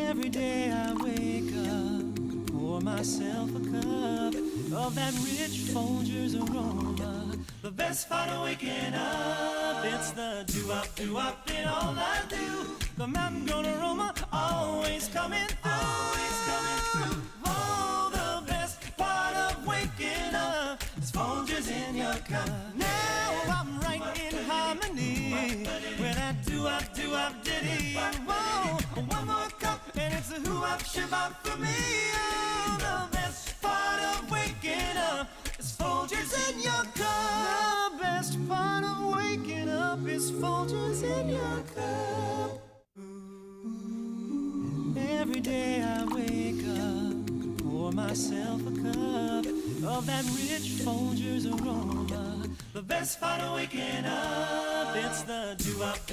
Every day I wake up, pour myself a cup of that rich Folgers aroma. The best part of waking up, it's the do-up in all I do. The mountain-grown aroma always coming through. Oh, the best part of waking up is Folgers in your cup. Now I'm right in harmony with that do-up ditty. Whoa, one more cup and it's a who-up ship-up for me. Oh, the best part of waking up is Folgers in your cup. The best part of waking up is Folgers in your cup. Every day I wake up, pour myself a cup of that rich Folgers aroma. The best part of waking up, it's the do-up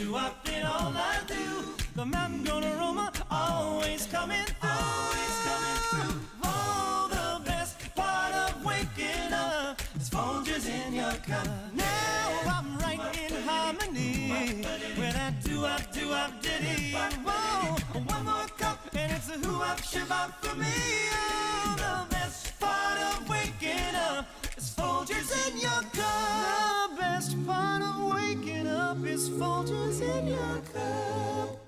in all I do. The mountain-grown aroma always coming through. Oh, the best part of waking up is Folgers in your cup. Now I'm right in harmony with that do-up ditty. Whoa, one more cup and it's a who-up ship-up for me. Oh, the best part of waking up is Folgers in your cup. The best part of waking up is Folgers in your cup.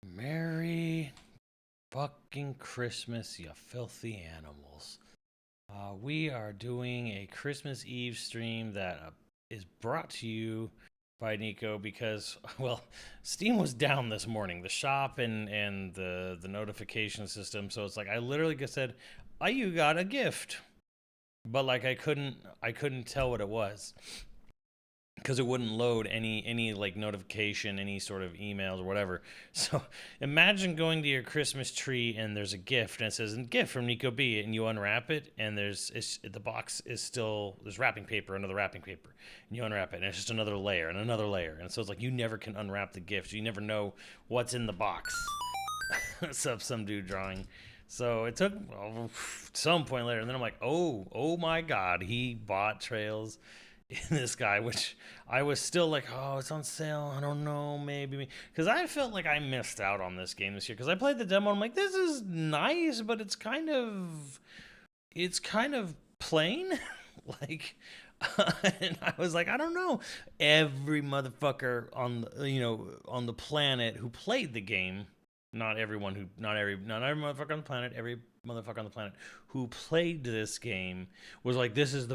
Merry fucking Christmas, you filthy animals. We are doing a Christmas Eve stream that is brought to you by Nico because, well, Steam was down this morning, the shop and the notification system. So it's like I literally just said, "Oh, you got a gift," but like I couldn't tell what it was because it wouldn't load any like notification, any sort of emails or whatever. So imagine going to your Christmas tree and there's a gift and it says "gift from NicoB" and you unwrap it and the box is still, there's wrapping paper under the wrapping paper, and you unwrap it and it's just another layer and another layer, and so it's like you never can unwrap the gift. You never know what's in the box. Except some dude drawing. So it took some point later, and then I'm like, oh my god, he bought Trails in this guy, which I was still like, oh, it's on sale. I don't know, maybe. Because I felt like I missed out on this game this year. Because I played the demo, and I'm like, this is nice, but it's kind of plain. Like, and I was like, I don't know. Every motherfucker on the planet who played the game, not every motherfucker on the planet, every motherfucker on the planet who played this game was like, this is the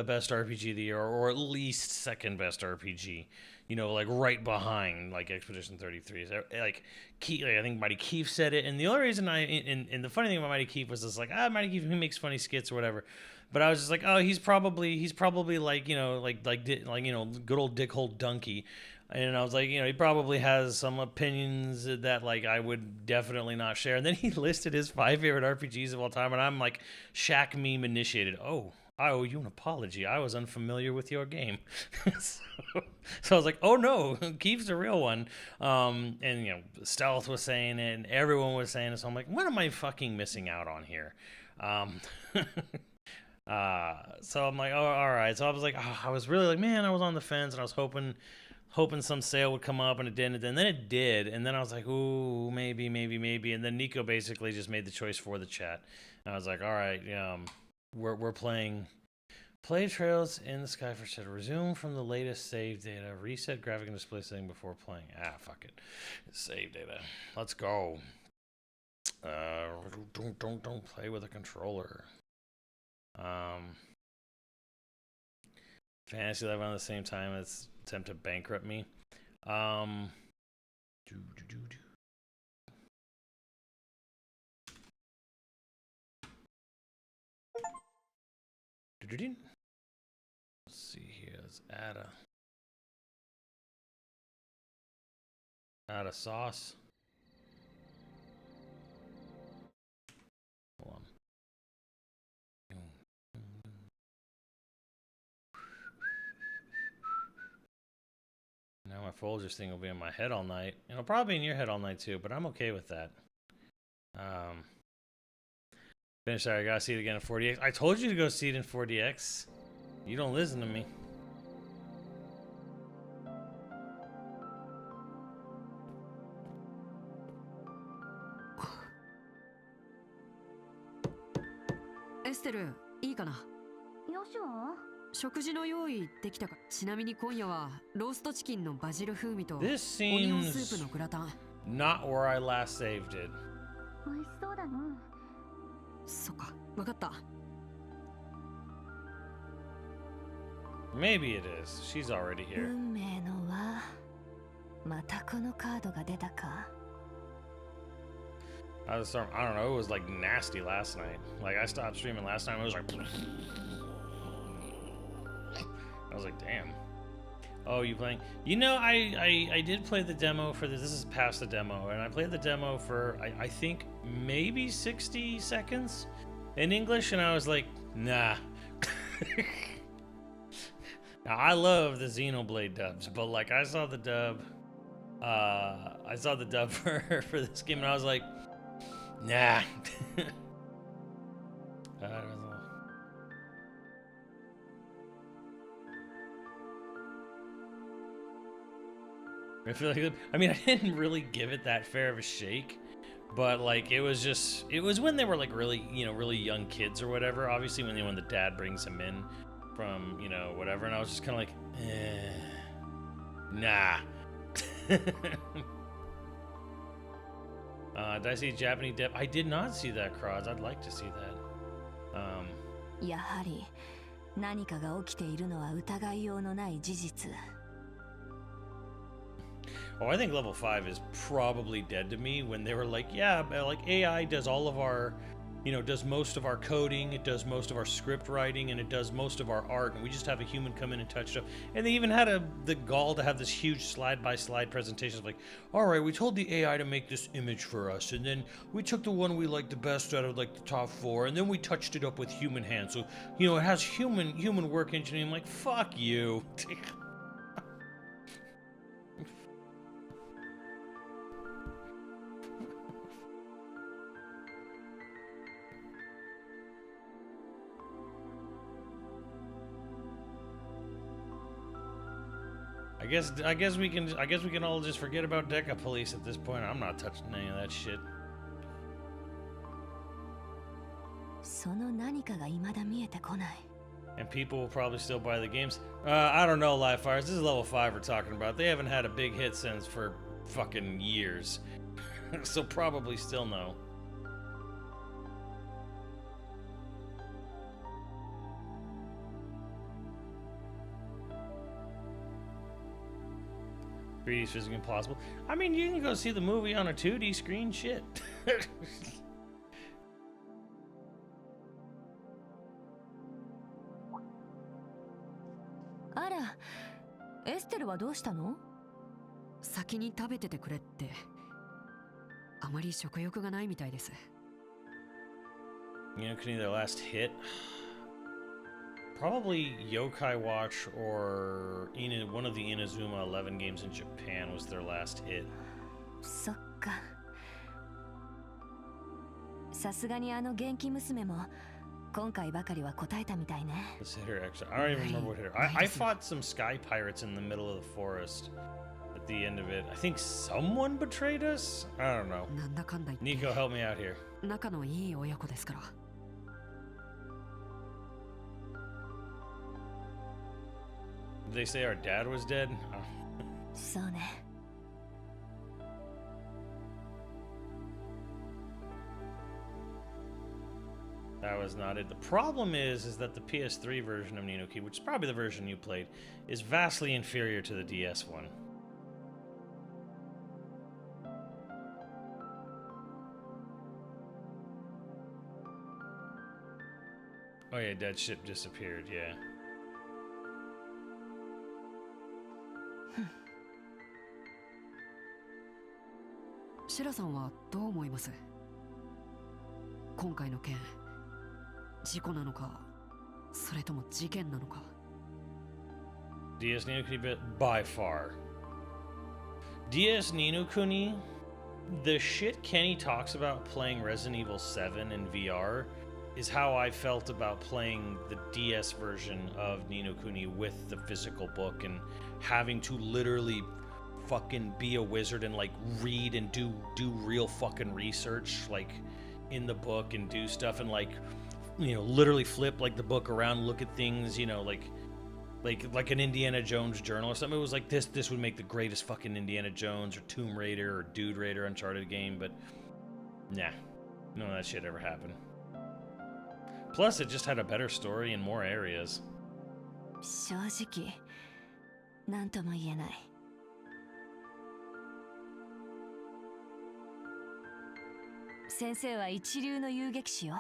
best RPG of the year, or at least second best RPG, like right behind like Expedition 33. So, like I think Mighty Keith said it, and the only reason and the funny thing about Mighty Keith was just like, Mighty Keith, he makes funny skits or whatever. But I was just like, oh, he's probably like, good old dickhole donkey. And I was like, he probably has some opinions that like I would definitely not share. And then he listed his 5 favorite RPGs of all time, and I'm like, Shaq meme initiated. Oh, I owe you an apology. I was unfamiliar with your game. So I was like, oh no, Keith's the real one. And Stealth was saying it, and everyone was saying it. So I'm like, what am I fucking missing out on here? So I'm like, oh, all right. So I was like, I was really like, man, I was on the fence, and I was hoping some sale would come up, and it didn't. And then it did, and then I was like, ooh, maybe. And then Nico basically just made the choice for the chat. And I was like, all right, we're playing Play Trails in the Sky for Shadow. Resume from the latest save data. Reset graphic and display setting before playing. Fuck it. Save data. Let's go. Don't play with a controller. Fantasy Live on the same time as attempt to bankrupt me. Let's see here. Let's add a sauce. Hold on. Now my Folgers thing will be in my head all night. It'll probably be in your head all night too, but I'm okay with that. Finish that. I gotta see it again in 4DX. I told you to go see it in 4DX. You don't listen to me. Esther, いいかな？よしは？食事の用意できたか。ちなみに今夜はローストチキンのバジル風味とオ This ニオン seems スープのグラタン。 not where I last saved it. 美味しそうだな。そっか、わかった。Maybe it is. She's already here. 運命の輪。またこのカードが出たか。I don't know. It was like nasty last night. Like I stopped streaming last time. It was like, I was like, damn. Oh, you playing? I did play the demo for this. This is past the demo, and I played the demo for I think maybe 60 seconds in English, and I was like, nah. Now I love the Xenoblade dubs, but like I saw the dub for this game, and I was like, nah. I feel like, I mean, I didn't really give it that fair of a shake, But like it was when they were like really, you know, really young kids or whatever. Obviously when the dad brings him in from, you know, whatever, and I was just kind of like, nah. Did I see Japanese dep? I did not see that, Cross. I'd like to see that. やはり何かが起きているのは疑いようのない事実。 Oh, I think level 5 is probably dead to me when they were like, yeah, like AI does all of our, you know, does most of our coding, it does most of our script writing, and it does most of our art, and we just have a human come in and touch stuff. And they even had the gall to have this huge slide-by-slide presentation of like, all right, we told the AI to make this image for us, and then we took the one we liked the best out of like the top 4, and then we touched it up with human hands. So, you know, it has human work engineering. I'm like, fuck you. I guess we can all just forget about Deca Police at this point. I'm not touching any of that shit. その何かが未だ見えてこない。 And people will probably still buy the games. I don't know, Live Fires. This is level 5 we're talking about. They haven't had a big hit since for fucking years. So probably still no. .3D is physically impossible. I mean, you can go see the movie on a 2D screen. Shit. あら、エステルはどうしたの？先に食べててくれって。あまり食欲がないみたいです。You know, could be their last hit. Probably Yokai Watch or one of the Inazuma 11 games in Japan was their last hit. そっか。さすがにあの元気娘も今回ばかりは答えたみたいね。This hit her actually. I don't even remember what hit her. I fought some sky pirates in the middle of the forest at the end of it. I think someone betrayed us? I don't know. なんだかんだ言って。 Nico, help me out here. 仲のいい親子ですから。 Did they say our dad was dead? Oh. そうね。 That was not it. The problem is that the PS3 version of NicoB, which is probably the version you played, is vastly inferior to the DS one. Oh yeah, dead ship disappeared, yeah. Shira さんはどう思います？今回の件、事故なのか、それとも事件なのか。 DS Ninokuni by far. DS Ninokuni, the shit Kenny talks about playing Resident Evil 7 in VR is how I felt about playing the DS version of Ninokuni with the physical book and having to literally fucking be a wizard and like read and do real fucking research like in the book and do stuff and like, you know, literally flip like the book around, look at things, you know, like an Indiana Jones journal or something. It was like this would make the greatest fucking Indiana Jones or Tomb Raider or Dude Raider Uncharted game, but nah, none of that shit ever happened. Plus it just had a better story in more areas. 正直、なんとも言えない。 先生は一流の遊撃士よ。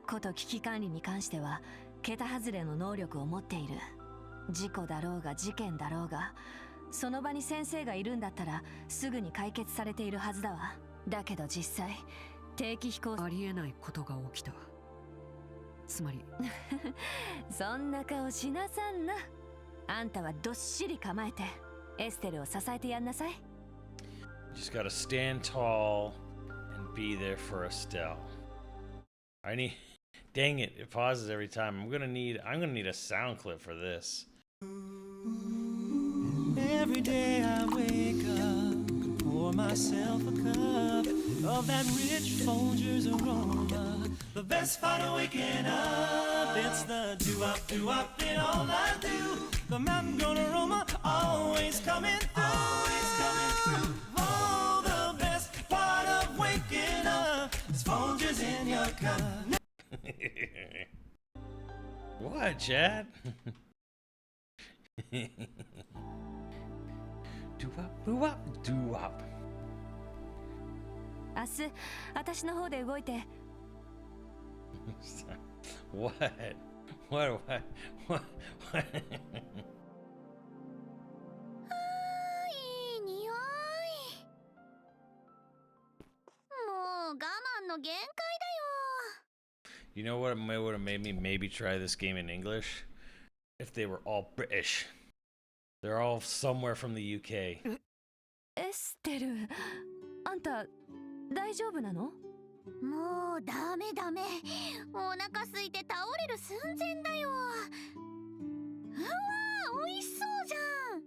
こと危機管理に関しては桁外れの能力を持っている。事故だろうが事件だろうが、その場に先生がいるんだったらすぐに解決されているはずだわ。だけど実際定期飛行、ありえないことが起きた。つまりそんな顔しなさんな。あんたはどっしり構えてエステルを支えてやんなさい。 Just gotta stand tall and be there for Estelle. I need. Dang it! It pauses every time. I'm gonna need a sound clip for this. Every day I wake up, pour myself a cup of that rich Folgers aroma. The best part of waking up, it's the do-up in all I do. The mountain grown aroma always coming through, always coming through. Oh, the best part of waking up is Folgers in your cup. What, Chad? Do-up, do-up. 明日私の方で動いて。 What? What? いい匂い。もう我慢の限界だよ。 You know what would have made me maybe try this game in English? If they were all British. They're all somewhere from the UK. エステル、あんた大丈夫なの？もうダメダメ。お腹空いて倒れる寸前だよ。うわ、美味しそうじゃん。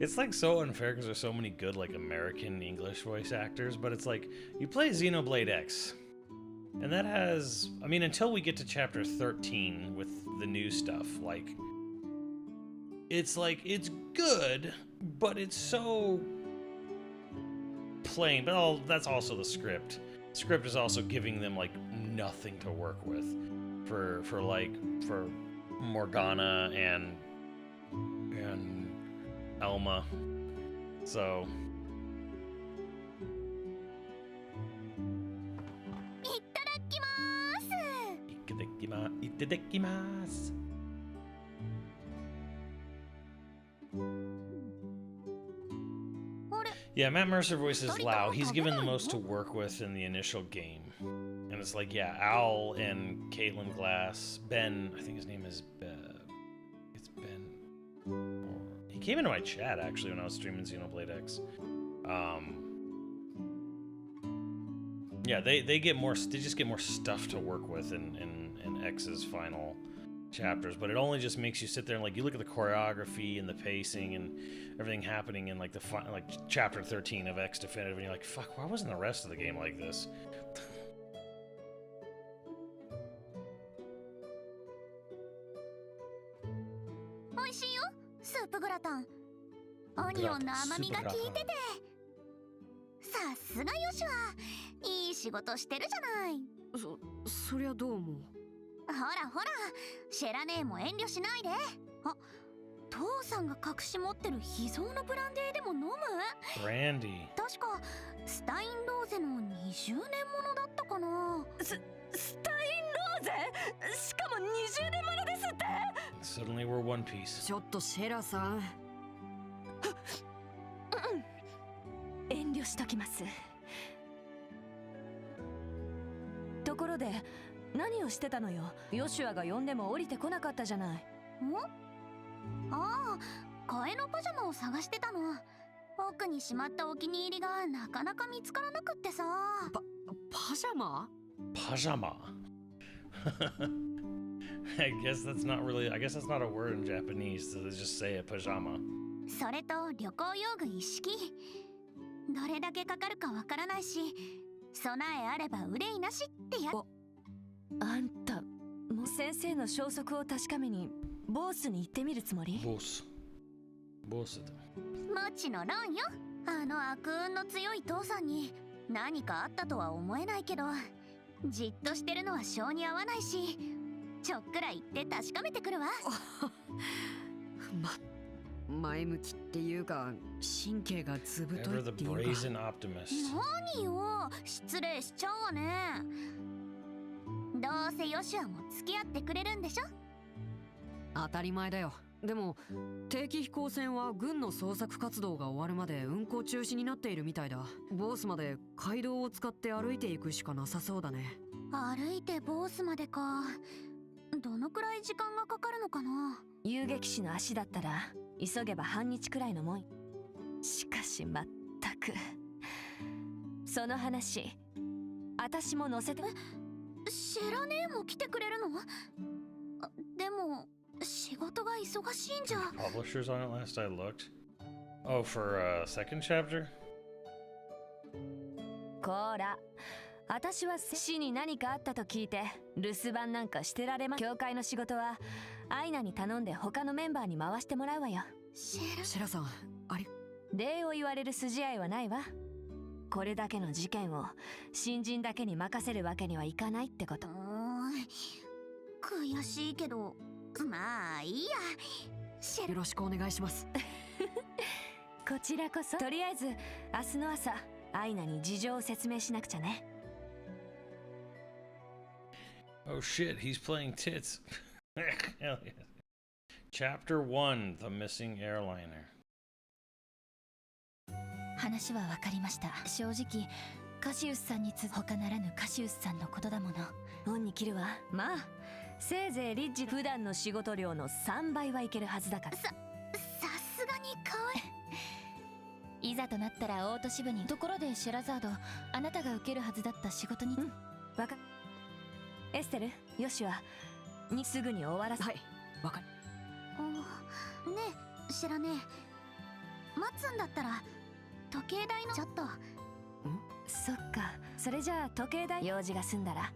It's like so unfair because there's so many good like American English voice actors, but it's like you play Xenoblade X. And that has, I mean, until we get to chapter 13 with the new stuff, it's good, but it's so plain. But that's also the script. Script is also giving them like nothing to work with for Morgana and Elma. So. いただきます。Yeah, Matt Mercer voices Lau. He's given the most to work with in the initial game. And it's like, yeah, Al and Caitlin Glass. Ben, I think his name is it's Ben. He came into my chat actually when I was streaming Xenoblade X. Yeah, they get more. They just get more stuff to work with in X's final chapters, but it only just makes you sit there and like you look at the choreography and the pacing and everything happening in like chapter 13 of X Definitive, and you're like, fuck, why wasn't the rest of the game like this? 美味しいよ、スープグラタン。オニオンの甘みが効いてて。さすがヨシュア、いい仕事してるじゃない。そりゃどうも。ほらほら、シェラ姉も遠慮しないで。あ、父さんが隠し持ってる秘蔵のブランデーでも飲む？ブランディ。確かスタインローゼの20年ものだったかな。スタインローゼ？しかも20年ものですって。Suddenly we're one piece. ちょっとシェラさん。遠慮しときます。ところで何をしてたのよ。ヨシュアが呼んでも降りてこなかったじゃない。ん？ああ、替えのパジャマを探してたの。奥にしまったお気に入りがなかなか見つからなくってさ。パジャマ？パジャマ。I guess that's not a word in Japanese, so they just say a pajama. それと旅行用具一式。どれだけかかるかわからないし、備えあれば憂いなしってや。あんたもう先生の消息を確かめにボースに行ってみるつもり？ボスだ。もちのろんよ。あの悪運の強い父さんに何かあったとは思えないけど、じっとしてるのは性に合わないし、ちょっくらい行って確かめてくるわ。前向きっていうか神経がずぶといっていうか。何よ、失礼しちゃうわね。どうせヨシュアも付き合ってくれるんでしょ。当たり前だよ。でも定期飛行船は軍の捜索活動が終わるまで運行中止になっているみたいだ。ボースまで街道を使って歩いていくしかなさそうだね。歩いてボースまでか。どのくらい時間がかかるのかな。遊撃士の足だったら急げば半日くらいのもん。しかしまったくその話私も乗せて。シェラ姉も来てくれるの？でも仕事が忙しいんじゃ。 Publishers on it last I looked. Oh, for second chapter? こら、私は死に何かあったと聞いて留守番なんかしてられま。教会の仕事はアイナに頼んで他のメンバーに回してもらうわよ。シェラさん、あり。礼を言われる筋合いはないわ。これだけの事件を新人だけに任せるわけにはいかないってこと。悔しいけど、まあいいや。よろしくお願いします。こちらこそ。とりあえず明日の朝アイナに事情を説明しなくちゃね。Oh shit, he's playing tits. Hell yeah. Chapter 1, The Missing Airliner. 話は分かりました。正直カシウスさんに他ならぬカシウスさんのことだもの。恩に切るわ。まあせいぜいリッジ普段の仕事量の3倍はいけるはずだから。さすがに可愛い。いざとなったらオート支部に。ところでシェラザード、あなたが受けるはずだった仕事に。わかエステル、ヨシュアにすぐに終わらせ。はい、わかる。ねえ、知らねえ。待つんだったら時計台のちょっと。そっか、それじゃあ時計台用事が済んだら。よ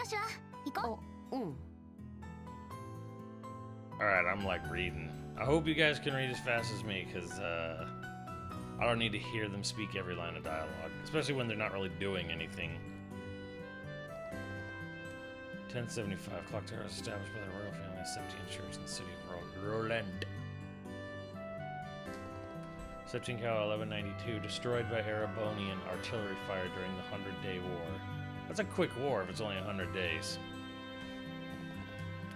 しは行こう。Alright, I'm like reading. I hope you guys can read as fast as me, because I don't need to hear them speak every line of dialogue, especially when they're not really doing anything. 1075, clock tower was established by the royal family, 17th church in the city of Roland. 17 Cal 1192, destroyed by Erebonian artillery fire during the 100-Day War. That's a quick war if it's only 100 days.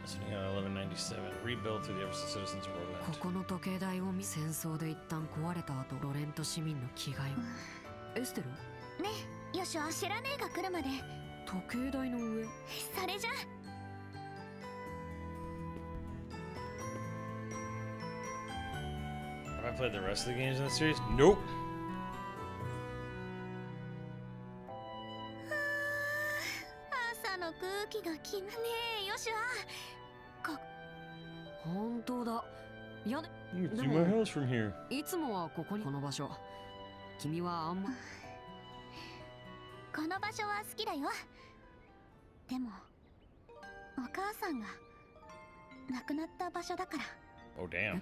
17 Cal 1197, rebuilt through the efforts of citizens of こ Roland. この時計台を戦争で一旦壊れた後、ロレント市民の気概を。エステル？ねえ、よしは知らねえが来るまで。時計台の上。それじゃ。Have I played the rest of the games in the series? Nope. 朝の空気がきねえ、よしは。本当だ。やね。 You can see で my も house from here. いつもはここにこの場所。君はあんま。この場所は好きだよ。でもお母さんが亡くなった場所だから。 Oh, damn.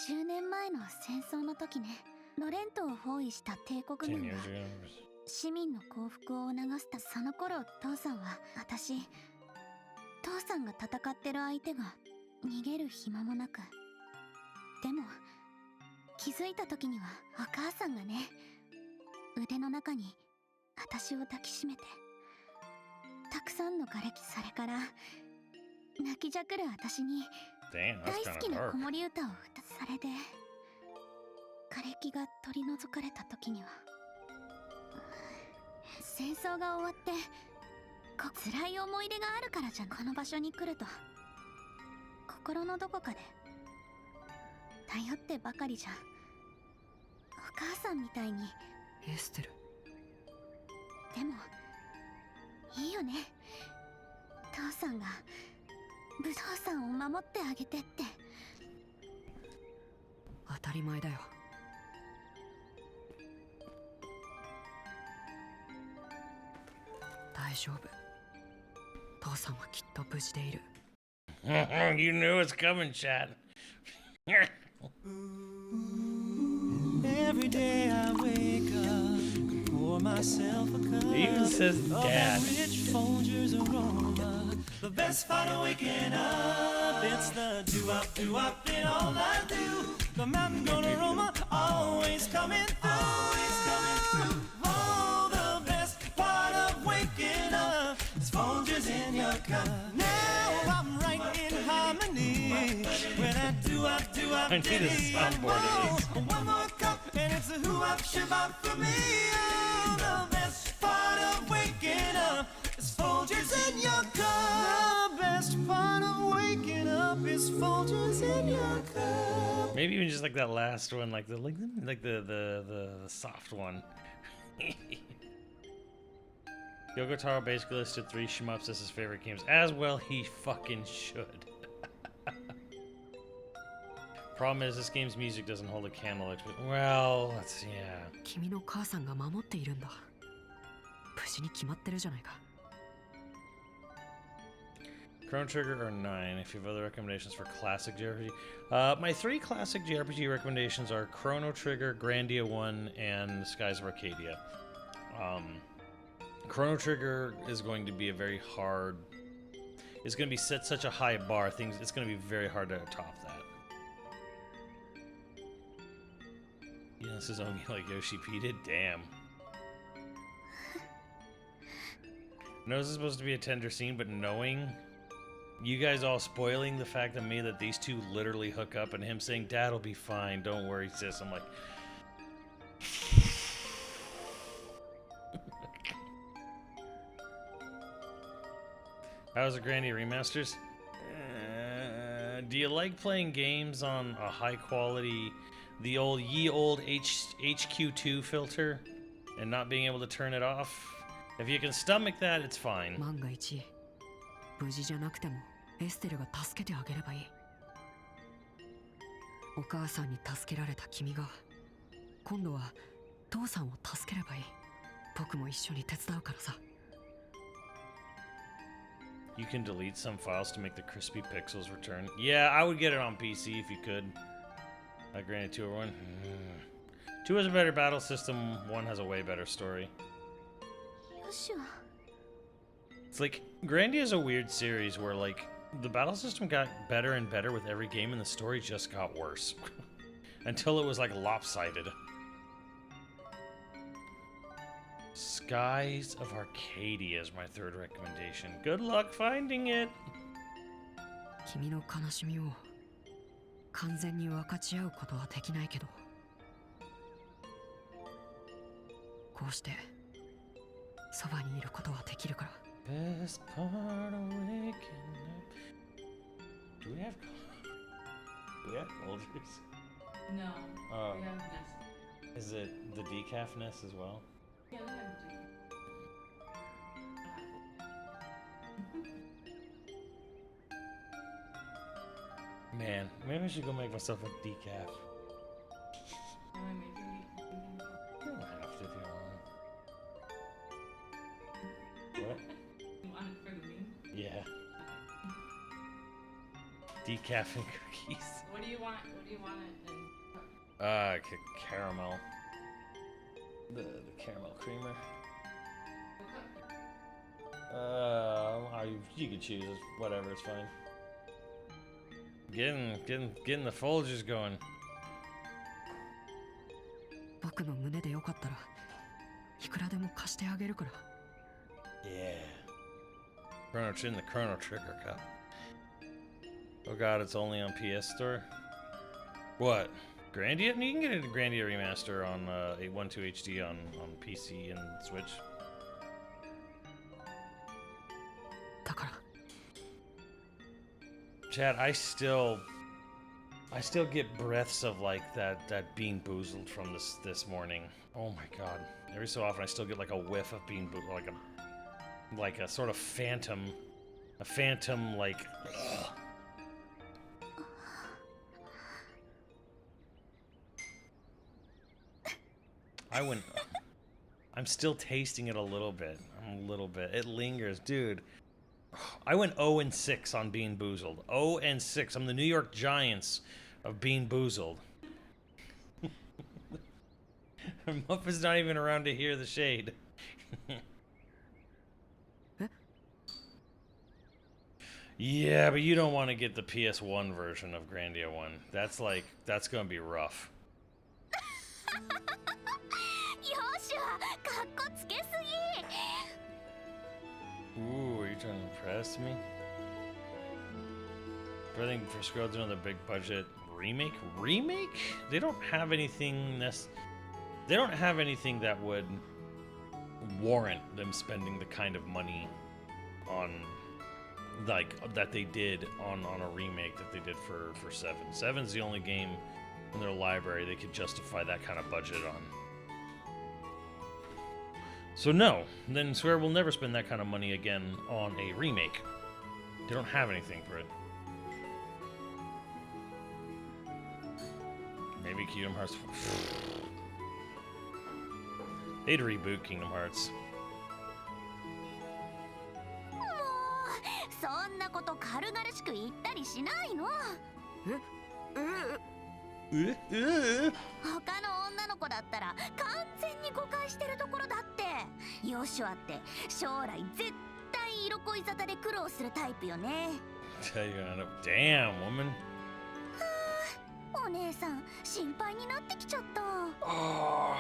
10年前の戦争の時ね、ロレントを包囲した帝国10軍 years が ago. 市民の幸福を促した。その頃父さんは、父さんが戦ってる相手が逃げる暇もなく。でも気づいた時にはお母さんがね、腕の中に私を抱きしめて、たくさんの瓦礫、それから泣きじゃくる私に Damn, 大 that's 好 kind き of な dark. 子守歌を歌。それで瓦礫が取り除かれた時には、戦争が終わって辛い思い出があるからじゃ。この場所に来ると心のどこかで頼ってばかりじゃ、お母さんみたいに。エステル。でもいいよね、父さんが武道さんを守ってあげてって。当たり前だよ。大丈夫。父さんはきっと無事でいる。You knew it's coming, Chad. Every day I wake up, pour myself a cup. He even says of dad. that rich Folgers aroma. The best part of waking up, it's the do-up in all I do. The mountain goat aroma, always coming through, always coming through. Oh, the best part of waking up is Folgers in your cup. Now I'm right in harmony with that do-up I need a soundboard of these. one more cup and it's a who-up shabab for me. Oh, the best part of waking up is Folgers in your cup. The best part of waking up is Folgers in your cup. Maybe even just like that last one, like the soft one. Yoko Taro basically listed 3 shmups as his favorite games. As well he fucking should. Problem is, this game's music doesn't hold a candle. Well, let's yeah. 君の母さんが守っているんだ。無事に決まってるじゃないか。Chrono Trigger or 9, if you have other recommendations for classic JRPG. My 3 classic JRPG recommendations are Chrono Trigger, Grandia 1, and Skies of Arcadia. Chrono Trigger is going to be a very hard... It's going to be set such a high bar, it's going to be very hard to top that. Yeah, this is only like Yoshi P did? Damn. I know this is supposed to be a tender scene, but knowing... You guys all spoiling the fact to me that these two literally hook up and him saying, Dad'll be fine, don't worry, sis. I'm like... How's the Grandia remasters? Do you like playing games on a high quality, the old HQ2 filter and not being able to turn it off? If you can stomach that, it's fine. 万が一無事じゃなくてもエステルが助けてあげればいい。お母さんに助けられた君が今度は父さんを助ければいい。僕も一緒に手伝うからさ。You can delete some files to make the crispy pixels return. Yeah, I would get it on PC if you could. Granted 2 or 1. 2 has a better battle system, 1 has a way better story. It's like, Grandia is a weird series where, like, the battle system got better and better with every game and the story just got worse. Until it was, like, lopsided. Skies of Arcadia is my 3rd recommendation. Good luck finding it! 君の悲しみを完全に分かち合うことはできないけど、こうしてそばにいることはできるから。Best part of waking up. Do we have Folgers? No. Oh. We have Nest. Is it the decaf Nest as well? Yeah, we have Man, maybe I should go make myself a decaf. Am I making it? You don't have to if you want. What? You want it for the meme? Yeah. Decaf and cookies. What do you want? What do you want it in? Caramel. The caramel creamer. You can choose. Whatever, it's fine. Getting the Folgers going. 僕の胸でよかったらいくらでも貸してあげるから。Yeah. In the Chrono Trigger cup. Oh god, it's only on PS Store? What? Grandia? You can get a Grandia remaster on 812 HD on PC and Switch. だから Chad, I still get breaths of like that Bean Boozled from this morning. Oh my god. Every so often I still get like a whiff of Bean Boozled, like a sort of phantom like I'm still tasting it a little bit. It lingers, dude. I went 0-6 on Bean Boozled. 0-6. I'm the New York Giants of Bean Boozled. Muff is not even around to hear the shade. Yeah, but you don't want to get the PS1 version of Grandia 1. That's gonna be rough. Ooh, are you trying to impress me? But I think for Scrolls another big budget remake? Remake? They don't have anything they don't have anything that would warrant them spending the kind of money on that they did on a remake that they did for 7. 7's the only game in their library they could justify that kind of budget on. So no, then Square will never spend that kind of money again on a remake. They don't have anything for it. Maybe Kingdom Hearts. They'd reboot Kingdom Hearts. もうそんなこと軽々しく言ったりしないの。他の女の子だったら完全に誤解してるところだって。ヨシュアって将来絶対色恋沙汰で苦労するタイプよね。 Damn, woman. お姉さん心配になってきちゃった。 Oh,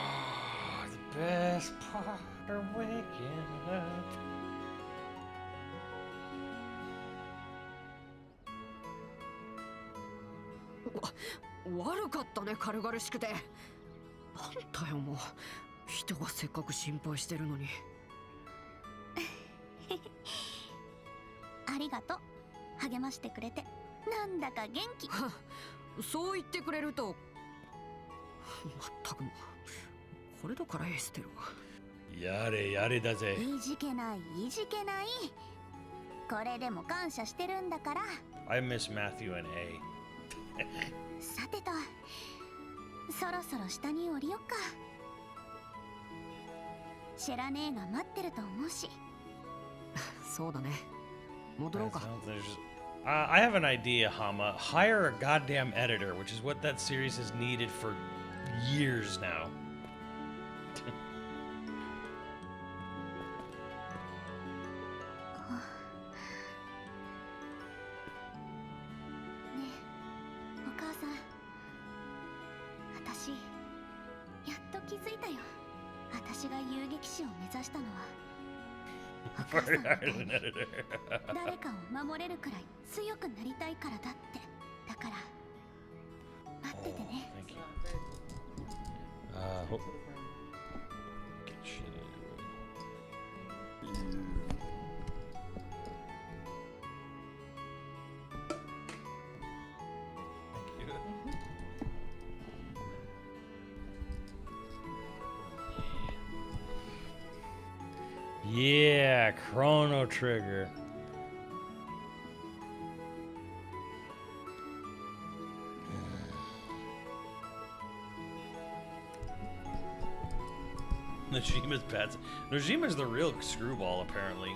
the best part of waking up. 悪かったね、軽々しくて。なんだよもう、人がせっかく心配してるのに。ありがとう、励ましてくれて。なんだか元気。そう言ってくれると。まったくもう、これだからエステルは。やれやれだぜ。いじけないいじけない。これでも感謝してるんだから。 I miss Matthew and A. さてと、そろそろ下に降りよっか。シェラ姉が待ってると思うし。そうだね。戻ろうか。I have an idea, Hama. Hire a goddamn editor, which is what that series has needed for years now. ねえ、お母さん。私、やっと気づいたよ。私が遊撃士を目指したのは。お母さんみたいに誰かを守れるくらい強くなりたいからだって。だから待っててね。 Thank you. Hope. Get shit Thank you. Yeah, Chrono Trigger. Nojima's bad. Nojima's the real screwball, apparently.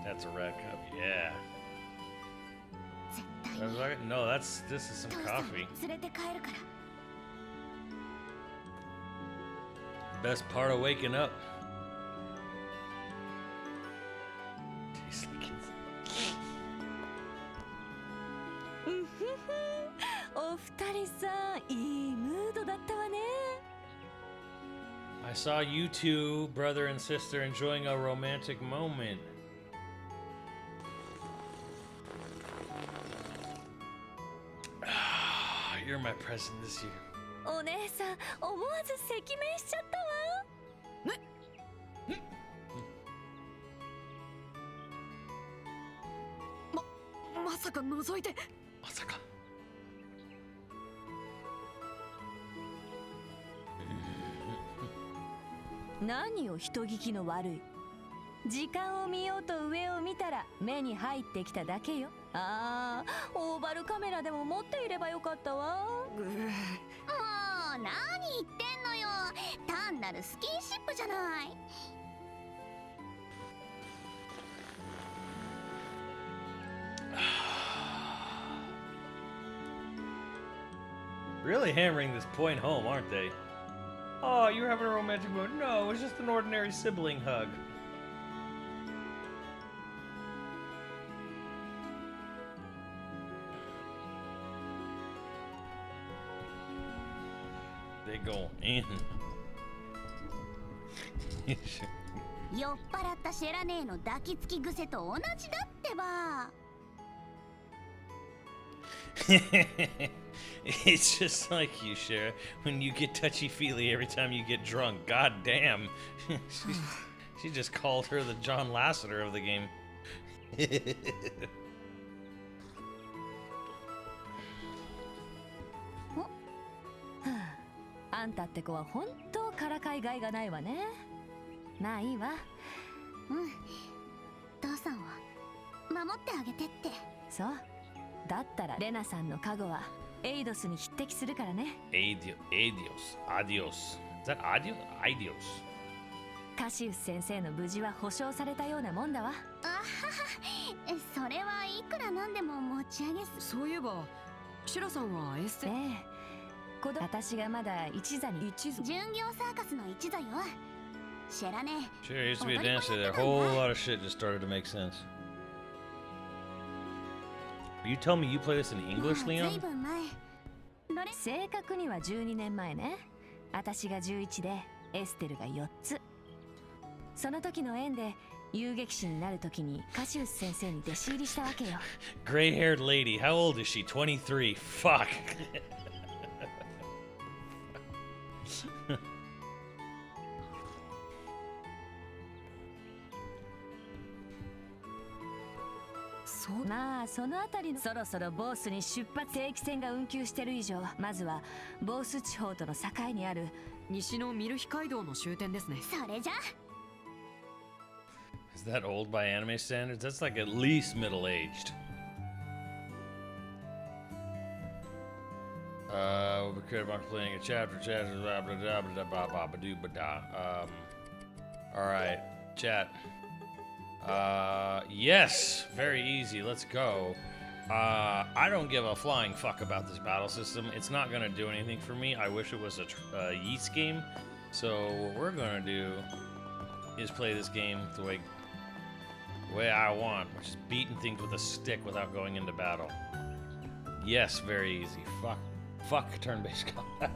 That's a red cup, yeah. 絶対 I was に like, no, this is some 父さんを coffee. 連れて帰るから。 Best part of waking up. Tastes like it's- お二人さん、いいムードだったわね。 I saw you two, brother and sister, enjoying a romantic moment. You're my present this year. お姉さん、思わず赤面しちゃったわ。まさか覗いて。まさか。何を人聞きの悪い。時間を見ようと上を見たら目に入ってきただけよ。ああ、オーバルカメラでも持っていればよかったわ。もう何言ってんのよ。単なるスキンシップじゃない。 Really hammering this point home, aren't they? Oh, you're having a romantic mood. No, it's just an ordinary sibling hug. They go in. 酔っ払ったシェラ姉の抱きつき癖と同じだってば。 It's just like you, Shara. When you get touchy-feely every time you get drunk. God damn. she just called her the John Lasseter of the game. あんたって子は本当からかいがいがないわね。まあいいわ。うん。父さんを守ってあげてって。そう。だったらレナさんの加護はエイドスに匹敵するからね。Adios. Adios. Is that adios? Adios. カシウス先生の無事は保証されたようなもんだわ。あはは、それはいくらなんでも持ち上げそういえばシュラさんはエステ私がまだ一座に一途。巡業サーカスの一座よ。知らねえ。 Sure, used to be a dancer there. A whole lot of shit just started to make sense. You tell me you play this in English, ずい Leon? ぶん前。ロレ正確には12年前ね。私が11でエステルが4つ。その時の縁で遊撃士になる時にカシウス先生に弟子入りしたわけよ。 Gray-haired lady. How old is she? 23. Fuck. まあそのあたりのそろそろボースに出発。定期船が運休してる以上、まずはボース地方との境にある西のミルヒ街道の終点ですね。それじゃ Is that old by anime standards? That's like at least middle-aged. We could about playing a chapter, blah blah blah blah blah blah blah doo blah. All right, chat. Yes, very easy. Let's go. I don't give a flying fuck about this battle system. It's not gonna do anything for me. I wish it was a yeast game. So what we're gonna do is play this game the way I want, which is beating things with a stick without going into battle. Yes, very easy. Fuck turn-based combat.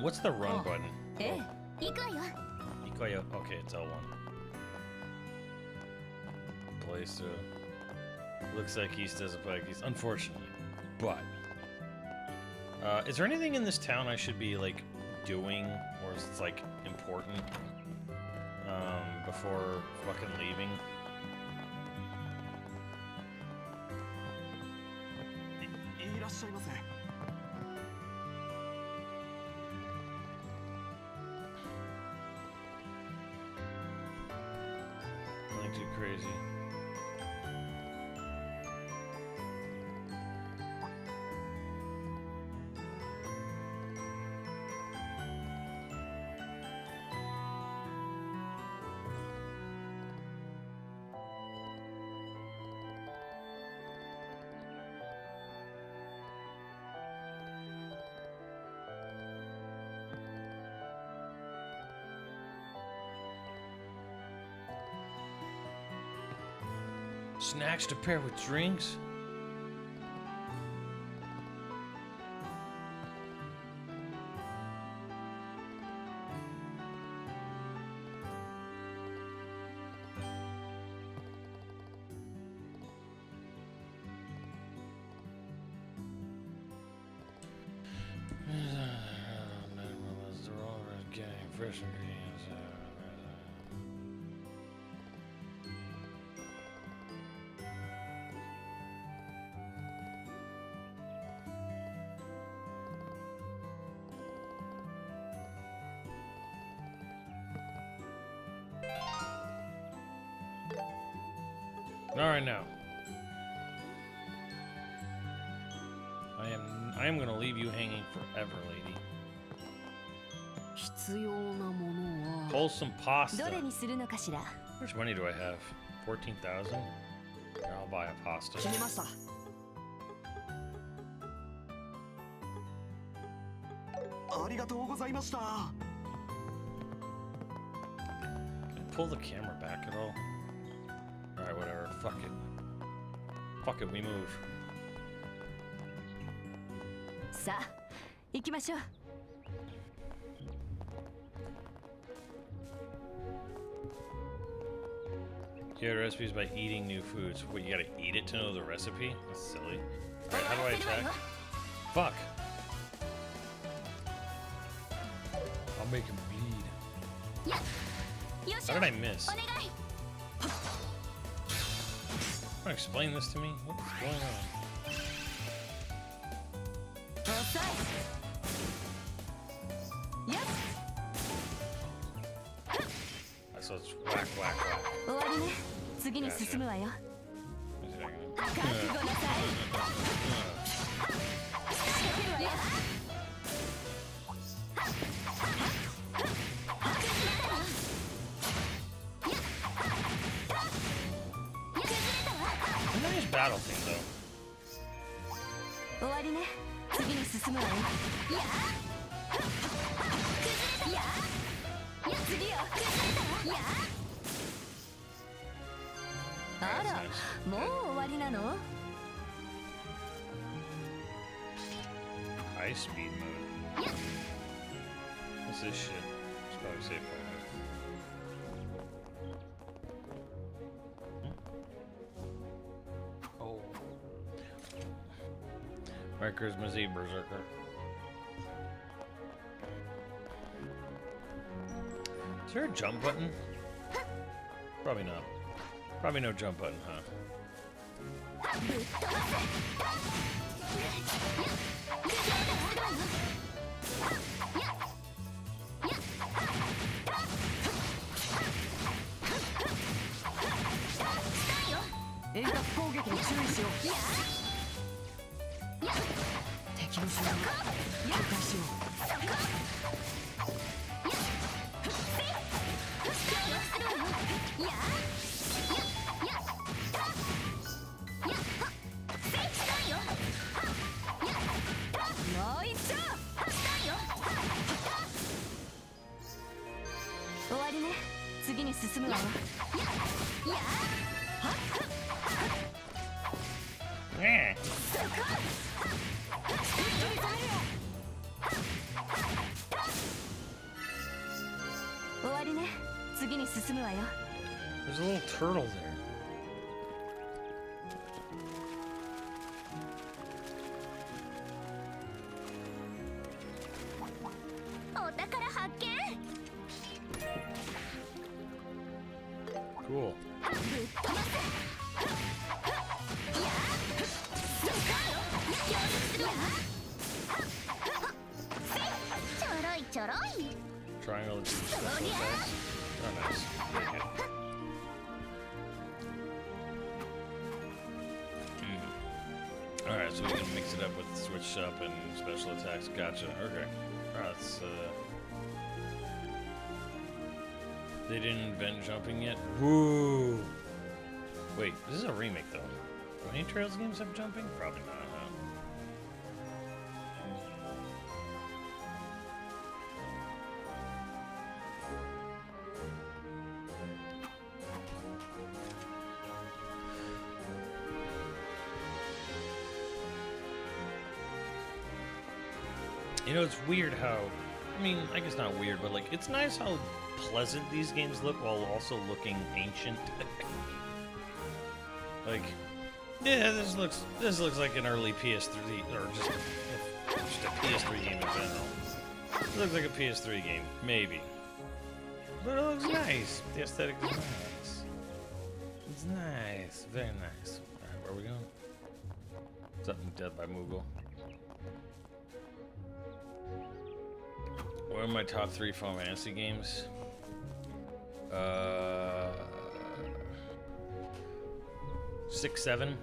What's the run button? ええ、行くわよ。 Ikoyo. Okay, it's L1. Plays through. Looks like he doesn't play like he's unfortunately. But is there anything in this town I should be like doing, or is it like important before fucking leaving? Nothing too crazy. Snacks to pair with drinks? Fresh ingredients. All right, now. I am gonna leave you hanging forever, lady. 必要なものは Wholesome ど pasta. れにするのかしら。 How much money do I have? 14,000? Here, I'll buy a pasta. 決めました。ありがとうございました。 Can I pull the camera back at all? Alright, whatever. Fuck it. Fuck it, we move. さあ行きましょう。 Get recipes by eating new foods. What, you gotta eat it to know the recipe? That's silly. Alright, how do I attack? Fuck! I'll make him bleed. よっし How ゃ did I miss? お願い。 Wanna explain this to me? What's going on? 遅い。よっ So it's whack, whack, whack. 終わりね。次に進むわよ。Is it Nice battle thing though. 終わりね。次に進むわよ。次よ。あら、もう終わりなの？ High speed mode. What's this shit? It's probably safe mode. Oh. Merry Christmas Eve, Berserker. Is there a jump button? Probably not. Probably no jump button, huh? Yeah. 終わりね。次に進むわよ。 There's a little turtle there. お宝発見。 Cool. ちょろいちょろい。 Triangle. Oh, nice. Alright, so we can mix it up with switch up and special attacks. Gotcha. Okay. Alright, that's they didn't invent jumping yet? Woo! Wait, this is a remake though. Do any Trails games have jumping? Probably not, huh? You know, it's weird how, I mean, I guess not weird, but like, it's nice how pleasant these games look while also looking ancient. Like, yeah, this looks like an early PS3, or just a PS3 game in general. It looks like a PS3 game, maybe. But it looks nice. The aesthetic is nice. It's nice, very nice. Alright, where are we going? Something Dead by Moogle. What are my top 3 Final Fantasy games? 6, 7.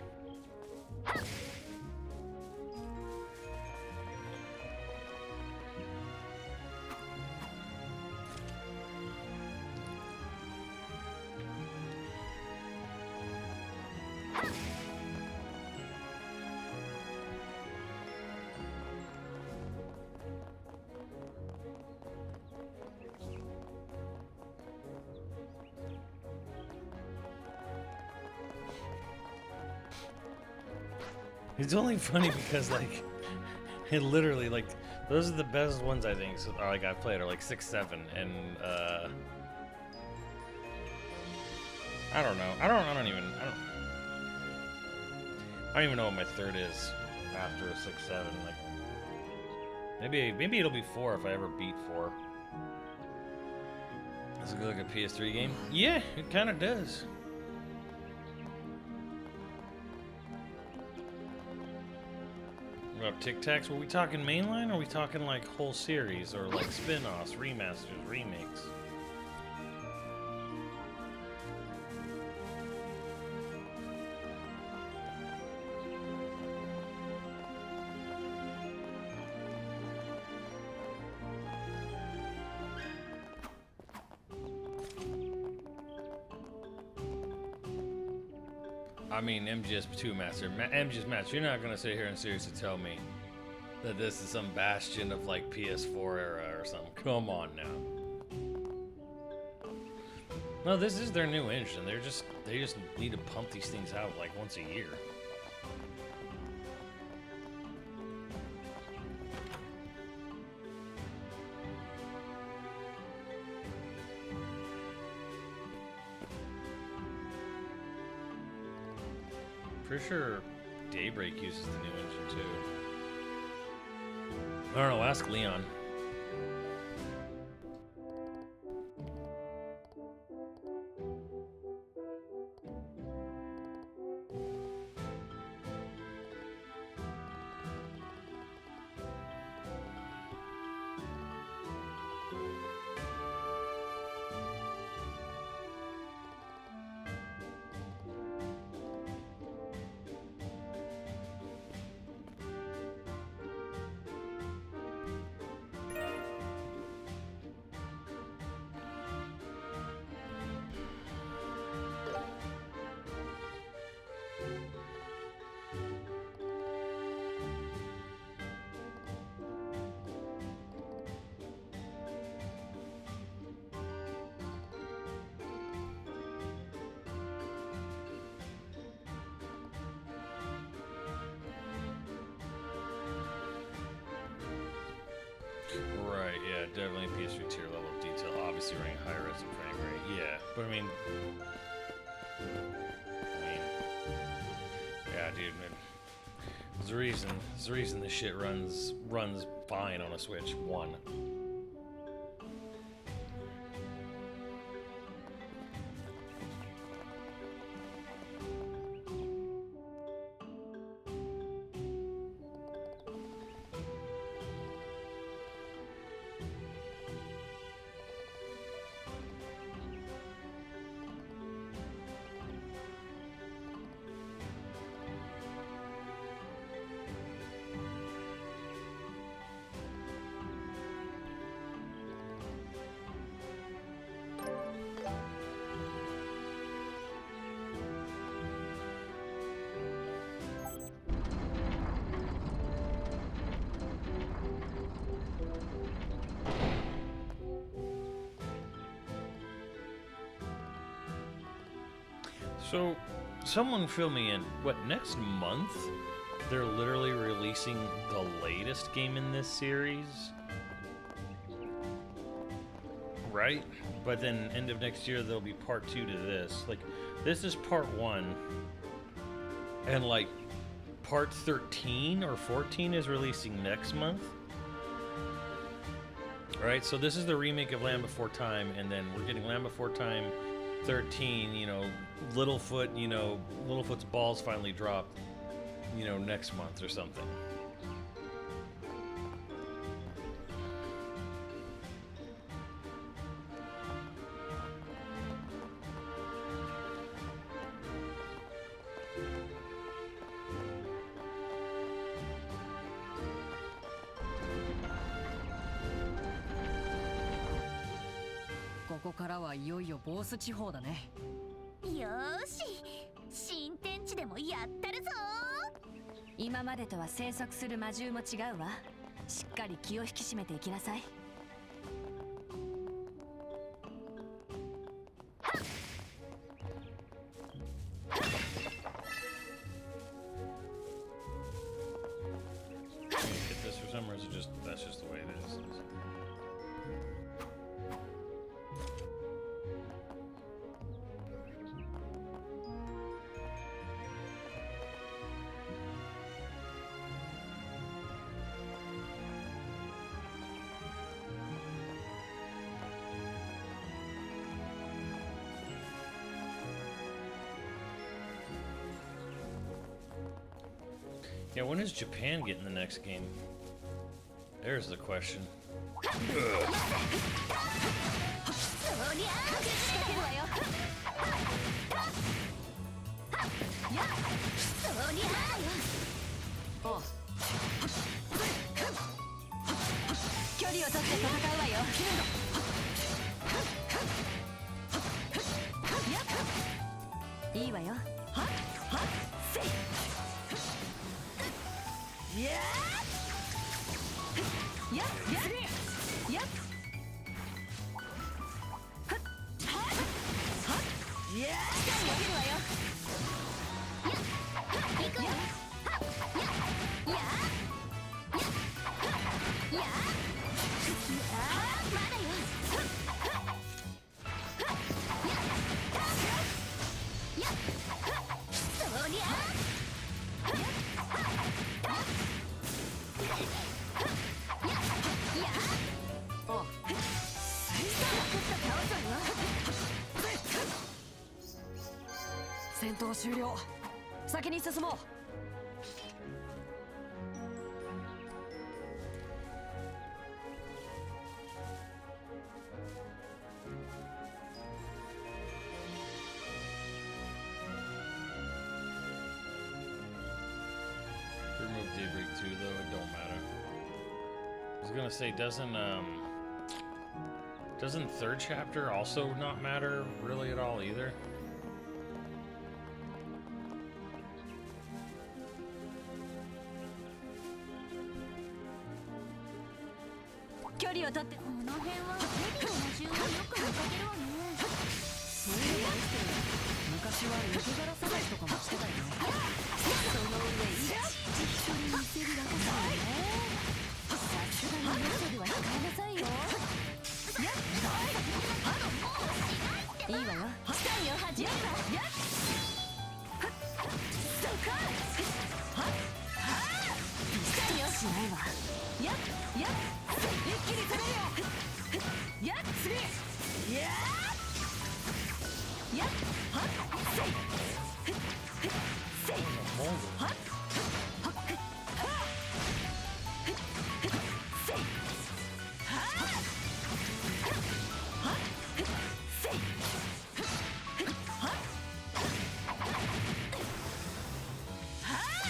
It's only funny because, like, it literally, like, those are the best ones I think. So, like, I've played are like 6, 7, and I don't know. I don't even know what my third is after 6, 7. Like, maybe it'll be 4 if I ever beat 4. Does it look like a PS3 game? Yeah, it kind of does. About Tic Tacs? Were we talking mainline, or are we talking like whole series, or like spin-offs, remasters, remakes? I mean, MGS2 Master. MGS Master, you're not gonna sit here and seriously tell me that this is some bastion of like PS4 era or something. Come on now. No, this is their new engine. They just need to pump these things out like once a year. Pretty sure Daybreak uses the new engine too. I don't know, ask Leon. Right, yeah, definitely PS3 tier level of detail. Obviously running high res and frame rate. Yeah, but I mean, yeah, dude, man. There's a reason this shit runs fine on a Switch 1. So, someone fill me in. What, next month, they're literally releasing the latest game in this series? Right? But then end of next year, there'll be part 2 to this. Like, this is part 1. And, like, part 13 or 14 is releasing next month. Right? So this is the remake of Land Before Time, and then we're getting Land Before Time 13, you know, Littlefoot's balls finally drop, you know, next month or something.ここからはいよいよボース地方だね。よーし、新天地でもやったるぞ。今までとは生息する魔獣も違うわ。しっかり気を引き締めていきなさい。Hit this for some reason, that's just the way it is. Yeah, when is Japan getting the next game? There's the question. Oh. 距離を取って戦うわよ。いいわよ。戦闘終了。先に進もう。Remove daybreak too, though it don't matter. I was gonna say, doesn't third chapter also not matter really at all either? 距離を取って。この辺はヘビの魔獣をよく見かけるわね。そういえばエステル、昔は抜け殻探しとかもしてたよね。その上いちいち人に見せるわけだよね。さすがによそでは控えなさいよ。いいわよ。期待を始めるわ。そこ。期待をしないわ。やっ一気に攻めるよ。やっ次。やっはっせいせいはっはっはっせいはっはっせいはっ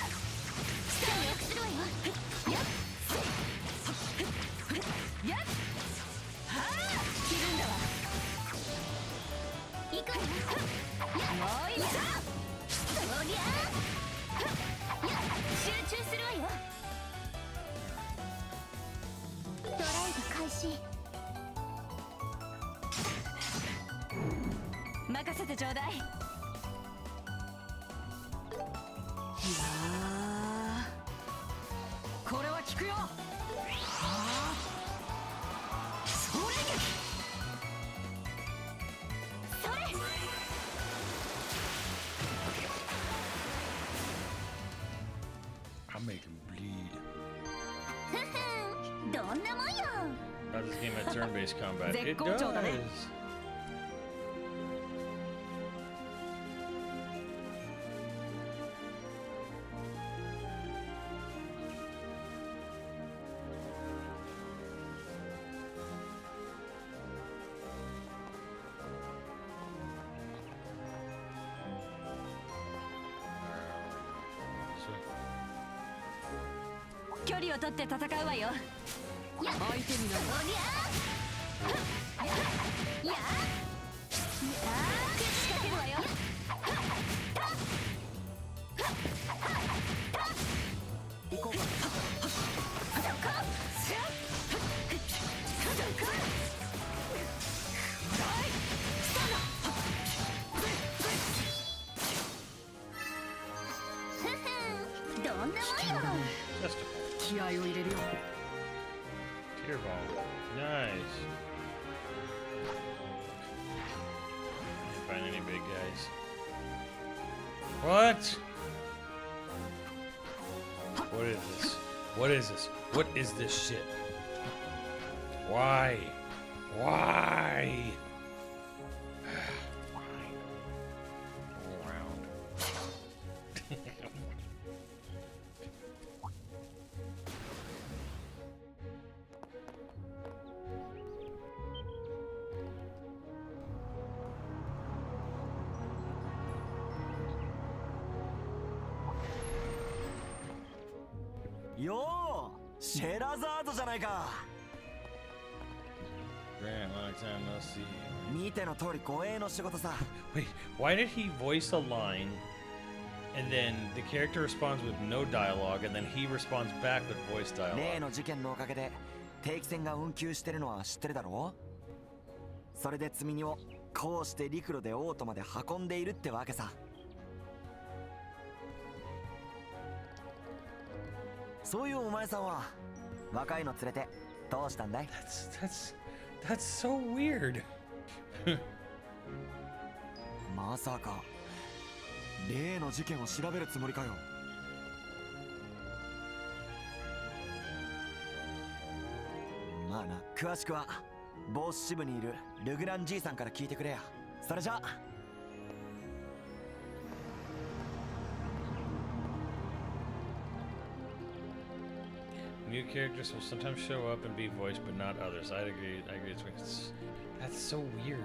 下によくするわよ。やっせいやっはあ気分だわ。行くわよ。もういいぞ。そりゃあ集中するわよ。ドライブ開始。任せてちょうだい。いやこれは効くよ。それそれ。I'll make him bleed. ふふん、どんなもんよ。 How does this game at turn-based combat? It 絶好調だね。 does. So, 距離を取って戦うわよ。相手になる。おりゃや仕掛けるわよ。行こうか。ふふん、どんなもんよ。 testicle. 気合を入れるよ。 Tear ball. Nice. Can't find any big guys. What? What is this? What is this? What is this shit? Why? Why? Fine. Go around. Yo, シェラザードじゃないか。 Grant, long time no see. 見ての通り護衛の仕事さ。 Wait, why did he voice a line And then the character responds with no dialogue, and then he responds back with voice 例 dialogue. の事件のおかげで定期船が運休してるのは知ってるだろう。それで積み荷をこうして陸路でオートまで運んでいるってわけさ。そういうお前さんは若いの連れてどうしたんだい？ That's so weird. まさか例の事件を調べるつもりかよ。まあな、詳しくはボス支部にいるルグランじいさんから聞いてくれや。それじゃ。New characters will sometimes show up and be voiced, but not others. I agree. That's so weird.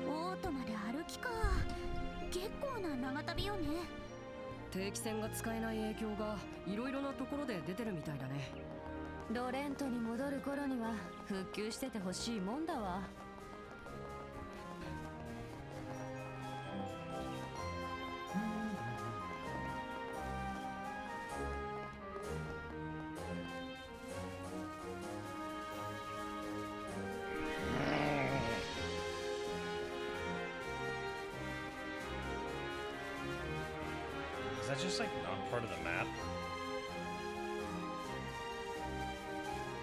オートまで歩きか。結構な長旅よね。定期船が使えない影響がいろいろなところで出てるみたいだね。ロレントに戻る頃には復旧しててほしいもんだわ。Is that just like not part of the map?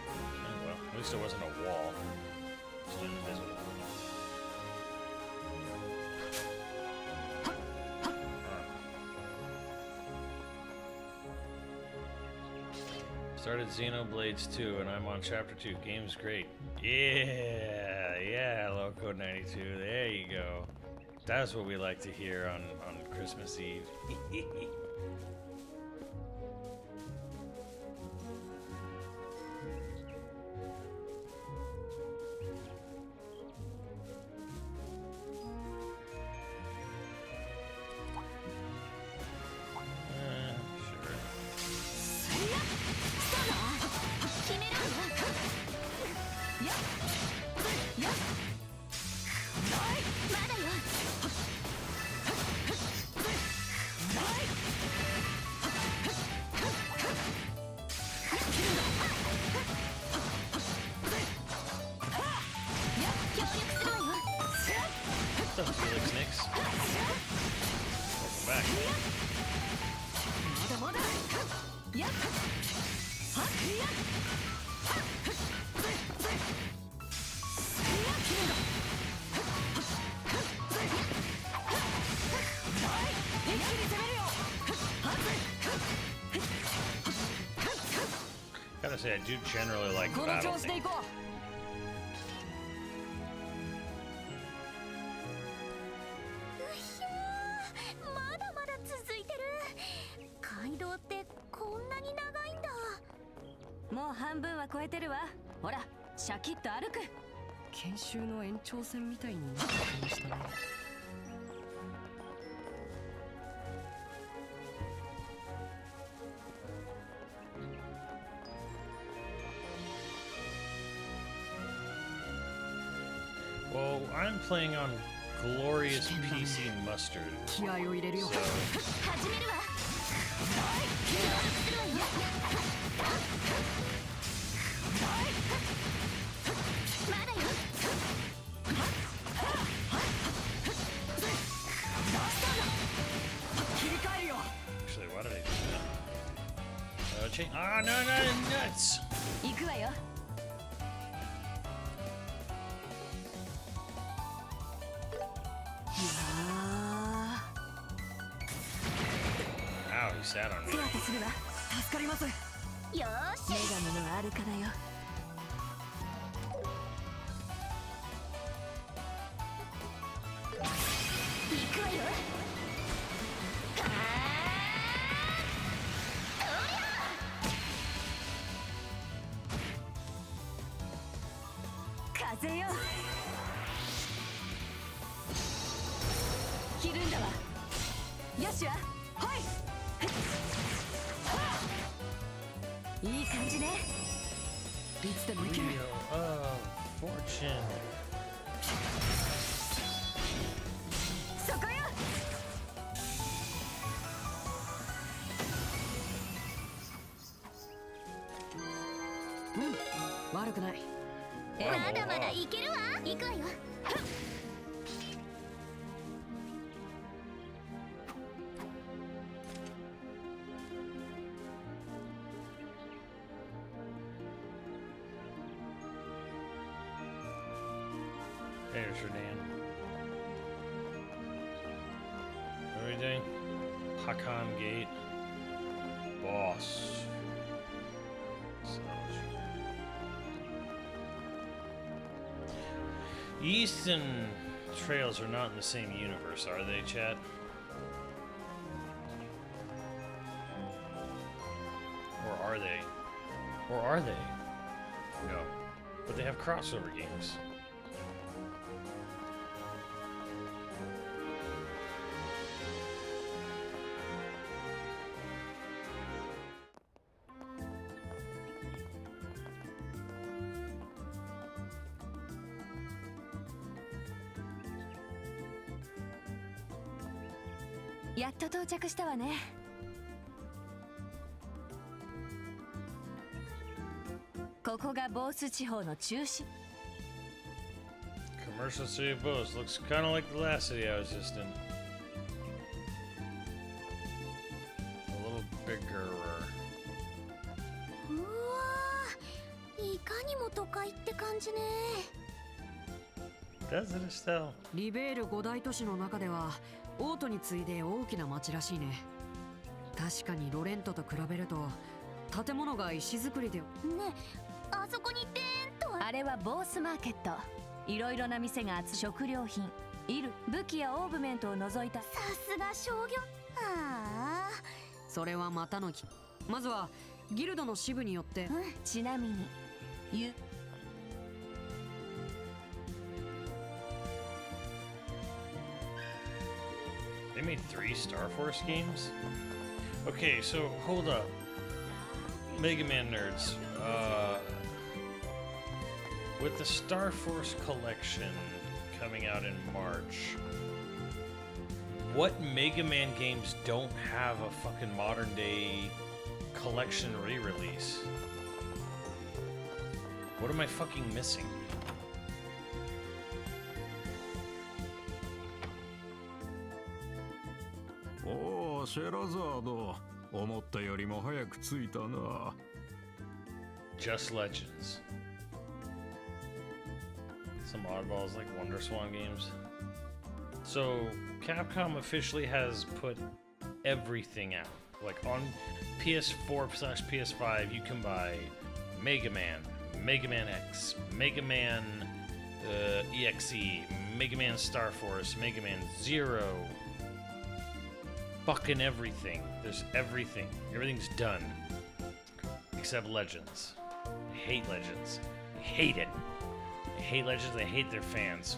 Oh, well, at least it wasn't a wall. Just invisible. Started Xenoblades 2 and I'm on chapter 2. Game's great. Yeah, Loco 92. There you go. That's what we like to hear on Christmas Eve. Sure. 決めるわ。やっやっまだよ。協力するわよ。 What's up, Felix Nix? Welcome back. まだまだ。やっはっやっ一気に攻めるよ。 Gotta say, I do generally like the この battle 調子で theme. 行こうひゃー、まだまだ続いてる。街道ってこんなに長いんだ。もう半分は超えてるわ。ほら、シャキッと歩く。う。研修の延長線みたいになってきましたね。Well, I'm playing on glorious PC mustard. 気合を入れるよ。 So, 始めるわ。協力するわよ。まだよ。 切り替えるよ。 actually, why did I do that? Change. Ah, no, nuts! 行くわよ。 Ow, he sat on me. 手当てするわ。助かります。よーし。女神のあるからよ。行くわよ。風よ。切るんだわ。よしわ。ほい。いい感じね。いつでもいける。 Wheel of Fortune. そこよ。悪くない。まだまだいけるわ。行くわよ。 There's her Dan. What are we doing? Hakan Gate. Boss. Eastern trails are not in the same universe, are they, chat? Or are they? Or are they? No. But they have crossover games. .やっと到着したわね。ここがボース地方の中心。 Commercial City of Bose looks kind of like the last city I was just in. A little bigger. うわー、いかにも都会って感じね。 Does it, Estelle? リベール5大都市の中ではオートに次いで大きな町らしいね。確かにロレントと比べると建物が石造りで。ね、あそこにデーンとは。あれはボースマーケット。いろいろな店が集食料品、衣類、武器やオーブメントを除いた。さすが商業。ああ。それはまたのき。まずはギルドの支部によって。ちなみに、They made 3 Star Force games? Okay, so hold up. Mega Man nerds. With the Star Force collection coming out in March, what Mega Man games don't have a fucking modern day collection re-release? What am I fucking missing? Oh, シェラザード。思ったよりも早く着いたな。 Just Legends. Some oddballs like Wonder Swan games. So, Capcom officially has put everything out. Like on PS4/PS5, you can buy Mega Man, Mega Man X, Mega Man EXE, Mega Man Star Force, Mega Man Zero. Fucking everything. There's everything. Everything's done. Except Legends. I hate Legends. I hate it. I hate Legends. I hate their fans.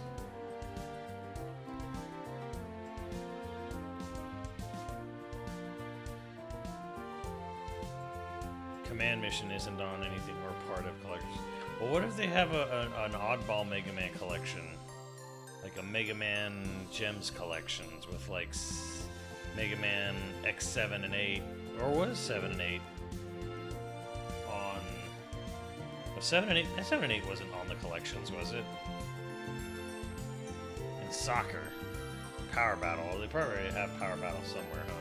Command Mission isn't on anything or part of collectors. Well, what if they have an oddball Mega Man collection? Like a Mega Man Gems collections with like Mega Man X7 and 8, or was 7 and 8 on? Well, 7 and 8. 7 and 8 wasn't on the collections, was it? And Soccer, Power Battle. They probably already have Power Battle somewhere, huh?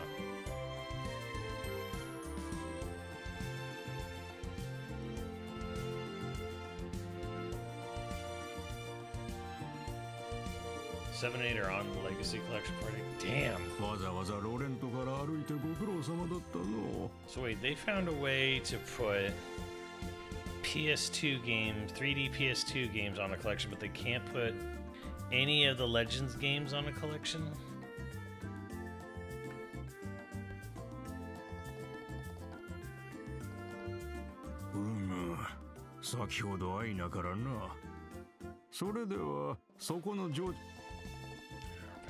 Seven and 8 are on the Legacy Collection Party. Damn. わざわざロレントから歩いてご苦労様だったぞ。 So wait, they found a way to put PS2 games, 3D PS2 games on a collection, but they can't put any of the Legends games on a collection?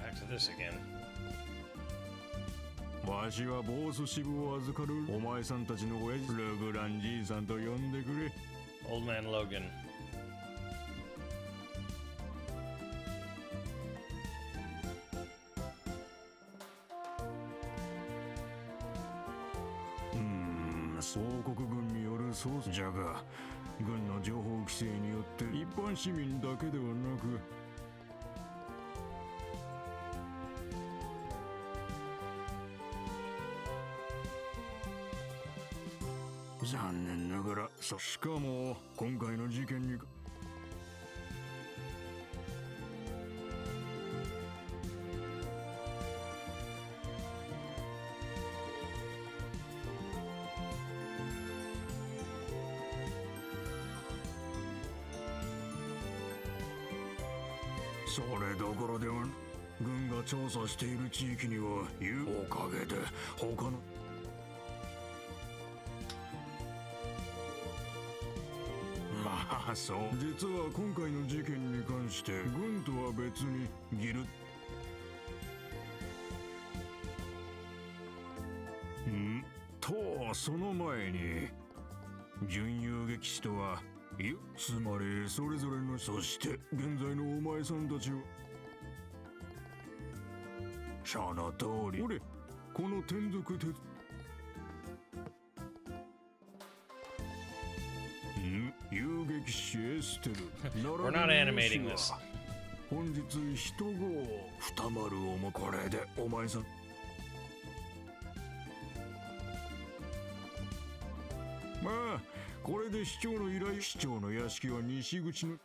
Back to this again. わしはボース支部を預かるお前さんたちの親父ルグランじいさんと呼んでくれ。Old man Logan. Hmm, 総国軍による捜査じゃが、軍の情報規制によって一般市民だけではなく、残念ながら、しかも今回の事件にそれどころでは、軍が調査している地域にはおかげで他のまあそう、実は今回の事件に関して軍とは別にギルとその前に準遊撃士とはつまりそれぞれの、そして現在のお前さんたちはその通り。俺この天属鉄遊撃士エステル We're not animating this. 本日人号二丸をもこれでお前さんまあこれで市長の依頼、市長の屋敷は西口の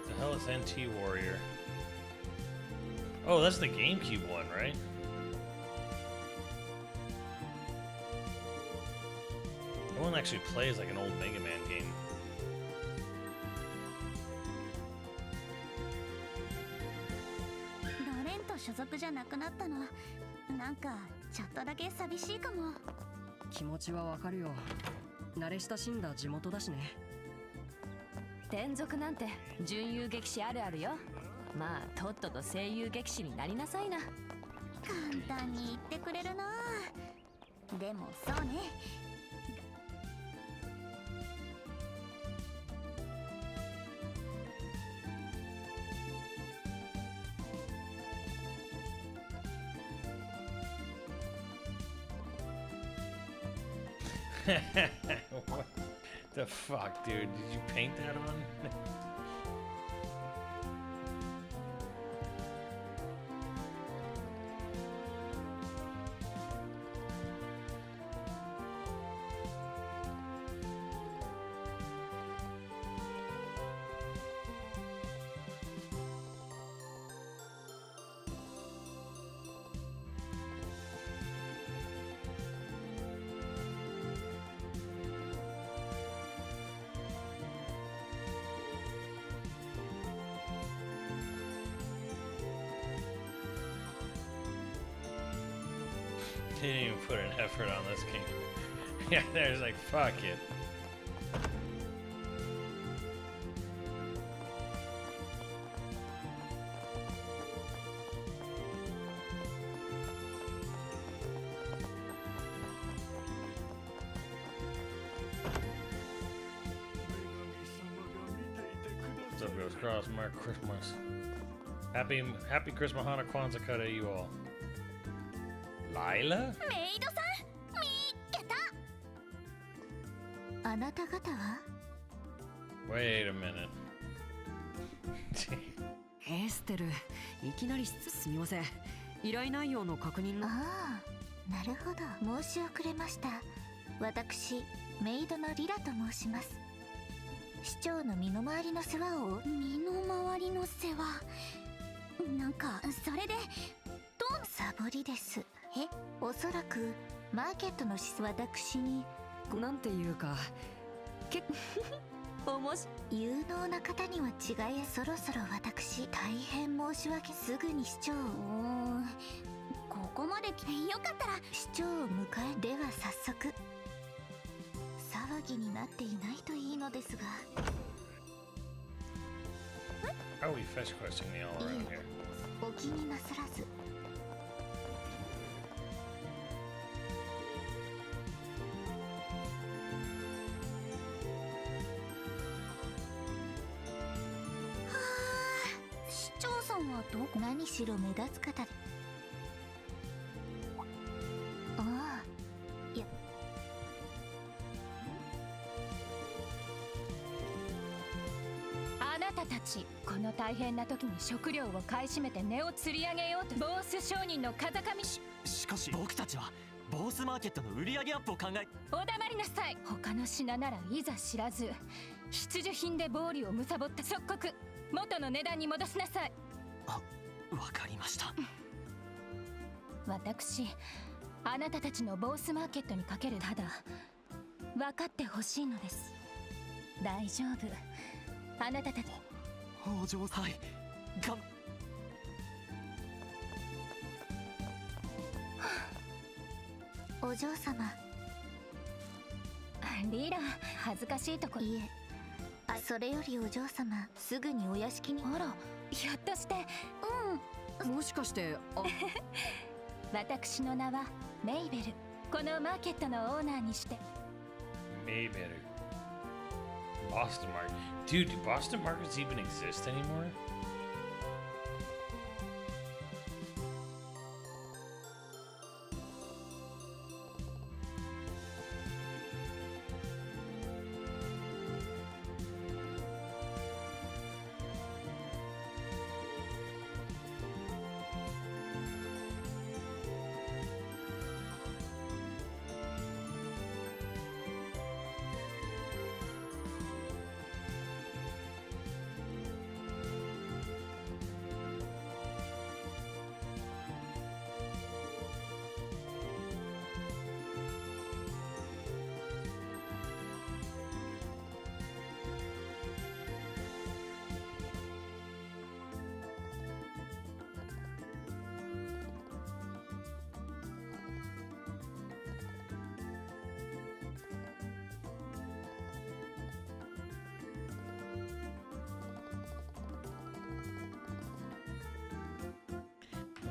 The hell is NT Warrior? Oh, that's the GameCube one, right? That one actually plays like an old Mega Man game. ロレンと所属じゃなくなったの、なんかちょっとだけ寂しいかも。気持ちはわかるよ。慣れ親しんだ地元だしね。転属なんて準遊撃士あるあるよ。まあとっとと声優撃士になりなさいな。簡単に言ってくれるな。でもそうね。What the fuck, dude? Did you paint that on? They didn't even put an effort on this game. Yeah, there's like, fuck it. What's up, Ghost Cross? Merry Christmas. Happy Christmas, Hana Kwanzaa to you all. Lila? メイドさん、見っけた。あなた方は Wait a minute. エステル、いきなりすみません。依頼内容の確認の。ああ、なるほど。申し遅れました。私、メイドのリラと申します。市長の身の回りの世話を。身の回りの世話、なんかそれでサボりです。おそらくマーケットの私になんていうか有能な方には違い。そろそろ私大変申し訳。すぐに市長を。ここまで来てよかったら市長を迎え。では早速。騒ぎになっていないといいのですが。 How are we fetch questing me all around here? お気になさらず。市長さんはどこ。何しろ目立つ方で。ああ、いや。あなたたち、この大変な時に食料を買い占めて値を吊り上げようと。ボース商人の風上。しかし僕たちはボースマーケットの売り上げアップを考え。お黙りなさい。他の品ならいざ知らず、必需品で暴利を貪った。即刻元の値段に戻しなさい。わかりました。私、あなたたちのボースマーケットにかける。ただ分かってほしいのです。大丈夫、あなたたち。お嬢さん、お嬢様。リラ、恥ずかしいとこ。いえ、それよりお嬢様、すぐにお屋敷に。あら、ひょっとして。もしかして私の名はメイベル。このマーケットのオーナーにして。Maybe better. Boston Market. Dude, do Boston Markets even exist anymore?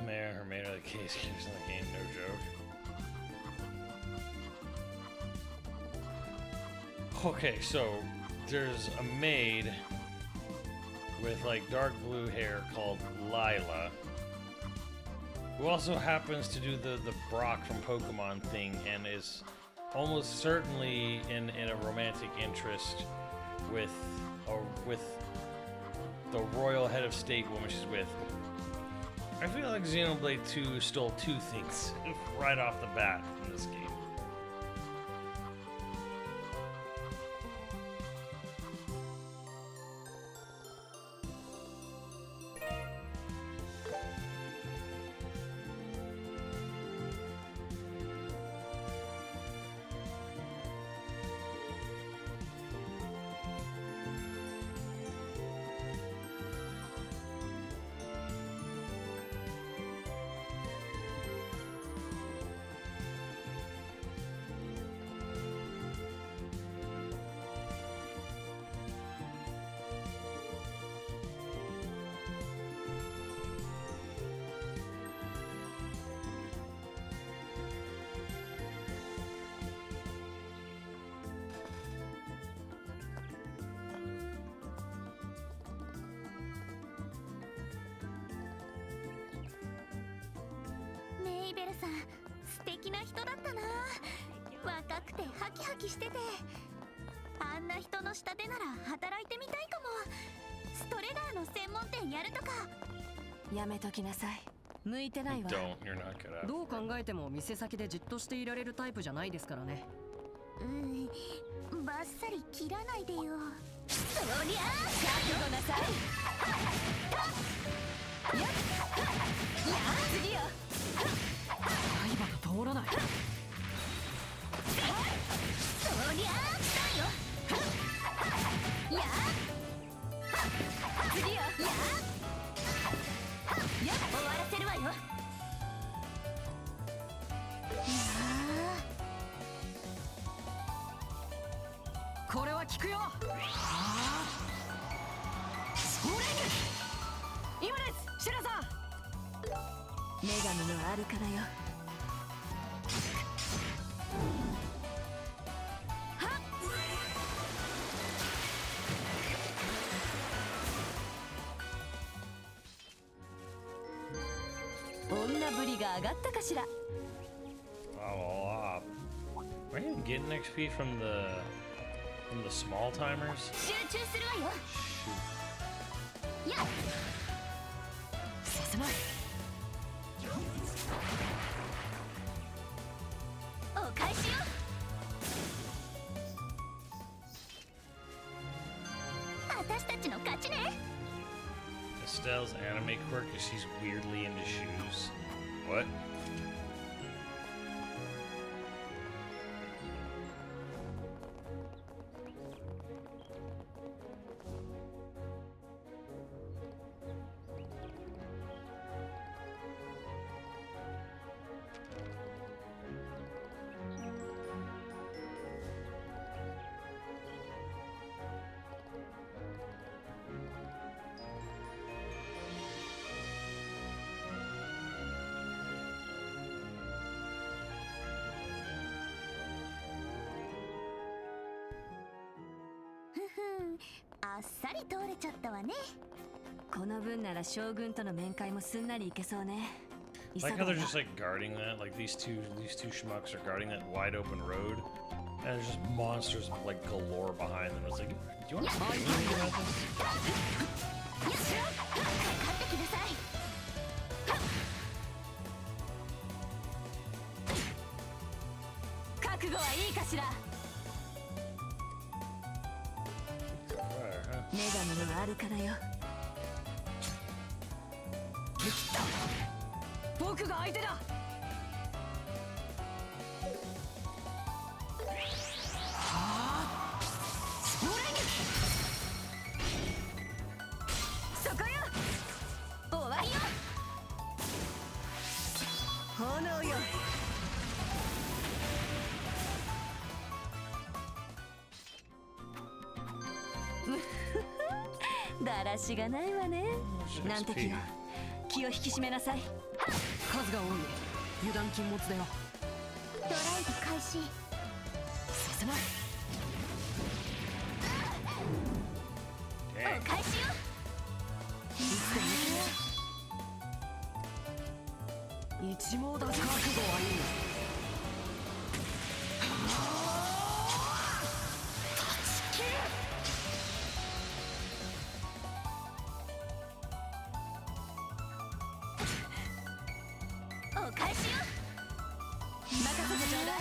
Mayor or made of the case keeps in the game, no joke. Okay, so there's a maid with like dark blue hair called Lila, who also happens to do the Brock from Pokemon thing and is almost certainly in a romantic interest with the royal head of state woman she's with. I feel like Xenoblade 2 stole two things right off the bat in this game.メイベルさん、素敵な人だったな。若くてハキハキしてて、あんな人の下でなら働いてみたいかも。ストレガーの専門店やるとか。やめときなさい。向いてないわ。 Don't, you're not good at. どう考えても店先でじっとしていられるタイプじゃないですからね。バッサリ切らないでよ。そりゃ覚悟なさい。やっ次よ。刃が通らない。そりゃ来たよ。や次よ。や終わらせるわよ。これは効くよ。それ今です、シェラさん。女神のあるからよ。女ぶりが上がったかしら。 Oh, are you getting XP from the small timers? 集中するわよ。 Shoot. やっさせない。お返しよ。私たちの勝ちね。 Estelle's anime quirk is she's weirdly into shoes. What?あっさり通れちゃったわね。この分なら将軍との面会もすんなりいけそうね。 Like how they're just like guarding that, like these two schmucks are guarding that wide open road, and there's just monsters like galore behind them. It's like, do you want to say anything about this? かかってきなさい。覚悟はいいかしら。 Alright, huh? 女神のあるからよ。僕が相手だ。はあ、それそこよ。終わりよ。炎よ。だらしがないわね。なんて気よ。気を引き締めなさい。数が多い。油断禁物だよ。ドライブ開始。させない。Dang. お返しよ。いつでも一網打尽。覚悟はいい。お返しよ。任せてちょうだい。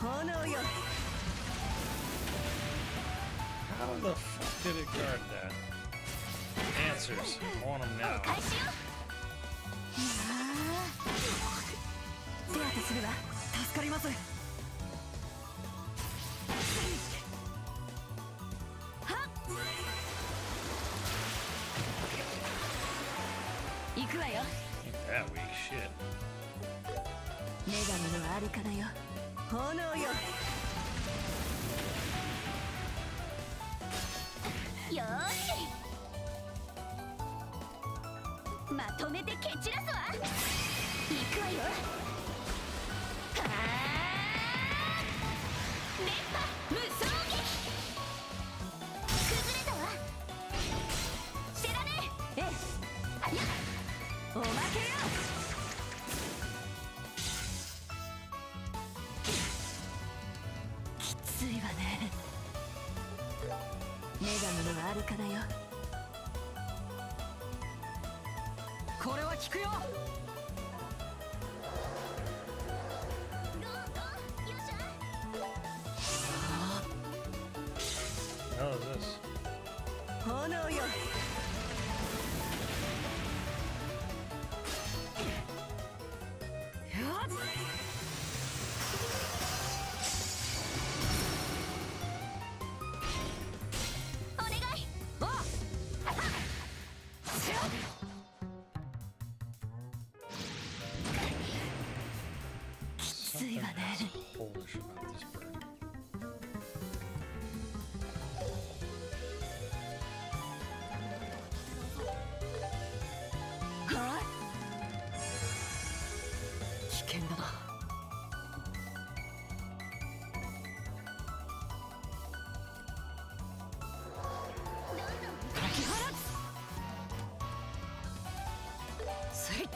炎よ。 How the fuck did it guard that? Answers. I want them お now. 返しよ。手当てするわ。助かります。行くわよ。 Ain't that weak shit. 女神のあるからよ。炎よ。よーし。まとめて蹴散らすわ。行くわよ。はあ。連覇無双撃。崩れたわ。知らねえ。ええ。やっ。おまけよ。きついわね。女神のあるからよ。これは効くよ。ゴーゴーよっしゃ。炎よ。お願い。きついわね。 Polish about this bird. はあ、危険だな。解き放つ。スイッチ。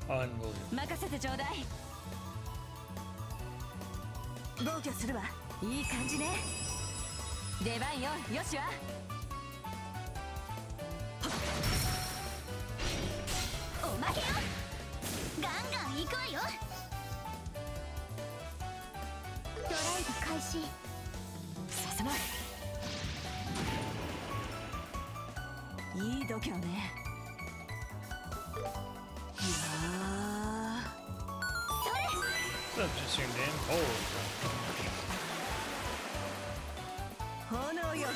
Unbelievable. 任せてちょうだい。防御するわ。いい感じね。出番よ、よしわ。おまけよ。ガンガン行くわよ。ドライブ開始。させない。いい度胸ね。いやー、 Substitute damn Polish. 炎よ。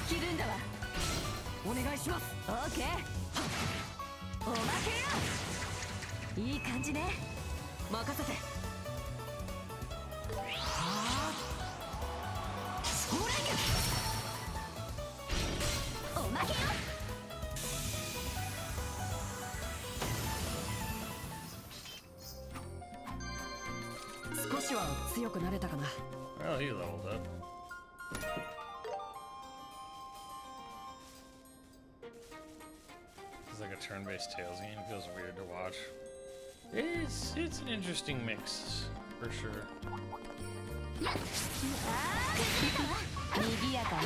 切るんだわ。お願いします。オーケー。おまけよ。いい感じね。任せて。それおまけよ。少しは強くなれたかな。 Well, he leveled up. It's like a turn-based Tails game. Feels weird to watch. It's an interesting mix for sure. 賑やかね。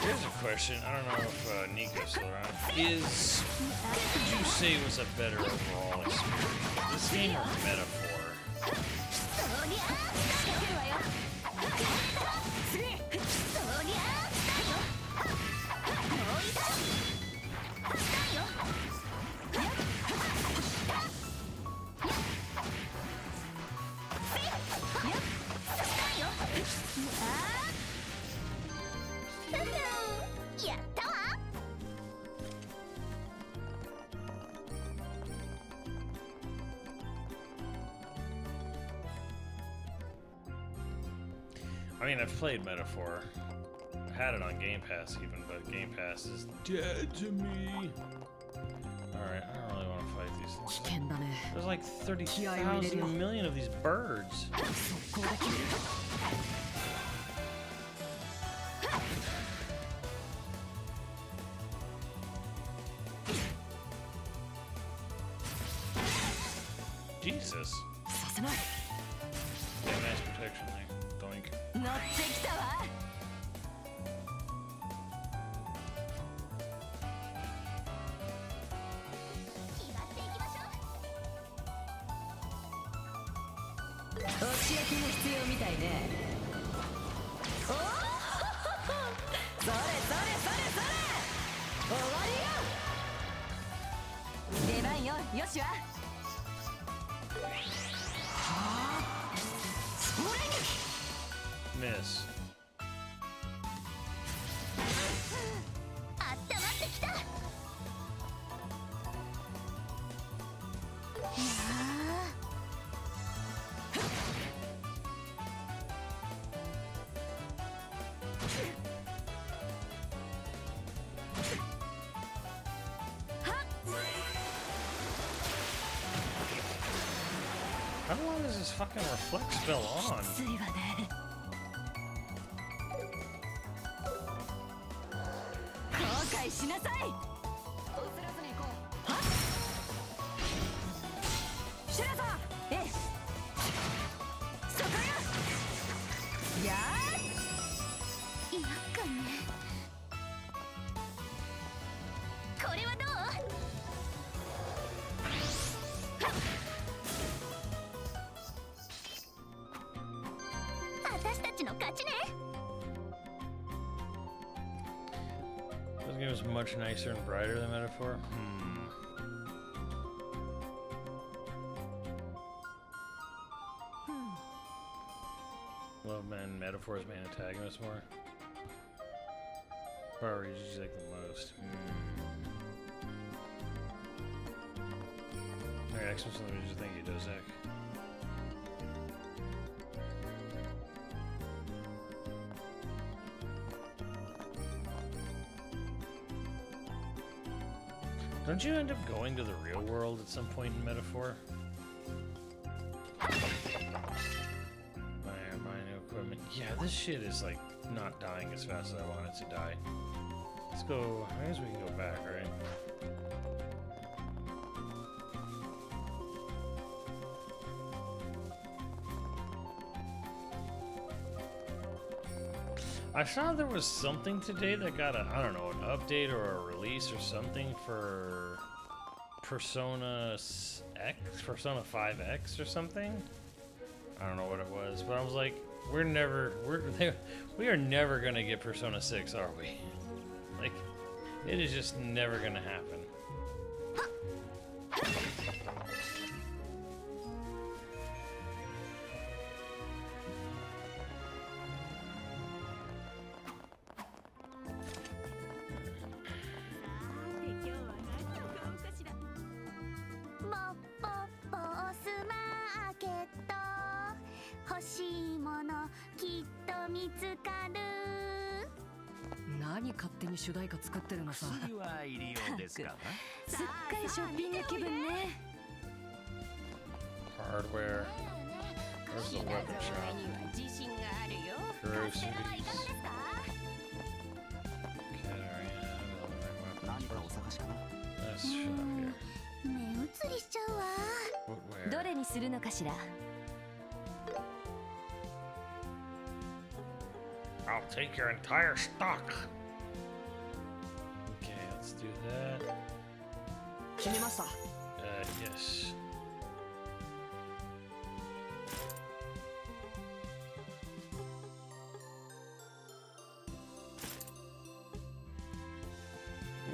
Here's a question. I don't know if Nico's still around. What would you say was a better overall experience? This game or Metaphor? やったわ。 I mean, I've played Metaphor. I had it on Game Pass even, but Game Pass is dead to me. Alright, I don't really want to fight these 危 things. 険だね。 There's like 30,000 million of these birds. 速攻で切る。 Jesus. させない。 Yeah, nice protection there. Doink. 乗ってきたわ。気張っていきましょう。押し焼きも必要みたいね。おお、それそれそれそれ。終わりよ。出番よ、よしわ。 Miss. あったまってきた。いやHow long is this fucking reflect spell on? ついわね。後悔しなさい。焦らずに行こシュラさん、ええ。私たちの勝ちね。 This game is much nicer and brighter than Metaphor. Love man Metaphor's main antagonist more. Power Rage is like the most. Alright, excellent. Let me just thank you, Dozak. Don't you end up going to the real world at some point in Metaphor? Buy new equipment. Yeah, this shit is like not dying as fast as I want it to die. Let's go. I guess we can go back, right? I saw there was something today that got a, I don't know, an update or a release or something for Persona X, Persona 5X or something. I don't know what it was, but I was like, we are never gonna get Persona 6, are we? Like, it is just never gonna happen. Hardware. Where's the weapon shop? Groceries. Let's shop here. 目移りしちゃうわ。 Footwear. どれにするのかしら。 I'll take your entire stock. Okay, let's do that. 決めました。 Yes.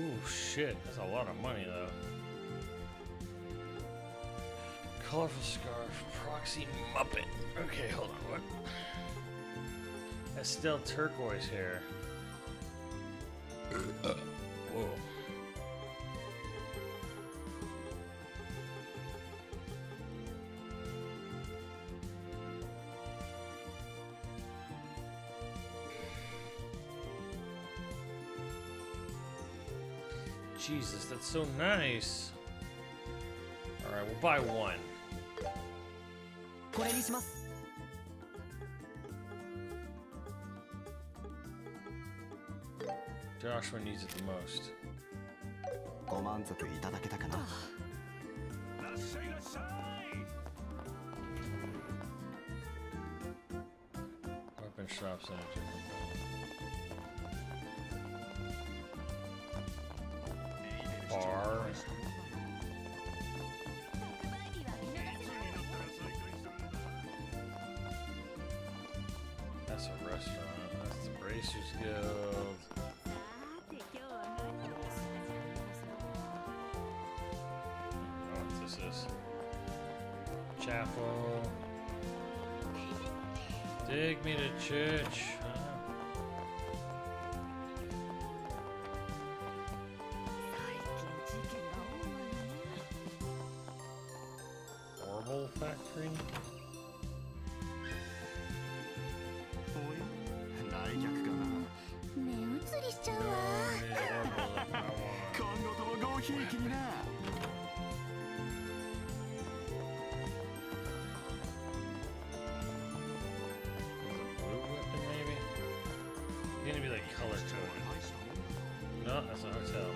Ooh, shit. That's a lot of money, though. Colorful scarf. Proxy Muppet. Okay, hold on. What? That's still turquoise hair. Whoa. Jesus, that's so nice. Alright, we'll buy one. これにします。 Joshua needs it the most. ご満足いただけたかな。 Weapon shops in a different bar. That's a restaurant. That's the Bracers Guild. I don't know what this is. Chapel. Take me to church. Orbital Factory? 来客かな。目移りしちゃうわ。 今後ともごひいきにな。 Blue weapon, maybe? It's gonna be like color coded. No, that's a hotel.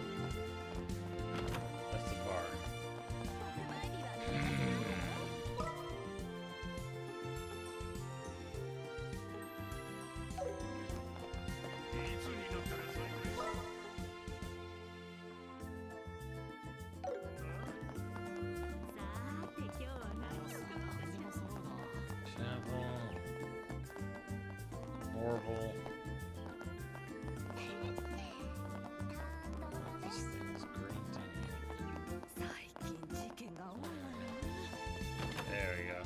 That's the bar. Chapel. horrible. This thing is green. There we go.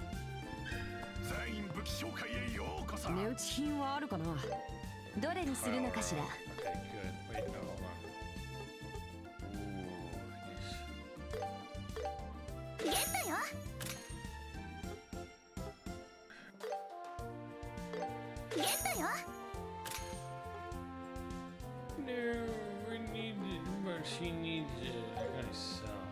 全員武器紹介へようこそ。値打ち品はあるかな。どれにするのかしら。 Okay, good. Wait, no, hold on. Ooh, yes. ゲットよ。ゲットよ。 No, we need it, but she needs it. I'm gonna sell.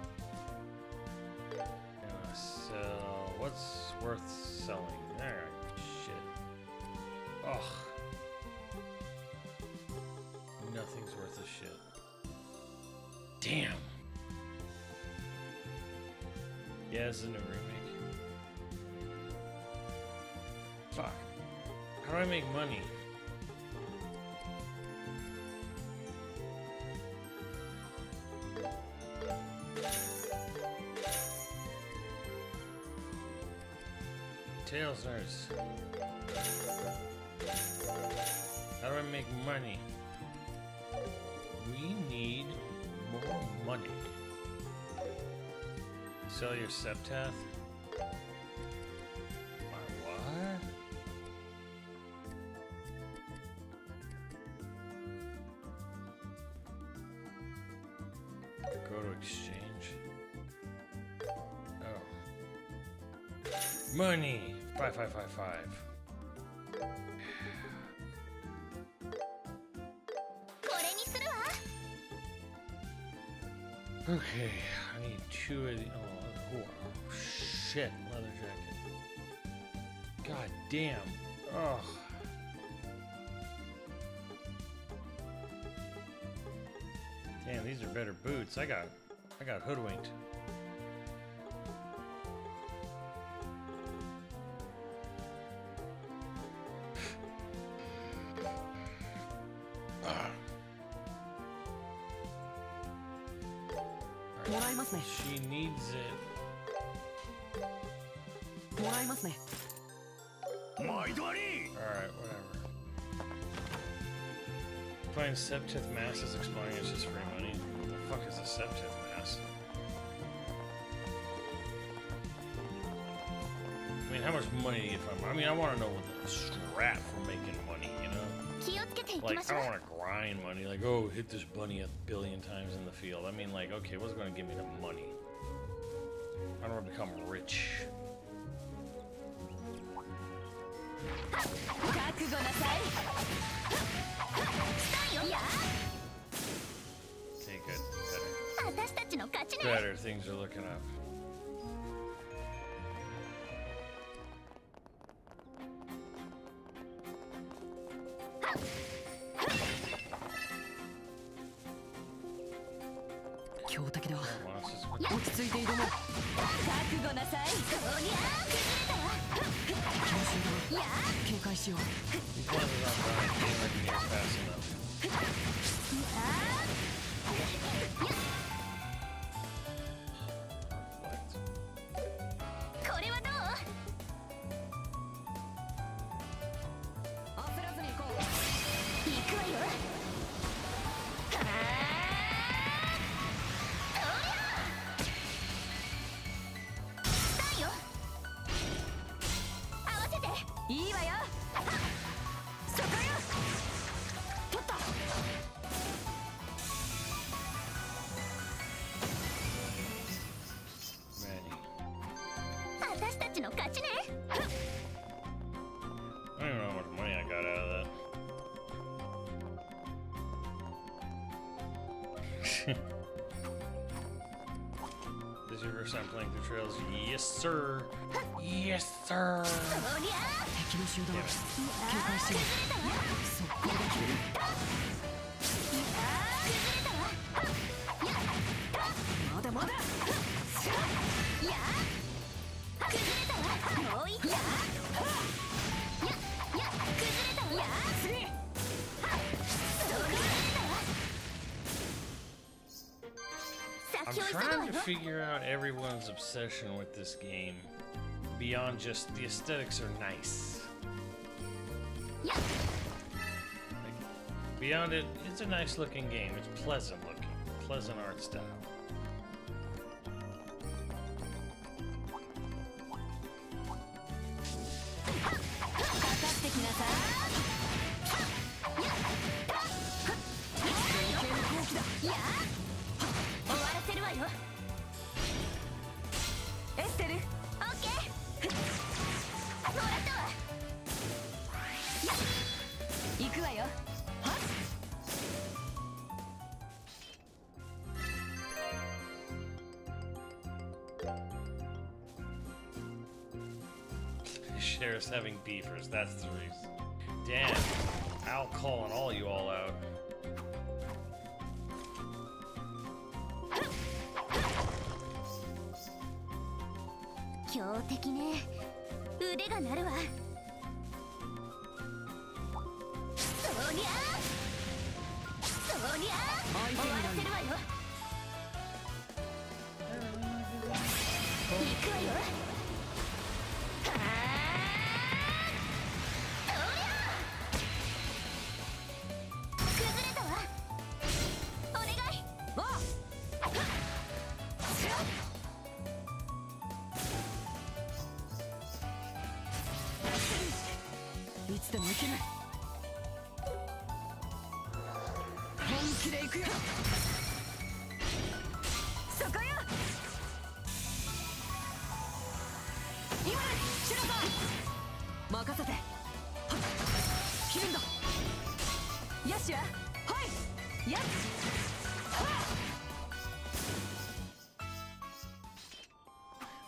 Gonna sell. What's worth selling? Alright, shit. Ugh. Nothing's worth a shit. Damn. Yeah, this is a new remake. Fuck. How do I make money? Tails nurse. How do I make money? We need more money. Sell your septath? My what? Go to exchange. Oh. Money! 5555. これにするわ。 Okay, I need 2 of the. Oh, shit, leather jacket. God damn. Ugh. Damn, these are better boots. I got hoodwinked. She needs it. もらいますね。毎度あり。 Alright, whatever. Playing Septith Mass is expiring, it's just free money. What the fuck is a Septith Mass? I mean, how much money do you get from it? I mean, I want to know what the strat for making money, you know? 気をつけていき Like, ま I しょう don't。want to grind money, like, oh, hit this bunny a billion times in the field. I mean, like, okay, what's going to give me the money? I don't want to become rich. 覚悟なさい。や Okay, good. 私たちの勝ちね。 Better. Better. Things are looking up. Monsters. 落ち着いて挑もう。覚悟なさい。や警戒しよう。 These ones are not dying. They like to get fast enough. これはどう？焦らずに行こう。行くわよ。いいわよ。そこよ。取った。 Manny. 私たちの勝ちね。 I don't even know how much money I got out of that. This is your first time playing through Trails? Yes, sir. Yes, sir. そりゃ敵の集団。警戒しよう。速攻で決める。まだまだ。や崩れたわ。もう一回。や崩れたわ。次。I'm trying to figure out everyone's obsession with this game. Beyond just the aesthetics are nice. beyond it, it's a nice looking game. It's pleasant looking, pleasant art style. Sheriff's having beefers, that's the reason. Damn, Al calling all you all out.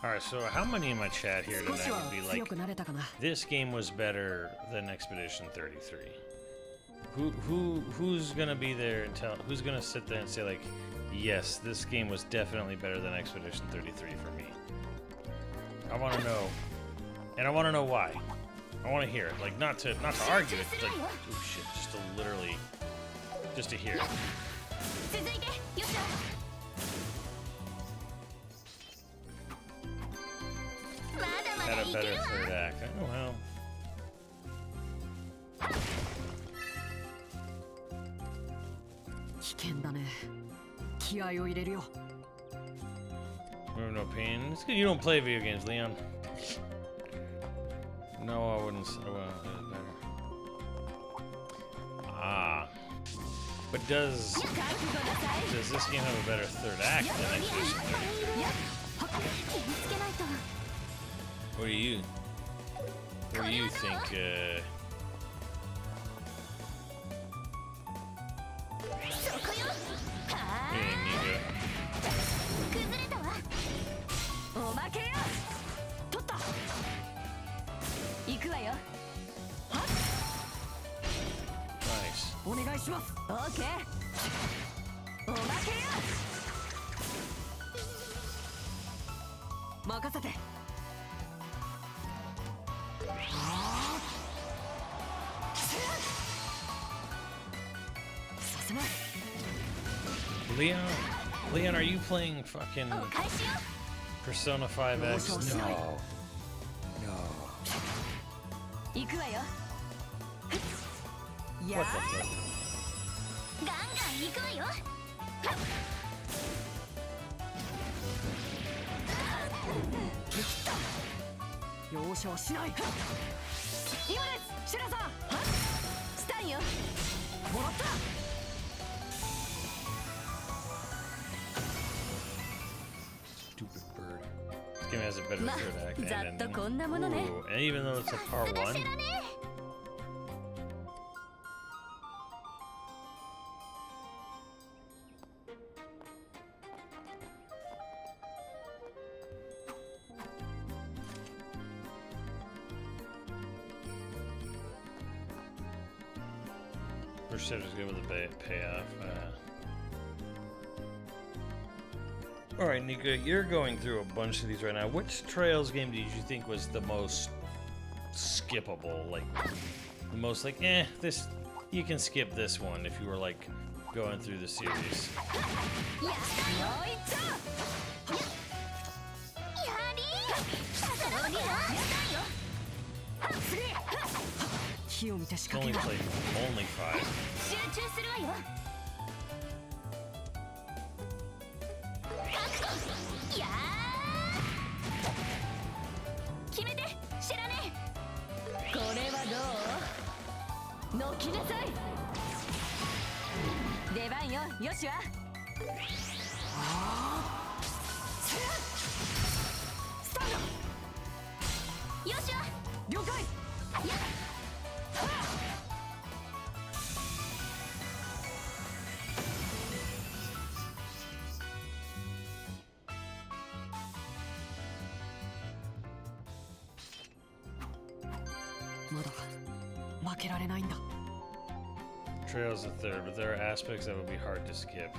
Alright, so how many in my chat here tonight would be like, this game was better than Expedition 33? Who's gonna be there and who's gonna sit there and say like, yes, this game was definitely better than Expedition 33 for me? I want to know, and I want to know why. I want to hear it, like not to argue it, like oh shit, just to hear it. Had a better third act. Oh well. No pain. It's good you don't play video games, Leon. No, I wouldn't. I wouldn't do it better. Ah. But does this game have a better third act than Expedition 33? What do you think, hey, Nico. Nice. Leon, are you playing fucking Persona 5X? No. What the fuck? Stupid bird. This game has a better third act and ending. Ooh, and even though it's a part 1. First step is good with the payoff. Alright, Nico, you're going through a bunch of these right now. Which Trails game did you think was the most skippable? Like, the most like, this, you can skip this one if you were like going through the series. 火を見て仕 Only 掛け played だ。 only 5. 集中するわよ。覚悟。やー。決めて、知らねえ。これはどう？のきなさい。出番よ、よしは。スタート。よしは。了解。やっ。まだ負けられないんだ。 Trail's the third, but there are aspects that would be hard to skip.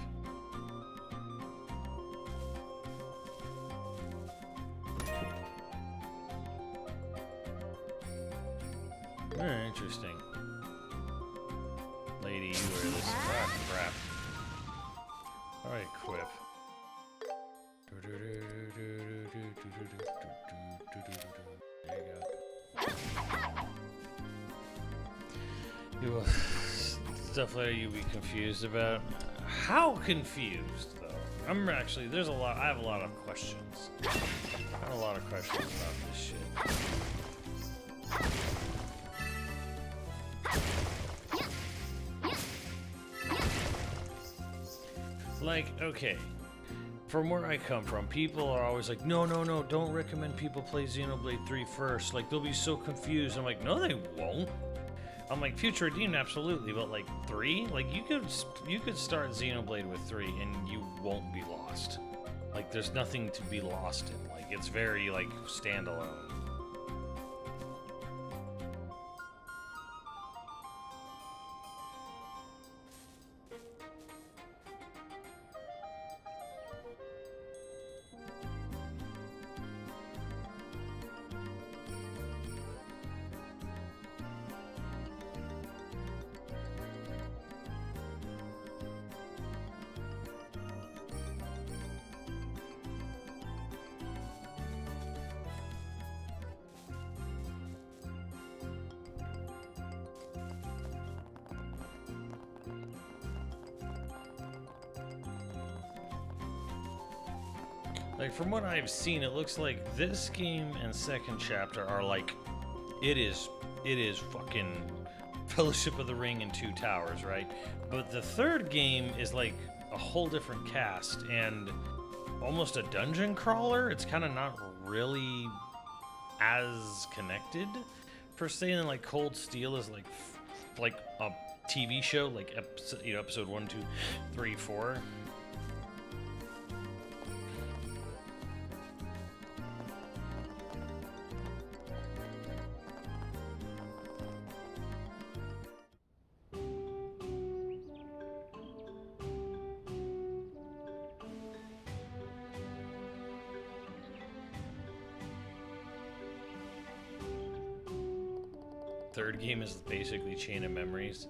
Very interesting. Lady, you wear this crap. Alright, quip. There you go. Stuff later you'll be confused about. How confused, though? I'm actually, there's a lot, I have a lot of questions. I have a lot of questions about this shit. Like, okay, from where I come from, people are always like, no, don't recommend people play Xenoblade 3 first. Like, they'll be so confused. I'm like, no, they won't. I'm like, Future Redeemed, absolutely, but like 3? Like, you could start Xenoblade with 3 and you won't be lost. Like, there's nothing to be lost in. Like, it's very, like, standalone. Like, from what I've seen, it looks like this game and second chapter are like, it is fucking Fellowship of the Ring and Two Towers, right? But the third game is like a whole different cast and almost a dungeon crawler. It's kind of not really as connected per se, and like Cold Steel is like a TV show, like episode 1, 2, 3, 4. Third game is basically Chain of Memories.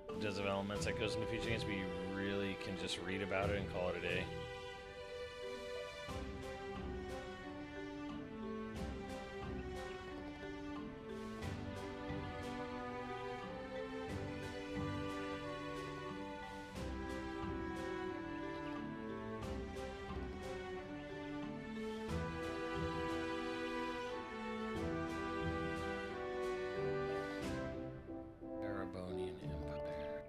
It does have elements that goes into future games, but you really can just read about it and call it a day. Arabonian Empire.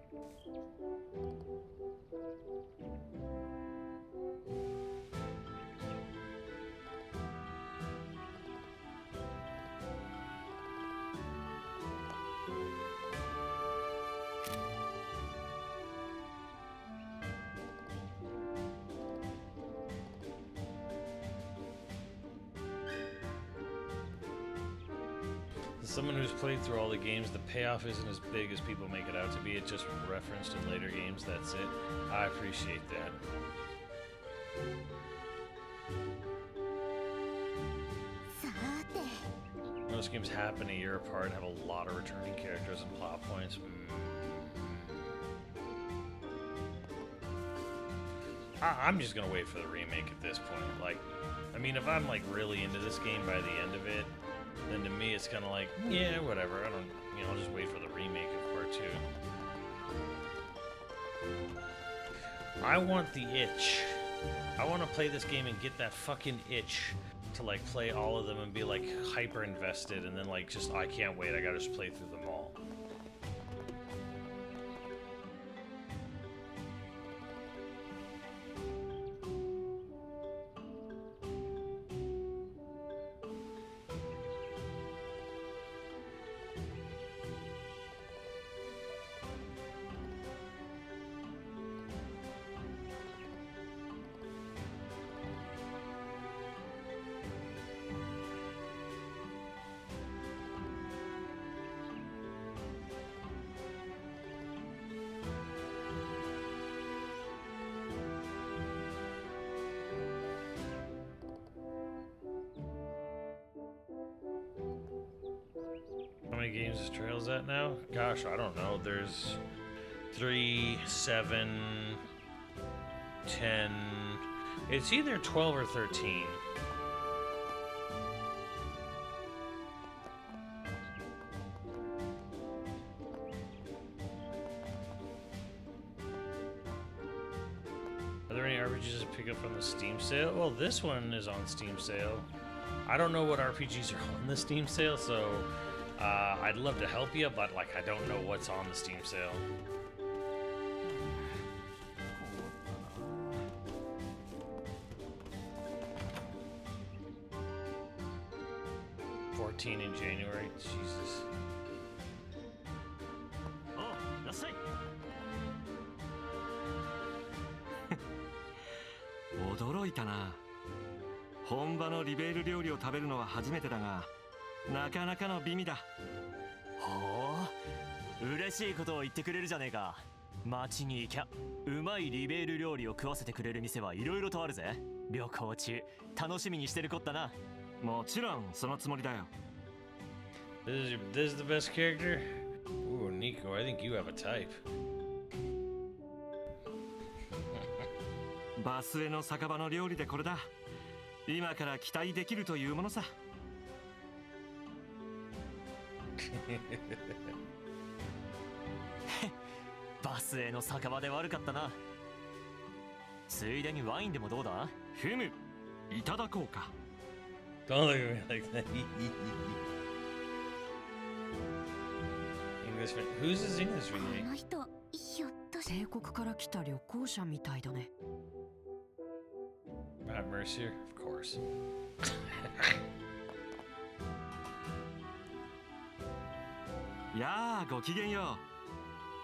As someone who's played through all the games, the payoff isn't as big as people make it out to be. It's just referenced in later games, that's it. I appreciate that. Most games happen a year apart and have a lot of returning characters and plot points. I'm just gonna wait for the remake at this point. Like, I mean, if I'm like really into this game by the end of it, then to me it's kind of like, yeah, whatever. I don't, I'll just wait for the remake of part 2. I want the itch. I want to play this game and get that fucking itch to like play all of them and be like hyper invested, and then like just I can't wait. I gotta just play through them all. How many games is Trails at now? Gosh, I don't know. There's 3, 7, 10. It's either 12 or 13. Are there any RPGs to pick up on the Steam sale? Well, this one is on Steam sale. I don't know what RPGs are on the Steam sale, so I'd love to help you, but like I don't know what's on the Steam sale. $14 in January. Jesus. おう、いらっしゃい。驚いたな。本場のリベール料理を食べるのは初めてだが、なかなかの美味だ。ほう、嬉しいことを言ってくれるじゃねえか。街に行きゃうまいリベール料理を食わせてくれる店はいろいろとあるぜ。旅行中楽しみにしてるこったな。もちろんそのつもりだよ。This is the best character? Ooh, Nico, I think you have a type. バスへの酒場の料理でこれだ。今から期待できるというものさ。バスへの酒場で悪かったな。ついでにワインでもどうだ？ふむ、いただこうか。Don't look at me like that. English, who's his English こ remake? の人ひょっとして帝国から来た旅行者みたいだね。Matt Mercier, of course. やあ、ごきげんよ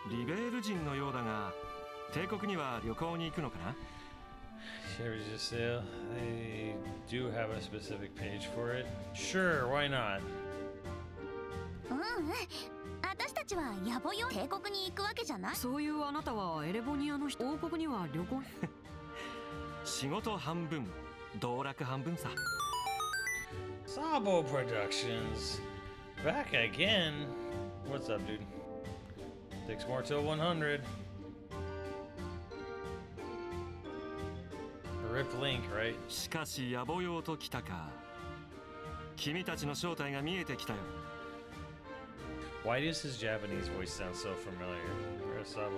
う。リベール人のようだが、帝国には旅行に行くのかな？ Shares your sale. They do have a specific page for it. Sure, why not? うんうん、私たちは野暮よ。帝国に行くわけじゃない。そういうあなたはエレボニアの人、王国には旅行。仕事半分、道楽半分さ。Sabo Productions. Back again. What's up, dude? 6 more till 100. Rip Link, right? しかし野暮用と来たか。君たちの正体が見えてきたよ。Why does his Japanese voice sound so familiar? Where's Sabo?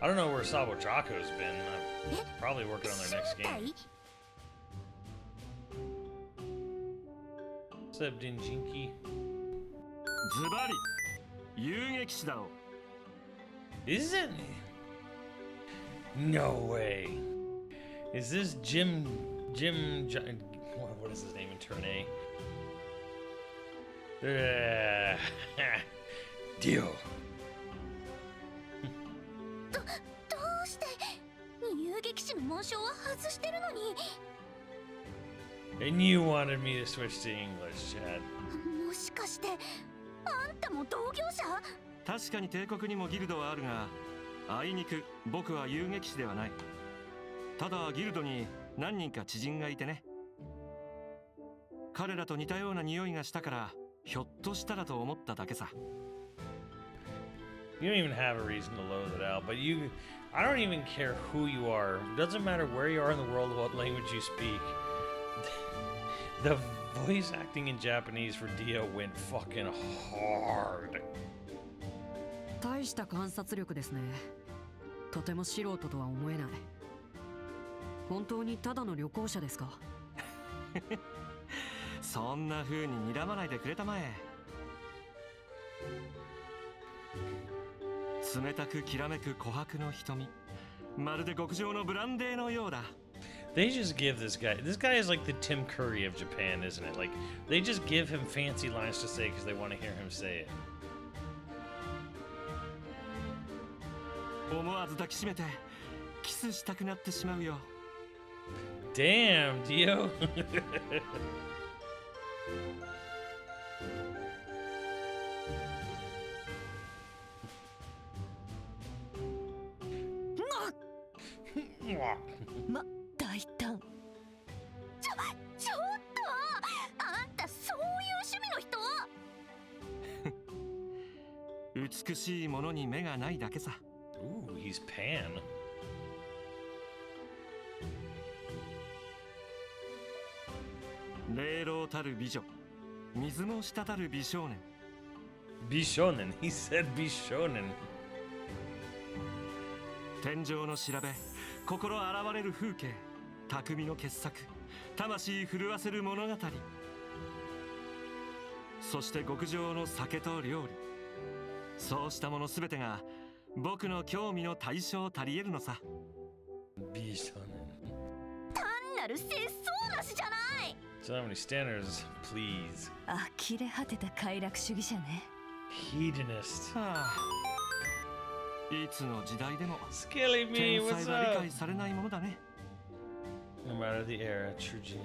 I don't know where Sabo Jocko's been. Probably working on their next 正 game. 体？ What's up, Dinjinki? ズバリ、遊撃士だろ。Is it? No way. Is this what is his name in turn A? Deal. どうして遊撃士の紋章は外してるのに。 And you wanted me to switch to English, Chad. もしかしてあんたも同業者？確かに帝国にもギルドはあるが、あいにく僕は遊撃士ではない。ただギルドに何人か知人がいてね。彼らと似たような匂いがしたから、ひょっとしたらと思っただけさ。You don't even have a reason to load it out, but I don't even care who you are. It doesn't matter where you are in the world, what language you speak. The voice acting in Japanese for Dio went fucking hard. 大した観察力ですね。とても素人とは思えない。本当にただの旅行者ですか？そんな風に睨まないでくれたまえ。冷たくきらめく琥珀の瞳、まるで極上のブランデーのようだ。They just give this guy is like the Tim Curry of Japan, isn't it? Like, they just give him fancy lines to say because they want to hear him say it. 思わず抱きしめてキスしたくなってしまうよ。Damn, Dio.ま、大胆。ちょっとあんたそういう趣味の人？美しいものに目がないだけさ。Ooh, he's Pan. 霊老たる美女、水も滴る美少年。Bishonen. He said Bishonen. 天井の調べ、心洗われる風景、匠の傑作、魂震わせる物語。そして極上の酒と料理。そうしたものすべてが僕の興味の対象たり得るのさ。Bishonen. 単なる節操なしじゃない。 So how many standards, please? 呆れ果てた快楽主義者ね。Hedonist. はあ、いつの時代でも Skilly me, 天 what's 才は理 up? 解されないものだね。No matter the era, true Jesus.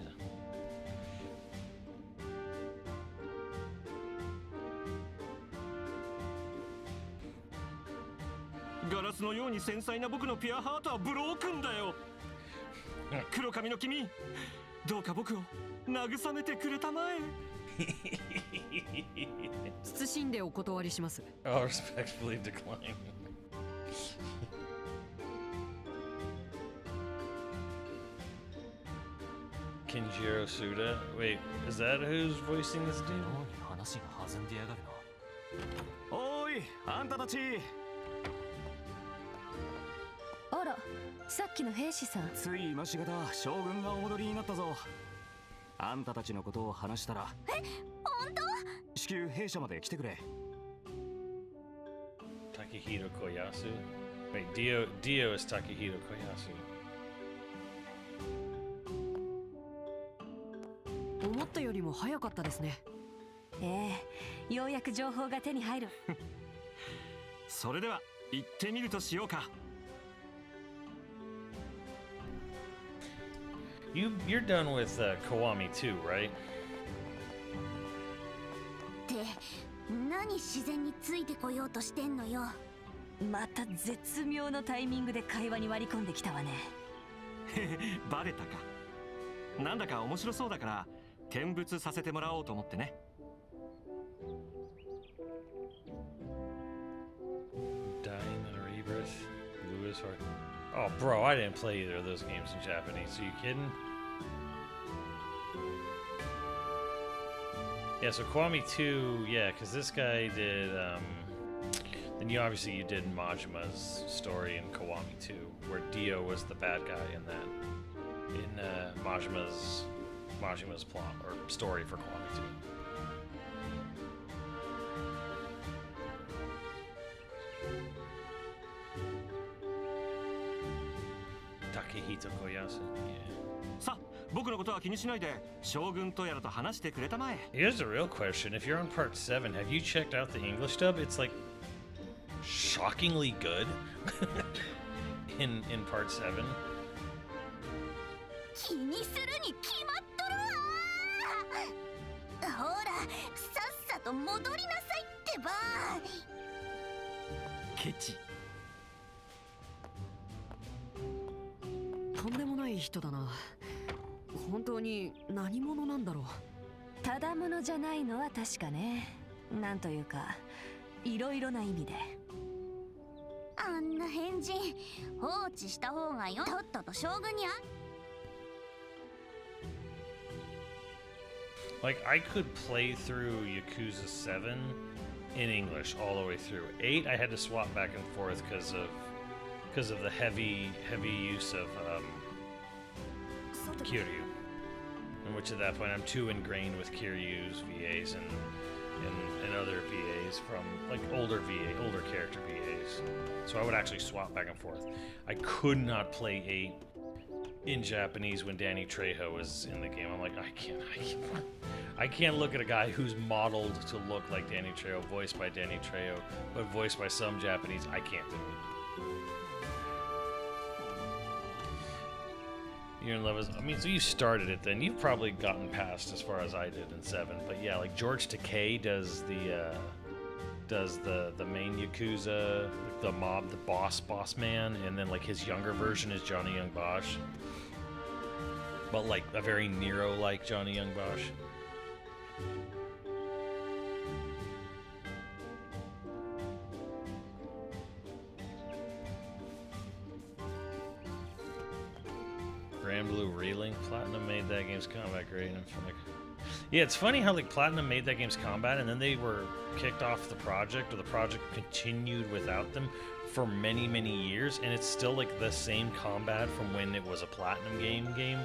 ガラスのように繊細な僕のピュアハートはブロークンだよ。黒髪の君、どうか僕を慰めてくれたまえ。謹んでお断りします。 I'll respectfully decline. Kenjiro Suda? Wait, is that who's voicing this dude? 話が弾んでやがるな。おーい、あんたたち。あら、さっきの兵士さん。つい今しがた将軍がお戻りになったぞ。あんたたちのことを話したら、本当？至急兵舎まで来てくれ。 Takehito Koyasu? Wait, Dio is Takehito Koyasu. 思ったよりも早かったですね。ええ、ようやく情報が手に入る。それでは行ってみるとしようか。You're done with Kiwami too, right? って何自然についてこようとしてんのよ。また絶妙のタイミングで会話に割り込んできたわね。バレたか。なんだか面白そうだから見物させてもらおうと思ってね。Dying in a rebirth, Lewis Hart. Oh, bro, I didn't play either of those games in Japanese. Are you kidding? Yeah, so Kiwami 2, yeah, because this guy did, then you obviously you did Majima's story in Kiwami 2, where Dio was the bad guy in that, in Majima's plot, or story for Kiwami 2. Takehito Koyasu, yeah. さあ、僕のことは気にしないで将軍とやらと話してくれたまえ。 Here's the real question. If you're on part 7, have you checked out the English dub? It's like shockingly good in part 7. 気にするに決まっとるわ。ほら、さっさと戻りなさいってば。ケチ。とんでもない人だな。本当に何者なんだろう。ただものじゃないのは確かね。なんというか、いろいろな意味で。あんな変人放置した方がよ。とっとと将軍に Like, I could play through Yakuza 7 in English all the way through. 8, I had to swap back and forth because of the heavy use of Kiryu. In which at that point I'm too ingrained with Kiryu's VAs and other VAs from like older character VAs. So I would actually swap back and forth. I could not play 8 in Japanese when Danny Trejo was in the game. I'm like, I can't look at a guy who's modeled to look like Danny Trejo, voiced by Danny Trejo, but voiced by some Japanese. I can't do it. You're in love with, I mean, so you started it then. You've probably gotten past as far as I did in 7. But yeah, like George Takei does the main Yakuza, the mob, the boss man, and then like his younger version is Johnny Young Bosch. But like a very Nero-like Johnny Young Bosch. Grand Blue Reeling. Platinum made that game's combat great. And yeah, it's funny how like Platinum made that game's combat and then they were kicked off the project, or the project continued without them for many, many years, and it's still like the same combat from when it was a Platinum game.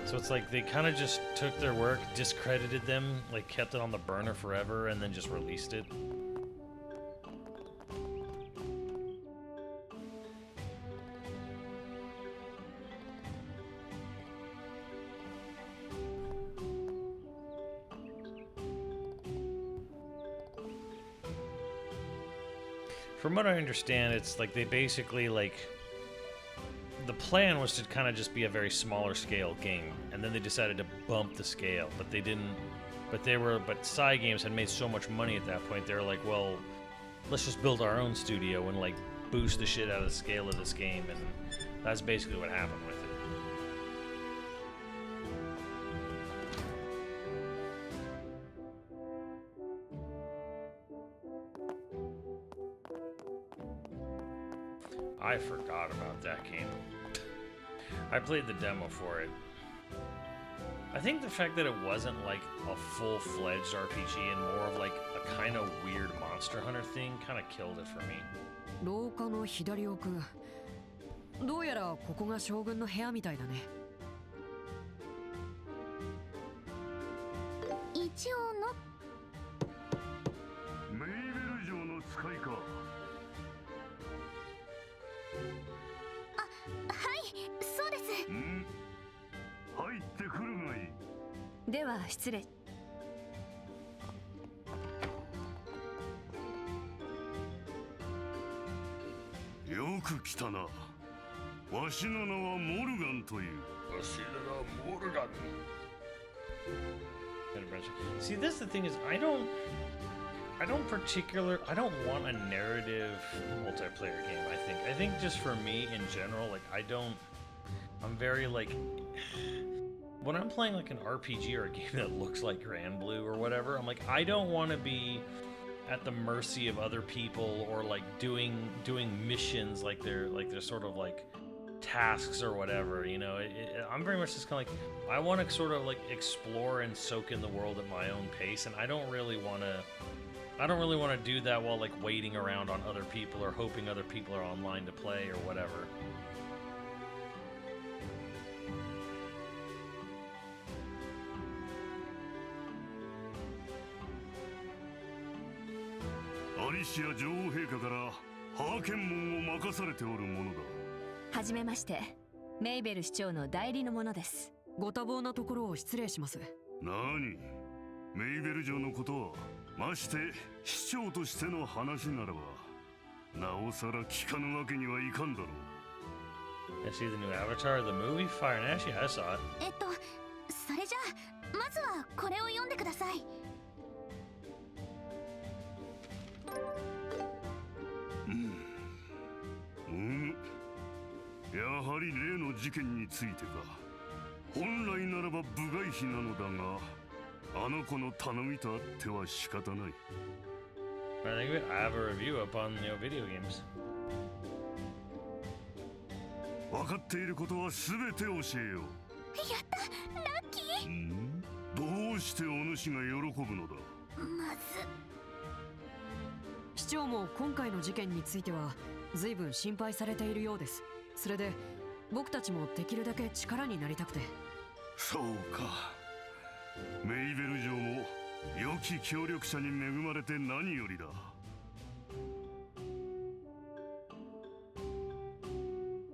So it's like they kind of just took their work, discredited them, like kept it on the burner forever, and then just released it. From what I understand, it's like they basically like the plan was to kind of just be a very smaller scale game, and then they decided to bump the scale, but they didn't. But Cygames had made so much money at that point. They were like, well, let's just build our own studio and like boost the shit out of the scale of this game, and that's basically what happened with it. I forgot about that game. I played the demo for it. I think the fact that it wasn't like a full-fledged RPG and more of like a kind of weird Monster Hunter thing kind of killed it for me. 廊下の左奥。どうやらここが将軍の部屋みたいだね。一応の。メイベル城の使いか。そうです。入ってくるがいい。では失礼。よく来たな。わしの名はモルガンという。わしの名はモルガン。See, that's the thing is, I don't want a narrative multiplayer game. I think just for me in general, like I'm very like, when I'm playing like an RPG or a game that looks like Grand Blue or whatever, I'm like, I don't want to be at the mercy of other people or like doing missions like they're sort of like tasks or whatever, you know. I'm very much just kind of like, I want to sort of like explore and soak in the world at my own pace, and I don't really want to do that while like waiting around on other people or hoping other people are online to play or whatever. Alicia 女王陛下からハーケン門を任されておるものだ。はじめまして、メイベル市長の代理の者です。ご多忙なところを失礼します。何？メイベル城のことはまして市長としての話ならばなおさら聞かぬわけにはいかんだろう。I see the new Avatar, the movie Fire and Ash. Yeah, I saw it. それじゃあまずはこれを読んでください。やはり例の事件についてか。本来ならば部外秘なのだが、あの子の頼みとあっては仕方ない。I think I have a review up on video games. 分かっていることは全て教えよう。やった、ラッキー。どううしてお主が喜ぶのだ。まず市長も今回の事件については随分心配されているようです。それで僕たちもできるだけ力になりたくて。そうか。メイベル城も良き協力者に恵まれて何よりだ。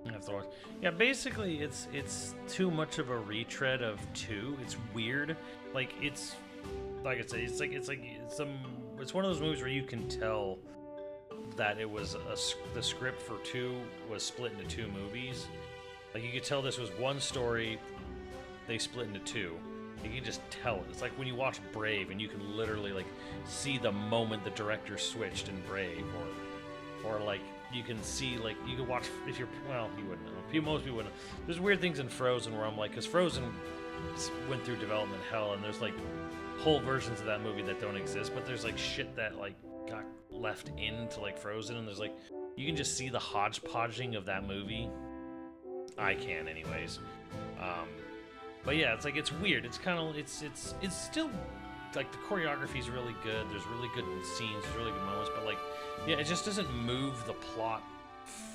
That's the worst. Yeah, basically, it's too much of a retread of 2. It's weird. Like it's like I say, it's one of those movies where you can tell that it was the script for 2 was split into 2 movies. Like you could tell this was one story, they split into 2. You can just tell it. It's like when you watch Brave and you can literally like see the moment the director switched in Brave, or like you can see, like you can watch, if you're, well, you wouldn't know. Most people wouldn't know. There's weird things in Frozen where I'm like, because Frozen went through development hell, and there's like whole versions of that movie that don't exist, but there's like shit that like got left into like Frozen, and there's like, you can just see the hodgepodging of that movie. I can anyways. But yeah, it's like, it's weird. It's kind of, it's still, like, the choreography is really good. There's really good scenes, there's really good moments, but like, yeah, it just doesn't move the plot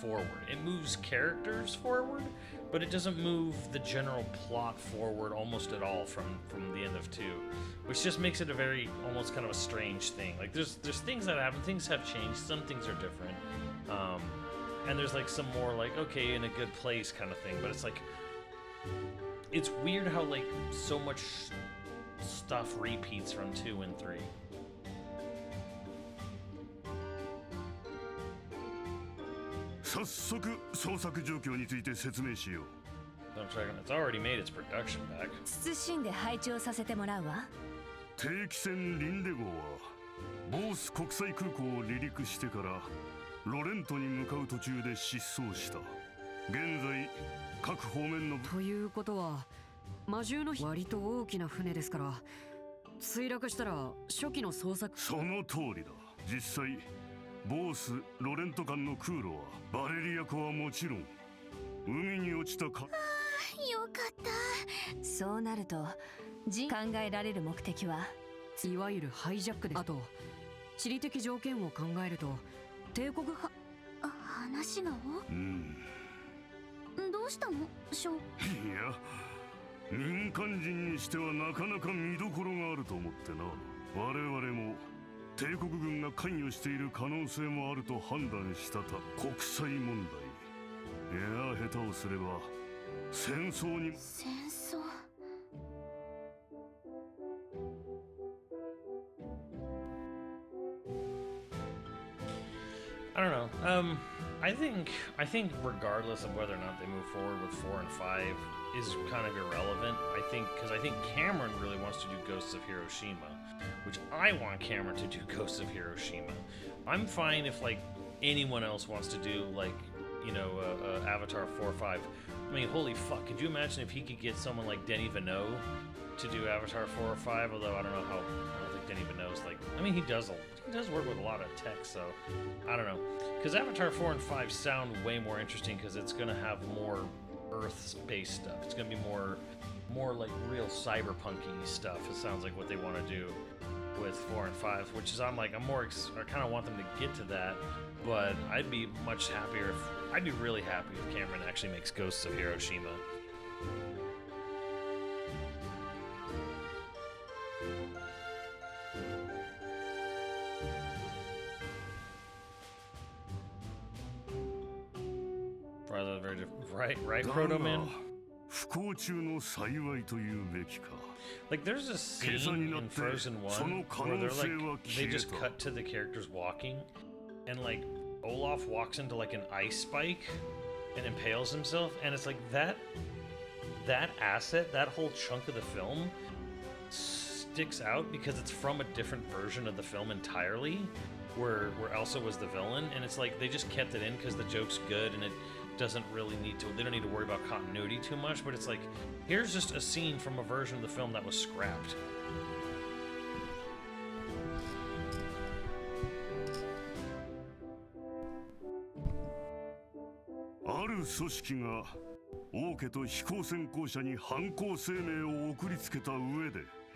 forward. It moves characters forward, but it doesn't move the general plot forward almost at all from the end of 2, which just makes it a very, almost kind of a strange thing. Like, there's things that happen, things have changed, some things are different, and there's like some more like, okay, in a good place kind of thing, but it's like, it's weird how like so much stuff repeats from 2 and 3. I'm checking. It's already made its production back. 謹んで拝聴させてもらうわ。定期船リンデ号はボース国際空港を離陸してからロレントに向かう途中で失踪した。現在各方面のということは魔獣の割と大きな船ですから、墜落したら初期の捜索。その通りだ。実際ボースロレント間の空路はバレリア湖はもちろん海に落ちたか。よかった。そうなると考えられる目的はいわゆるハイジャックで、あと地理的条件を考えると帝国は話がどうしたのショー。いや、民間人にしてはなかなか見どころがあると思ってな。我々も帝国軍が関与している可能性もあると判断したた国際問題。いや、下手をすれば戦争に。戦争。I don't know. I think regardless of whether or not they move forward with 4 and 5 is kind of irrelevant. Because I think Cameron really wants to do Ghosts of Hiroshima, which I want Cameron to do Ghosts of Hiroshima. I'm fine if like anyone else wants to do like, you know, Avatar 4 or 5. I mean, holy fuck! Could you imagine if he could get someone like Denis Villeneuve to do Avatar 4 or 5? Although I don't know how. I don't think Denis Villeneuve's like. I mean, he does work with a lot of tech, so I don't know. Because Avatar 4 and 5 sound way more interesting because it's gonna have more Earth-based stuff. It's gonna be more like real cyberpunky stuff. It sounds like what they want to do with 4 and 5, which is I kind of want them to get to that. But I'd be much happier I'd be really happy if Cameron actually makes Ghosts of Hiroshima. Very different. Right, Proto Man? Like, there's a scene in Frozen 1 where they're like, they just cut to the characters walking, and like, Olaf walks into like an ice spike and impales himself, and it's like that asset, that whole chunk of the film sticks out because it's from a different version of the film entirely, where Elsa was the villain, and it's like they just kept it in because the joke's good and it doesn't really they don't need to worry about continuity too much, but it's like, here's just a scene from a version of the film that was scrapped.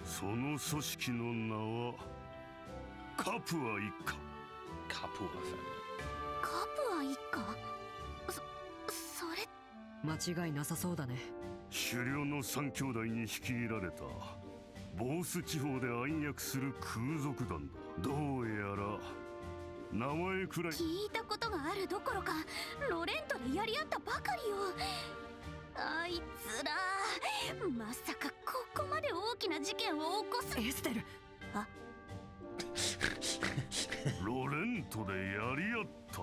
その組織の名はカプア一家。カプアファミリカプア一家。それ。間違いなさそうだね。狩猟の三兄弟に率いられたボース地方で暗躍する空賊団だ。どうやら名前くらい聞いたことがあるどころかロレントでやり合ったばかりよ。あいつらまさかここまで大きな事件を起こす。エステル。あ、ロレントでやり合った。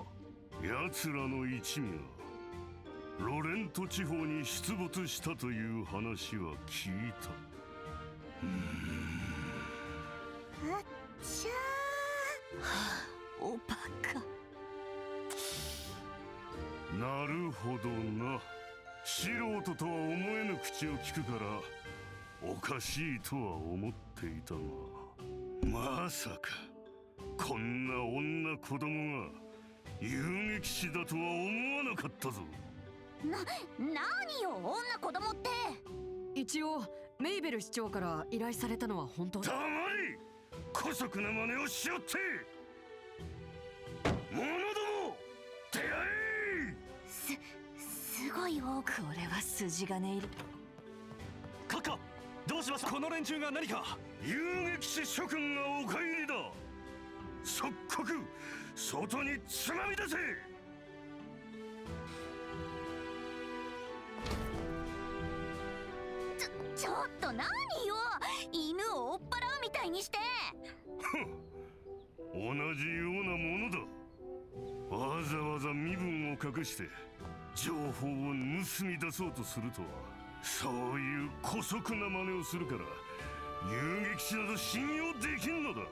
奴らの一味がロレント地方に出没したという話は聞いた。あっちゃー、おバカ。なるほどな。素人とは思えぬ口を聞くからおかしいとは思っていたが、まさかこんな女子供が遊撃士だとは思わなかったぞ。何よ女子供って。一応メイベル市長から依頼されたのは本当だ。黙り、姑息な真似をしよって。者ども出会え。すごいよ。これは筋金入り。閣下、どうしました。この連中が何か。遊撃士諸君がお帰りだ。即刻外につまみ出せ。ちょっと何よ、犬を追っ払うみたいにして。同じようなものだ。わざわざ身分を隠して情報を盗み出そうとするとは、そういう姑息な真似をするから遊撃士など信用できんのだ。盗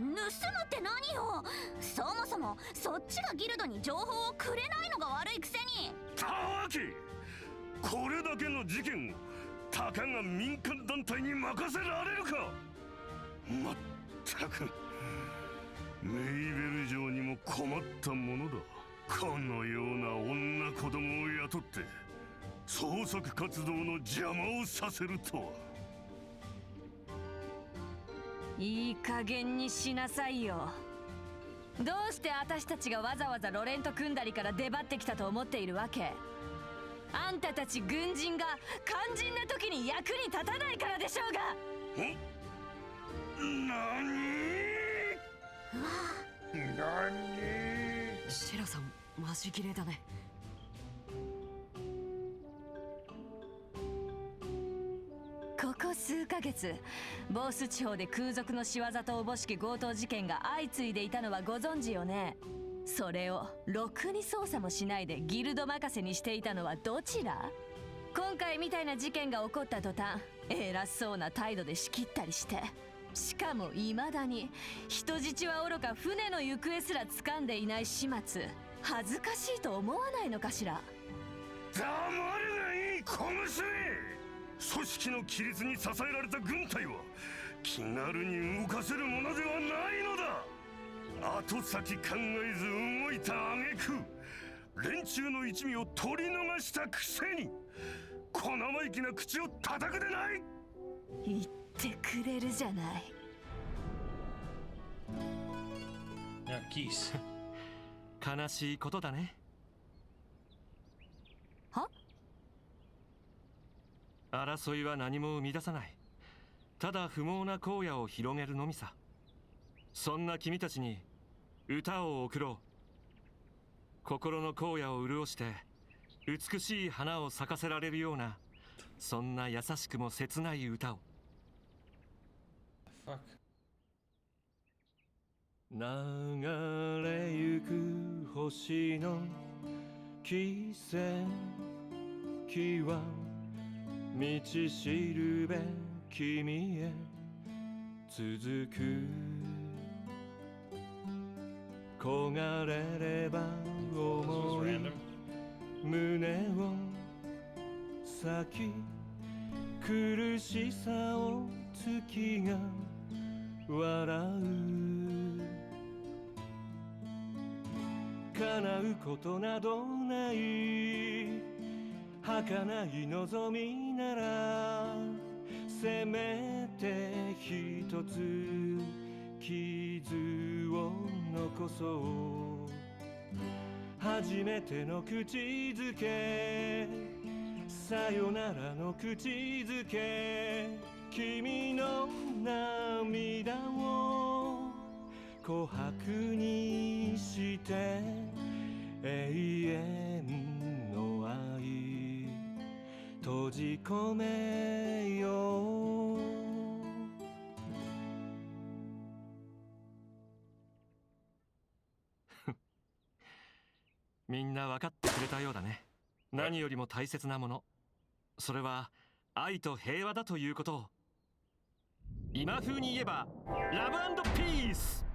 むって何よ。そもそもそっちがギルドに情報をくれないのが悪いくせに。たわけ、これだけの事件をたかが民間団体に任せられるか。まったくメイベル城にも困ったものだ。このような女子供を雇って捜索活動の邪魔をさせるとは。いい加減にしなさいよ。どうして私たちがわざわざロレント組んだりから出張ってきたと思っているわけ。あんたたち軍人が肝心な時に役に立たないからでしょうが。シェラさんマジ切れだね。ここ数ヶ月ボース地方で空賊の仕業とおぼしき強盗事件が相次いでいたのはご存知よね。それをろくに捜査もしないでギルド任せにしていたのはどちら。今回みたいな事件が起こった途端偉そうな態度で仕切ったりして、しかも未だに人質はおろか船の行方すら掴んでいない始末、恥ずかしいと思わないのかしら。黙るがいい小娘。組織の規律に支えられた軍隊は気軽に動かせるものではないのだ。後先考えず動いた挙句連中の一味を取り逃したくせに小生意気な口を叩くでない。言ってくれるじゃない。Now, Geese. 悲しいことだね。は？争いは何も生み出さない。ただ不毛な荒野を広げるのみさ。そんな君たちに歌を贈ろう。心の荒野を潤して美しい花を咲かせられるような、そんな優しくも切ない歌を。 Fuck. 流れゆく星の奇跡は道しるべ君へ続く。焦がれれば This is 思い random. 胸を裂き苦しさを月が笑う。叶うことなどない儚い望みならせめて一つ傷を残そう初めての口づけさよならの口づけ君の涙を琥珀にして永遠の愛閉じ込めようみんな分かってくれたようだね。何よりも大切なものそれは愛と平和だということを今風に言えばラブ&ピース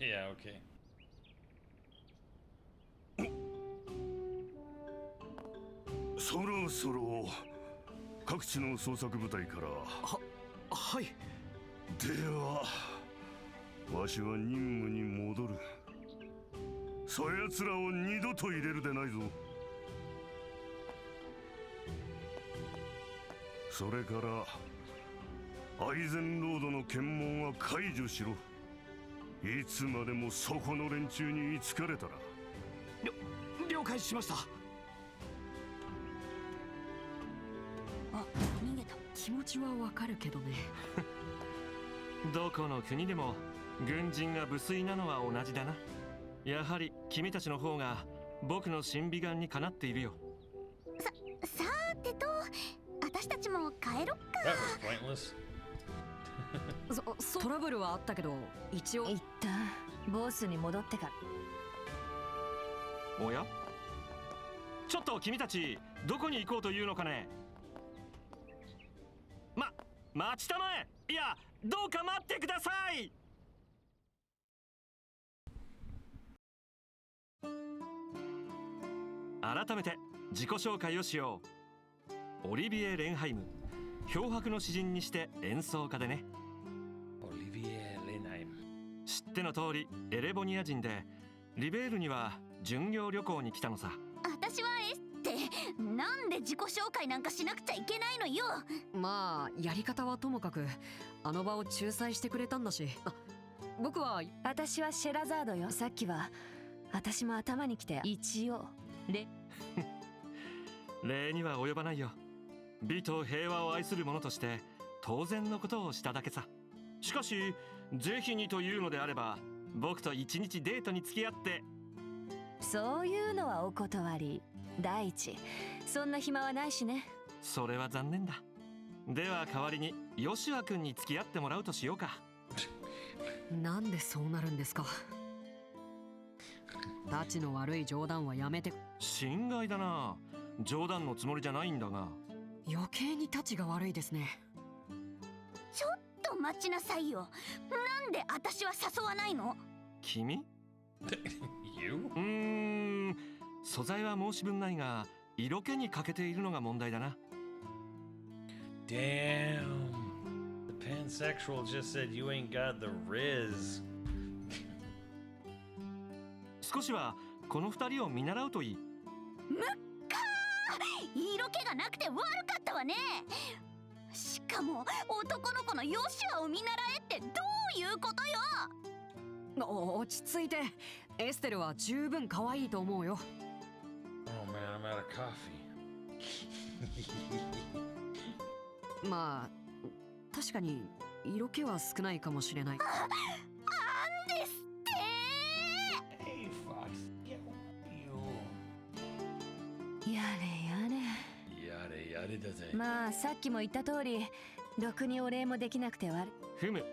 Yeah, okay. そろそろ各地の捜索部隊からはいではわしは任務に戻るそやつらを二度と入れるでないぞそれからアイゼンロードの検問は解除しろいつまでもそこの連中に居つかれたら了解しましたあ、逃げた。気持ちはわかるけどね。どこの国でも軍人が無粋なのは同じだなやはり君たちの方が僕の審美眼にかなっているよさーてと私たちも帰ろっか That was pointless. トラブルはあったけど一応一旦ボスに戻ってからおやちょっと君たちどこに行こうというのかね待ちたまえいやどうか待ってください改めて自己紹介をしようオリビエ・レンハイム漂白の詩人にして演奏家でね Olivier Lenheim. 知っての通りエレボニア人でリベールには巡業旅行に来たのさ私はってなんで自己紹介なんかしなくちゃいけないのよまあやり方はともかくあの場を仲裁してくれたんだし僕は私はシェラザードよさっきは私も頭にきて一応礼には及ばないよ美と平和を愛する者として当然のことをしただけさしかし是非にというのであれば僕と一日デートに付き合ってそういうのはお断り第一そんな暇はないしねそれは残念だでは代わりにヨシュア君に付き合ってもらうとしようかなんでそうなるんですかタチの悪い冗談はやめて心外だな冗談のつもりじゃないんだが余計にタチが悪いですねちょっと待ちなさいよなんで私は誘わないの君You? 素材は申し分ないが色気に欠けているのが問題だな Damn. The pansexual just said you ain't got the riz. 少しはこの二人を見習うといいむっかー色気がなくて悪かったわねしかも男の子のヨシュアを見習えってどういうことよ落ち着いてエステルは十分可愛いと思うよ Oh man, I'm out of coffee. まあ確かに色気は少ないかもしれないなんですって Hey, Fox. You. やれやれやれやれだぜ。まあさっきも言った通りろくにお礼もできなくて悪ふむ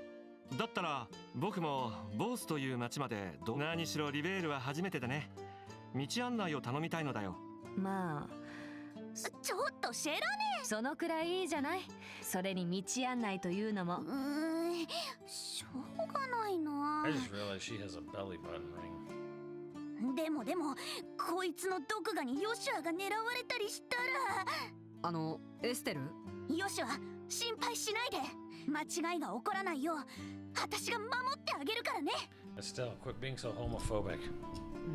だったら僕もボースという町まで何しろリベールは初めてでね道案内を頼みたいのだよまあちょっとシェラねそのくらいいいじゃないそれに道案内というのもしょうがないな I just realized she has a belly button ring. でもこいつの毒牙にヨシュアが狙われたりしたらエステルヨシュア心配しないで間違いが起こらないよう私が守ってあげるからね Estelle, quit being so homophobic.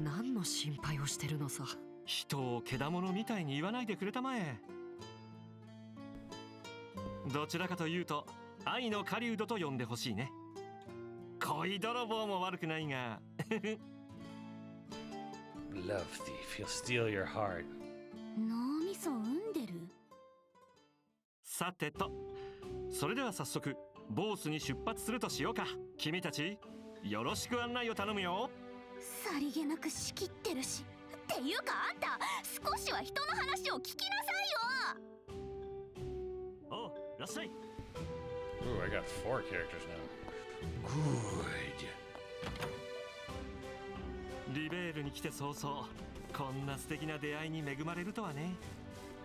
何の心配をしてるのさ人をけだものみたいに言わないでくれたまえ。どちらかというと愛の狩人と呼んでほしいね。恋泥棒も悪くないがLove thief, he'll steal your heart. 脳みそ産んでる。さてと、それでは早速ボースに出発するとしようか。君たちよろしく案内を頼むよ。さりげなく仕切ってるし。っていうかあんた、少しは人の話を聞きなさいよ。おう、いらっしゃい。 Ooh, I got 4 characters now. Good. リベールに来て早々、こんな素敵な出会いに恵まれるとはね。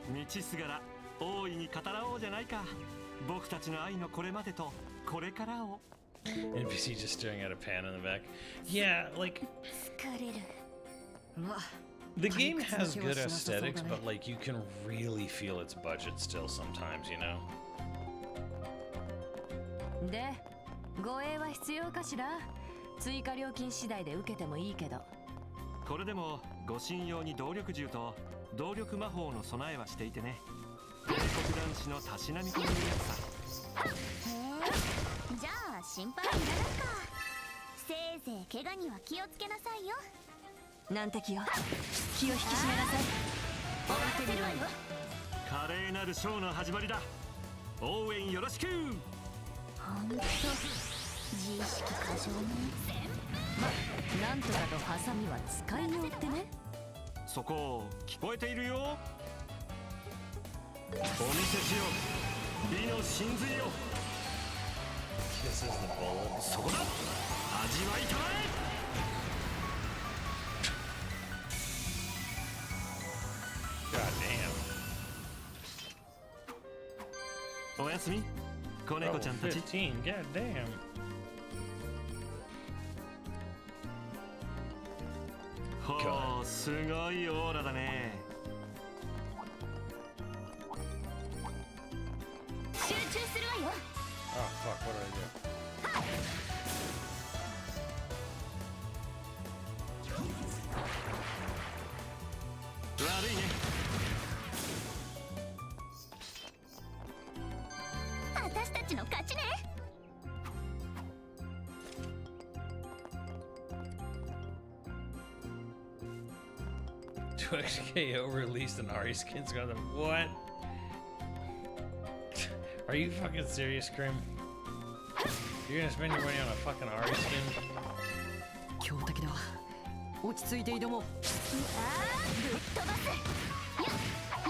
道すがら大いに語らおうじゃないか。僕たちの愛のこれまでとこれからを。 NPC just staring at a pan in the back. Yeah, like 疲れる。まあ the game has good aesthetics, but like you can really feel its budget still sometimes, you know? で、護衛は必要かしら。追加料金次第で受けてもいいけど。これでも護身用に動力銃と動力魔法の備えはしていてね。帝国男子のたしなみというやつさ。へえ、じゃあ心配いらないか。せいぜい怪我には気をつけなさいよ。難敵よ、気を引き締めなさい。終わってるわよ。華麗なるショーの始まりだ。応援よろしく。ほんと自意識過剰ね。なんとかとハサミは使いようってね。そこ聞こえているよ。お見せしよう、美の真髄を。 This is the bullet. そこだ、味わいたまえ。おやすみ、子猫ちゃんたち。 15, god damn. ほう、すごいオーラだね。集中するわよ。 Oh fuck, what did I do? 悪いね。私たちの勝ちね。2XKO released an Ari skin's got them. What? Are you fucking serious, Krim? You're gonna spend your money on a fucking Ari skin? 強敵だ。落ち着いて挑もう。あー、ぶっ飛ばす。やっ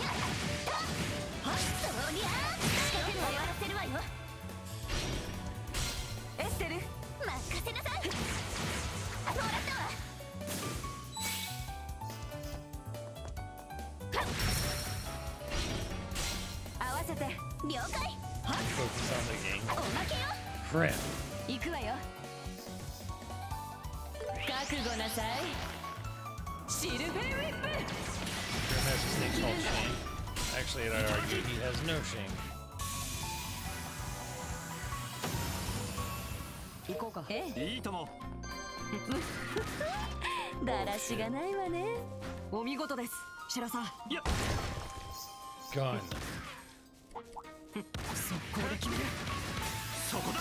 やったはっ、そりゃあ終わらせるわよ。エステル、任せなさい。もらったわ。合わせて了解。 Focus on the game. おまけよ。 Krim. 行くわよ。覚悟なさい。シルベルリップ。 Krim has this thing called shame. Actually, I'd argue he has no shame. 行こうか。ええ、いいとも。だらしがないわね。お見事です、シェラさん。いや、 Gun. 速攻で決める。そこだ。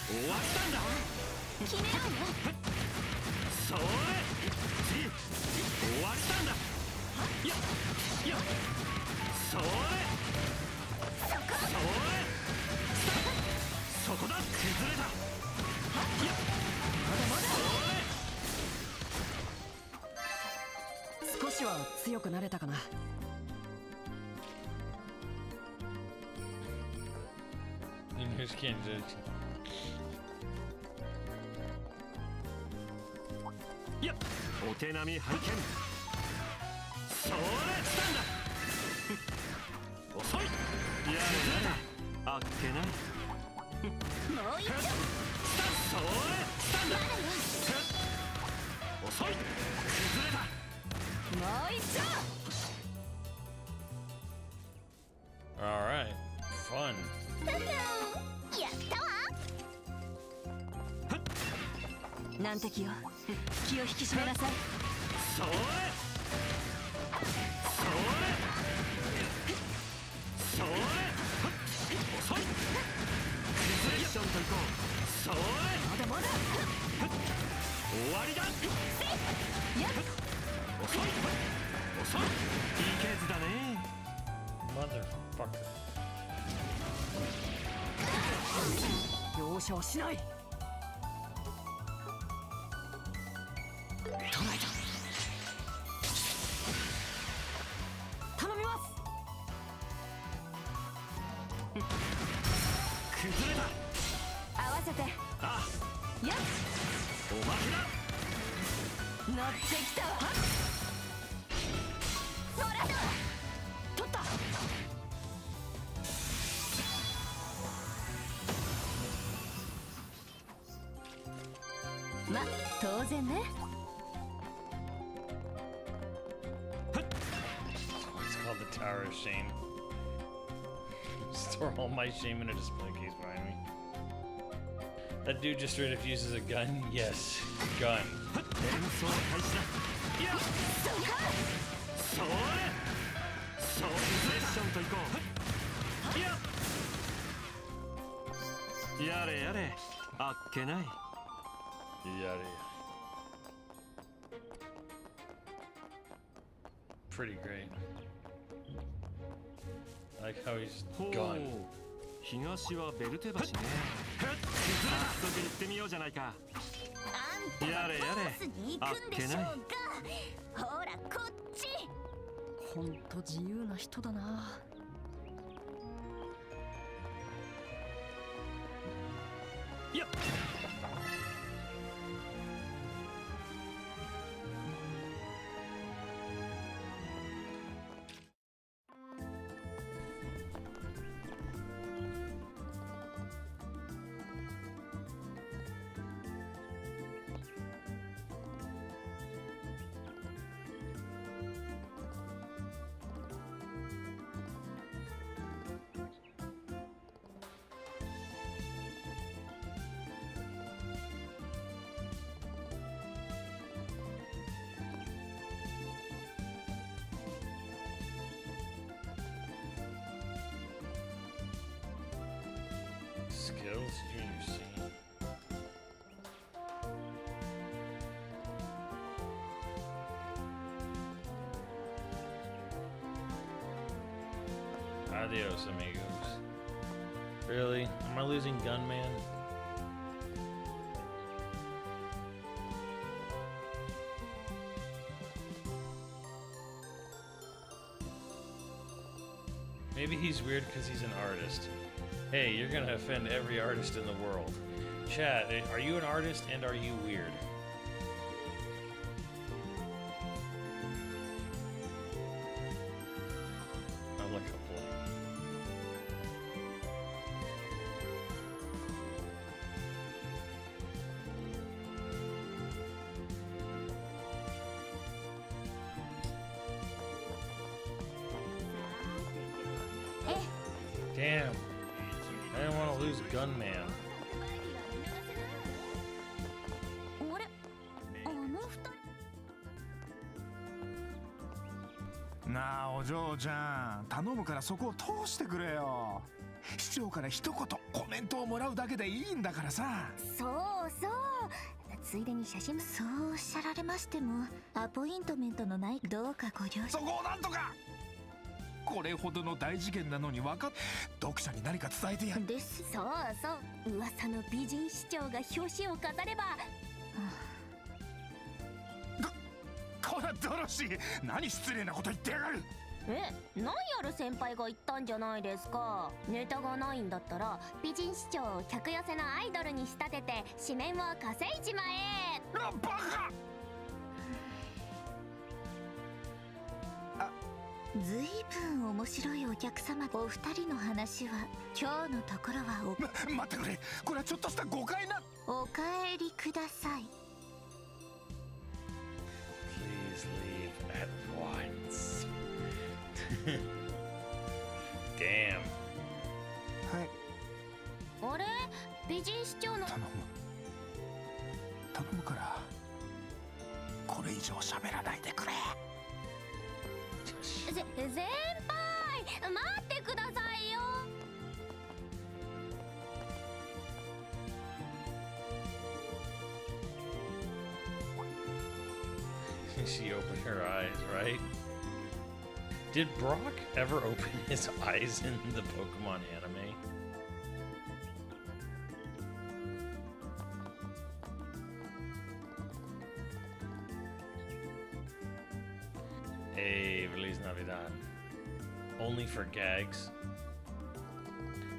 終わったんだ。決めようよ。それ、次、終わったんだ。いや、いや、それ、それ、そこだ、崩れた。いや、少しは強くなれたかな。You just can't judge. いや、お手並み拝見。それ、したんだ。遅い。やれやれ、あっけない。もう一丁。それ、したんだ。遅い。崩れた。もう一丁。 All right. Fun. やったわ。難敵よ、気を引き締めなさい。それ。Motherfucker. 容赦はしない。捕らえた。頼みます。崩れた。合わせて。あ、よし、おまけだ。乗ってきたわ。それだ。取った。ま、当然ね。It's called the Tower of Shame. Store all my shame in a display case behind me. That dude just straight up uses a gun? Yes, gun. 演奏開始だ。いや、それそうセッションといこう。いや、やれやれ、あっけない。 Yeah. Pretty great. I like how he's ほう gone. 東はベルテ橋ね。早速行ってみようじゃないか。あんたやれやれ、ボスに行くんでしょうが。ほらこっち。ほんと自由な人だな。いや。Skills junior C. Adios, amigos. Really? Am I losing Gunman? Maybe he's weird because he's an artist. Hey, you're gonna offend every artist in the world. Chat, are you an artist and are you weird? I look up Damn. I didn't want to lose Gunman. あれ、あの二人。なあお嬢ちゃん、頼むからそこを通してくれよ。市長から一言コメントをもらうだけでいいんだからさ。そうそう。ついでに写真も。そうおっしゃられましても、アポイントメントのないどうかご了承。そこをなんとか。これほどの大事件なのに分かっ。読者に何か伝えてやる。です。そうそう。噂の美人市長が表紙を飾れば。こらドロシー、何失礼なこと言ってやがる。何やる先輩が言ったんじゃないですか。ネタがないんだったら美人市長を客寄せのアイドルに仕立てて紙面を稼いじまえ。バカ。ずいぶん面白いお客様。お二人の話は今日のところは待ってくれ。これはちょっとした誤解な。お帰りください。 Please leave at once. Damn. はい。あれ、美人市長の。頼むからこれ以上喋らないでくれ。先輩、待ってくださいよ。She opened her eyes, right? Did Brock ever open his eyes in the Pokemon anime? Hey, Feliz Navidad. Only for gags.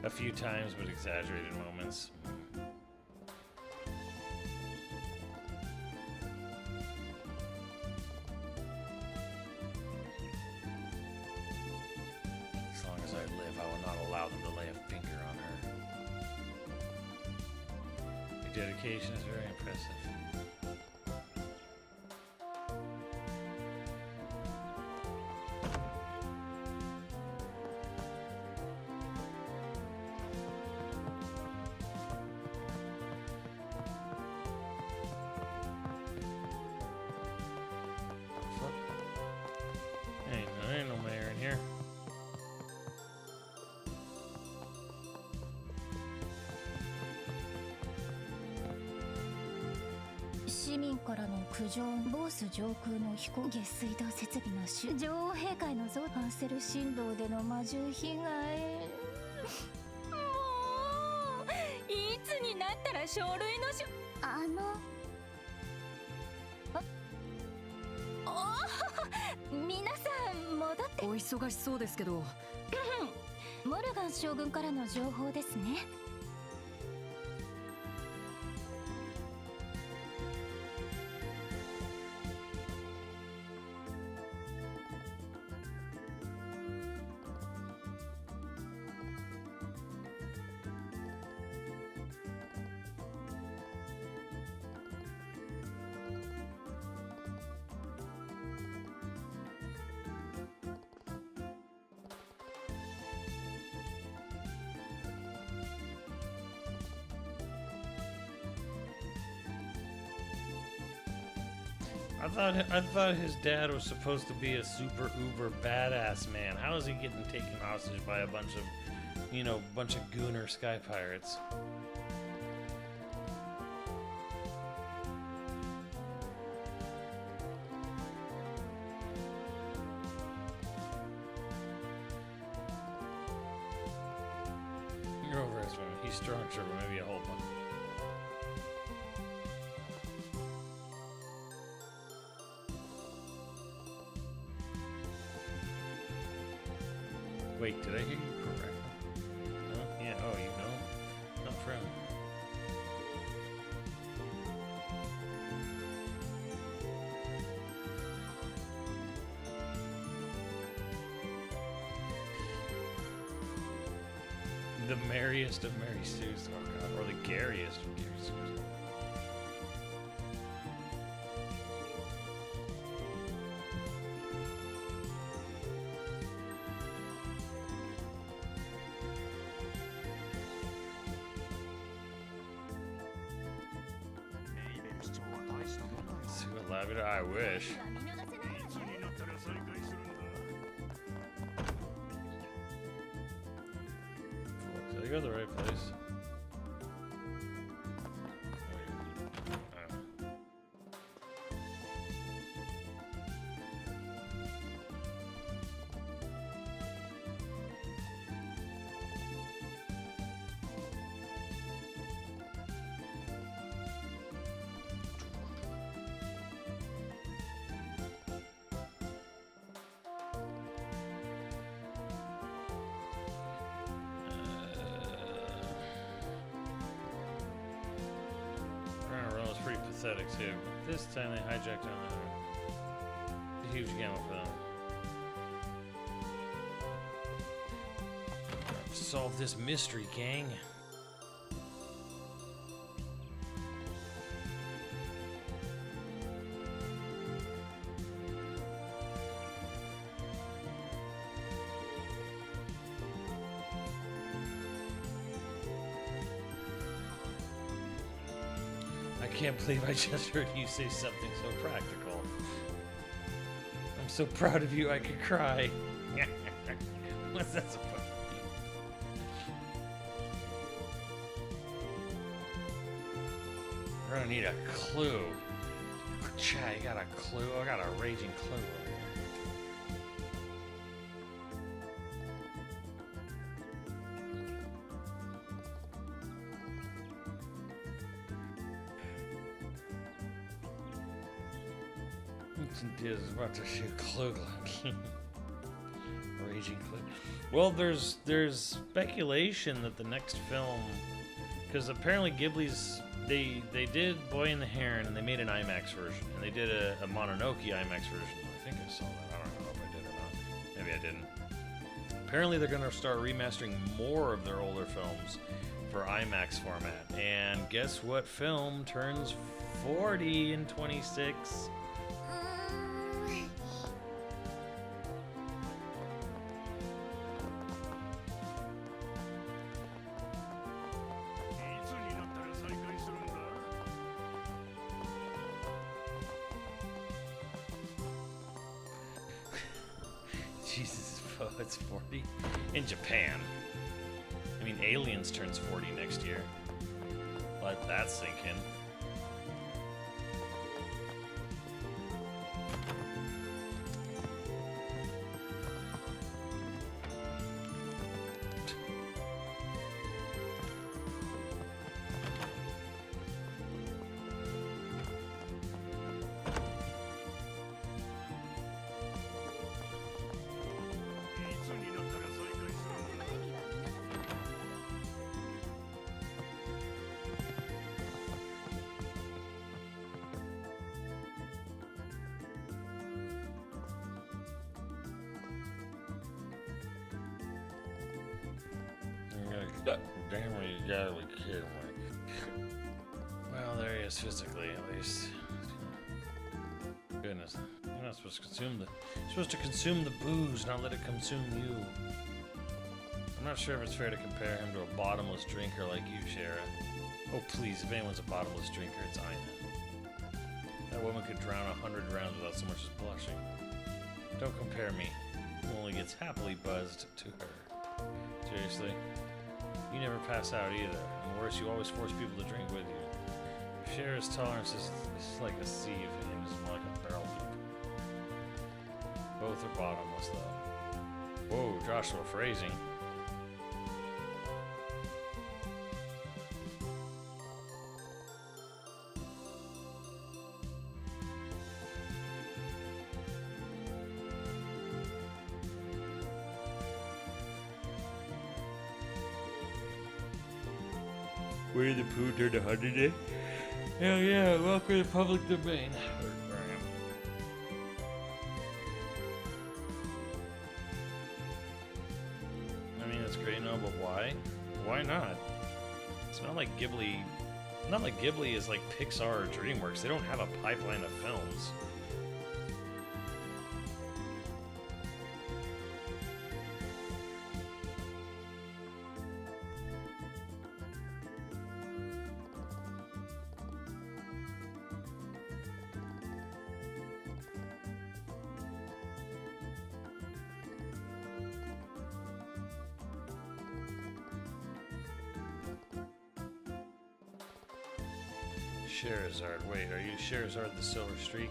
A few times, but exaggerated moments. As long as I live, I will not allow them to lay a finger on her. Your dedication is very impressive. There ain't no mayor in here.市民からの苦情、ボース上空の飛行機水道設備の女王陛下への増アンセル振動での魔獣被害。もういつになったら書類の皆さん戻って。お忙しそうですけど。モルガン将軍からの情報ですね。I thought his dad was supposed to be a super uber badass man. How is he getting taken hostage by a bunch of, bunch of gooner sky pirates? You're overestimating. He's strong, sure, but maybe a whole bunch. Wait, did I hear you correctly? No? Yeah, oh, you know? Not friend. The merriest of Mary Sue's, oh god, or the gariest of Gary Sue's. I wish. Did I go to the right place? Pretty pathetic too. This time they hijacked on a huge gamble for them. Solve this mystery, gang. I can't believe I just heard you say something so practical. I'm so proud of you I could cry. What's that supposed to be? We're gonna need a clue. Chat, you got a clue? I got a raging clue over here. is about to shoot Klugland. Raging Klug. Well, there's speculation that the next film, because apparently Ghibli's they did Boy and the Heron and they made an IMAX version, and they did a Mononoke IMAX version. I think I saw that. I don't know if I did or not. Maybe I didn't. Apparently they're gonna start remastering more of their older films for IMAX format. And guess what film turns 40 in 26? Jesus, it's 40 in Japan. I mean, Aliens turns 40 next year. Let that sink in. Damn, you gotta be kidding me. Well, there he is physically, at least. Goodness, you're not supposed to consume you're supposed to consume the booze, not let it consume you. I'm not sure if it's fair to compare him to a bottomless drinker like you, Shara. Oh please, if anyone's a bottomless drinker, it's Ina. That woman could drown 100 rounds without so much as blushing. Don't compare me, who only gets happily buzzed, to her. Seriously? You never pass out either, and worse, you always force people to drink with you. Shara's tolerance is like a sea of him, is more like a barrel deep. Both are bottomless, though. Whoa, Joshua phrasing. Winnie the Pooh turned 100 day? Hell yeah, welcome to the public domain. I mean, it's great and all, but why? Why not? It's not like Ghibli. Not like Ghibli is like Pixar or DreamWorks. They don't have a pipeline of films. Charizard. Wait, are you Charizard the Silver Streak?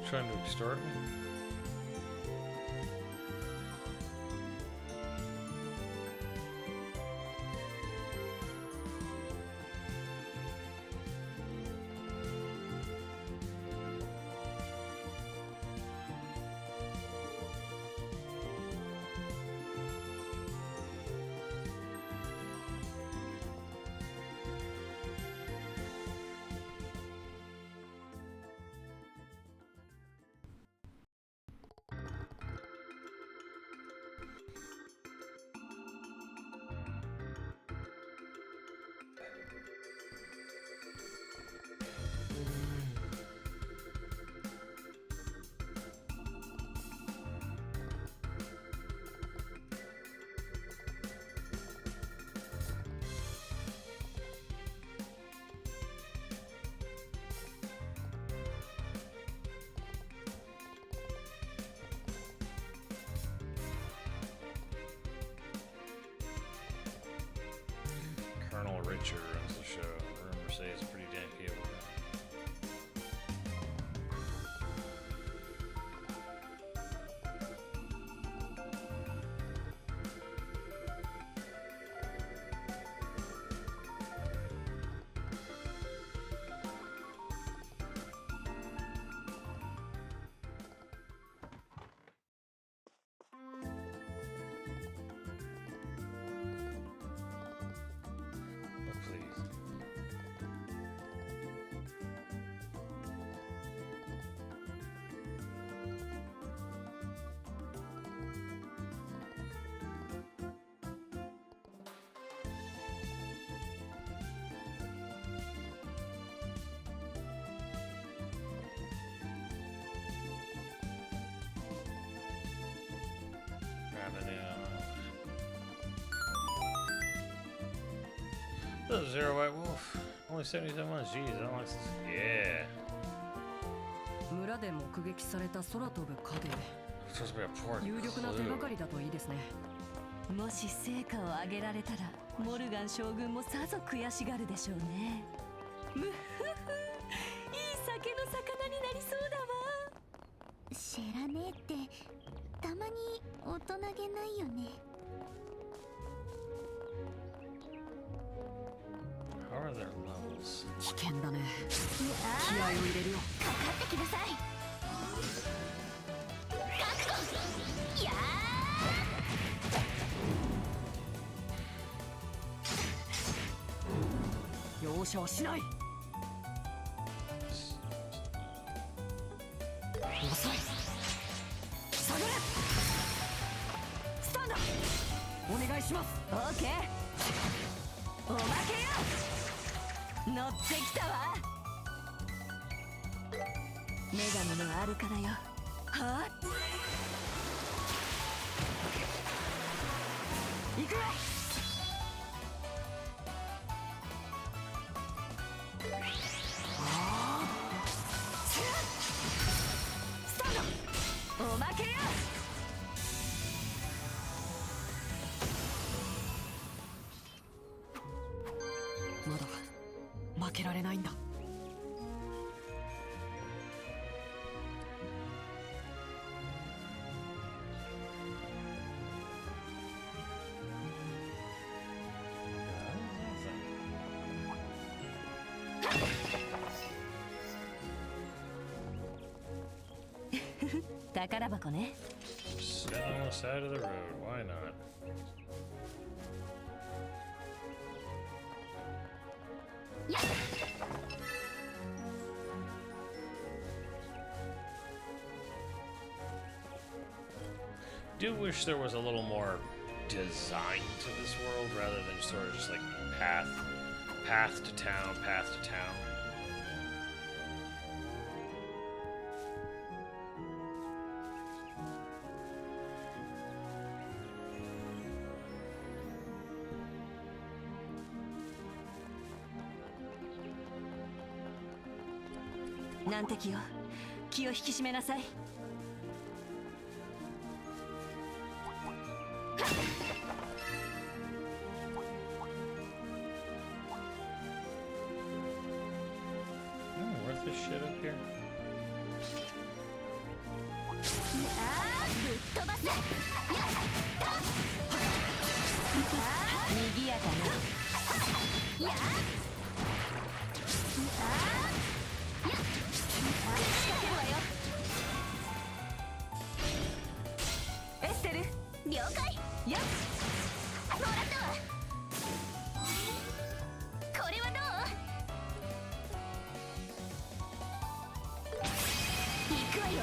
Trying to extort me? Richard runs the show. Rumors say he's pretty damn capable. Please. This is Zero White Wolf. Only 77 months. Jeez, I don't like this. Yeah. 村で目撃された空飛ぶ影。 Supposed to be a important 有力な手がか clue. りだといいですね。もし成果を上げられたらモルガン将軍もさぞ悔しがるでしょうね。むふふ、いい酒の魚になりそうだわ。シェラネーってたまに大人げないよね。 How are their levels? 危険だね。気合を入れるよ。かかってきなさい。覚悟。や容赦はしない。遅い。下がれ。スタンダ。お願いします。オーケー。おまけよ。乗ってきたわ。女神のあるからよ。はあ。行くよ。スタート。おまけよ。まだ負けられないんだ。宝箱ね。 Sit on the side of the road. Why not? Do wish there was a little more design to this world rather than sort of just like path to town, path to town.難敵よ、気を引き締めなさい。Worth this shit up here? ぶっ飛ばせ。賑やかな。や仕掛けるわよ。エステル、了解。よっ。もらったわ。これはどう？行くわよ。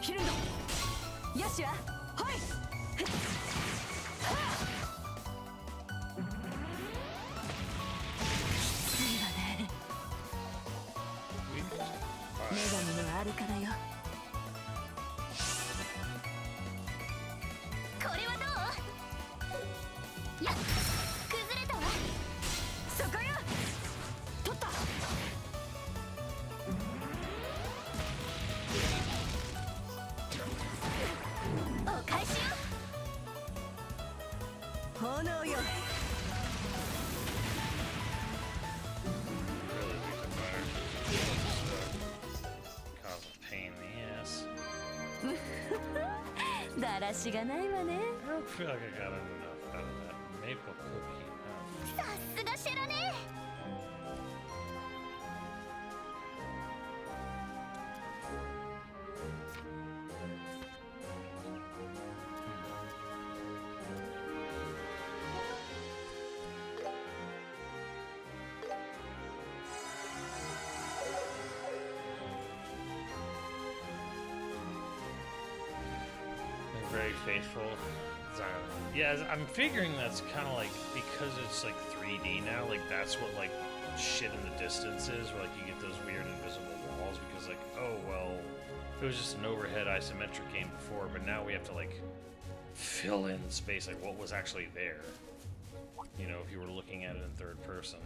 切るんだ。よしははい。いいわね。女神のあるからよ。これはどう？やっ、崩れたわ。そこよ。取った。お返しよ。炎よ。Cause a pain in the ass. だらしがないわね。 I don't feel like I got enough out of that maple cookie. さすがシェラね。They're very faithful. Yeah, I'm figuring that's kind of like because it's like 3D now. Like that's what like shit in the distance is, where like you get those weird invisible walls. Because like, oh well, it was just an overhead isometric game before, but now we have to like fill in space. Like what was actually there? You know, if you were looking at it in third person.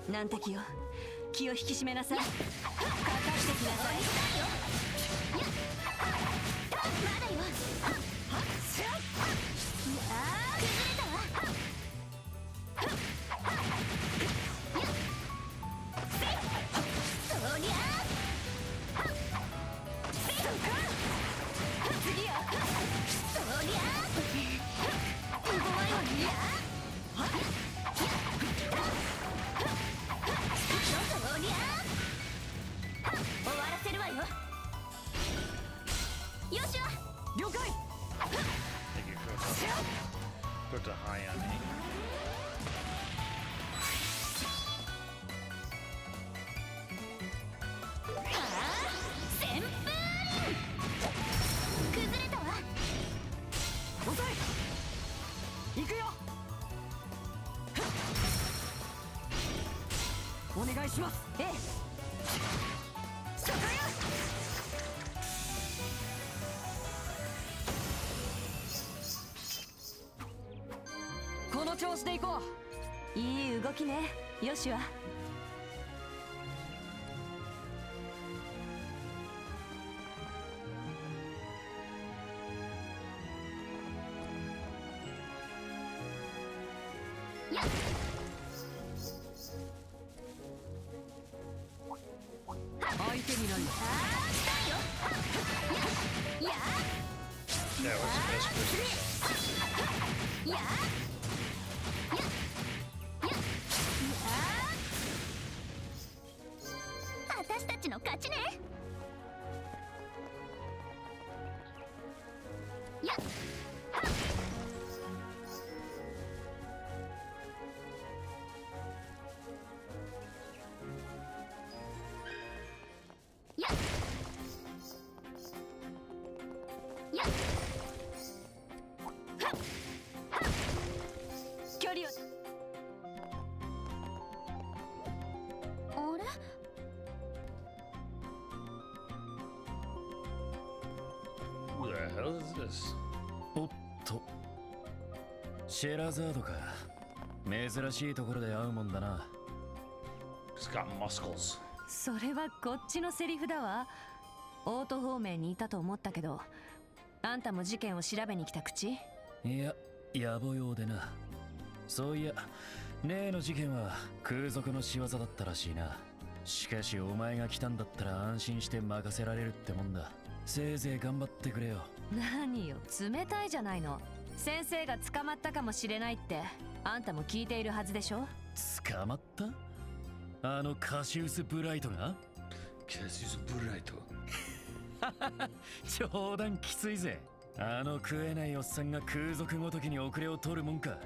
難敵よ、気を引き締めなさい。かかってきなさい。まだよ。崩れたわ。そりゃ次よ。そりゃ怖いわね。終わらせるわよ。よしわ。了解。 Think you put the high on me. 旋風崩れたわ。遅い。行くよ。お願いします。ええ。そこよ。この調子で行こう。いい動きね、よしは。やっ。相手になる。やっ。 That was the best Christmas. やっ。私たちの勝ちね。やっ。やっ。やっ。距離を。あれ？ Who the hell is this? おっと、シェラザードか。珍しいところで会うもんだな。 He's got muscles. それはこっちのセリフだわ。オート方面にいたと思ったけど、あんたも事件を調べに来た口？いや、野暮用でな。そういや、例の事件は空賊の仕業だったらしいな。しかしお前が来たんだったら安心して任せられるってもんだ。せいぜい頑張ってくれよ。何よ、冷たいじゃないの。先生が捕まったかもしれないってあんたも聞いているはずでしょ。捕まった？あのカシウス・ブライトが？カシウス・ブライト。冗談きついぜ。あの食えないおっさんが空賊ごときに遅れを取るもんか。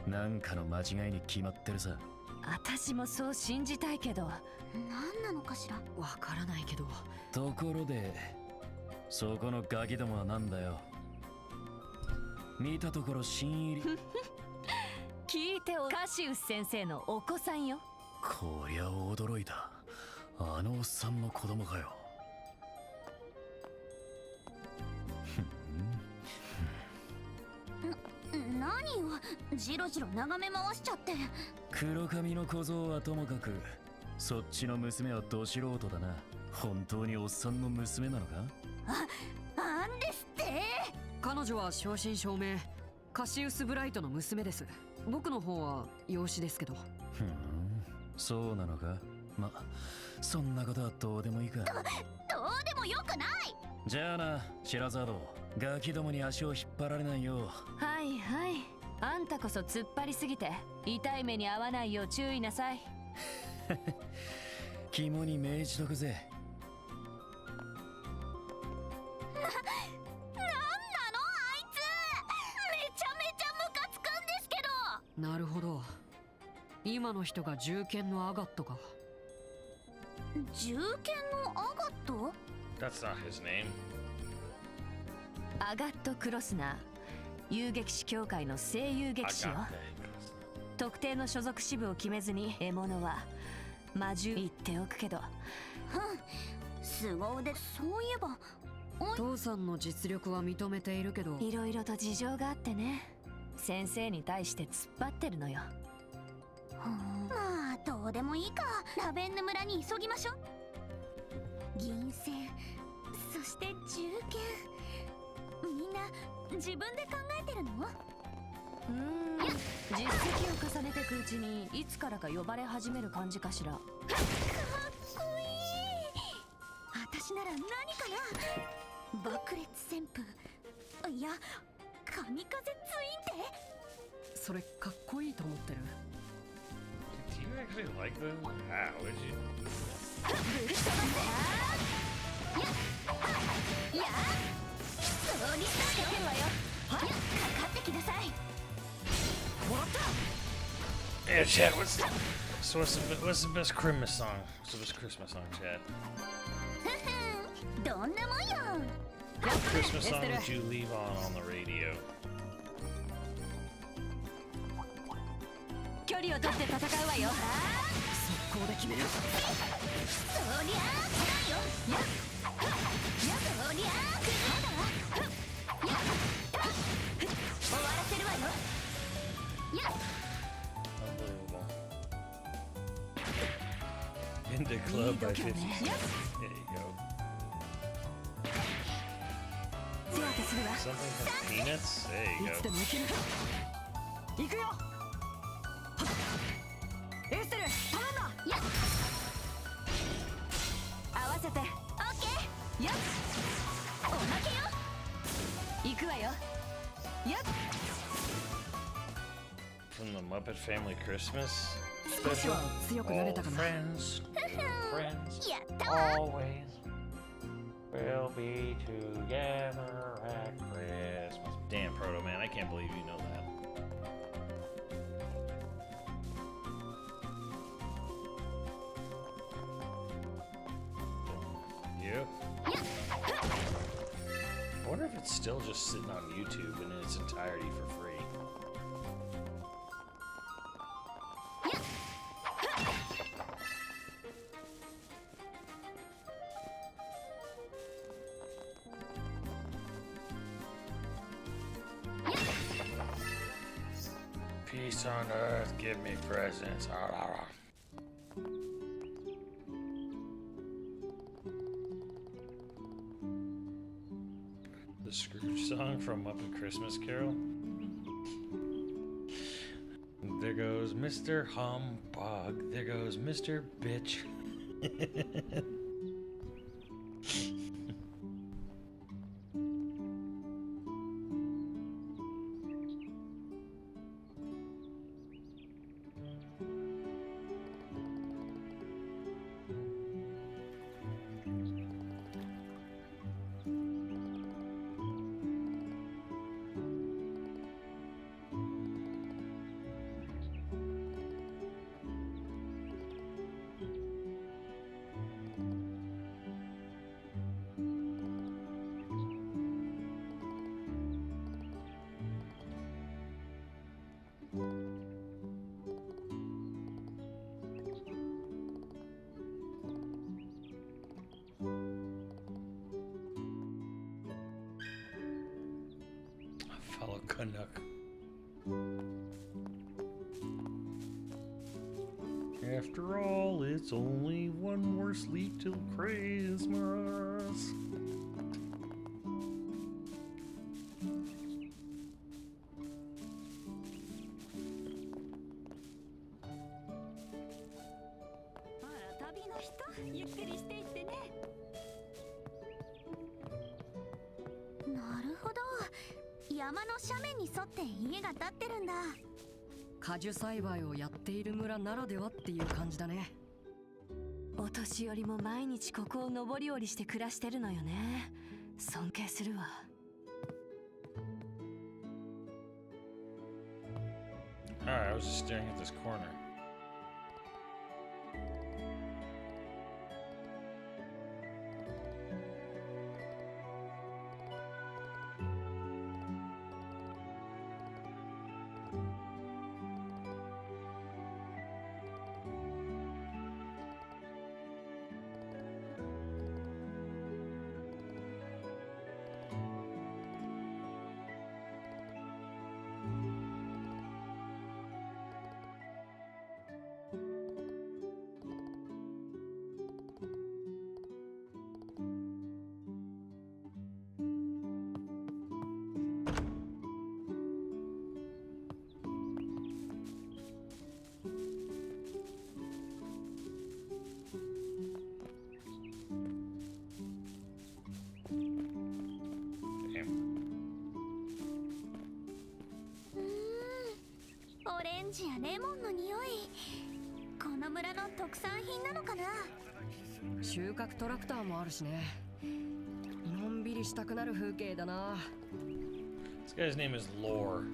なんかの間違いに決まってるさ。私もそう信じたいけど。何なのかしら。わからないけど。ところでそこのガキどもはなんだよ。見たところ新入り聞いておカシウス先生のお子さんよ。こりゃ驚いた。あのおっさんの子供かよ。何よ、じろじろ眺め回しちゃって。黒髪の小僧はともかく、そっちの娘はど素人だな。本当におっさんの娘なのか？なんですって。彼女は正真正銘カシウス・ブライトの娘です。僕の方は養子ですけど。そうなのか。ま、そんなことはどうでもいいか。どうでもよくない。じゃあな、白沢堂、ガキどもに足を引っ張られないよう。はいはい、あんたこそ突っ張りすぎて痛い目に遭わないよう注意なさい。肝に銘じとくぜ。なんなのあいつ。めちゃめちゃムカつくんですけど。なるほど、今の人が銃剣のアガットか。銃剣のアガット？ That's not his name. アガット・クロスナー、遊撃士協会の声優劇士よ。特定の所属支部を決めずに獲物は魔獣言っておくけど。凄腕。そういえば父さんの実力は認めているけど、いろいろと事情があってね。先生に対して突っ張ってるのよ。まあどうでもいいか。ラベンヌ村に急ぎましょう。銀線、そして銃剣、みんな自分で考えてるの？実績を重ねていくうちにいつからか呼ばれ始める感じかしら。かっこいい。私なら何かな。爆裂旋風、いや神風ツインテ。それかっこいいと思ってる。Do you actually like them? How would you? ぶっ飛ばせ。やそりゃかけるわよ。かかってきなさい。もらった。Yeah, Chad. What's the best Christmas song? What's the best Christmas song, Chad? どんなもんよ。 What Christmas song did you leave on the radio? 距離を取って戦うわよ。速攻で決める。そりゃあ来ないよ。そりゃあ来るわ。終わらせるわよ。Unbelievable. In the club by 50 Cent. There you go. 手当てするわ。 Something from Peanuts? There you いつで go. も行ける。行くよ。エステル、頼んだ。合わせて。オッケー。よっ。おまけよ。行くわよ。よっ。 From the Muppet Family Christmas? 少しは強くなれ All たかな。 friends, friends, やったわ。 always will be together at Christmas. Damn, Proto Man, I can't believe you know that. Yep. I wonder if it's still just sitting on YouTube in its entirety for free. Peace on earth, give me presents. Ah, ah, ah. The Scrooge song from Muppet Christmas Carol. There goes Mr. Humbug. There goes Mr. Bitch. Canuck. After all, it's only one more sleep till Christmas.果樹栽培をやっている村ならではっていう感じだね。お年寄りも毎日ここを上り下りして暮らしてるのよね。尊敬するわ。Alright, I was just staring at this corner. Damn. オレンジやレモンの匂い、この村の特産品なのかな。収穫トラクターもあるしね。のんびりしたくなる風景だな。This guy's name is Lore.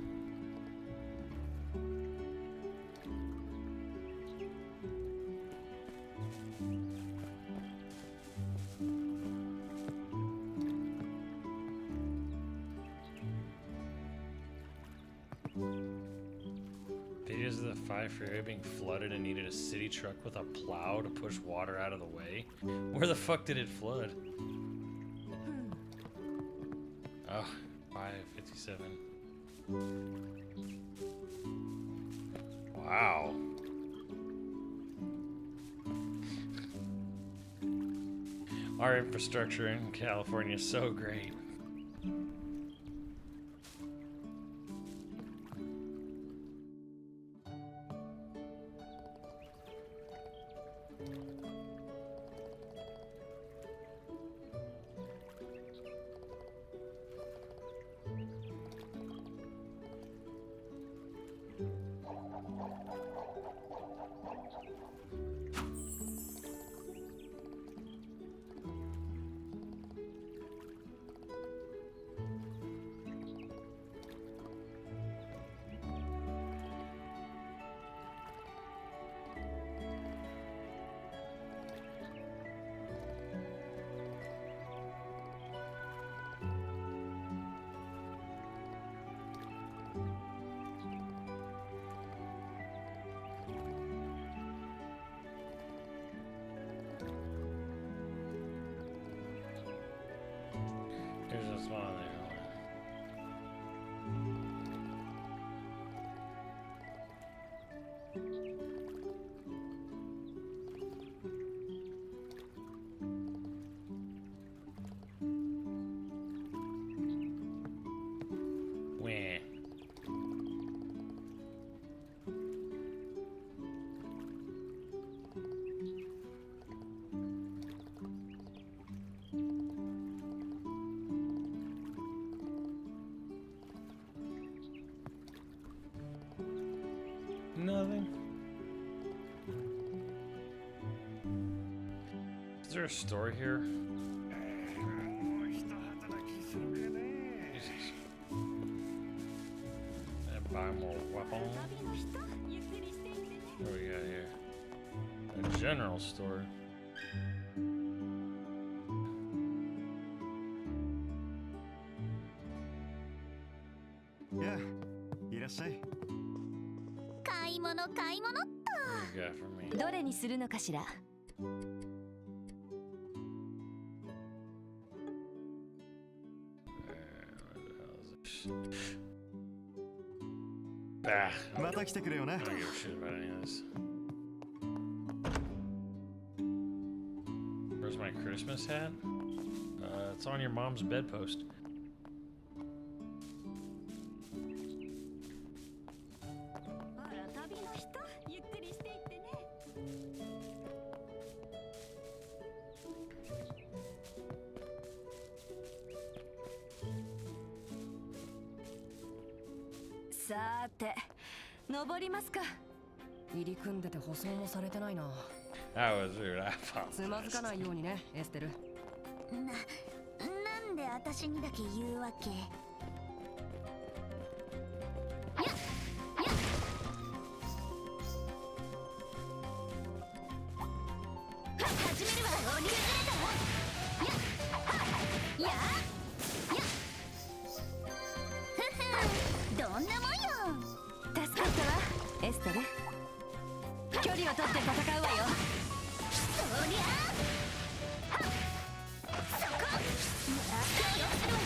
Videos of the Five Freeway being flooded and needed a city truck with a plow to push water out of the way. Where the fuck did it flood? Oh, 557. Wow. Our infrastructure in California is so great. There's a small there. Where? Nothing. Is there a store here? Jesus. Can I buy more weapons? What do we got here? A general store. Yeah, いらっしゃい。買い物買い物っと。 What do you got for me? どれにするのかしら。Where the hell is this? Bah. また来てくれよな。 I don't give a shit about any of this. Where's my Christmas hat? It's on your mom's bedpost. あら、旅の人、ゆっくりしていってね。さーて、登りますか。入り組んでて舗装もされてないな。 That was rude. I つまずか apologize. ないようにね、エステル。なんで私にだけ言うわけ？始めるわ。鬼崩れたわ。やふふん、どんなもんよ。助かったわ、エステル。距離を取って戦うわよ。そりゃそこ。協力するわよ。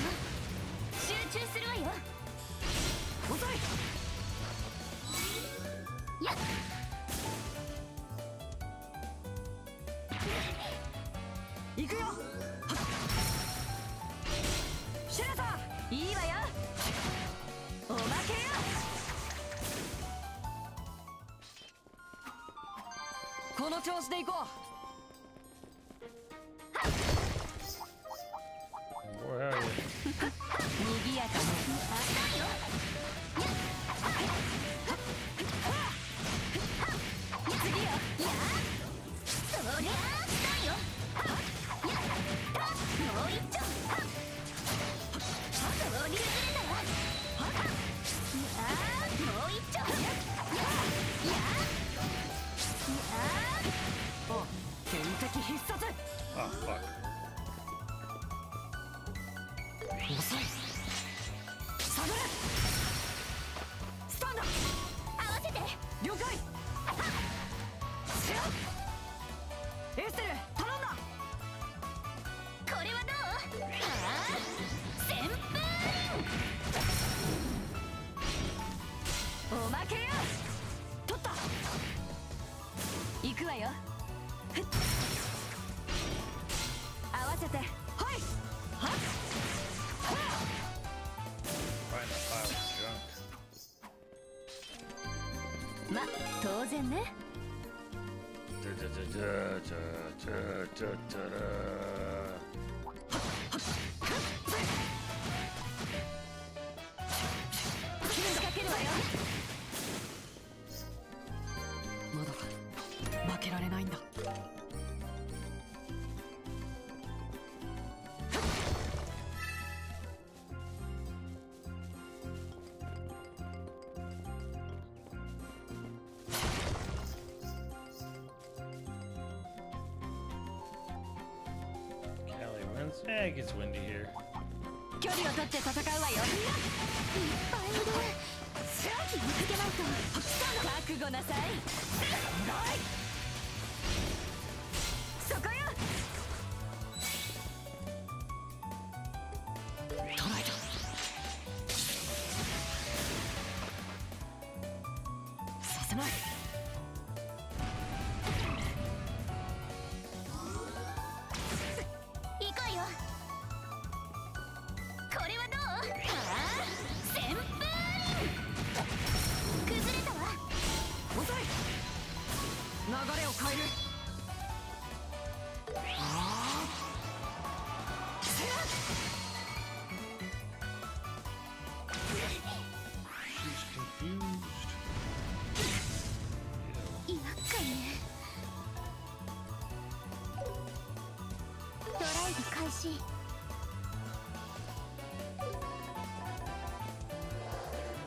集中するわよ。遅い。やっ行くよ。シェラター。いいわよ。おまけよ。この調子で行こ Where are you? 賑やかね。次よ。そりゃあ来たよ。もう一丁。そり崩れたわ。もう一丁。う。お、天敵必殺。 Oh, fuck. 遅い。下がれ。スタンド。合わせて。了解。エステル、頼んだ。これはどう？旋風。おまけよ。取った。行くわよ。合わせて。はい。はっ。 Find a pile of junk. ま、当然ね。 仕掛けるわよ。まだ負けられないんだ。Kelly wins. It gets windy here. 距離を取って戦うわよ。いっぱいいる。気をつけないと。覚悟なさい。そこよ。捕らえた。させない。行こうよ。これはどう？旋風。崩れたわ。遅い。流れを変える。She's confused. 厄介ね。ドライブ開始。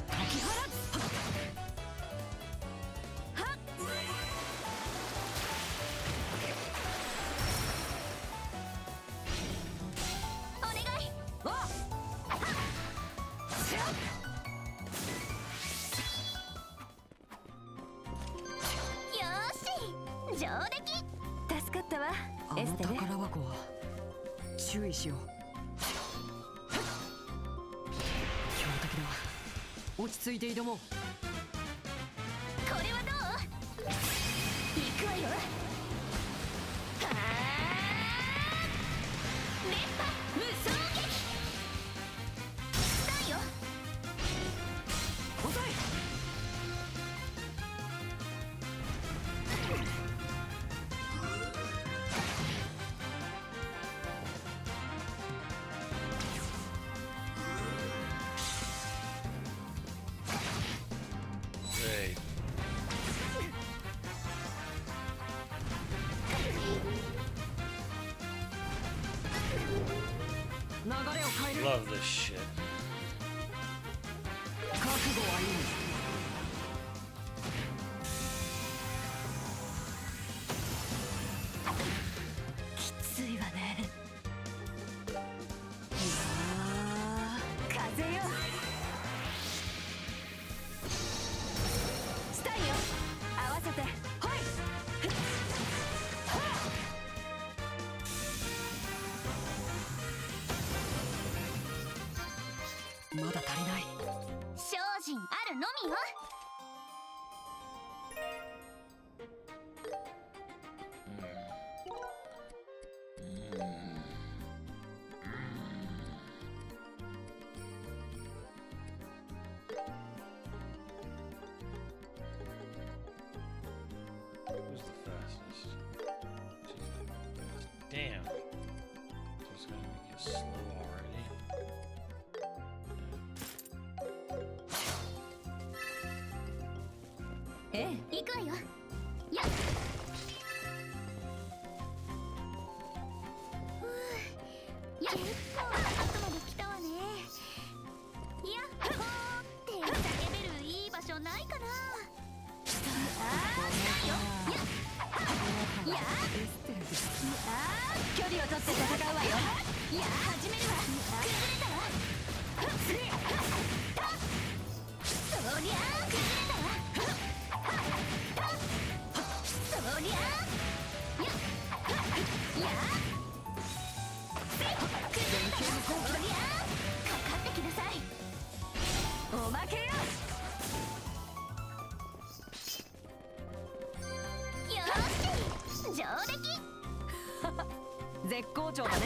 解き放つ。はっ。お願い。わっ。よーし、上出来。助かったわ、あのエステル。宝箱は注意しよう。標的だ。落ち着いて挑もう。これはどう？行くわよ。はあ、連覇無双撃。だよ。遅い。Hey. 流れを変える。 Love this shit. 覚悟はいい。きついわね。いやー、風よ。したいよ。合わせて。はい。まだ足りない。精進あるのみよ。Who's the fastest? She's not the fast. Damn. Just gonna make you slow already. ええ、行くわよ。やっ。やっ。結構なとこまで来たわね。やっほーって叫べるいい場所ないかな。あー、来たよ。やっ。やっ。距離を取って戦うわよ。いや、始めるわ。崩れたわ。そりゃあ、崩れたわ。そりゃあ、やっ。やっ。崩れたわ。そりゃあ、かかってきなさい。おまけよ。よーし、上出来。絶好調だね。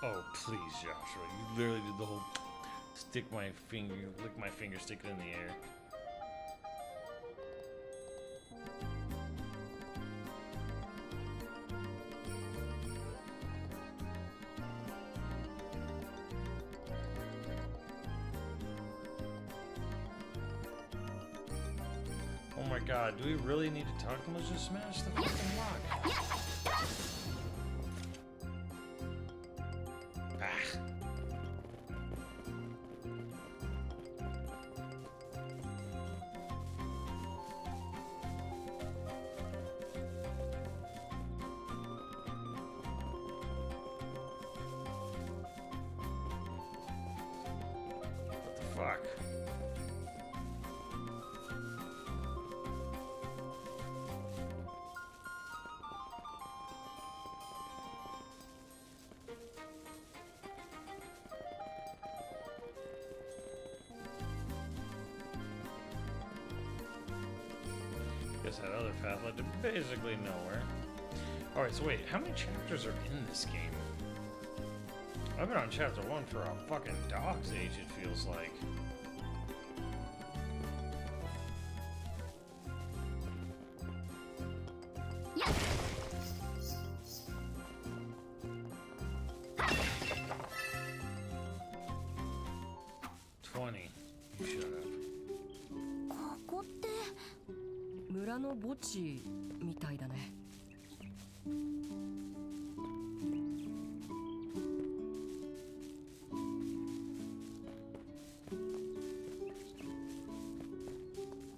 Oh, please, Joshua. You literally did the whole stick my finger, lick my finger, stick it in the air. Oh my god, do we really need to talk to him? Let's just smash the fucking lock. Ah. What the fuck? Guess that other path led to basically nowhere. Alright, so wait, how many chapters are in this game? I've been on chapter 1 for a fucking dog's age, it feels like. Shut up. ここって村の墓地みたいだね。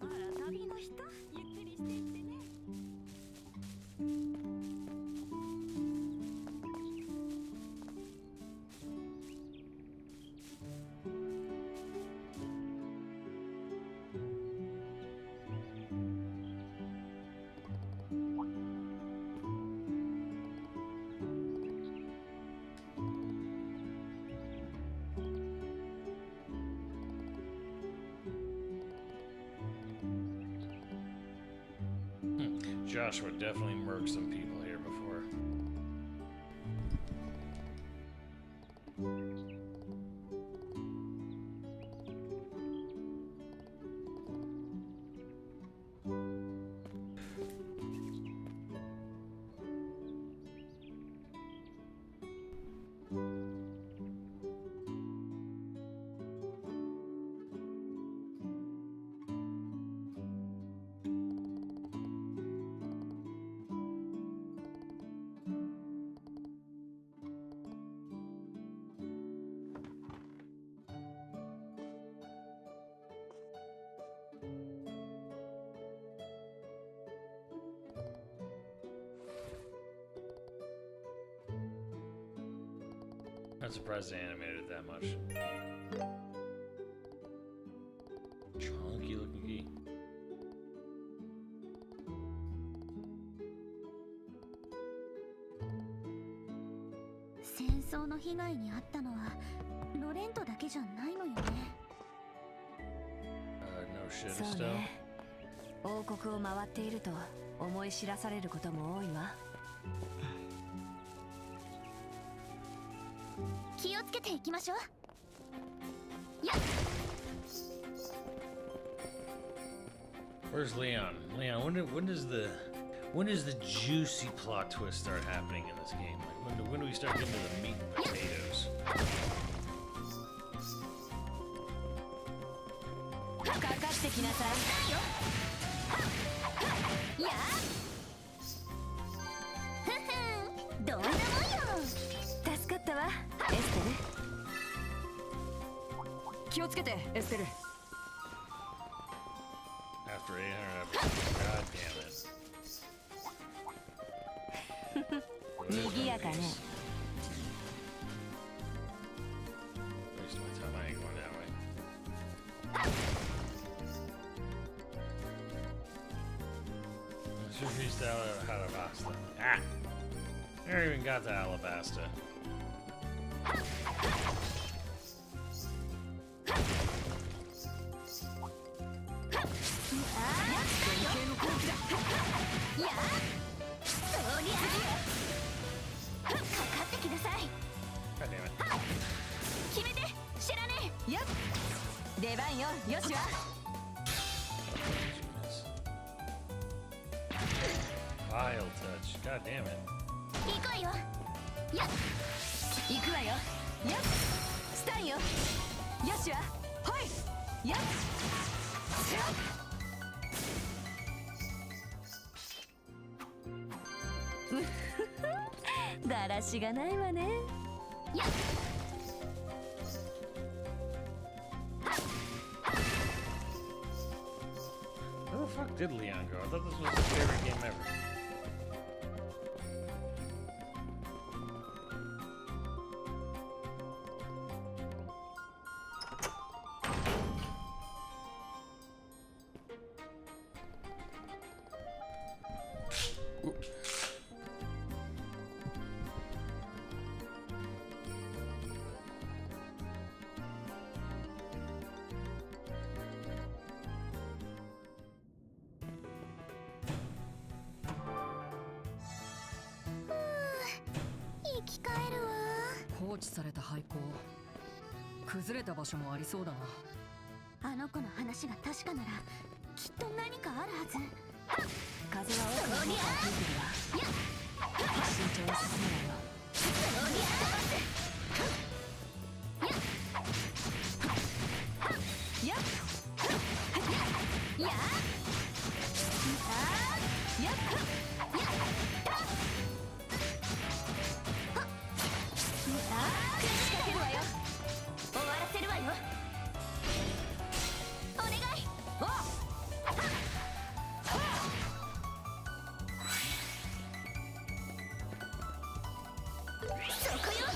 あら、旅の人、ゆっくりしていってね。Joshua definitely murked some people here before. Not surprised they animated it that much. Chunky looking key. 戦争の被害に遭ったのはロレントだけじゃないのよね。No shit, そう Estelle. ね。王国を回っていると思い知らされることも多いわ。気をつけていきましょう。やっ Where's Leon? Leon, when does the juicy plot twist start happening in this game? Like when do we start getting to the meat and potatoes? かかってきなさい。やふふん、どんなもんよ。助かったわ、エステル。気をつけてエステル。 After 800 episodes, god damn it. 賑やかね。 Waste my time, I ain't going that way. Surfaced out of Alabasta. Ah! Never even got to Alabasta. God damn it. 決めて、知らねえ。よっ、出番よ、よしわ。 Vile touch. God damn it. 行くわよ。やっ、行くわよ。よっ、スタンよ。よしわ。ほい。よっ。うっふふ、だらしがないわね。やっ。 Where the fuck did Leon go? I thought this was his favorite game ever. Ooh.放置された廃校。崩れた場所もありそうだな。あの子の話が確かならきっと何かあるはず。風は奥の方から吹いてるわ。慎重に進めないわ。やっ。そこよ。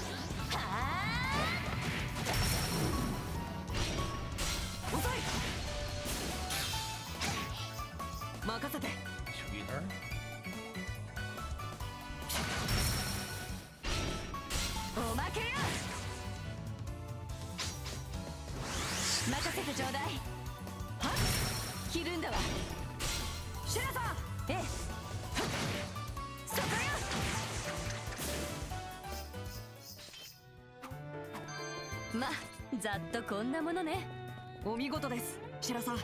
は遅い。任せて。Sweetheart. おまけよ。任せてちょうだい。はっ、切るんだわ。シュラさん。ええ。はっ、そこよ。ま、ざっとこんなものね。お見事です、白さん。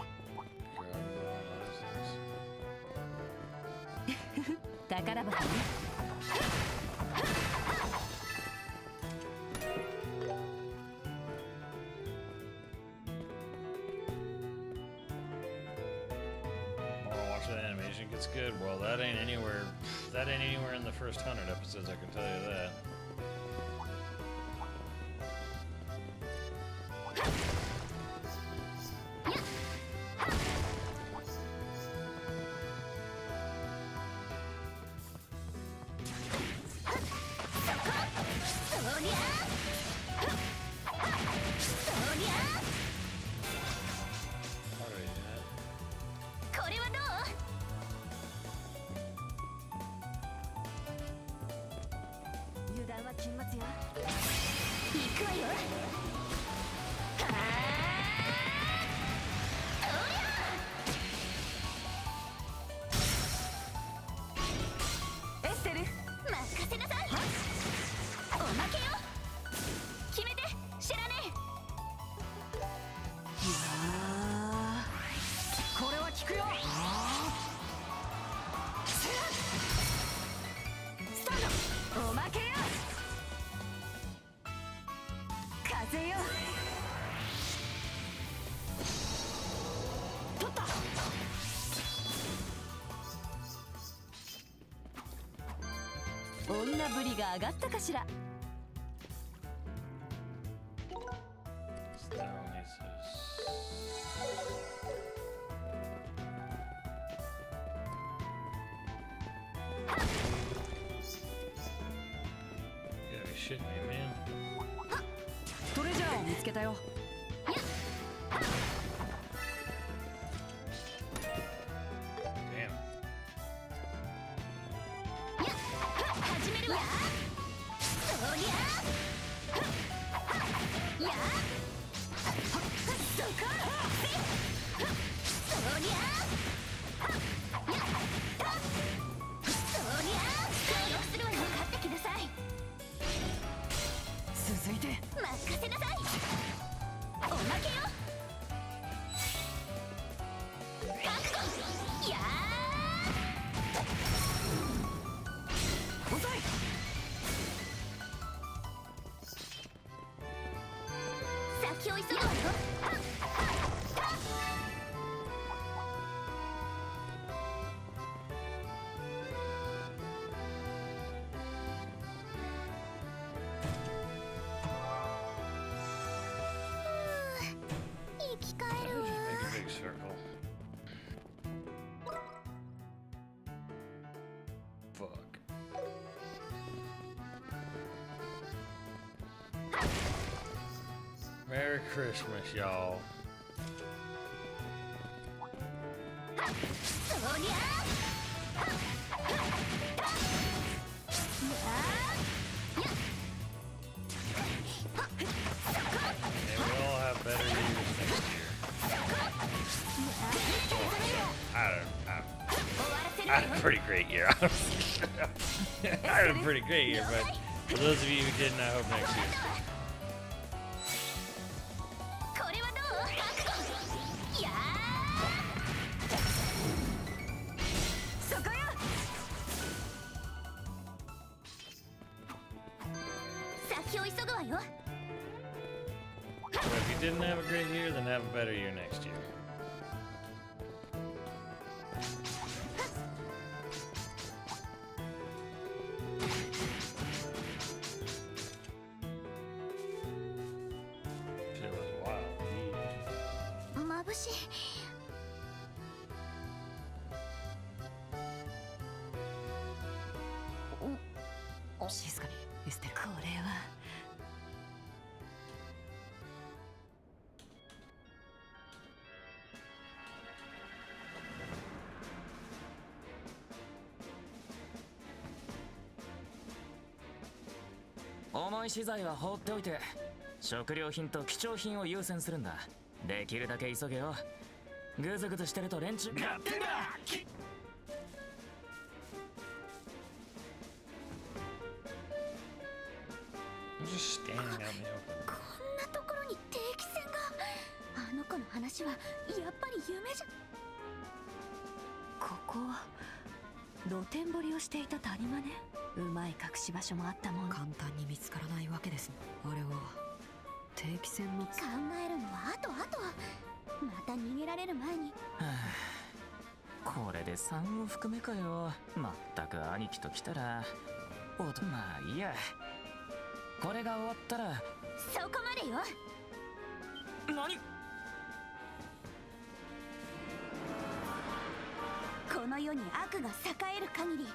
宝箱ね。Watch that animation gets good. Well, that ain't anywhere. That ain't anywhere in the first 100 episodes. I can tell you that. Alright, yeah. これはどう？油断は禁物よ。行くわよ。はあ、おりゃ。エステル。任せなさい。おまけよ。決めて、知らねこれは効くよ。スタート。おまけよ。風よ。取った。女ぶりが上がったかしら。You gotta be shitting me, man. トレジャーを見つけたよ。Damn. 始めるわ。そりゃ。や。そこ。そりゃ。や。そりゃ。協力するわよ。かかってきなさい。続いて。任せなさい。おまけよ。覚悟。や遅い。ー。先を急ぐわよ。生き返るわ。 Make a big circle. Fuck. Merry Christmas, y'all. そりゃ。May we all have better years next year. I had a pretty great year. I had a pretty great year, but for those of you who didn't, I hope next year. これはどう？覚悟。やー。そこよ。先を急ぐわよ。 So if you didn't have a great year, then have a better year next year. Shit was wild. 眩しい。静かに。エステル。これは重い資材は放っておいて食料品と貴重品を優先するんだ。できるだけ急げよ。グズグズしてると連中やってんだ。Just standing out in the open. こんなところに定期船が。あの子の話はやっぱり夢じゃ。ここ露天掘りをしていた谷間ね。うまい隠し場所もあったもん。簡単に見つからないわけですね。あれは定期船の考えるのはあとまた逃げられる前に。これで3を含めかよ。まったく兄貴と来たらまあいいや。これが終わったら。そこまでよ。何？この世に悪が栄える限り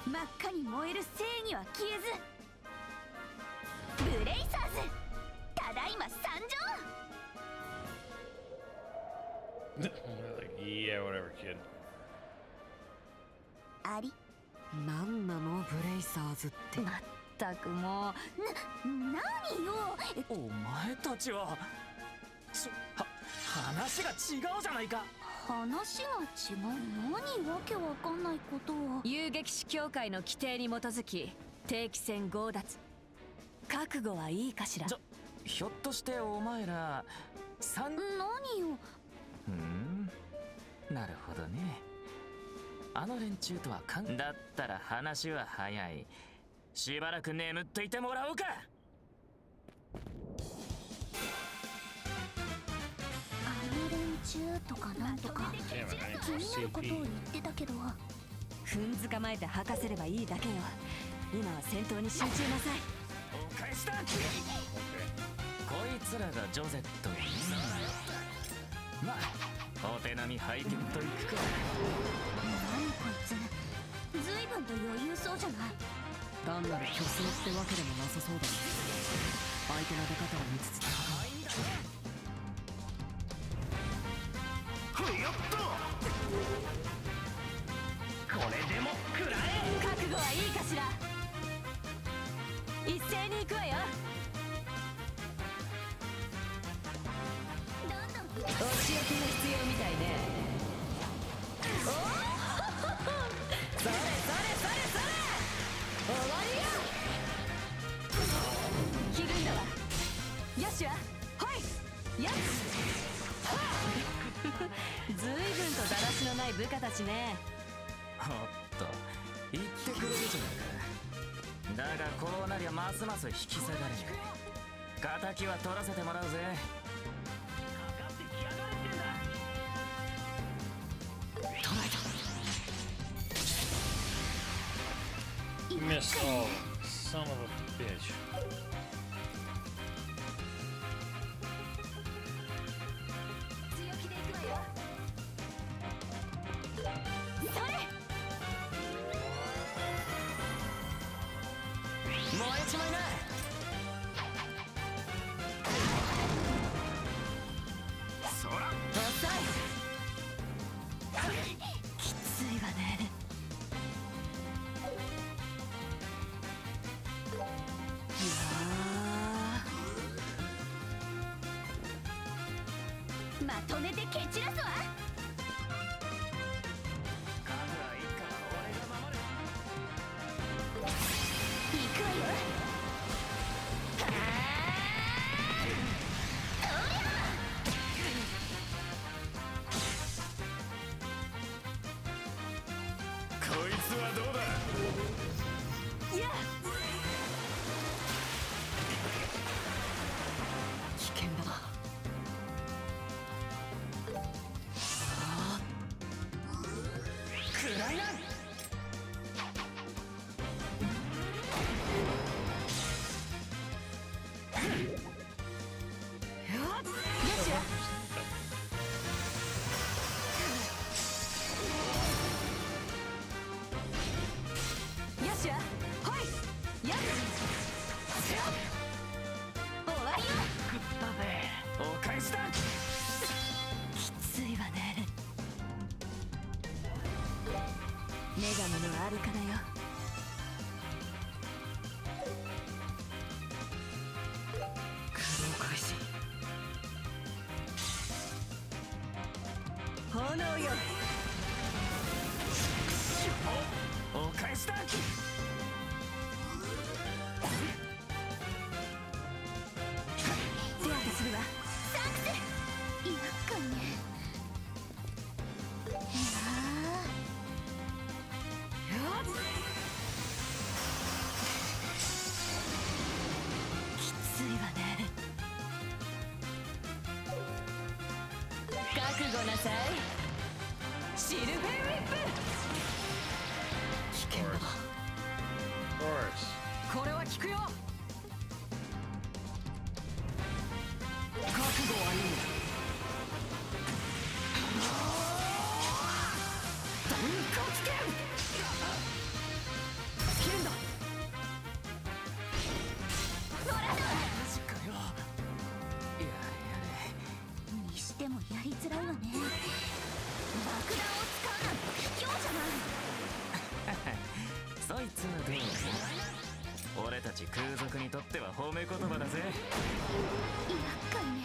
真っ赤に燃える正義は消えず。ブレイサーズただいま参上。 Like, yeah, whatever, kid. あり。なんなのブレイサーズって。まったくもう。何よ。お前たちは話が違うじゃないか。話が違う。何わけわかんないことを。遊撃士協会の規定に基づき定期船強奪。覚悟はいいかしら。ひょっとしてお前ら何よ。なるほどね。あの連中とはだったら話は早い。しばらく眠っていてもらおうか。あの連中とかなんとか気になることを言ってたけど。踏ん捕まえて吐かせればいいだけよ。今は戦闘に集中なさい。お返しだ。こいつらがジョゼット。まあお手並み拝見といくか。何こいつ随分と余裕そうじゃない。単なる虚勢ってわけでもなさそうだね。相手の出方を見つつ戦やっとこれでも食らえ。覚悟はいいかしら。一斉に行くわよ。お仕置きが必要みたいね。おおそれそれそれそれ終わりよ。ひるんだわ。よしわほいよしずいぶんとだらしのない部下たちね。おっと言ってくれるじゃないか。だがこうなりゃますます引き下がれない。敵は取らせてもらうぜ。 Miss, oh, son of a bitch. 強気でいくわよ。それ。燃えちまいな。そら。遅い。きついわね。 まとめて蹴散らすわ。行くわよ。こいつはどうだ。いや危険だな。終わりよ。食ったぜ。お返しだ。きついわね。女神のあるからよ。駆動開始。炎よ。お返しだ。手当てするわ。サンクス。厄介ね。いやきついわね。覚悟なさい。シルベンウィップ。危険だ。 Of course. これは効くよ。覚悟はいい。断骨剣。スキルだ。ほらだ。マジかよ。いややにしてもやりづらいわね。爆弾を使うなんて卑怯じゃない。れ。そいつはどうだ。俺たち空賊にとっては褒め言葉だぜ。厄介ね。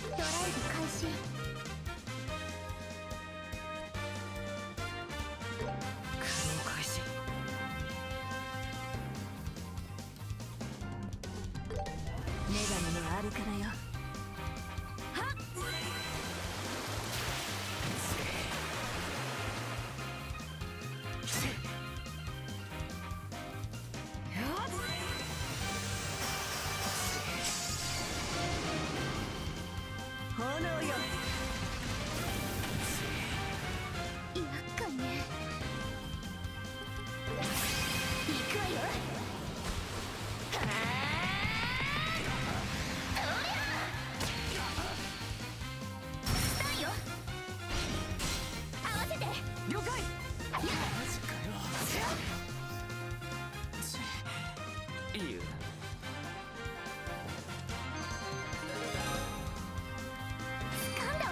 ドライブ開始。駆動開始。女神のあるからよ。炎よ。厄介ね。行くわよ。スタンよ。合わせて。了解。マジかよ。いいよ。掴んだわ。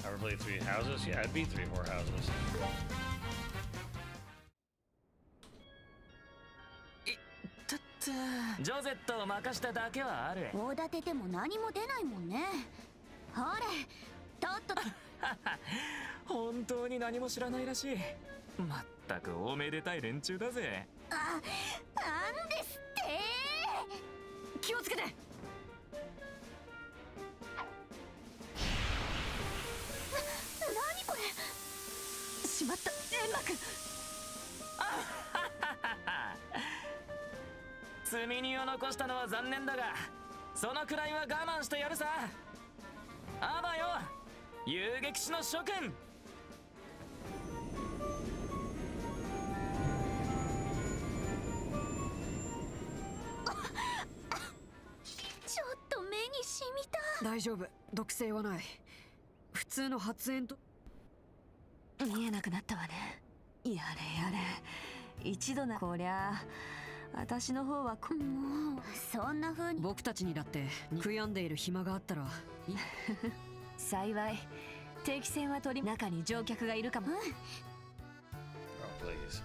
Ever played Three Houses? Yeah, I'd beat 3 or 4 houses. たったジョゼットを任しただけはある。大立てても何も出ないもんね。ほれ、とっとと。本当に何も知らないらしい。まったくおめでたい連中だぜ。なんですって。気をつけて。何これ。しまった。煙幕。積み荷を残したのは残念だが、そのくらいは我慢してやるさ。あばよ、遊撃士の諸君。ちょっと目に染みた。大丈夫。毒性はない。普通の発煙と。見えなくなったわね。やれやれ。一度な。こりゃ私の方はもうそんな風に。僕たちにだって悔やんでいる暇があったら幸い敵戦は取り、中に乗客がいるかも。Oh, please.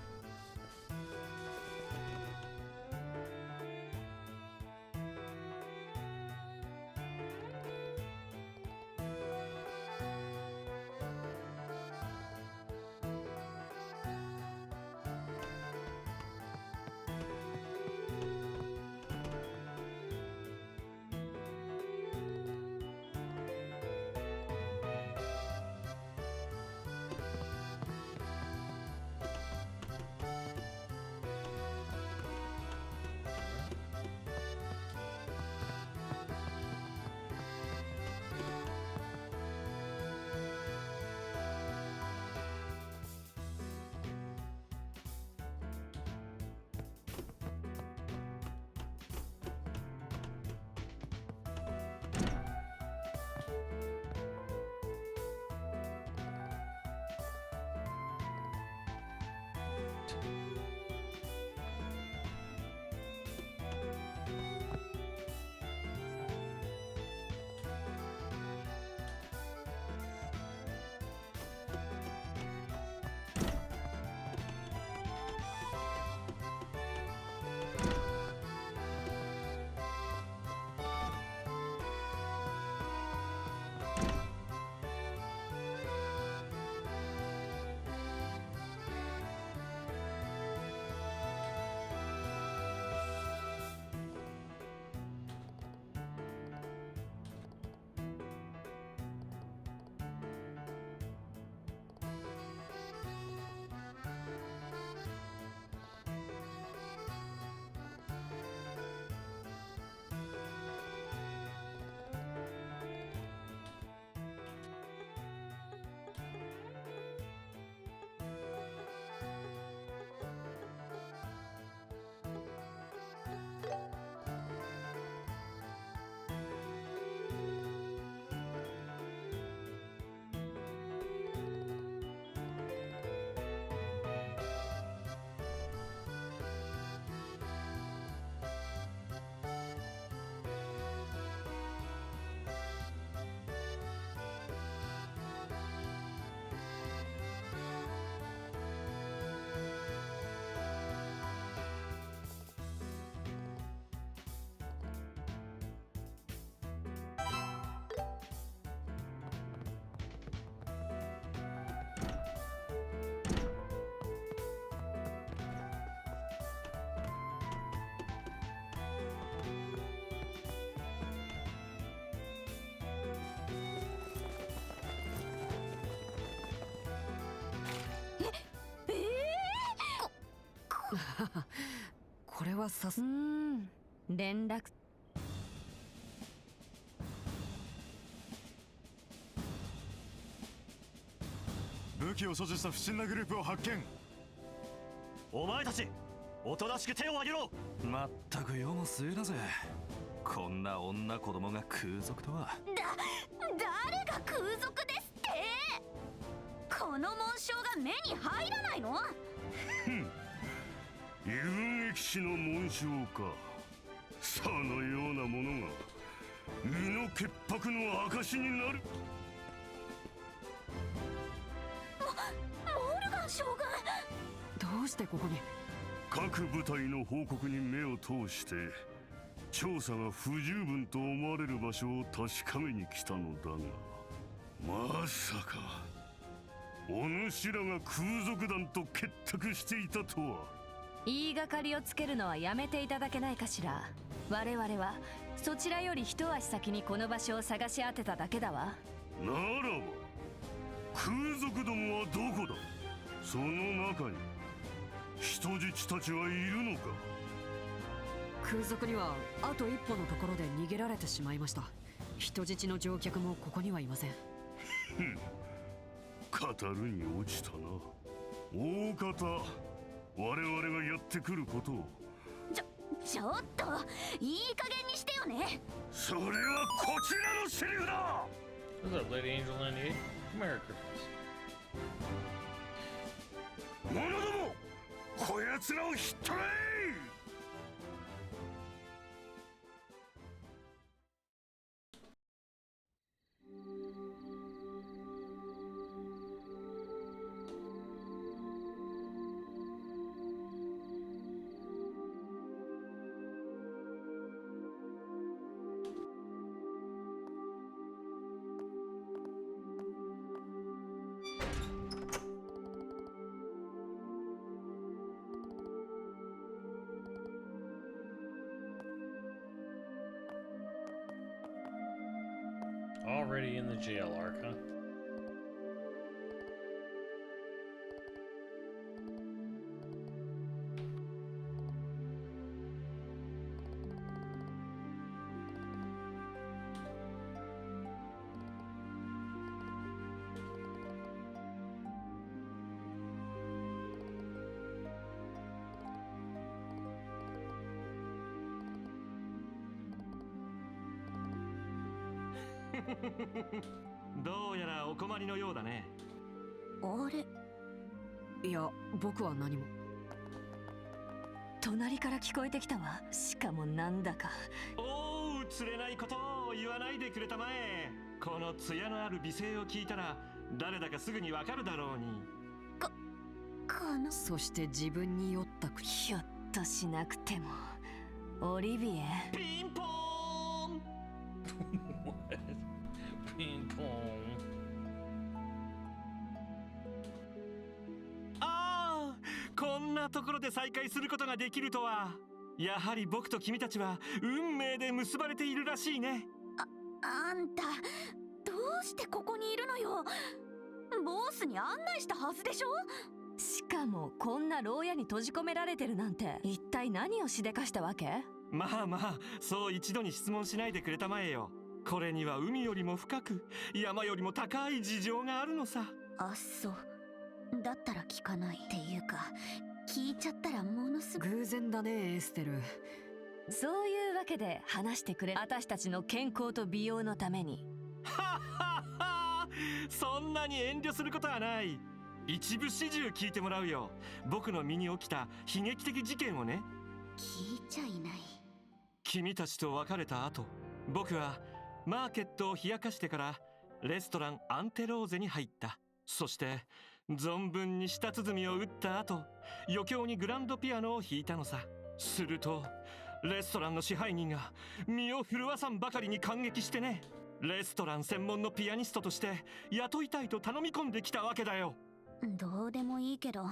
これはさす連絡武器を所持した不審なグループを発見。お前たちおとなしく手を挙げろ。まったく世の末だぜ。こんな女子供が空賊とは。誰が空賊ですって。この紋章が目に入らないの。遊撃士の紋章か。そのようなものが身の潔白の証になる。モルガン将軍、どうしてここに。各部隊の報告に目を通して調査が不十分と思われる場所を確かめに来たのだが、まさかお主らが空賊団と結託していたとは。言いがかりをつけるのはやめていただけないかしら。我々はそちらより一足先にこの場所を探し当てただけだわ。ならば空賊どもはどこだ。その中に人質たちはいるのか。空賊にはあと一歩のところで逃げられてしまいました。人質の乗客もここにはいません。語るに落ちたな。大方我々がやってくることを。ちょっといい加減にしてよね。それはこちらのセリフだ。 What's up, Lady Angel 98? Merry Christmas. 者ども、こやつらをひっ捕らえ。Already in the jail arc, huh? do どうやらお困りのようだね。あれ、いや、僕は何も。隣から聞こえてきたわ。しかもなんだか。おう、釣れないことを言わないでくれたまえ。この艶のある美声を聞いたら誰だかすぐにわかるだろうに。そして自分に酔った口。ひょっとしなくてもオリビエ。ピンポーンピンポーン。ああ、こんなところで再会することができるとは。やはり僕と君たちは運命で結ばれているらしいね。あんたどうしてここにいるのよ。ボスに案内したはずでしょ。しかもこんな牢屋に閉じ込められてるなんて、一体何をしでかしたわけ？まあまあ、そう一度に質問しないでくれたまえよ。これには海よりも深く、山よりも高い事情があるのさ。あっそう。だったら聞かないっていうか、聞いちゃったらものすごい偶然だねエステル。そういうわけで話してくれ。私たちの健康と美容のために。はっはっは、そんなに遠慮することはない。一部始終聞いてもらうよ。僕の身に起きた悲劇的事件をね。聞いちゃいない。君たちと別れた後、僕はマーケットを冷やかしてからレストランアンテローゼに入った。そして存分に舌鼓を打った後、余興にグランドピアノを弾いたのさ。するとレストランの支配人が身を震わさんばかりに感激してね、レストラン専門のピアニストとして雇いたいと頼み込んできたわけだよ。どうでもいいけど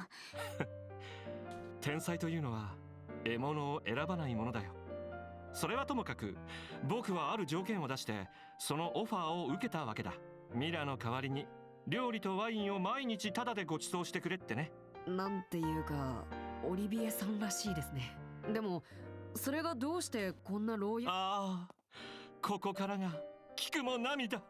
天才というのは獲物を選ばないものだよ。それはともかく、僕はある条件を出してそのオファーを受けたわけだ。ミラの代わりに料理とワインを毎日タダでご馳走してくれってね。なんていうかオリビエさんらしいですね。でもそれがどうしてこんな牢屋。ああ、ここからが聞くも涙。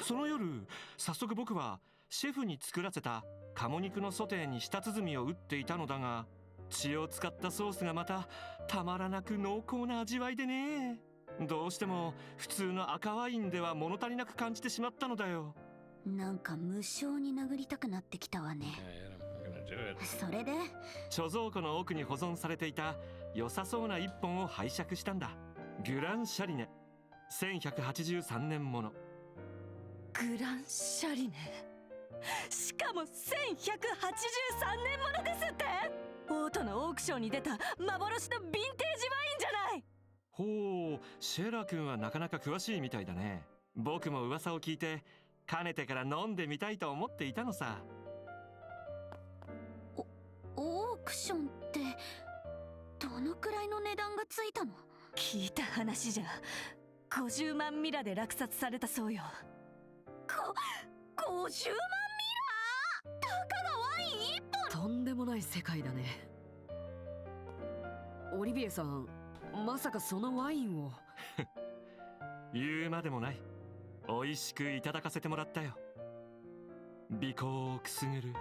その夜、早速僕はシェフに作らせた鴨肉のソテーに舌鼓を打っていたのだが、血を使ったソースがまたたまらなく濃厚な味わいでね。どうしても普通の赤ワインでは物足りなく感じてしまったのだよ。なんか無性に殴りたくなってきたわね。それで貯蔵庫の奥に保存されていた良さそうな一本を拝借したんだ。グランシャリネ、1183年もの。グランシャリネ、しかも1183年ものですって。オートのオークションに出た幻のヴィンテージワインじゃない。ほう、シェラ君はなかなか詳しいみたいだね。僕も噂を聞いてかねてから飲んでみたいと思っていたのさ。オークションってどのくらいの値段がついたの？聞いた話じゃ50万ミラで落札されたそうよ。50万ミラ？たかがワイン1本？とんでもない世界だね。オリビエさん、まさかそのワインを言うまでもない。美味しくいただかせてもらったよ。鼻孔をくすぐる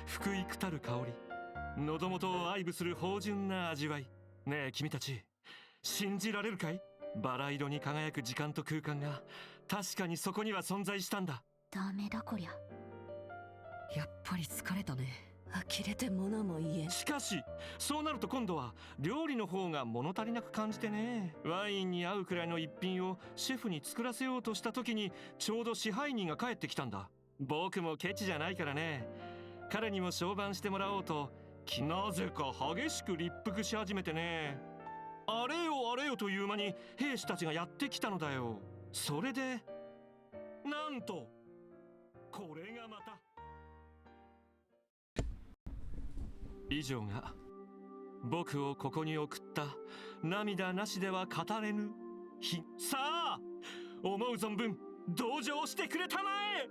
福育たる香り、喉元を愛撫する芳醇な味わい。ねえ君たち、信じられるかい？バラ色に輝く時間と空間が確かにそこには存在したんだ。ダメだこりゃ。やっぱり疲れたね。呆れて物も言え。しかしそうなると今度は料理の方が物足りなく感じてね。ワインに合うくらいの一品をシェフに作らせようとした時にちょうど支配人が帰ってきたんだ。僕もケチじゃないからね、彼にも商売してもらおうとなぜか激しく立腹し始めてね。あれよあれよという間に兵士たちがやってきたのだよ。それでなんとこれがまた。以上が僕をここに送った涙なしでは語れぬ日。さあ思う存分同情してくれたまえ。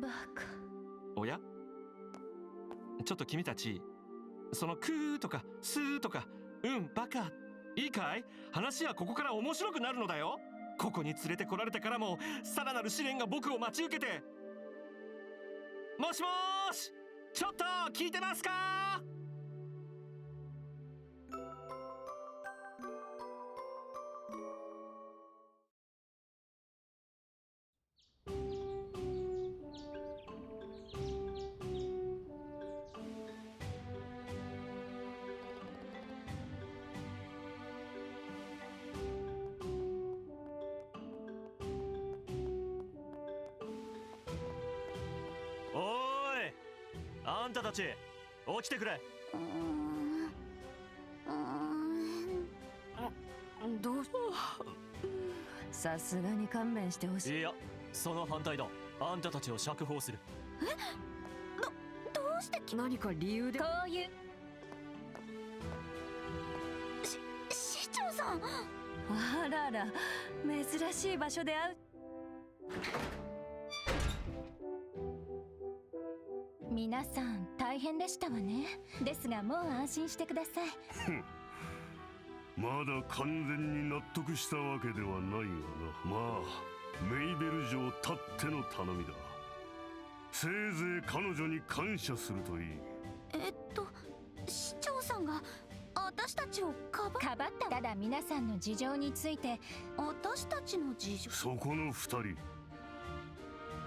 バカ。おや、ちょっと君たち、そのクーとかスーとかバカ、いいかい？話はここから面白くなるのだよ。ここに連れてこられてからもさらなる試練が僕を待ち受けて。もしもーし、ちょっと聞いてますか？あんたたち起きてくれ。どうさすがに勘弁してほしい。いや、その反対だ。あんたたちを釈放する。どうして何か理由で。こういう市長さん。あらら、珍しい場所で会う。皆さん大変でしたわね。ですがもう安心してください。まだ完全に納得したわけではないがな。まあメイベル城たっての頼みだ。せいぜい彼女に感謝するといい。市長さんが私たちをかばった。ただ皆さんの事情について。私たちの事情。そこの二人、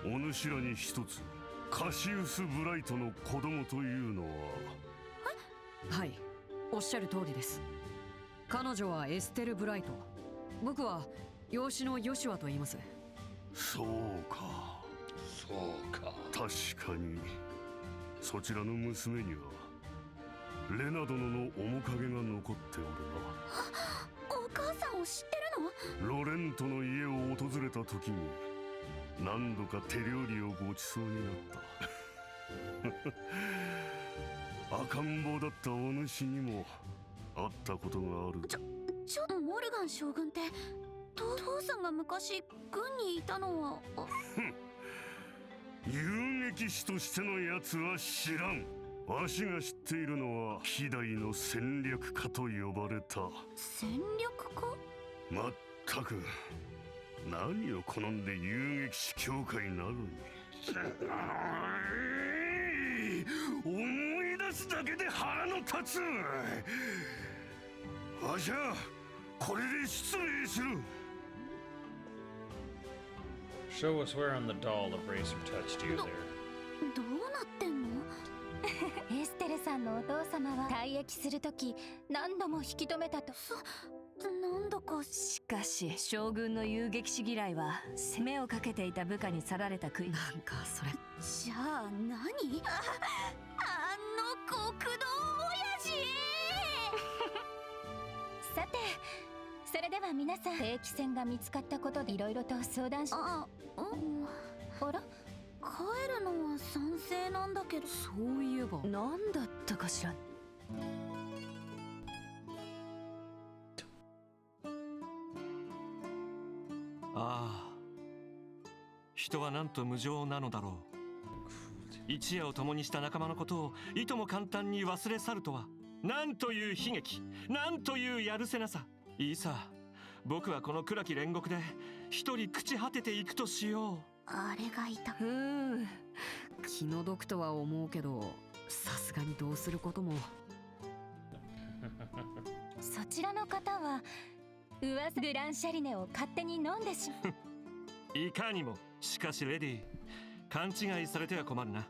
お主らに一つ、カシウス・ブライトの子供というのは。はい、おっしゃる通りです。彼女はエステル・ブライト、僕は養子のヨシュアと言います。そうか、そうか。確かにそちらの娘にはレナ殿の面影が残っておるな。お母さんを知ってるの？ロレントの家を訪れた時に何度か手料理をごちそうになった。赤ん坊だったお主にも会ったことがある。モルガン将軍って父さんが昔軍にいたのは。遊撃士としてのやつは知らん。わしが知っているのは希代の戦略家と呼ばれた。戦略家？まったく何を好んで遊撃士協会などに。思い出すだけで腹の立つ。わしゃこれで失礼する。Show us where on the doll the bracer touched you there. どうなってんの？エステルさんのお父様は退役するとき何度も引き止めたと。何度か。しかし将軍の遊撃士嫌いは目をかけていた部下に去られた悔い。なんかそれ。じゃあ何？あの極道親父。さて、それでは皆さん、定期船が見つかったことでいろいろと相談し。あら？帰るのは賛成なんだけど。そういえば何だったかしら。ああ、人はなんと無情なのだろう。一夜を共にした仲間のことをいとも簡単に忘れ去るとは。なんという悲劇、なんというやるせなさ。いいさ、僕はこの暗き煉獄で一人朽ち果てていくとしよう。あれがいた。気の毒とは思うけど、さすがにどうすることも。そちらの方は噂グランシャリネを勝手に飲んでしまう。いかにも。しかしレディー、勘違いされては困るな。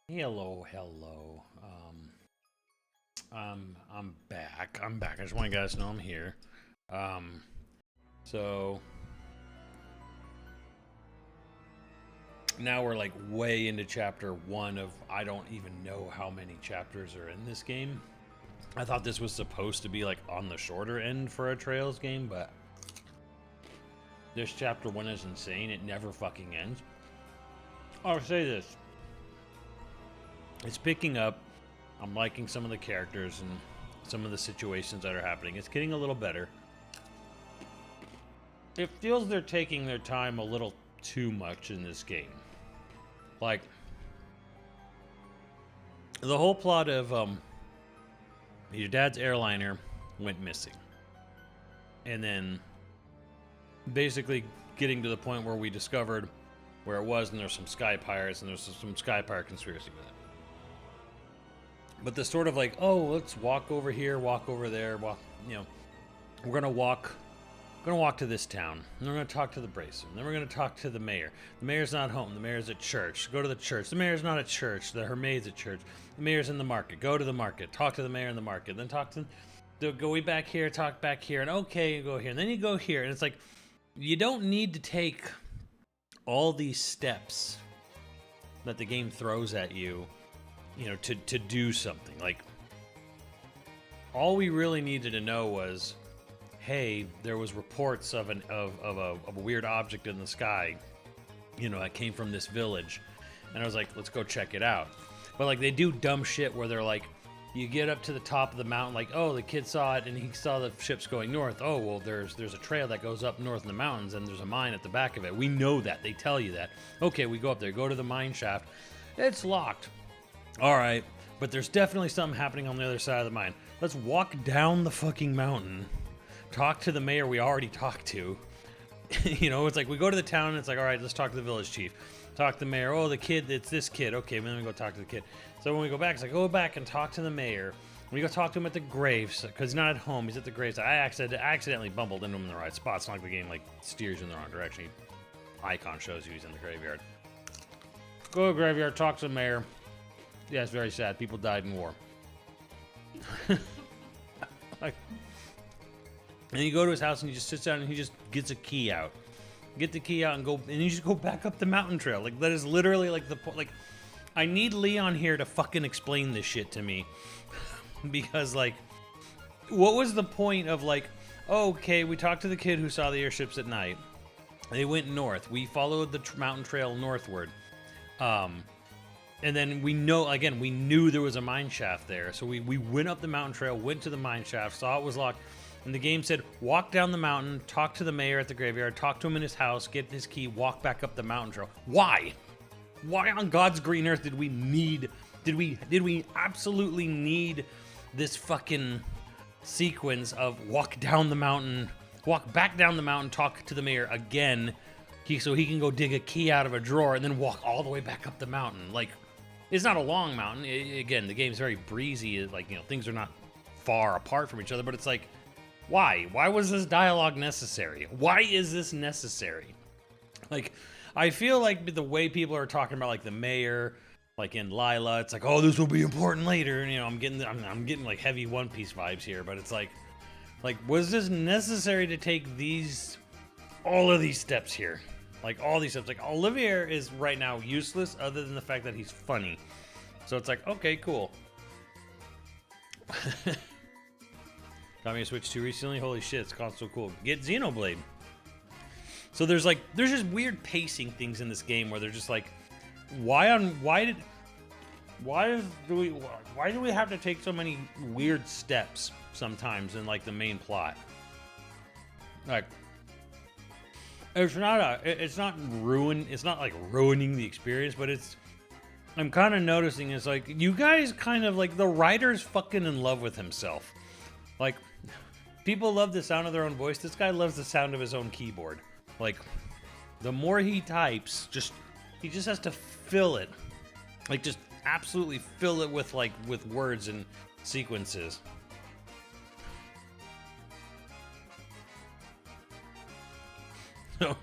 Hello. I'm back. I just want you guys to know I'm here. So now we're like way into chapter 1 of I don't even know how many chapters are in this game. I thought this was supposed to be like on the shorter end for a Trails game, but this chapter 1 is insane. It never fucking ends. I'll say this. It's picking up. I'm liking some of the characters and some of the situations that are happening. It's getting a little better. It feels they're taking their time a little too much in this game. Like, the whole plot of your dad's airliner went missing. And then basically getting to the point where we discovered where it was, and there's some sky pirates, and there's some sky pirate conspiracy with it. But the sort of like, oh, let's walk over here, walk over there, walk, you know, we're gonna walk to this town, and we're gonna talk to the bracer, and then we're gonna talk to the mayor. The mayor's not home, the mayor's at church. Go to the church. The mayor's not at church, her maid's at church. The mayor's in the market. Go to the market. Talk to the mayor in the market. Then talk to go way back here, talk back here, and okay, you go here, and then you go here, and it's like, you don't need to take all these steps that the game throws at you, you know, to do something. Like, all we really needed to know was, hey, there was reports of a weird object in the sky, you know, that came from this village, and I was like, let's go check it out. But like, they do dumb shit where they're like, you get up to the top of the mountain, like, oh, the kid saw it and he saw the ships going north. Oh, well, there's a trail that goes up north in the mountains, and there's a mine at the back of it. We know that. They tell you that. Okay, we go up there, go to the mine shaft. It's locked. All right, but there's definitely something happening on the other side of the mine. Let's walk down the fucking mountain, talk to the mayor we already talked to. You know, it's like we go to the town and it's like, all right, let's talk to the village chief. Talk to the mayor. Oh, the kid, it's this kid. Okay, then we go talk to the kid. So when we go back, it's like, go back and talk to the mayor. We go talk to him at the graves, because he's not at home, he's at the graves. I accidentally bumbled into him in the right spot. It's not like the game like steers you in the wrong direction. Icon shows you he's in the graveyard. Go to the graveyard, talk to the mayor. Yeah, it's very sad. People died in war. Like, and you go to his house and he just sits down and he just gets a key out. Get the key out and go, and you just go back up the mountain trail. Like, that is literally like like, I need Leon here to fucking explain this shit to me. Because, like, what was the point of, like, oh, okay, we talked to the kid who saw the airships at night. They went north. We followed the mountain trail northward. And then we know, again, we knew there was a mine shaft there. So we went up the mountain trail, went to the mine shaft, saw it was locked. And the game said, walk down the mountain, talk to the mayor at the graveyard, talk to him in his house, get his key, walk back up the mountain trail. Why? Why on God's green earth did we absolutely need this fucking sequence of walk down the mountain, walk back down the mountain, talk to the mayor again, so he can go dig a key out of a drawer and then walk all the way back up the mountain? Like, it's not a long mountain. Again, the game's very breezy. Like, you know, things are not far apart from each other, but it's like, why? Why was this dialogue necessary? Why is this necessary? Like, I feel like the way people are talking about, like, the mayor, like in Lila, it's like, oh, this will be important later. And, you know, I'm getting like heavy One Piece vibes here, but it's like, was this necessary to take all of these steps here? Like, all these steps. Like, Olivier is right now useless other than the fact that he's funny. So it's like, okay, cool. Got me a Switch 2 recently. Holy shit, it's console cool. Get Xenoblade. So there's just weird pacing things in this game where they're just like, why do we have to take so many weird steps sometimes in like the main plot? Like, it's not like ruining the experience, but I'm kind of noticing it's like, you guys kind of like, the writer's fucking in love with himself. Like, people love the sound of their own voice. This guy loves the sound of his own keyboard. Like, the more he types, he just has to fill it. Like, just absolutely fill it with words and sequences. So,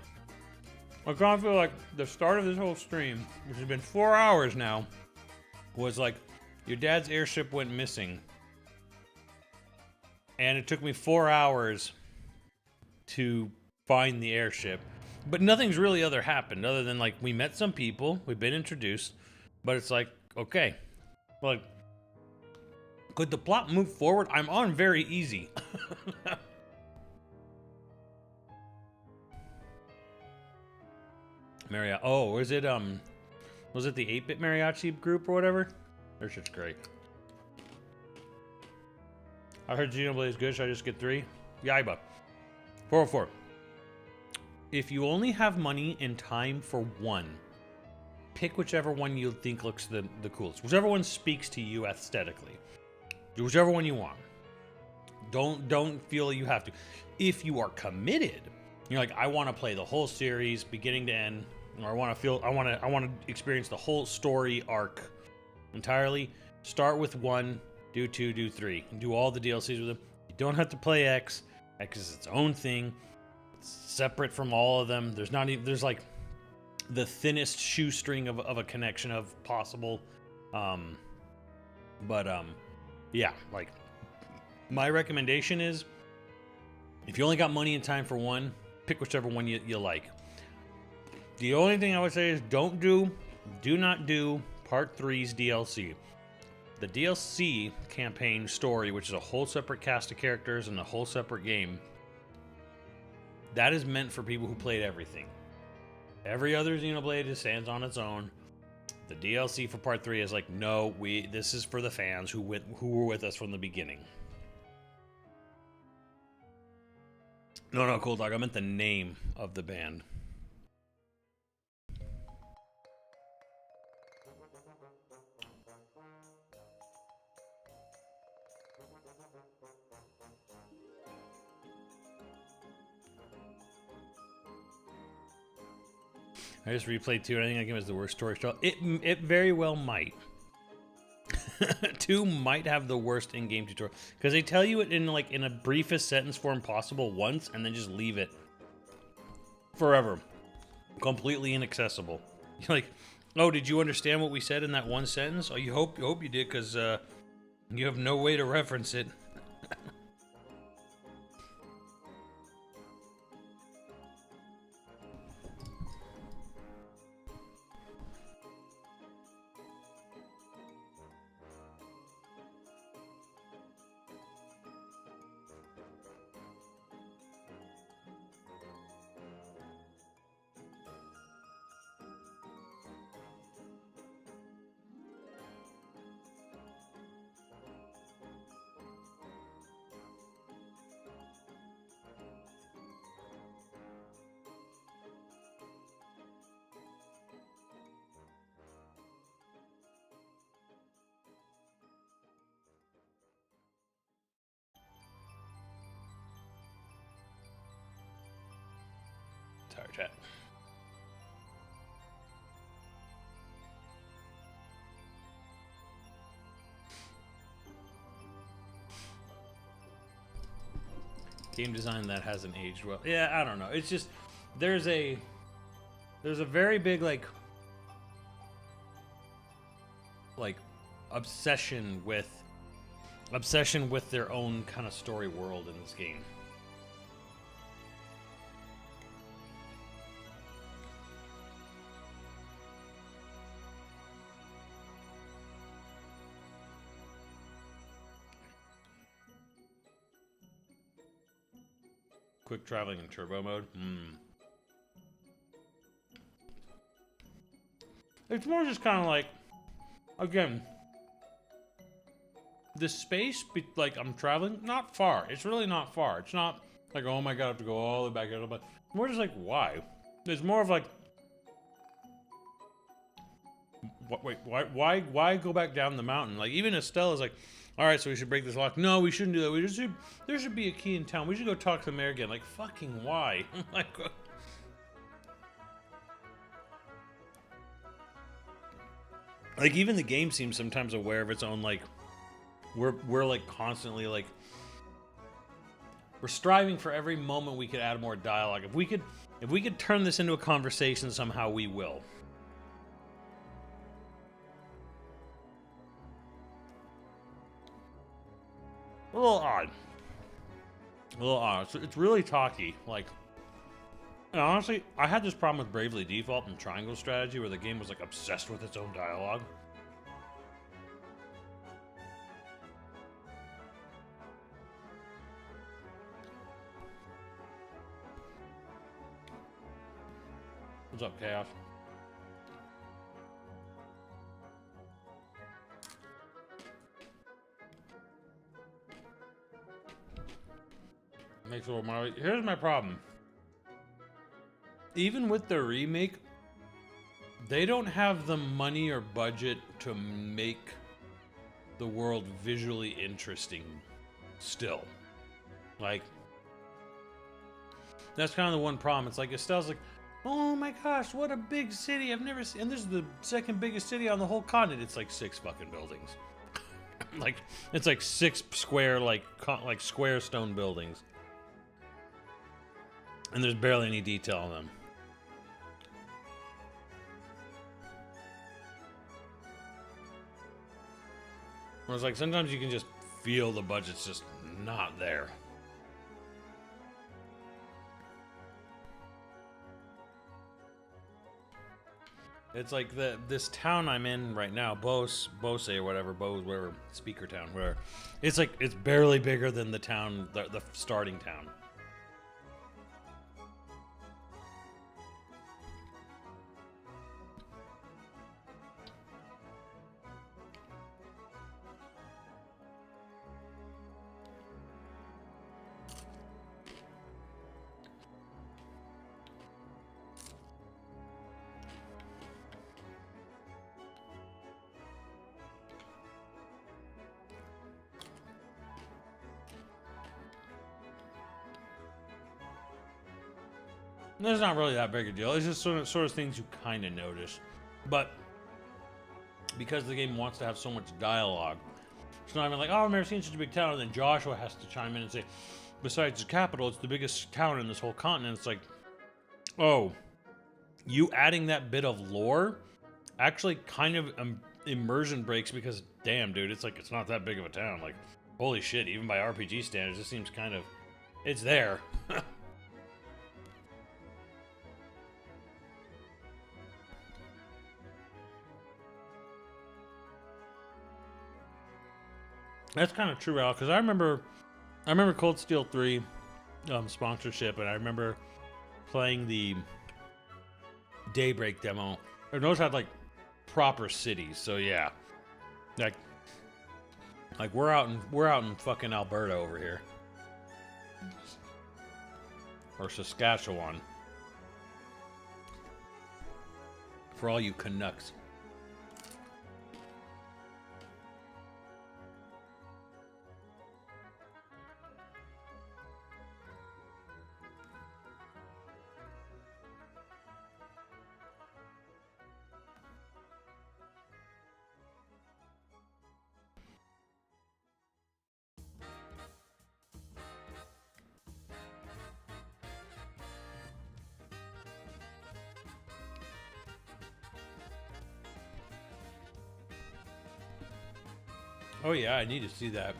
I kind of feel like the start of this whole stream, which has been 4 hours now, was like, your dad's airship went missing. And it took me 4 hours to find the airship. But nothing's really happened other than, like, we met some people, we've been introduced, but it's like, okay. Like, could the plot move forward? I'm on very easy. Mariachi. Oh, was it the 8-bit mariachi group or whatever? Their shit's great. I heard Xenoblade is good. Should I just get 3? Yaiba. 404. If you only have money and time for one, pick whichever one you think looks the coolest. Whichever one speaks to you aesthetically. Do whichever one you want. Don't feel you have to. If you are committed, you're like, I want to play the whole series, beginning to end, or I want to experience the whole story arc entirely. Start with 1, do 2, do 3, and do all the DLCs with them. You don't have to play X. X is its own thing. It's separate from all of them. There's like the thinnest shoestring of a connection of possible. Yeah, like, my recommendation is, if you only got money and time for one, pick whichever one you like. The only thing I would say is do not do Part 3's DLC. The DLC campaign story, which is a whole separate cast of characters and a whole separate game, that is meant for people who played everything. Every other Xenoblade stands on its own. The DLC for Part 3 is like, no, this is for the fans who were with us from the beginning. No, cool dog. I meant the name of the band. I just replayed 2, and I think that game is the worst story. It very well might. 2 might have the worst in-game tutorial, because they tell you it in a briefest sentence form possible once, and then just leave it forever, completely inaccessible. You're like, oh, did you understand what we said in that one sentence? Oh, you hope you did, because you have no way to reference it. Sorry, chat. Game design that hasn't aged well. Yeah, I don't know. It's just there's a very big like obsession with their own kind of story world in this game. Quick traveling in turbo mode. It's more just kind of like, again, the space, like I'm traveling, not far. It's really not far. It's not like, oh my god, I have to go all the way back. But more just like, why? There's more of like, wait, why go back down the mountain? Like, even Estella's like, all right, so we should break this lock. No, we shouldn't do that. There should be a key in town. We should go talk to the mayor again. Like, fucking why? like, even the game seems sometimes aware of its own, like, we're like constantly like, we're striving for every moment we could add more dialogue. If we could turn this into a conversation somehow, we will. A little odd. A little odd. It's really talky. Like, and honestly, I had this problem with Bravely Default and Triangle Strategy where the game was like obsessed with its own dialogue. What's up, Chaos? Makes a little more. Here's my problem. Even with the remake, they don't have the money or budget to make the world visually interesting still. Like, that's kind of the one problem. It's like Estelle's like, oh my gosh, what a big city. I've never seen, and this is the second biggest city on the whole continent. It's like 6 fucking buildings. Like, it's like 6 square, like square stone buildings. And there's barely any detail on them. Whereas, like, sometimes you can just feel the budget's just not there. It's like this town I'm in right now, Bose or whatever, whatever, Speaker Town, where it's like it's barely bigger than the town, the starting town. It's not really that big a deal. It's just sort of things you kind of notice. But because the game wants to have so much dialogue, it's not even like, oh, I've never seen such a big town. And then Joshua has to chime in and say, besides the capital, it's the biggest town in this whole continent. It's like, oh, you adding that bit of lore actually kind of immersion breaks because, damn, dude, it's like, it's not that big of a town. Like, holy shit, even by RPG standards, it seems kind of, it's there. That's kind of true, Al, because I remember Cold Steel 3 sponsorship, and I remember playing the Daybreak demo. And those had like proper cities, so yeah, like we're out in fucking Alberta over here, or Saskatchewan, for all you Canucks. Oh yeah, I need to see that.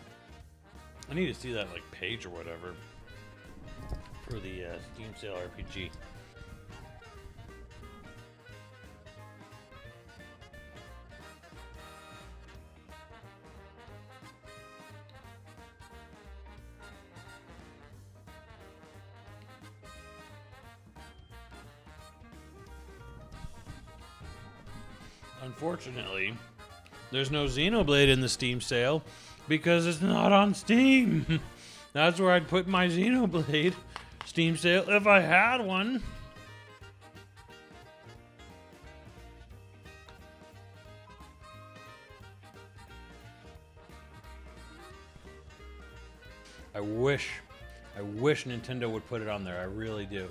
I need to see that like page or whatever for the Steam sale RPG. Unfortunately, there's no Xenoblade in the Steam sale because it's not on Steam. That's where I'd put my Xenoblade Steam sale if I had one. I wish Nintendo would put it on there. I really do.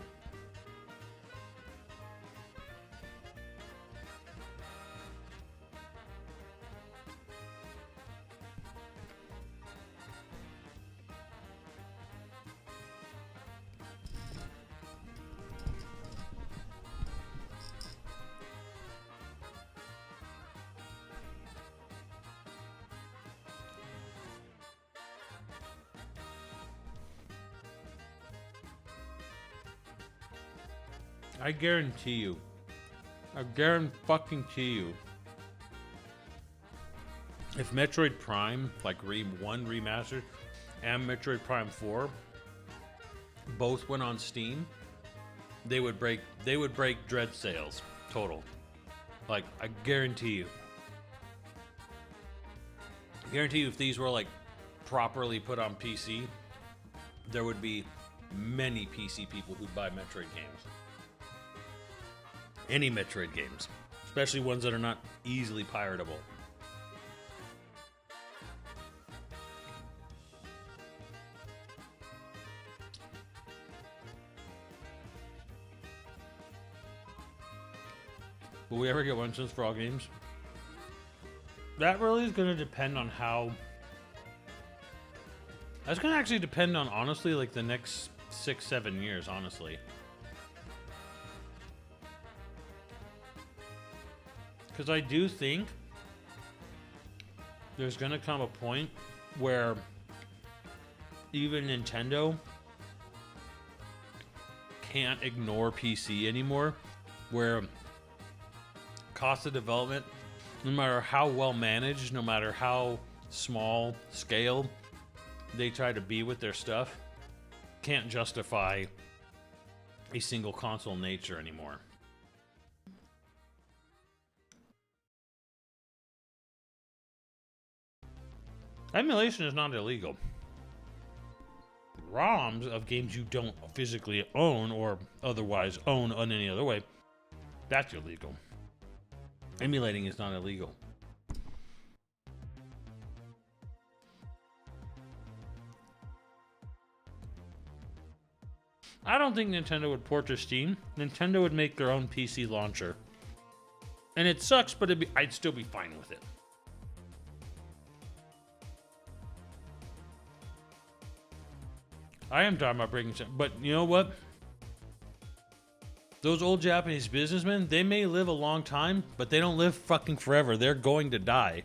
I guarantee you. I guarantee you. If Metroid Prime, like 1 remastered, and Metroid Prime 4 both went on Steam, they would break Dread sales total. Like, I guarantee you. I guarantee you if these were like properly put on PC, there would be many PC people who'd buy Metroid games. Any Metroid games, especially ones that are not easily piratable. Will we ever get one cents for all games? That really is going to depend on how... That's going to actually depend on, honestly, like the next 6-7 years, honestly. Because I do think there's going to come a point where even Nintendo can't ignore PC anymore, where cost of development, no matter how well managed, no matter how small scale they try to be with their stuff, can't justify a single console nature anymore. Emulation is not illegal. ROMs of games you don't physically own or otherwise own in any other way, that's illegal. Emulating is not illegal. I don't think Nintendo would port to Steam. Nintendo would make their own PC launcher. And it sucks, but I'd still be fine with it. I am talking about breaking, but you know what? Those old Japanese businessmen, they may live a long time, but they don't live fucking forever. They're going to die.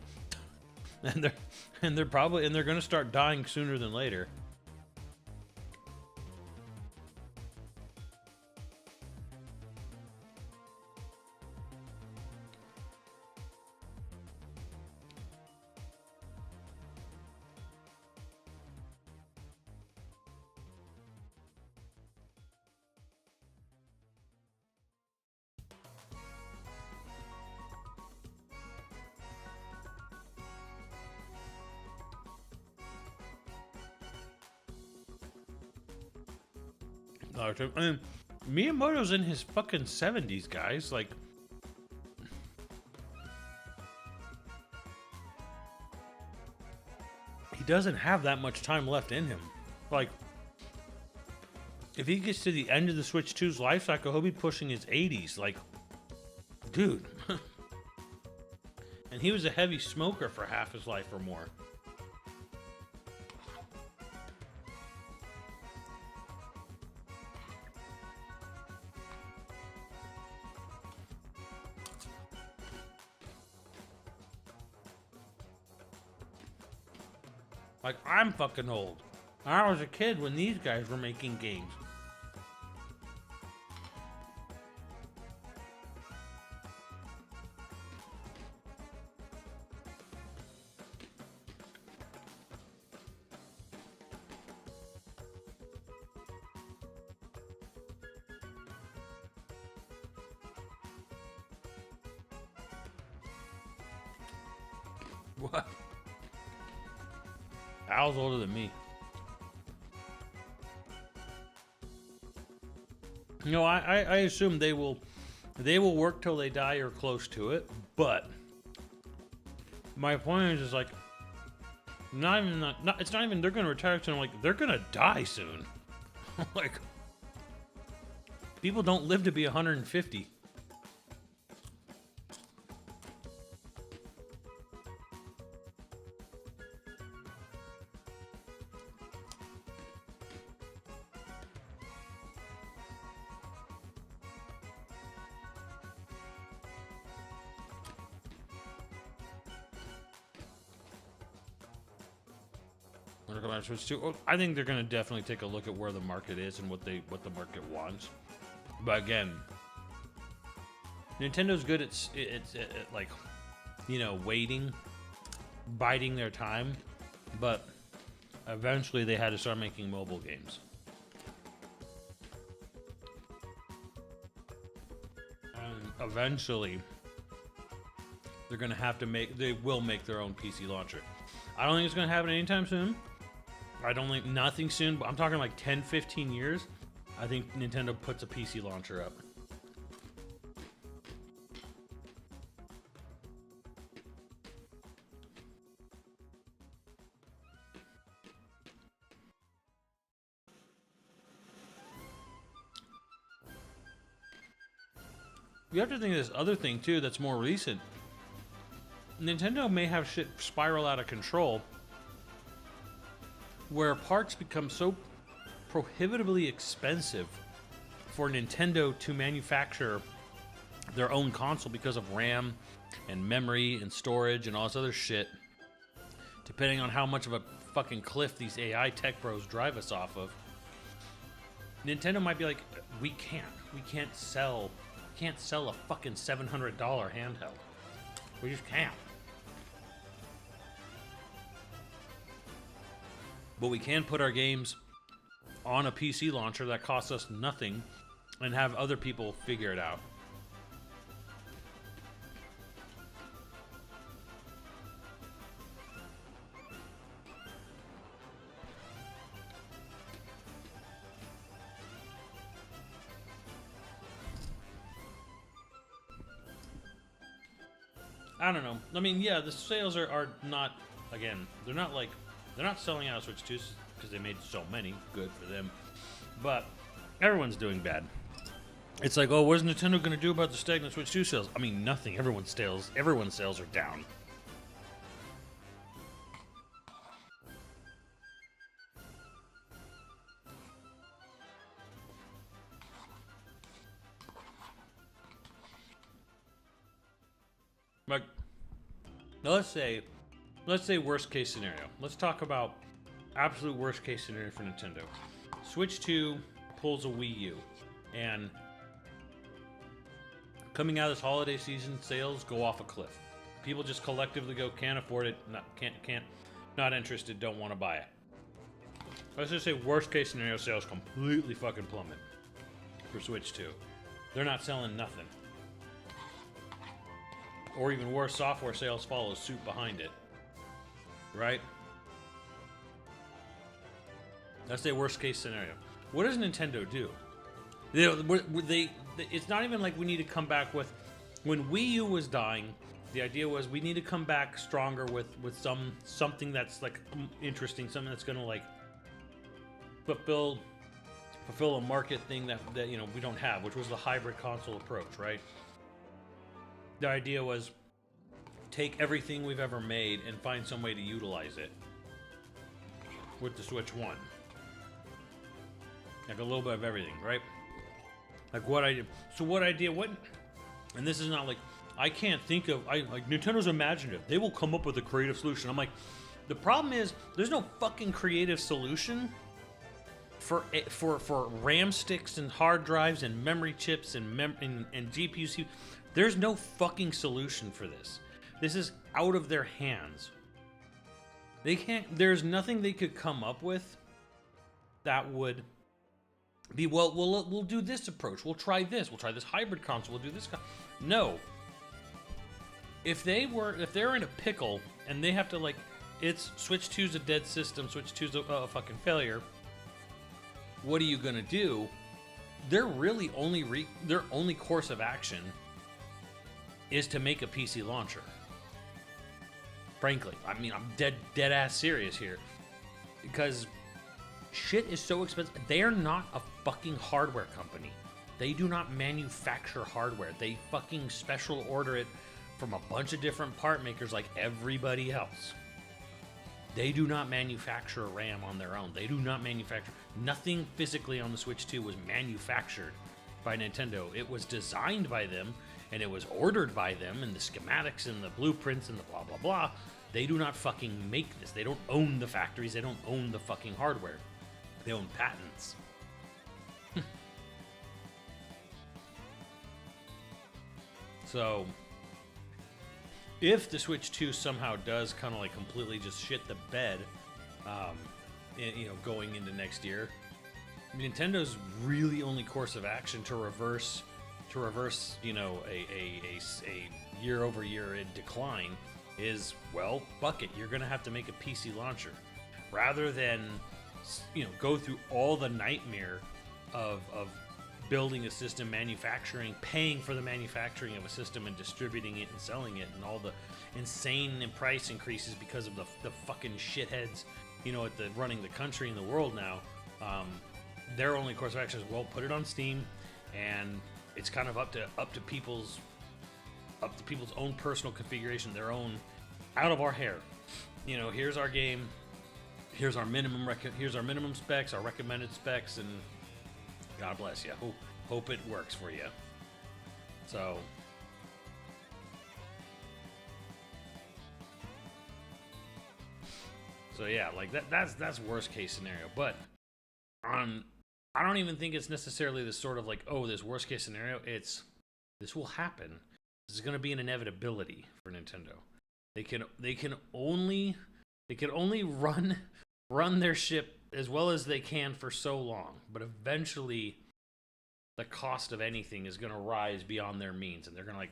And they're going to start dying sooner than later. I mean, Miyamoto's in his fucking 70s, guys. Like, he doesn't have that much time left in him. Like, if he gets to the end of the Switch 2's life cycle, he'll be pushing his 80s. Like, dude. And he was a heavy smoker for half his life or more. Like, I'm fucking old. I was a kid when these guys were making games. What? Al's older than me. You know, I assume they will work till they die or close to it, but my point is like it's not even they're gonna retire soon, like they're gonna die soon. Like, people don't live to be 150. I think they're going to definitely take a look at where the market is and what the market wants. But again, Nintendo's good at like, you know, waiting, biding their time, but eventually they had to start making mobile games. And eventually they're going to have to they will make their own PC launcher. I don't think it's going to happen anytime soon. I don't think nothing soon, but I'm talking like 10, 15 years. I think Nintendo puts a PC launcher up. You have to think of this other thing too that's more recent. Nintendo may have shit spiral out of control where parts become so prohibitively expensive for Nintendo to manufacture their own console because of RAM and memory and storage and all this other shit, depending on how much of a fucking cliff these AI tech bros drive us off of. Nintendo might be like, we can't sell a fucking $700 handheld. We just can't. But we can put our games on a PC launcher that costs us nothing and have other people figure it out. I don't know. I mean, yeah, the sales are not, again, they're not selling out of Switch 2s because they made so many. Good for them. But everyone's doing bad. It's like, oh, what's Nintendo going to do about the stagnant Switch 2 sales? I mean, nothing. Everyone's sales are down. Like, let's say worst case scenario. Let's talk about absolute worst case scenario for Nintendo. Switch 2 pulls a Wii U, and coming out of this holiday season, sales go off a cliff. People just collectively go, can't afford it, not interested, don't want to buy it. Let's just say worst case scenario, sales completely fucking plummet for Switch 2. They're not selling nothing. Or even worse, software sales follow suit behind it. Right? That's their worst case scenario. What does Nintendo do? It's not even like we need to come back with... When Wii U was dying, the idea was we need to come back stronger with something that's like interesting, something that's going to like fulfill a market thing that you know we don't have, which was the hybrid console approach, right? The idea was take everything we've ever made and find some way to utilize it with the Switch 1. Like a little bit of everything, right? Like what idea? So what idea? What? And this is not like I can't think of. Like Nintendo's imaginative. They will come up with a creative solution. I'm like, the problem is there's no fucking creative solution for RAM sticks and hard drives and memory chips and GPUs. There's no fucking solution for this. This is out of their hands. They can't. There's nothing they could come up with that would be, well, we'll do this approach. We'll try this. We'll try this hybrid console. We'll do this. No. If they're in a pickle and they have to like, it's Switch 2's a dead system. Switch 2's a fucking failure. What are you gonna do? Their really their only course of action is to make a PC launcher. Frankly, I mean, I'm dead ass serious here, because shit is so expensive. They are not a fucking hardware company. They do not manufacture hardware. They fucking special order it from a bunch of different part makers like everybody else. They do not manufacture RAM on their own. They do not manufacture. Nothing physically on the Switch 2 was manufactured by Nintendo. It was designed by them, and it was ordered by them, and the schematics and the blueprints and the blah, blah, blah. They do not fucking make this. They don't own the factories. They don't own the fucking hardware. They own patents. So if the Switch 2 somehow does kind of like completely just shit the bed, going into next year, Nintendo's really only course of action to reverse, a year-over-year decline is, well, buck it. You're gonna have to make a PC launcher, rather than, go through all the nightmare of building a system, paying for the manufacturing of a system and distributing it and selling it, and all the insane price increases because of the fucking shitheads, running the country and the world now. Their only course of action is, well, put it on Steam, and it's kind of up to people's own personal configuration, their own, out of our hair. Here's our game, here's our minimum specs, our recommended specs, and God bless you. Hope it works for you. So yeah, like that's worst case scenario. But I don't even think it's necessarily this sort of like, oh, this worst case scenario. This will happen. This is going to be an inevitability for Nintendo. They can only run their ship as well as they can for so long, but eventually the cost of anything is going to rise beyond their means, and they're going to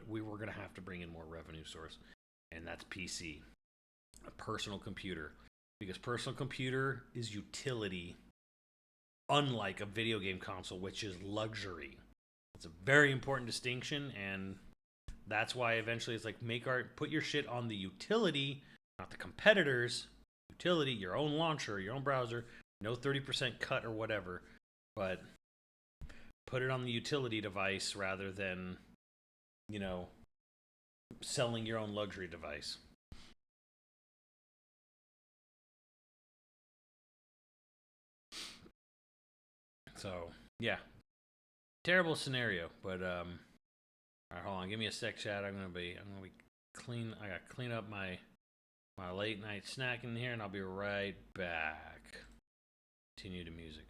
we're going to have to bring in more revenue source, and that's PC, a personal computer, because personal computer is utility, unlike a video game console, which is luxury. It's a very important distinction, and that's why eventually it's like, put your shit on the utility, not the competitors. Utility, your own launcher, your own browser, no 30% cut or whatever, but put it on the utility device rather than, selling your own luxury device. So, yeah. Terrible scenario, but all right, hold on, give me a sec, chat. I'm gonna be clean. I gotta clean up my late night snack in here, and I'll be right back. Continue the music.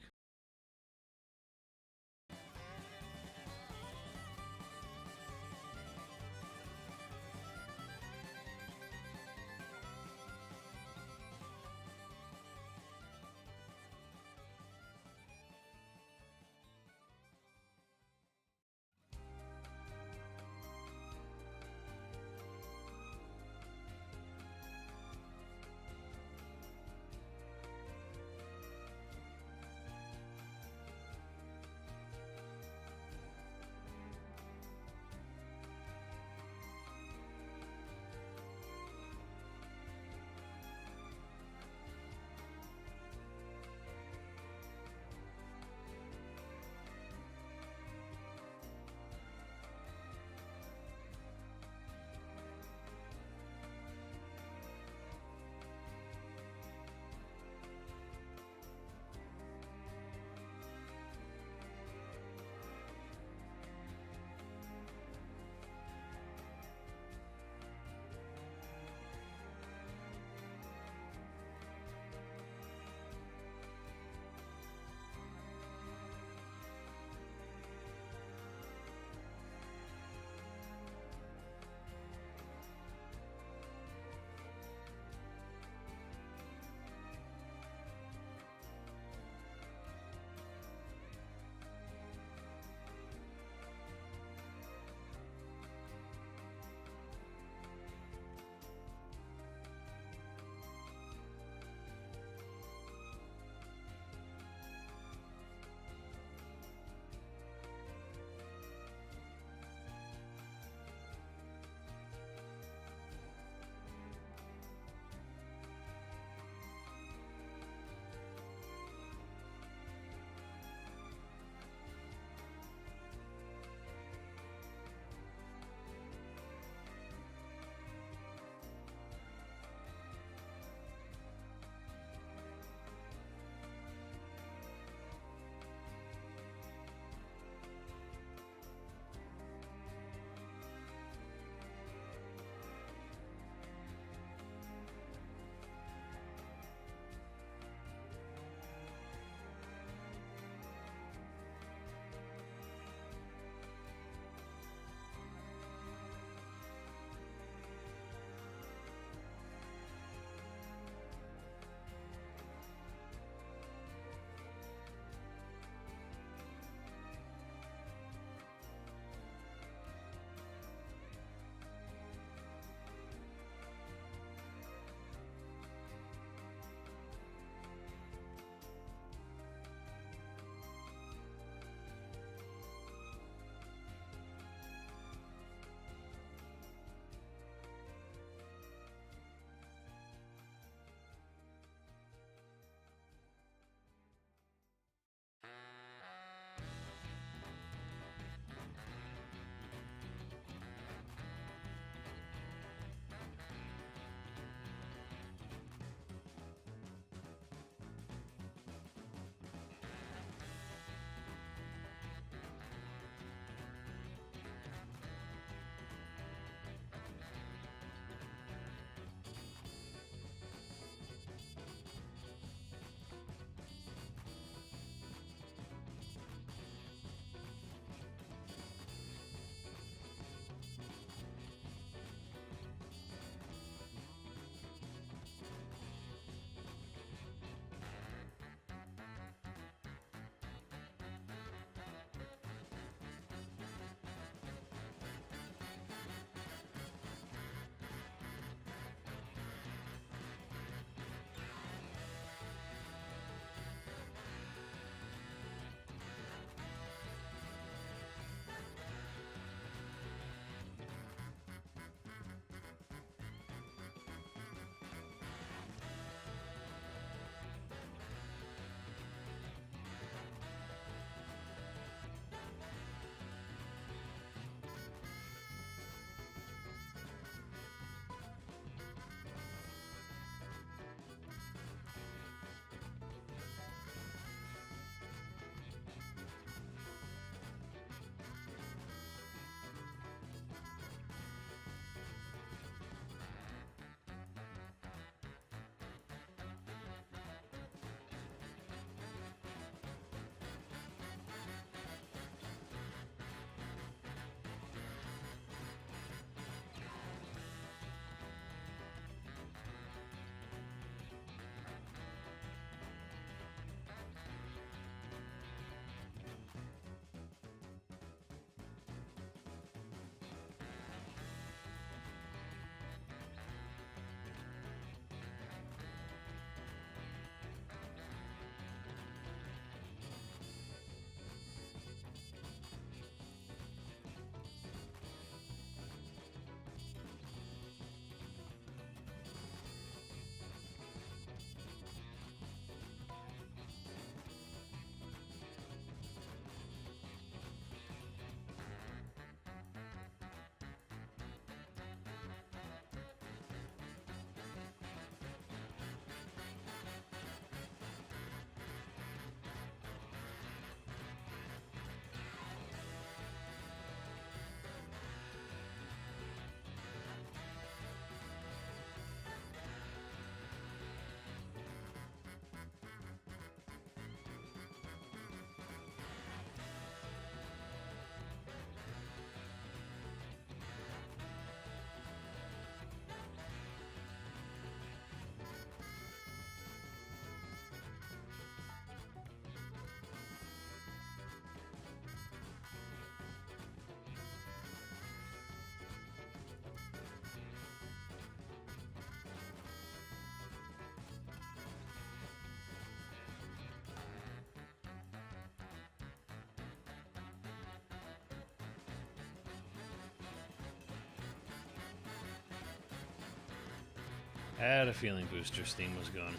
I had a feeling Booster's theme was going.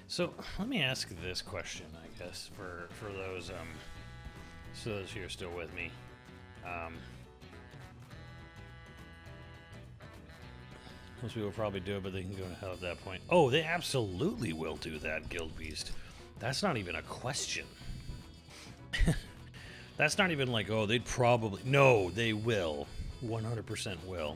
So let me ask this question, I guess, for those who are still with me. Most people probably do it, but they can go to hell at that point. Oh, they absolutely will do that, Guild Beast. That's not even a question. That's not even like, oh, they'd probably... No, they will. 100% will.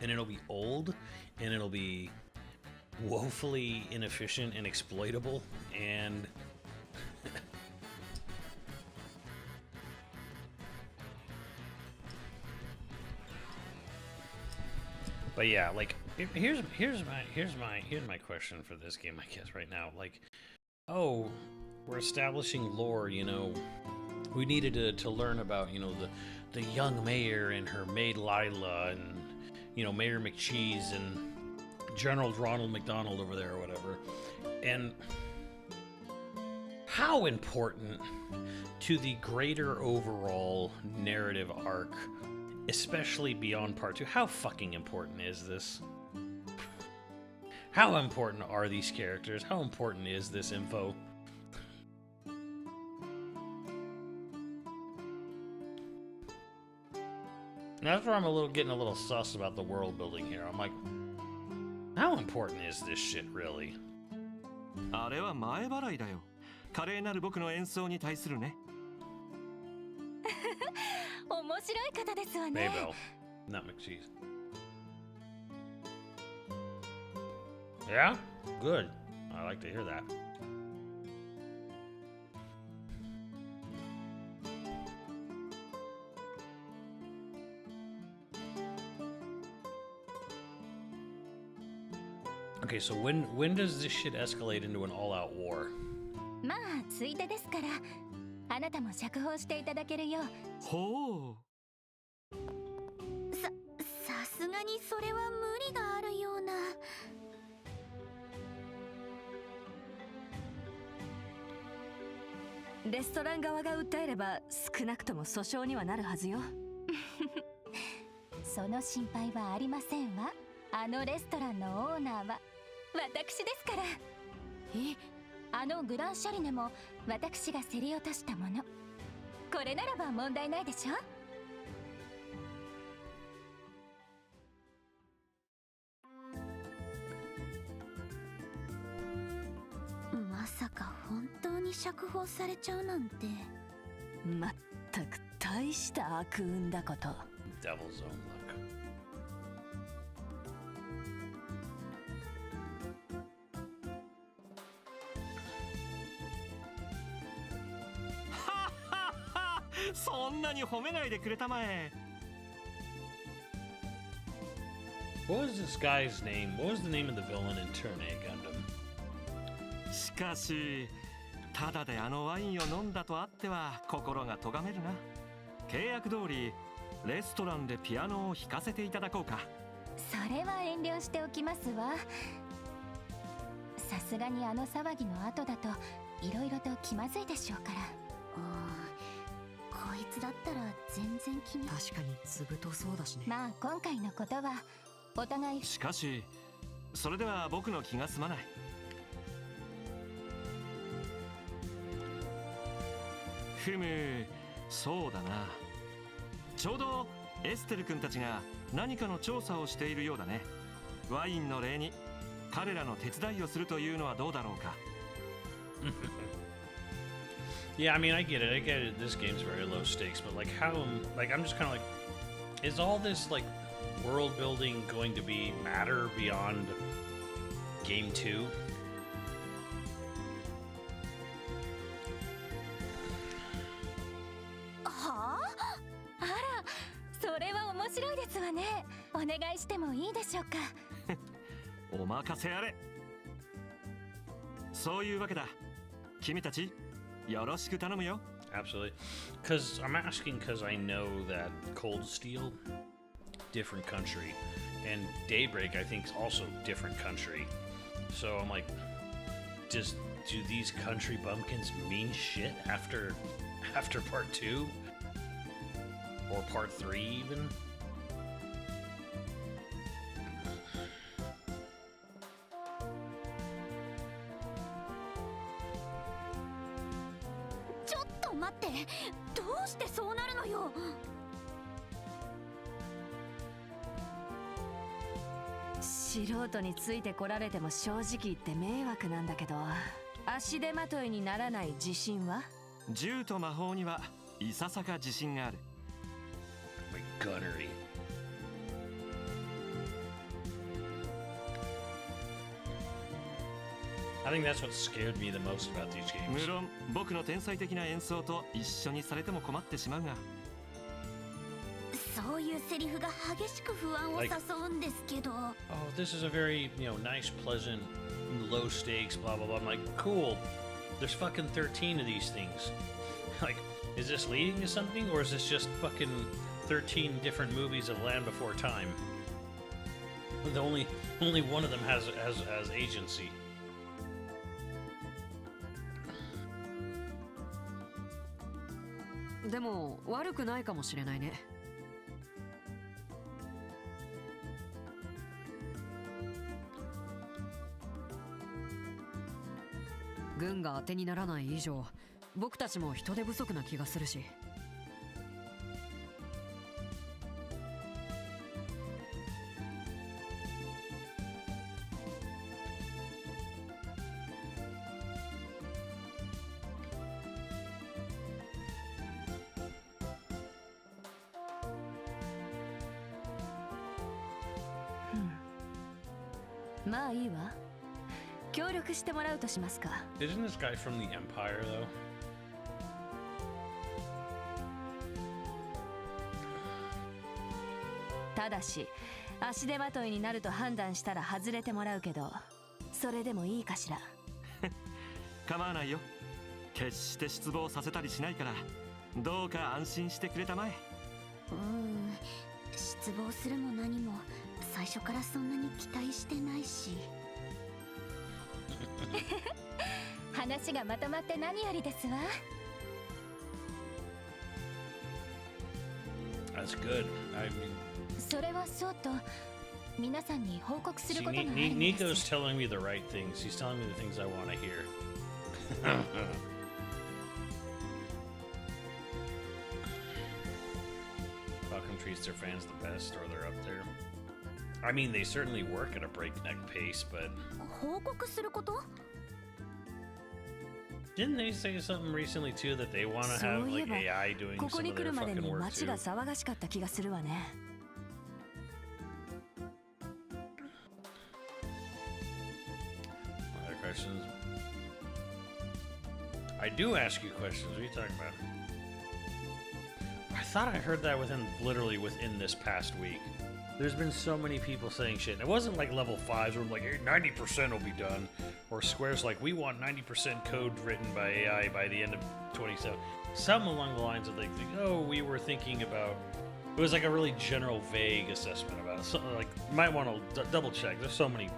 And it'll be old, and it'll be woefully inefficient and exploitable, and... But yeah, like here's my question for this game, I guess, right now. Like, oh, we're establishing lore, you know. We needed to learn about, you know, the young mayor and her maid Lila, and, you know, Mayor McCheese and General Ronald McDonald over there or whatever. And how important to the greater overall narrative arc, especially beyond part 2, how fucking important is this? How important are these characters? How important is this info? And that's where I'm getting a little sus about the world building here. I'm like, how important is this shit really? あれは前払いだよ。華麗なる僕の演奏に対するね。面白い方ですわね。 Maybell, not McCheese. Yeah? Good. I like to hear that. Okay, so when does this shit escalate into an all-out war? まあついでですから、あなたも釈放していただけるよ。ほう。さすがにそれは無理があるような。レストラン側が訴えれば少なくとも訴訟にはなるはずよ。その心配はありませんわ。あのレストランのオーナーは私ですから。あのグランシャリネも私が競り落としたもの。これならば問題ないでしょ。まさか本当に釈放されちゃうなんて。まったく大した悪運だこと。Devil's own luck. Ha ha ha! そんなに褒めないでくれたまえ。What was this guy's name? What was the name of the villain in Turn A Gundam? しかし、ただであのワインを飲んだとあっては心が咎めるな。契約通りレストランでピアノを弾かせていただこうか。それは遠慮しておきますわ。さすがにあの騒ぎの後だといろいろと気まずいでしょうから。こいつだったら全然気に。確かにずぶとそうだしね。まあ今回のことはお互い。しかしそれでは僕の気が済まない。ふむ、そうだな。ちょうどエステル君たちが何かの調査をしているようだね。ワインの礼に彼らの手伝いをするというのはどうだろうか。Yeah, I mean, I get it. This game's very low stakes, but like, how? Like, I'm just kind of like, is all this like world building going to be matter beyond game 2?はあ？あら、それは面白いですわね。お願いしてもいいでしょうか。お任せあれ。そういうわけだ。君たちよろしく頼むよ。Absolutely. Because I'm asking because I know that Cold Steel different country, and Daybreak I think is also different country. So I'm like, do these country bumpkins mean shit after part 2 or part 3 even?素人についてこられても正直言って迷惑なんだけど、足手まといにならない自信は？銃と魔法にはいささか自信がある。Gunnery. I think that's what scared me the most about these games. 無論僕の天才的な演奏と一緒にされても困ってしまうが。そういうセリフが激しく不安を誘うんですけど。Oh, this is a very, nice, pleasant, low stakes, blah blah blah. I'm like, cool. There's fucking 13 of these things. Like, is this leading to something, or is this just fucking 13 different movies of Land Before Time? The only one of them has agency. でも悪くないかもしれないね。軍が当てにならない以上、僕たちも人手不足な気がするし。まあいいわ。協力してもらうとしますか。Isn't this guy from the Empire though? ただし足手まといになると判断したら外れてもらうけど、それでもいいかしら。構わないよ。決して失望させたりしないから、どうか安心してくれたまえ。失望するも何も最初からそんなに期待してないし。話がまとまって何よりですわ。That's good. I mean, それはそうと皆さんに報告することがあるんです。Nico's telling me the right things. He's telling me the things I want to hear. Falcon treats their fans the best, or they're up there. I mean, they certainly work at a breakneck pace, but 報告すること？ Didn't they say something recently too that they want to have like AI doing some of their fucking work too? ここに来るまでに街が騒がしかった気がするわね。Other questions? I do ask you questions. What are you talking about? I thought I heard that literally within this past week. There's been so many people saying shit. It wasn't like level 5s where I'm like, hey, 90% will be done. Or Square's like, we want 90% code written by AI by the end of 27. Something along the lines of like, oh, we were thinking about... It was like a really general, vague assessment about it. So, like, you might want to double check. There's so many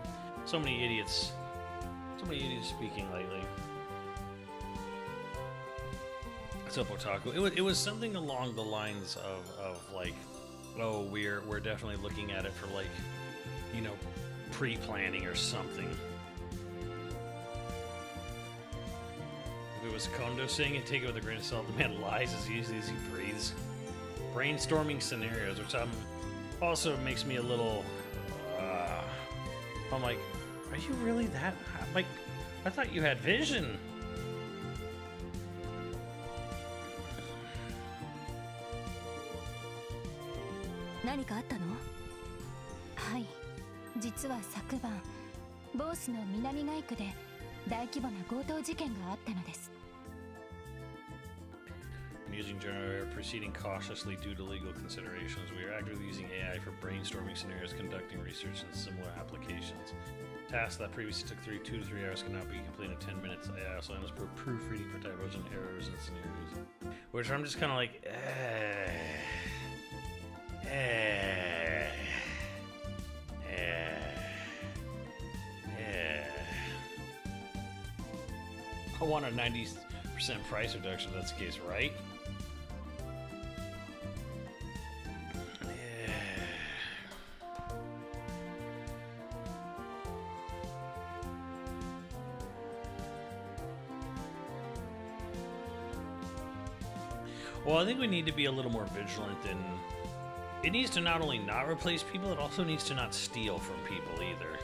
idiots. So many idiots speaking lately. What's up, Otaku? It was something along the lines of like, oh, we're definitely looking at it for like, pre-planning or something. If it was Kondo saying it, take it with a grain of salt. The man lies as easily as he breathes. Brainstorming scenarios, which also makes me a little. I'm like, are you really that? Like, I thought you had vision. 何かあったの？はい、実は昨晩ボースの南街区で大規模な強盗事件があったのです。 Using generator proceeding cautiously due to legal considerations. We are actively using AI for brainstorming scenarios, conducting research in similar applications. Tasks that previously took 2 to 3 hours can now be completed in 10 minutes. AI also allows for proofreading for typos and errors in scenarios. Which I'm just kind of like, I want a 90% price reduction. That's the case, right? Well, I think we need to be a little more vigilant in... It needs to not only not replace people, it also needs to not steal from people either.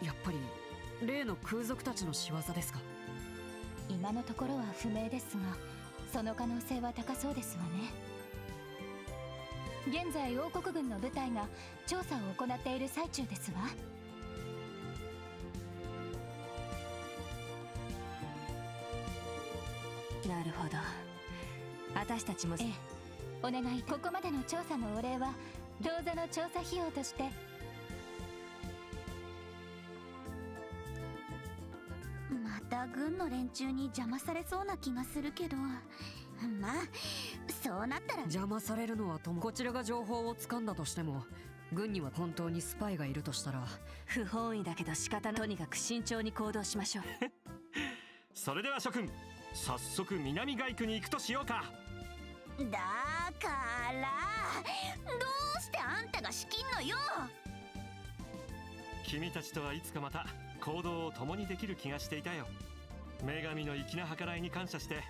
やっぱり例の空賊たちの仕業ですか？今のところは不明ですが、その可能性は高そうですわね。現在王国軍の部隊が調査を行っている最中ですわ。なるほど。私たちも。ええ、お願い。ここまでの調査のお礼は銅座の調査費用として。また軍の連中に邪魔されそうな気がするけど、まあそうなったら。邪魔されるのはとも、こちらが情報を掴んだとしても、軍には本当にスパイがいるとしたら不本意だけど仕方ない。とにかく慎重に行動しましょう。それでは諸君、早速南街区に行くとしようか。だからどうしてあんたが仕切んのよ。君たちとはいつかまた行動を共にできる気がしていたよ。女神の粋な計らいに感謝して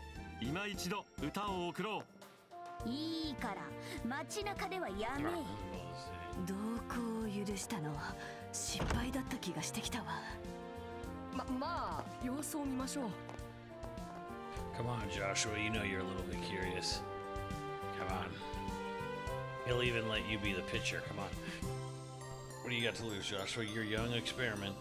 今一度歌を送ろう。いいから街中ではやめ。同行を許したのは失敗だった気がしてきたわ。まあ様子を見ましょう。Come on, Joshua, you know you're a little bit curious. Come on. He'll even let you be the pitcher. Come on. What do you got to lose, Joshua? You're a young experiment.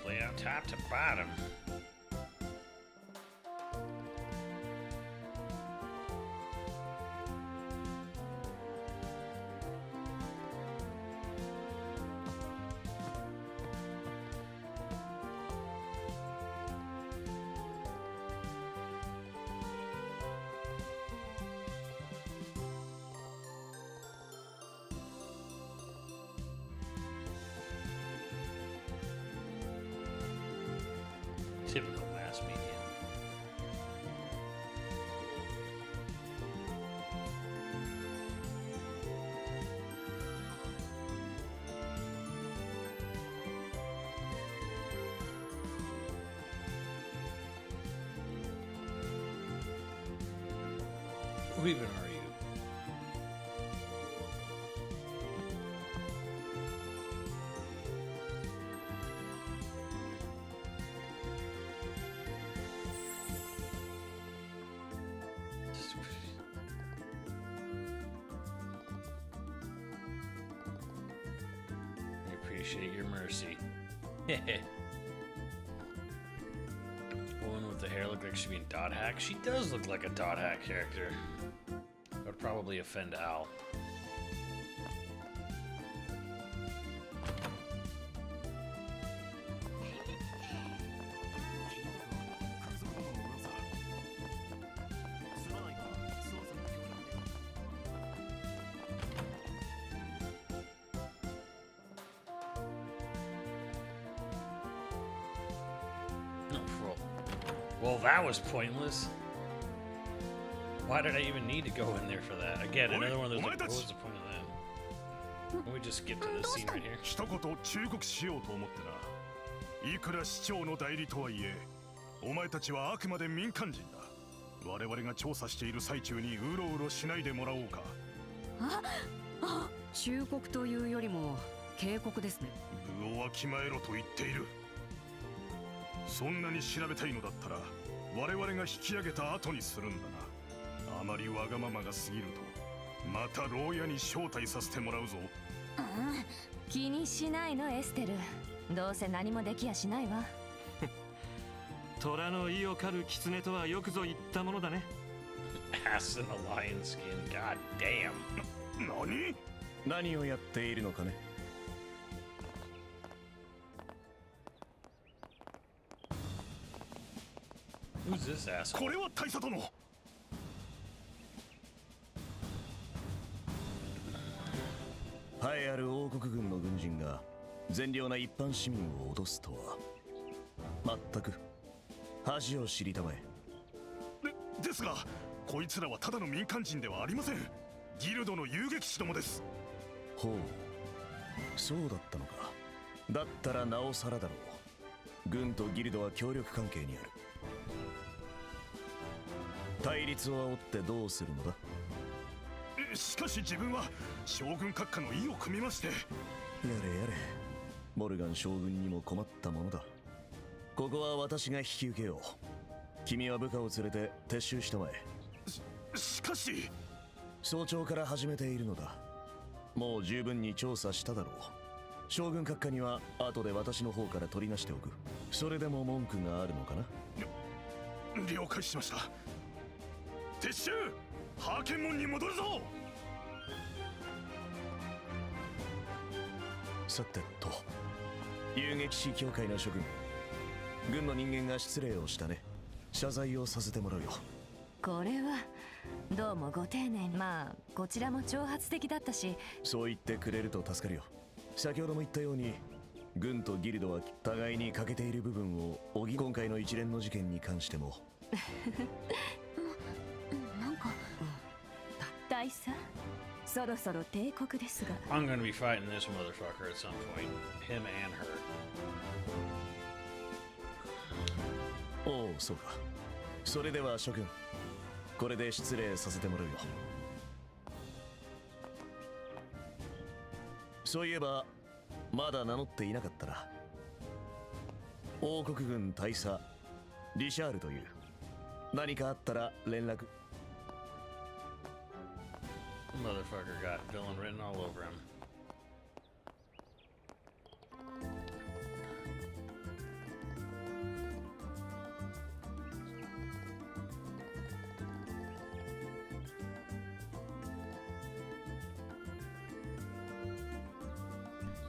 Layout top to bottom. Typical mass media. Who even are you? Appreciate your mercy. Woman with the hair look like she'd be in Dot Hack. She does look like a Dot Hack character. That would probably offend Al. Well, that was pointless. Why did I even need to go in there for that? Again, another one of those. Like, what was the point of that? Can we just skip to this scene right here? 一言忠告しようと思ってな。いくら市長の代理とはいえ、お前たちはあくまで民間人だ。我々が調査している最中にうろうろしないでもらおうか。忠告というよりも警告ですね。部をわきまえろと言っている。そんなに調べたいのだったら我々が引き上げた後にするんだな。あまりわがままが過ぎるとまた牢屋に招待させてもらうぞ。気にしないのエステル。どうせ何もできやしないわ。虎の意を狩る狐とはよくぞ言ったものだね。Ass in a lion skin, god damn. 何をやっているのかね。Who's this asshole? これは大佐殿。栄えある王国軍の軍人が善良な一般市民を脅すとは、まったく恥を知りたまえ。ですが、こいつらはただの民間人ではありません。ギルドの遊撃士どもです。ほう、そうだったのか。だったらなおさらだろう。軍とギルドは協力関係にある。対立を煽ってどうするのだ。しかし自分は将軍閣下の意を組みまして。やれやれ、モルガン将軍にも困ったものだ。ここは私が引き受けよう。君は部下を連れて撤収したまえ。しかし早朝から始めているのだ。もう十分に調査しただろう。将軍閣下には後で私の方から取りなしておく。それでも文句があるのかな。了解しました。撤収、ハーケン門に戻るぞ。さてと、遊撃士協会の諸君、軍の人間が失礼をしたね。謝罪をさせてもらうよ。これはどうもご丁寧に。まあこちらも挑発的だったし。そう言ってくれると助かるよ。先ほども言ったように、軍とギルドは互いに欠けている部分を補い、今回の一連の事件に関してもなんか大佐、そろそろ帝国ですが。 I'm gonna be fighting this motherfucker at some point. Him and her. おお、そうか。それでは諸君、これで失礼させてもらうよ。そういえばまだ名乗っていなかったな。王国軍大佐リシャールという。何かあったら連絡。 Motherfucker got villain written all over him.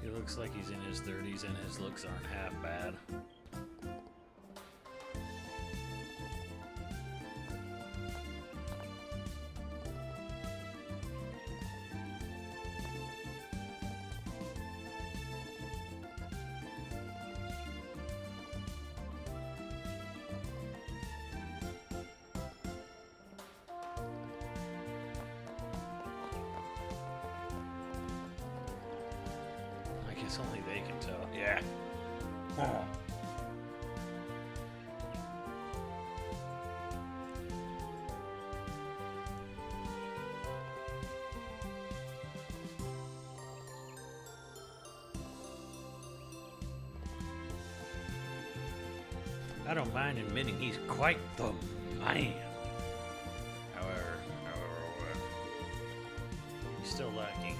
He looks like he's in his 30s and his looks aren't half bad. I guess only they can tell. Yeah. Oh. I don't mind admitting he's quite the man. However, he's still lacking.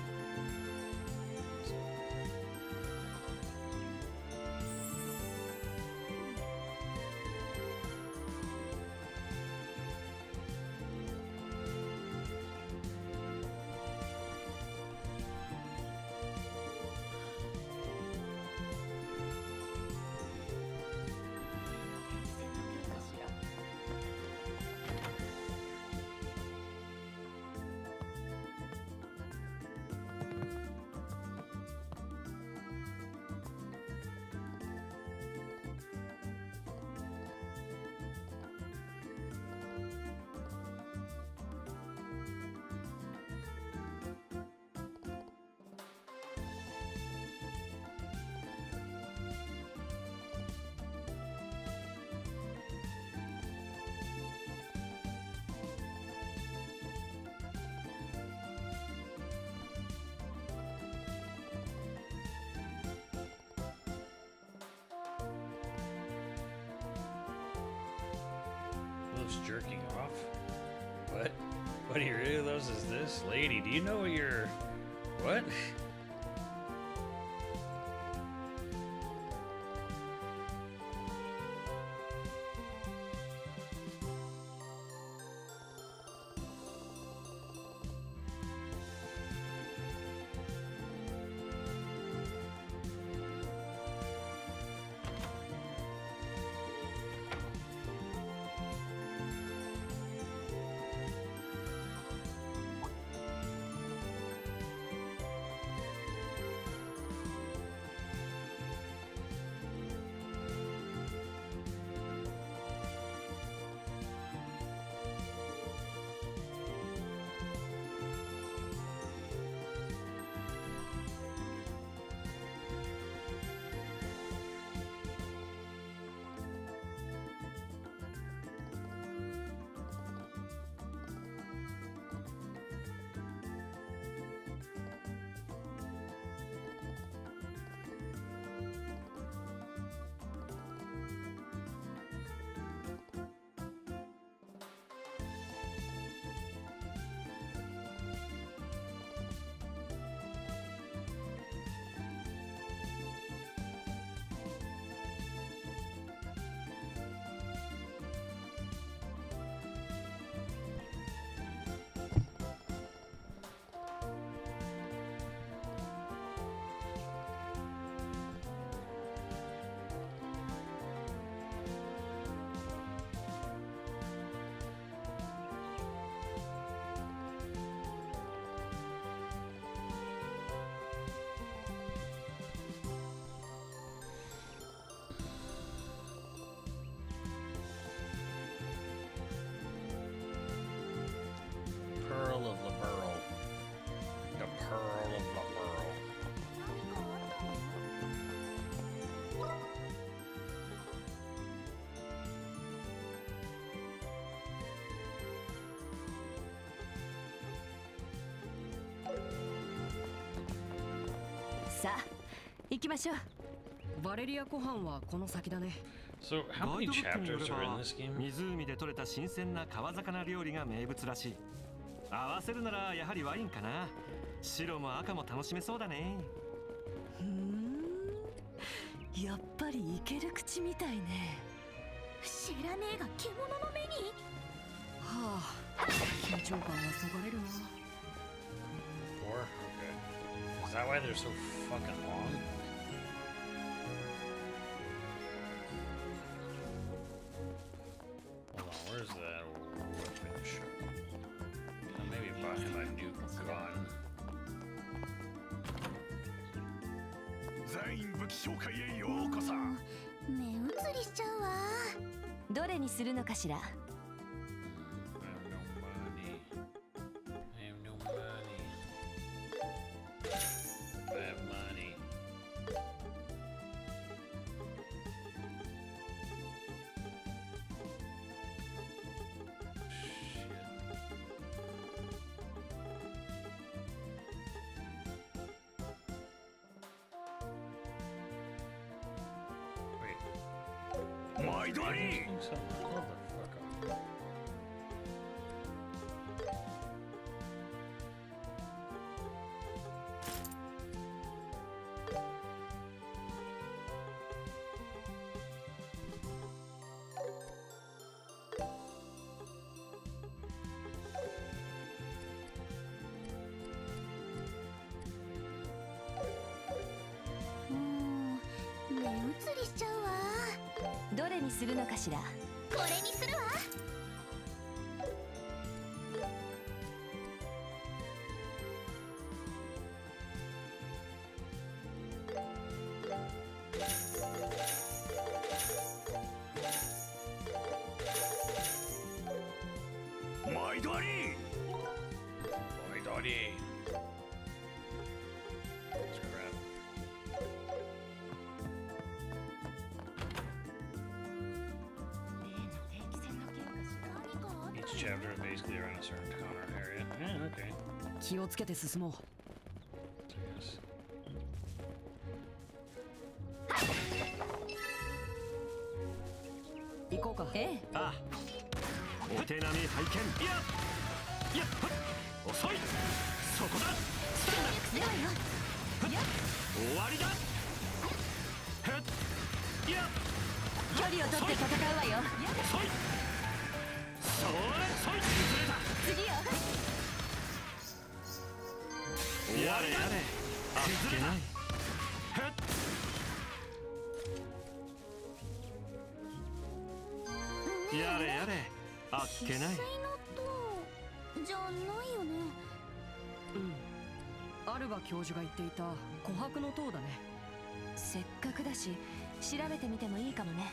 loves jerking off? What? What he really loves is this? Lady, do you know what you're... What? Pearl of the Pearl. The Pearl of the Pearl.さあ、行きましょう。バレリア湖畔はこの先だね。So, how ガイ many ドブックによ chapters れ are in ば this game? 湖で採れた新鮮な川魚料理が名物らしい。合わせるならやはりワインかな。白も赤も楽しめそうだね。やっぱりいける口みたいね。知らねえが獣の目に。はあ、緊張感がそがれるな。 4? Okay. Is that why they're so fucking long? Hold on, where's that weapon shop? Maybe buy him a new gun. 全員武器紹介へようこそ。目移りしちゃうわ。どれにするのかしら。毎度あり。 目移りしちゃうわ。どれにするのかしら。これにするわ。毎度あり。毎度あり。That's crap. Each chapter is basically around a certain corner area. Yeah, okay. 気をつけて進もう。 Yes. 行こうか。ええ。ああ、手並み拝見。いや遅い。そこだ。スタンだ。終わりだ。いや距離を取って戦うわよ。遅い。それそい。崩れた。次よ。やれやれ。あっけない。やれやれ。あっけない。翡翠の塔じゃないよね。アルバ教授が言っていた琥珀の塔だね。せっかくだし調べてみてもいいかもね。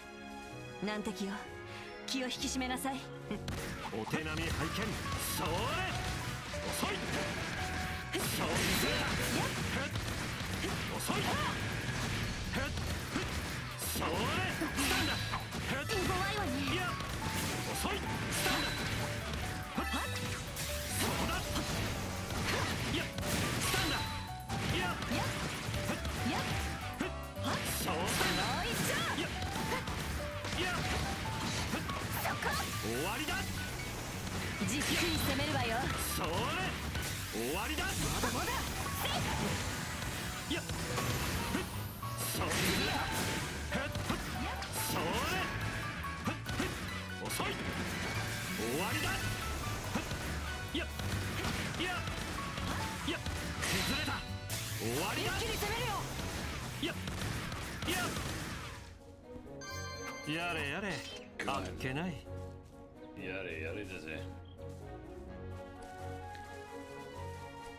難敵よ、気を引き締めなさい。お手並み拝見。それ遅い。それ遅い。それスタンだ。怖いわね。いや遅い。スタンだ。そこだ。いやスタンだ。いやそうだ。いや終わりだ。じっくり攻めるわよ。それ終わりだ。まだまだ。いやそれそれ遅い。終わりだ。いや崩れた。終わりだ。一気に攻めるよ。やれやれ。あっけない。やれやれだぜ。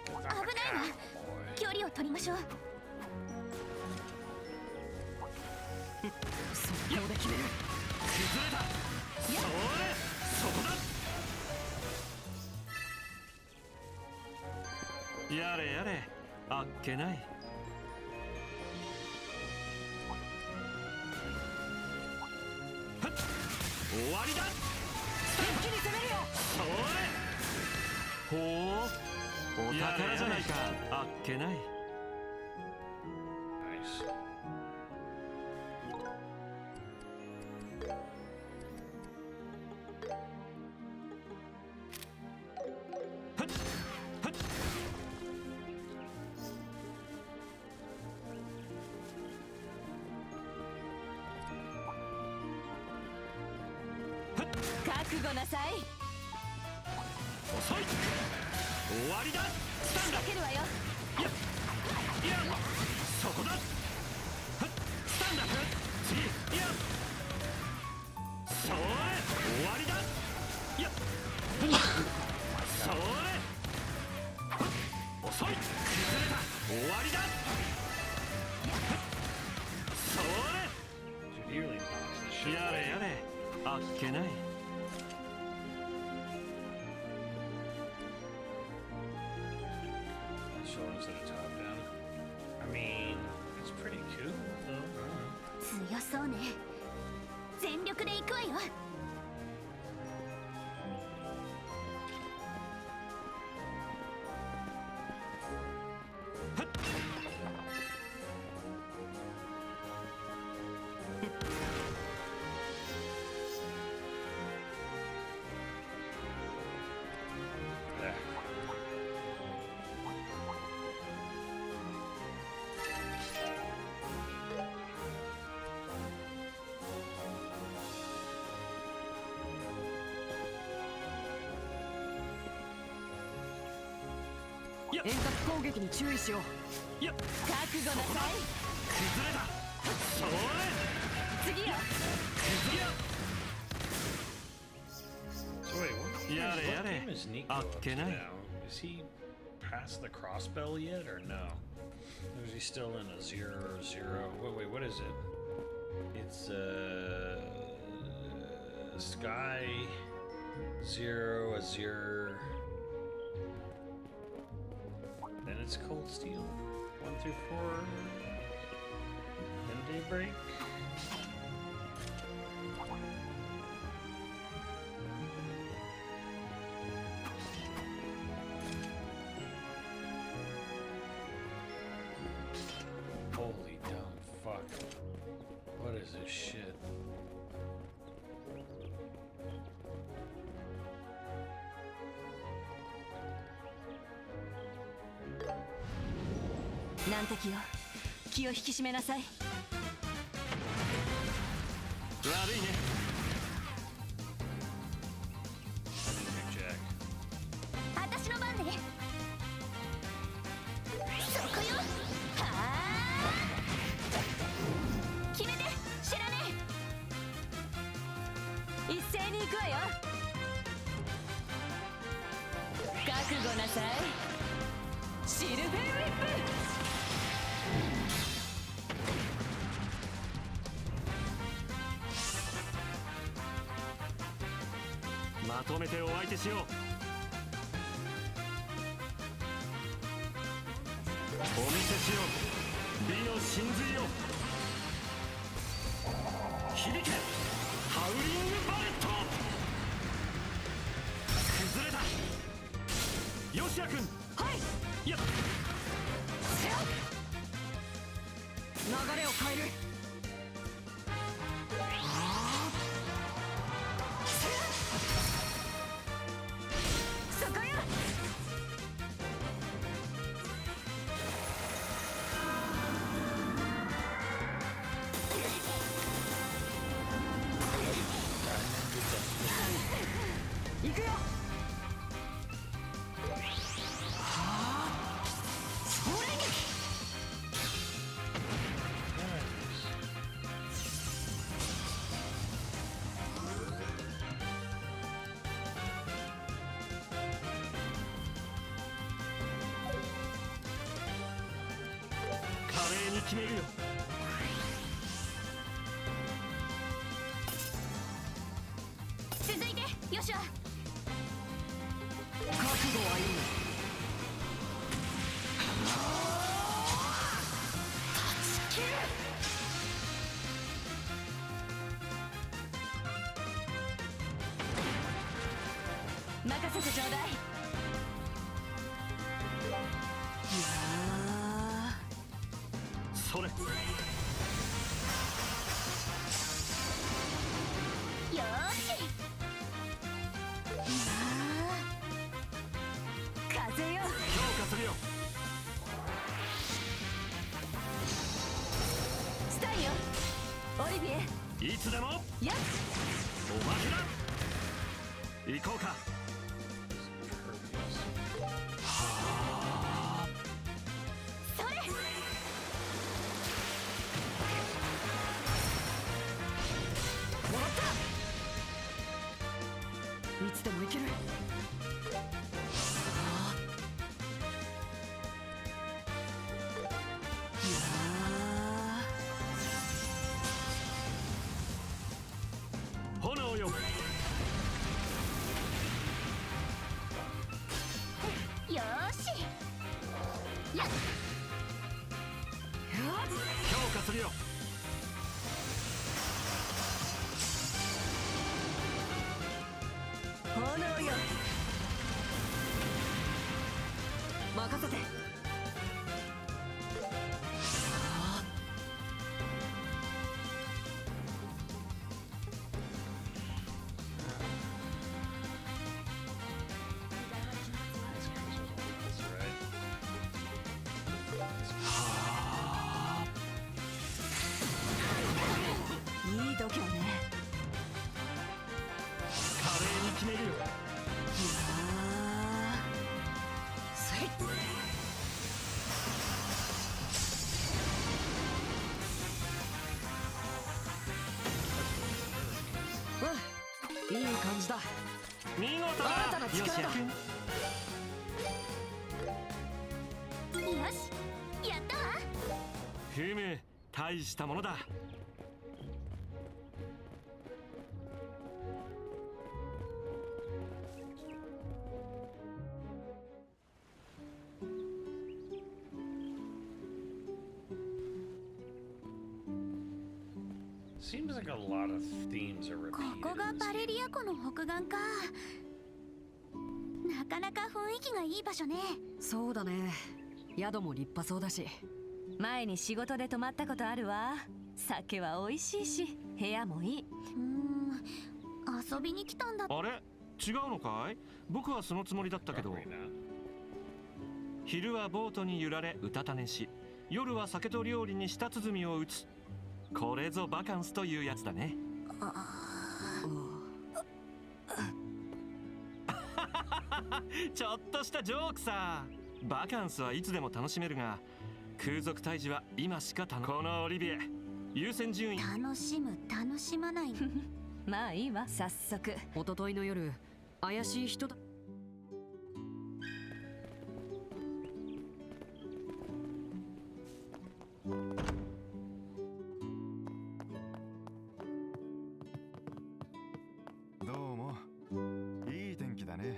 危ないわ。距離を取りましょう。速攻で決める。崩れた。それそこだ。やれやれ。あっけない。終わりだ。一気に攻めるよ。それほうお宝じゃないか。あっけない。覚悟なさい。遅い。終わりだ。スタンだ。仕掛けるわよ。いやそこだ。スタンだ。次。いやそれ終わりだ。いやそれ遅い。崩れた。終わりだ。それやれやれ。あっけない。Shoulders at a top down. I mean, it's pretty cool though. 強そうね。全力で行くわよ。遠隔攻撃に注意しよう。覚悟なさい。崩れた。それ次よ。So wait, whatやれやれ。 game is Nico あっ up け to ない。 now? Is he past the crossbell yet or no? Or is he still in a 0-0? Wait, what is it? It's Sky 0 Azure. Then it's Cold Steel 1 through 4. Then Daybreak. Holy dumb fuck. What is this shit? 難敵よ、気を引き締めなさい。悪いね。私の番ね。そこよ。はあ、決めて知らね一斉に行くわよ。覚悟なさい、シルベンウィップ。まとめてお相手しよう。お見せしよう、美の真髄よ。響けハウリングバレット。崩れた。ヨシア君。はい。やっ、流れを変える。そこよ。行くよ。華麗に決めるよ。続いてヨシュア。覚悟はいい。任せてちょうだい。それ。よーし。風よ。評価するよ。スタンよ、オリビエ。いつでもやっ、おまけだ。行こうか。それ。もらった。いつでもいける。炎よ。よーし。やっ。評価するよ。炎よ。任せて。いい度胸ね。華麗に決めるよ。せい。うん、いい感じだ。見事だ。新たな力だ。よしよし、やったわ。ふむ、大したものだ。Seems like a lot of themes are こ repeated. こがバレリア湖の北岸か。なかなか雰囲気がいい場所ね。そうだね。宿も立派そうだし。前に仕事で泊まったことあるわ。酒は美味しいし、部屋もいい。遊びに来たんだ。あれ、違うのかい？僕はそのつもりだったけど。昼はボートに揺られうたた寝し、夜は酒と料理に舌鼓を打つ。これぞバカンスというやつだね。ちょっとしたジョークさ。バカンスはいつでも楽しめるが、空賊退治は今しかこのオリビエ、優先順位。楽しむ楽しまないまあいいわ。早速。一昨日の夜、怪しい人だ。どうも。いい天気だね。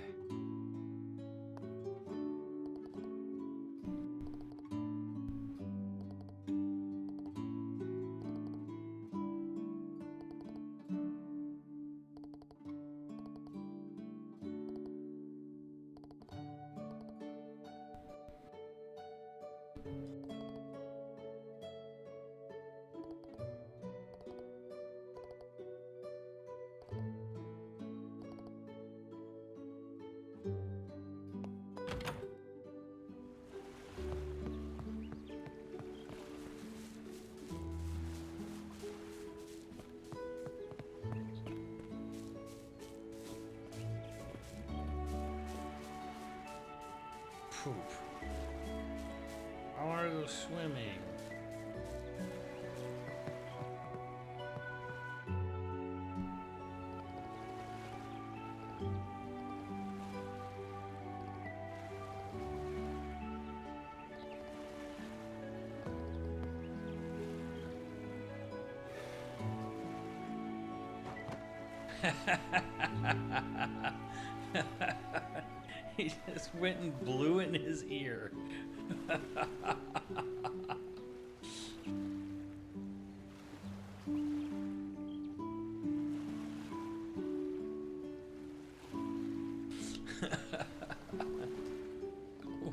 Poop. I want to go swimming. He just went and blew in his ear.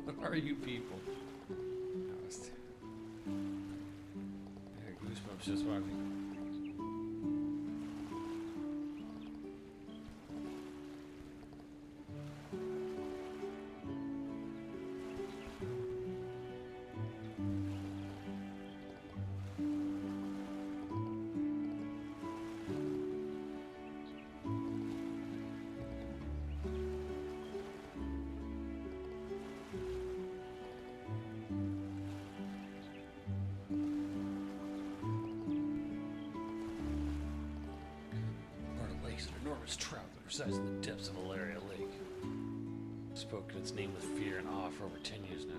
What are you people? Goosebumps just walking. Enormous trout that resides in the depths of Alaria Lake. Spoken its name with fear and awe for over 10 years now.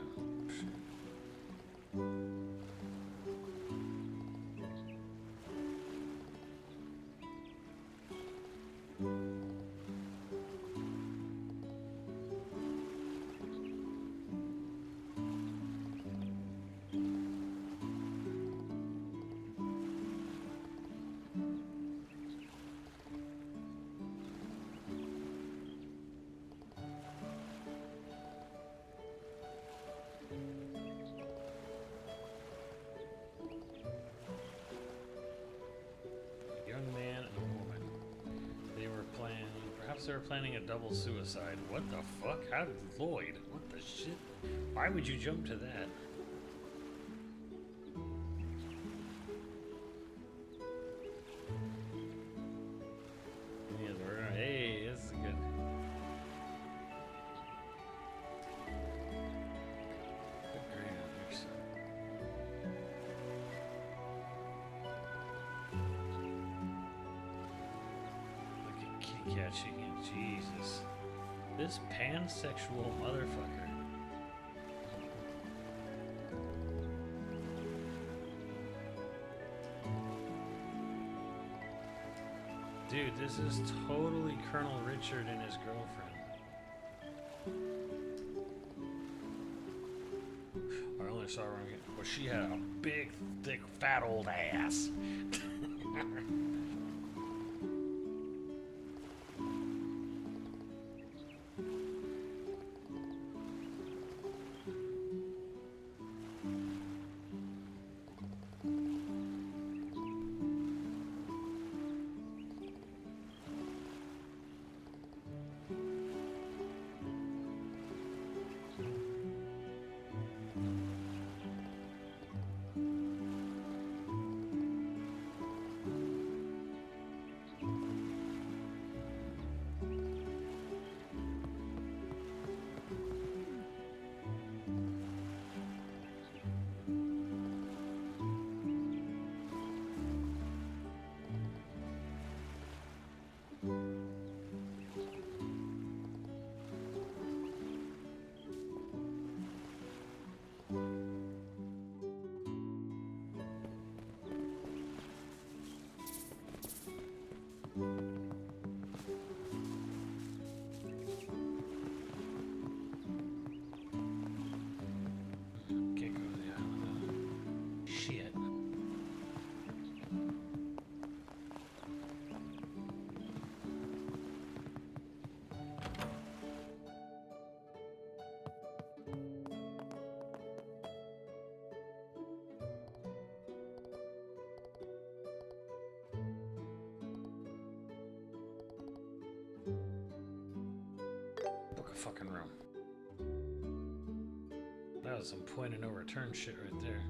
They were planning a double suicide. What the fuck? How did Lloyd? What the shit? Why would you jump to that? Hey, this is good. Good granders. Look at kitty cat chicken. Jesus. This pansexual motherfucker. Dude, this is totally Colonel Richard and his girlfriend. I only saw her, but she had a big, thick, fat old ass. fucking room. That was some point of no return shit right there.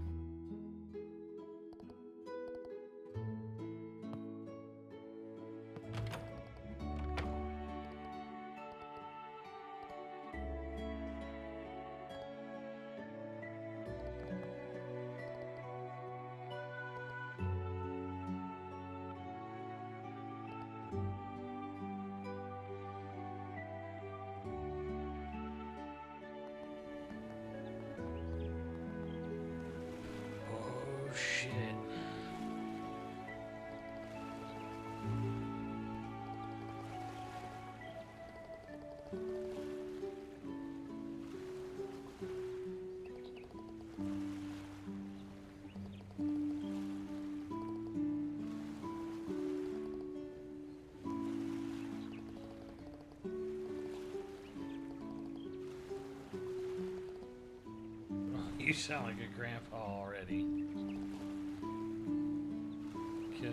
Oh shit. You sound like a grandpa already. Okay.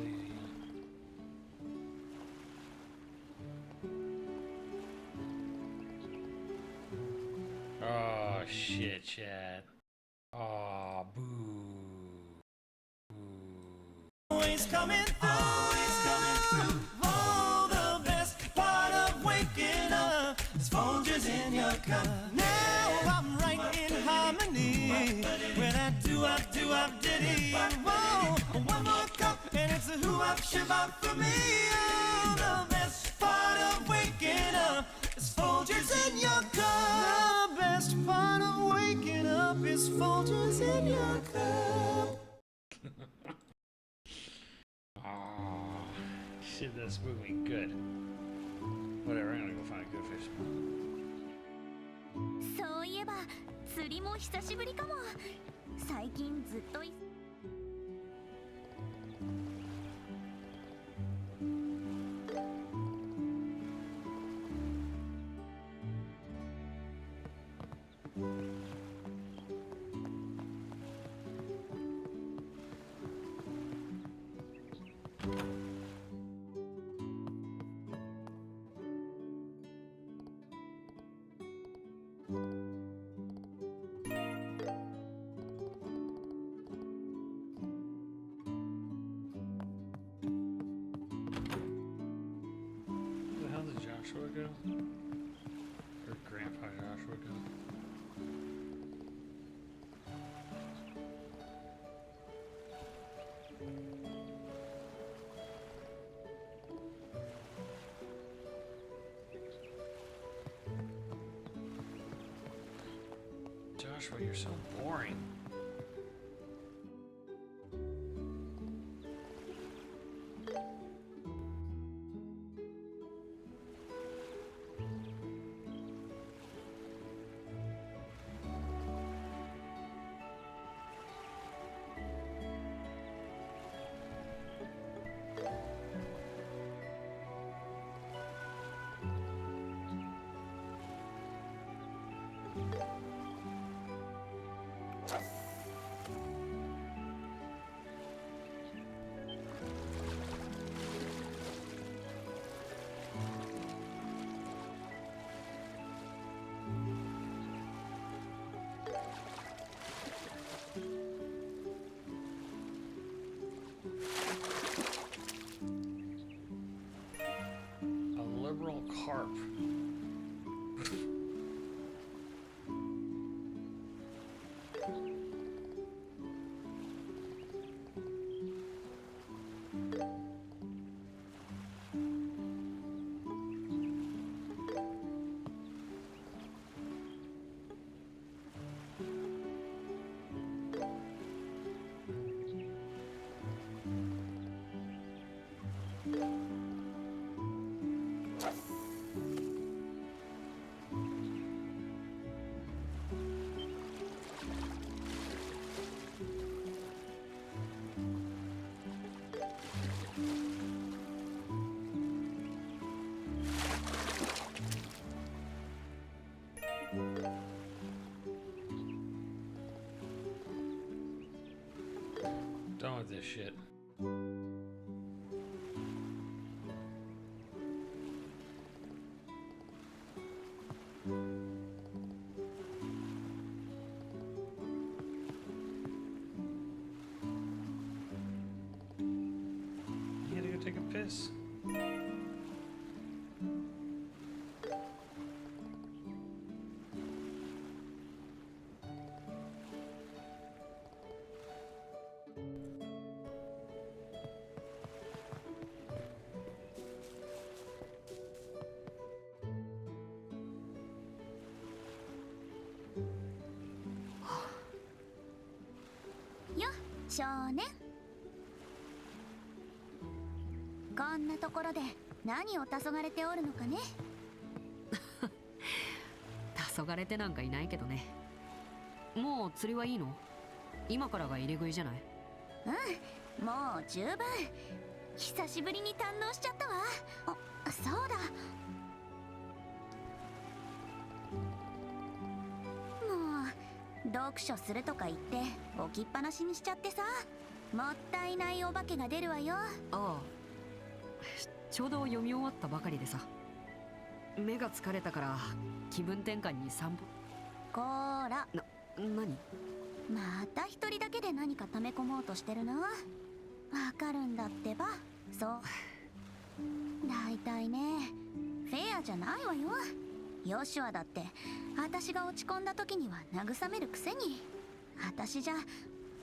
Oh shit, Chad. Oh, boo. Always coming through. Oh, the best part of waking up is Folgers in your cup. Now I'm right in harmony with that do-up ditty. Whoa, one more cup and it's a who-up shabop for me. Oh, the best part of waking up is Folgers in your cup. The best part of waking up is Folgers in your cup. Oh, shit, that's moving good. Whatever, I'm gonna go find a good fish. そういえば釣りも久しぶりかも。最近ずっとWhere the hell did Joshua go? Or Grandpa Joshua go? Joshua, you're so boring. A liberal carp. Done with this shit. office?よ、少年。こんなところで何を黄昏ておるのかね。黄昏てなんかいないけどね。もう釣りはいいの？今からが入れ食いじゃない？うん、もう十分。久しぶりに堪能しちゃったわ。あ、そうだ。もう読書するとか言って置きっぱなしにしちゃってさ。もったいないお化けが出るわよ。ああ、ちょうど読み終わったばかりでさ。目が疲れたから気分転換に散歩。こーら。何？また一人だけで何か溜め込もうとしてるな。わかるんだってば。そう。だいたいね、フェアじゃないわよ。ヨシュアだって私が落ち込んだ時には慰めるくせに。私じゃ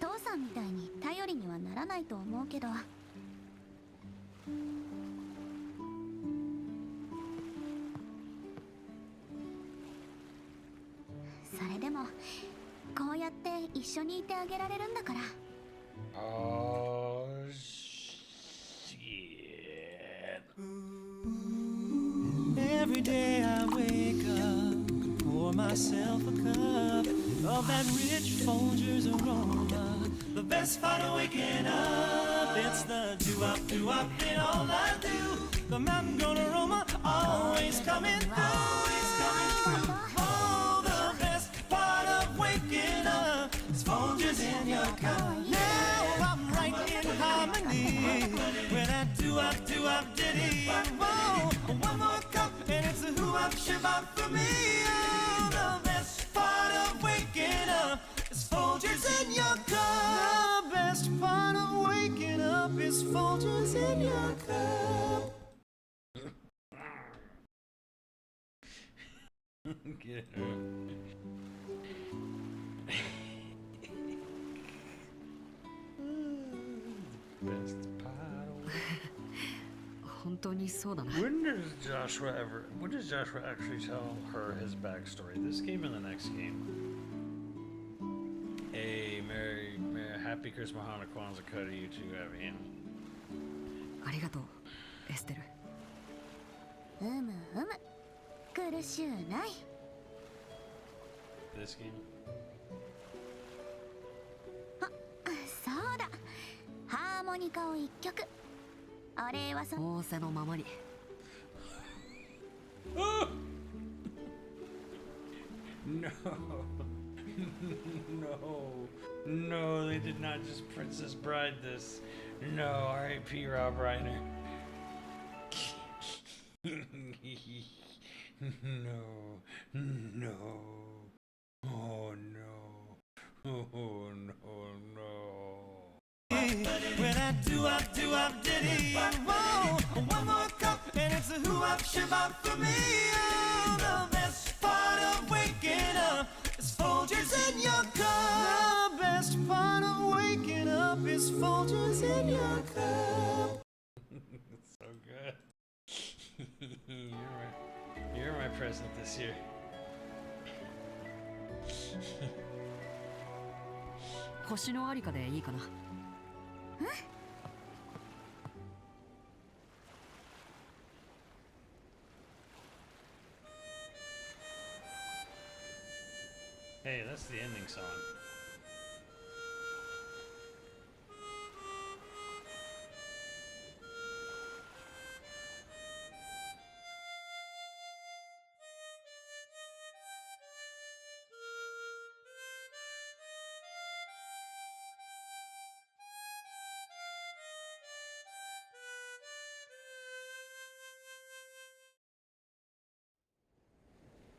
父さんみたいに頼りにはならないと思うけど。それでもこうやって一緒にいてあげられるんだから。Oh, shit. Every day I wake up, pour myself a cup of that rich Folgers aroma. The best part of waking up, it's the do-up in all I do. The mountain grown aroma always coming through. Oh, the best part of waking up is Folgers in your cup. Now I'm right in harmony with that do-up ditty. Whoa, one more cup and it's a who-up shabbat for me. Oh, the best part of waking up is Folgers in your cup. The best part of waking up is Folgers in your cup. Get it. Best part of本当にそうだな。When does Joshua actually tell her his backstory? This game and the next game. Hey, Merry Happy Christmas, Hana Kwanzaa Cut to you too, Evan. ありがとう、エステル。苦しゅうない。 This game? そうだ。ハーモニカを一曲。お礼は仰せのままに。No. No, they did not just Princess Bride this. No, R.I.P. Rob Reiner. No. Oh no. Oh no. With that do-up ditty. Whoa, one more cup and it's a who-up shabbat for me. Oh, the best part of waking up is Folgers in your cup. The best part of waking up is Folgers in your cup. So good. You're my present this year. "星のありか」でいいかな。Hey, that's the ending song.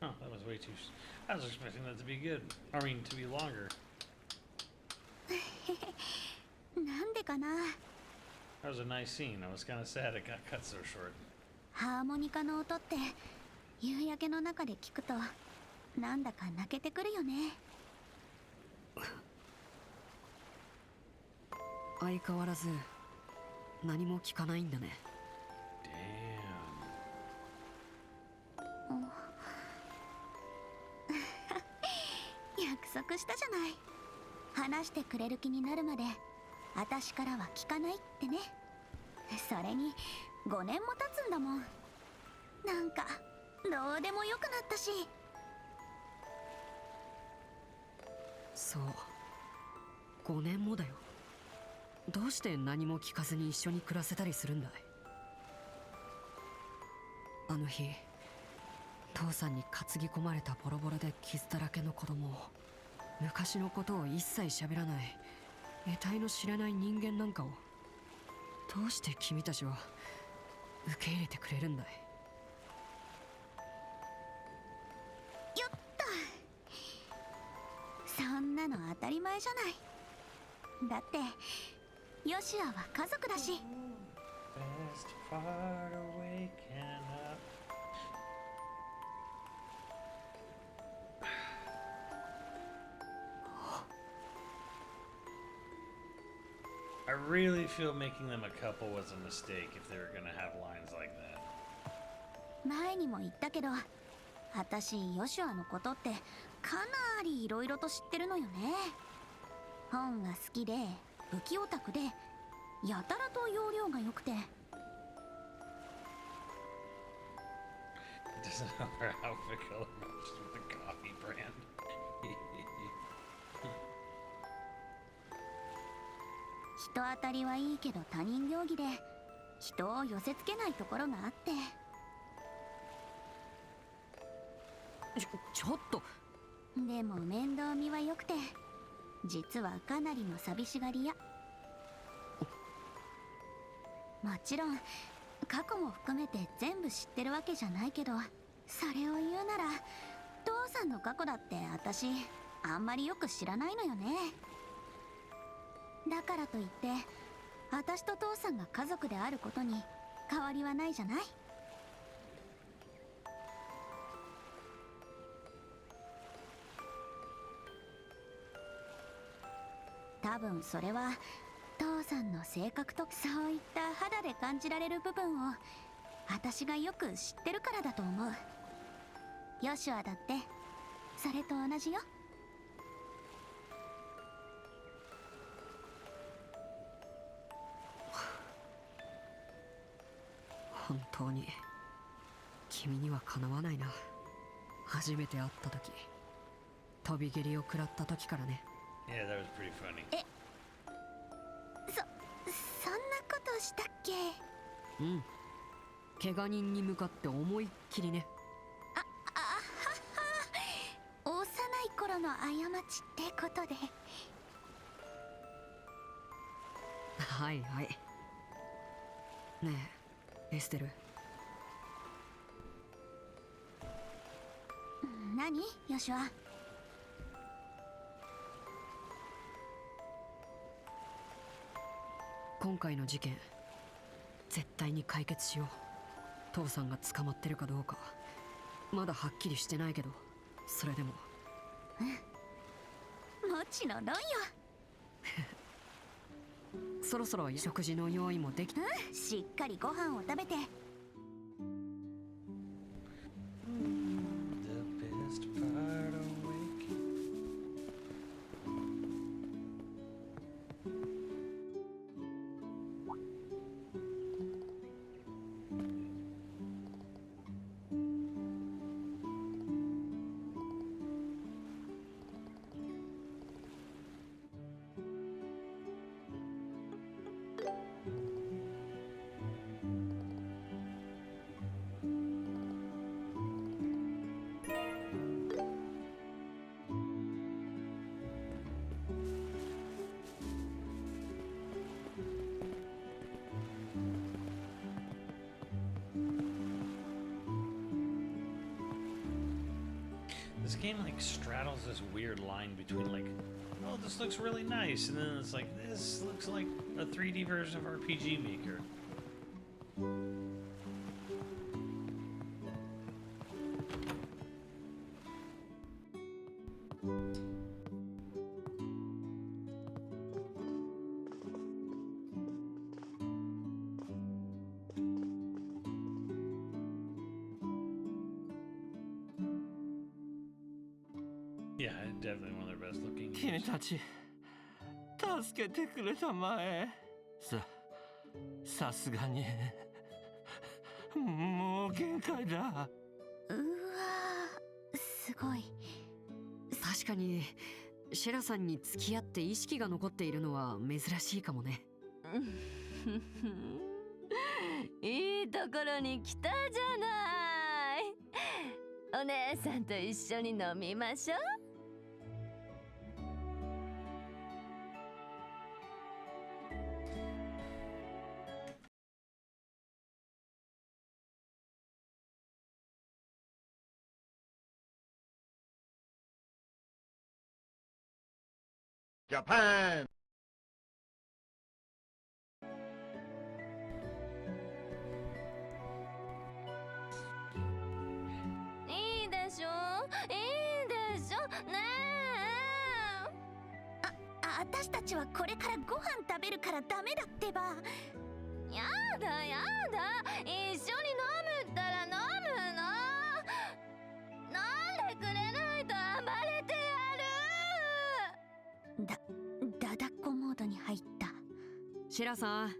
Oh, that was way too. I was expecting that to be good. I mean, to be longer. なんでかな。That was a nice scene. I was kind of sad it got cut so short. ハーモニカの音って夕焼けの中で聞くとなんだか泣けてくるよね。相変わらず何も聞かないんだね。約束したじゃない。話してくれる気になるまで私からは聞かないってね。それに5年も経つんだもん。なんかどうでもよくなったし。そう、5年もだよ。どうして何も聞かずに一緒に暮らせたりするんだい？あの日父さんに担ぎ込まれたボロボロで傷だらけの子供を、昔のことを一切喋らない得体の知らない人間なんかを、どうして君たちは受け入れてくれるんだい？よっと、そんなの当たり前じゃない。だってヨシアは家族だし。 Best part of waking up. I really feel making them a couple was a mistake if they were gonna have lines like that. 前にも言ったけど、私ヨシュアのことってかなりいろいろと知ってるのよね。本が好きで武器オタクでやたらと容量が良くて。 Doesn't know her outfit color matches with the coffee brand. 人当たりはいいけど他人行儀で人を寄せつけないところがあって。ちょっと。でも面倒見は良くて、実はかなりの寂しがり屋。もちろん過去も含めて全部知ってるわけじゃないけど、それを言うなら父さんの過去だって私あんまりよく知らないのよね。だからといって私と父さんが家族であることに変わりはないじゃない。多分それは父さんの性格とそういった肌で感じられる部分を私がよく知ってるからだと思う。ヨシュアだってそれと同じよ。本当に君にはかなわないな。初めて会った時、飛び蹴りを食らった時からね。Yeah, that was pretty funny. そんなことしたっけ？うん。怪我人に向かって思いっきりね。幼い頃の過ちってことで。はいはい。ねえエステル。何？ヨシュア。今回の事件絶対に解決しよう。父さんが捕まってるかどうかまだはっきりしてないけど、それでも。もちろんよ。そろそろ食事の用意もできた。しっかりご飯を食べて。This game like straddles this weird line between like oh, this looks really nice, and then it's like, this looks like a 3D version of RPG Maker. Yeah, definitely one of their best looking 君たち助けてくれたまえ。さすがにもう限界だ。うわー、すごい。確かにシェラさんに付き合って意識が残っているのは珍しいかもね。いいところに来たじゃない。お姉さんと一緒に飲みましょう。Japan! いいでしょ、いいでしょねあ、私たちはこれからご飯食べるからダメだってば。え。やだやだ、一緒に飲むったら飲むの。飲んでくれないと暴れてやる。だだっこモードに入った。シェラさん、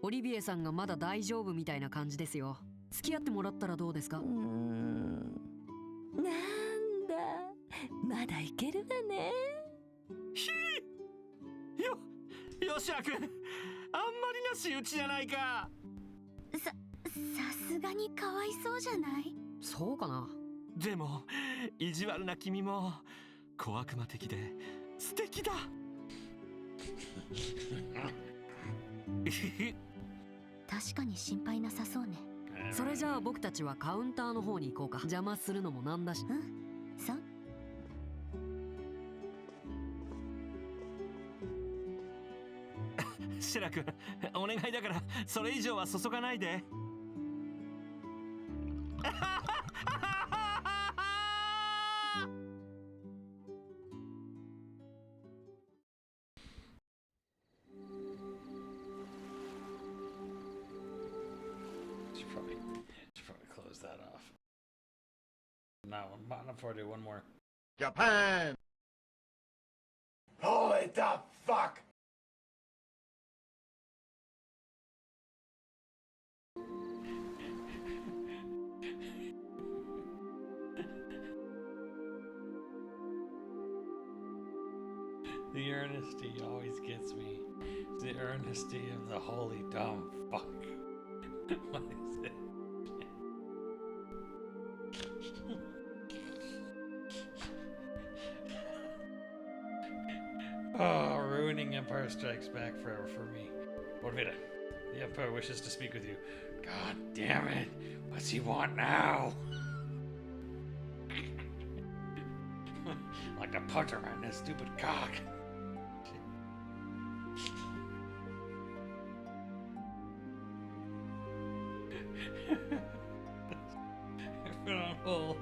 オリビエさんがまだ大丈夫みたいな感じですよ。付き合ってもらったらどうですか？なんだ、まだいけるわね。よしらくん、あんまりなし打ちじゃないか。さすがにかわいそうじゃない？そうかな。でも意地悪な君も小悪魔的で素敵だ。確かに心配なさそうね。それじゃあ僕たちはカウンターの方に行こうか。邪魔するのもなんだし。うん、そう。シェラ君、お願いだからそれ以上は注がないで。Should probably close that off. Now, bottom 4, do one more. Japan! Holy the fuck! The earnesty always gets me. The earnesty of the holy dumb fuck. What is it? Oh, ruining Empire Strikes Back forever for me. Motivata, the Empire wishes to speak with you. God damn it! What's he want now? Like to punch him right in his stupid cock. I've been on hold.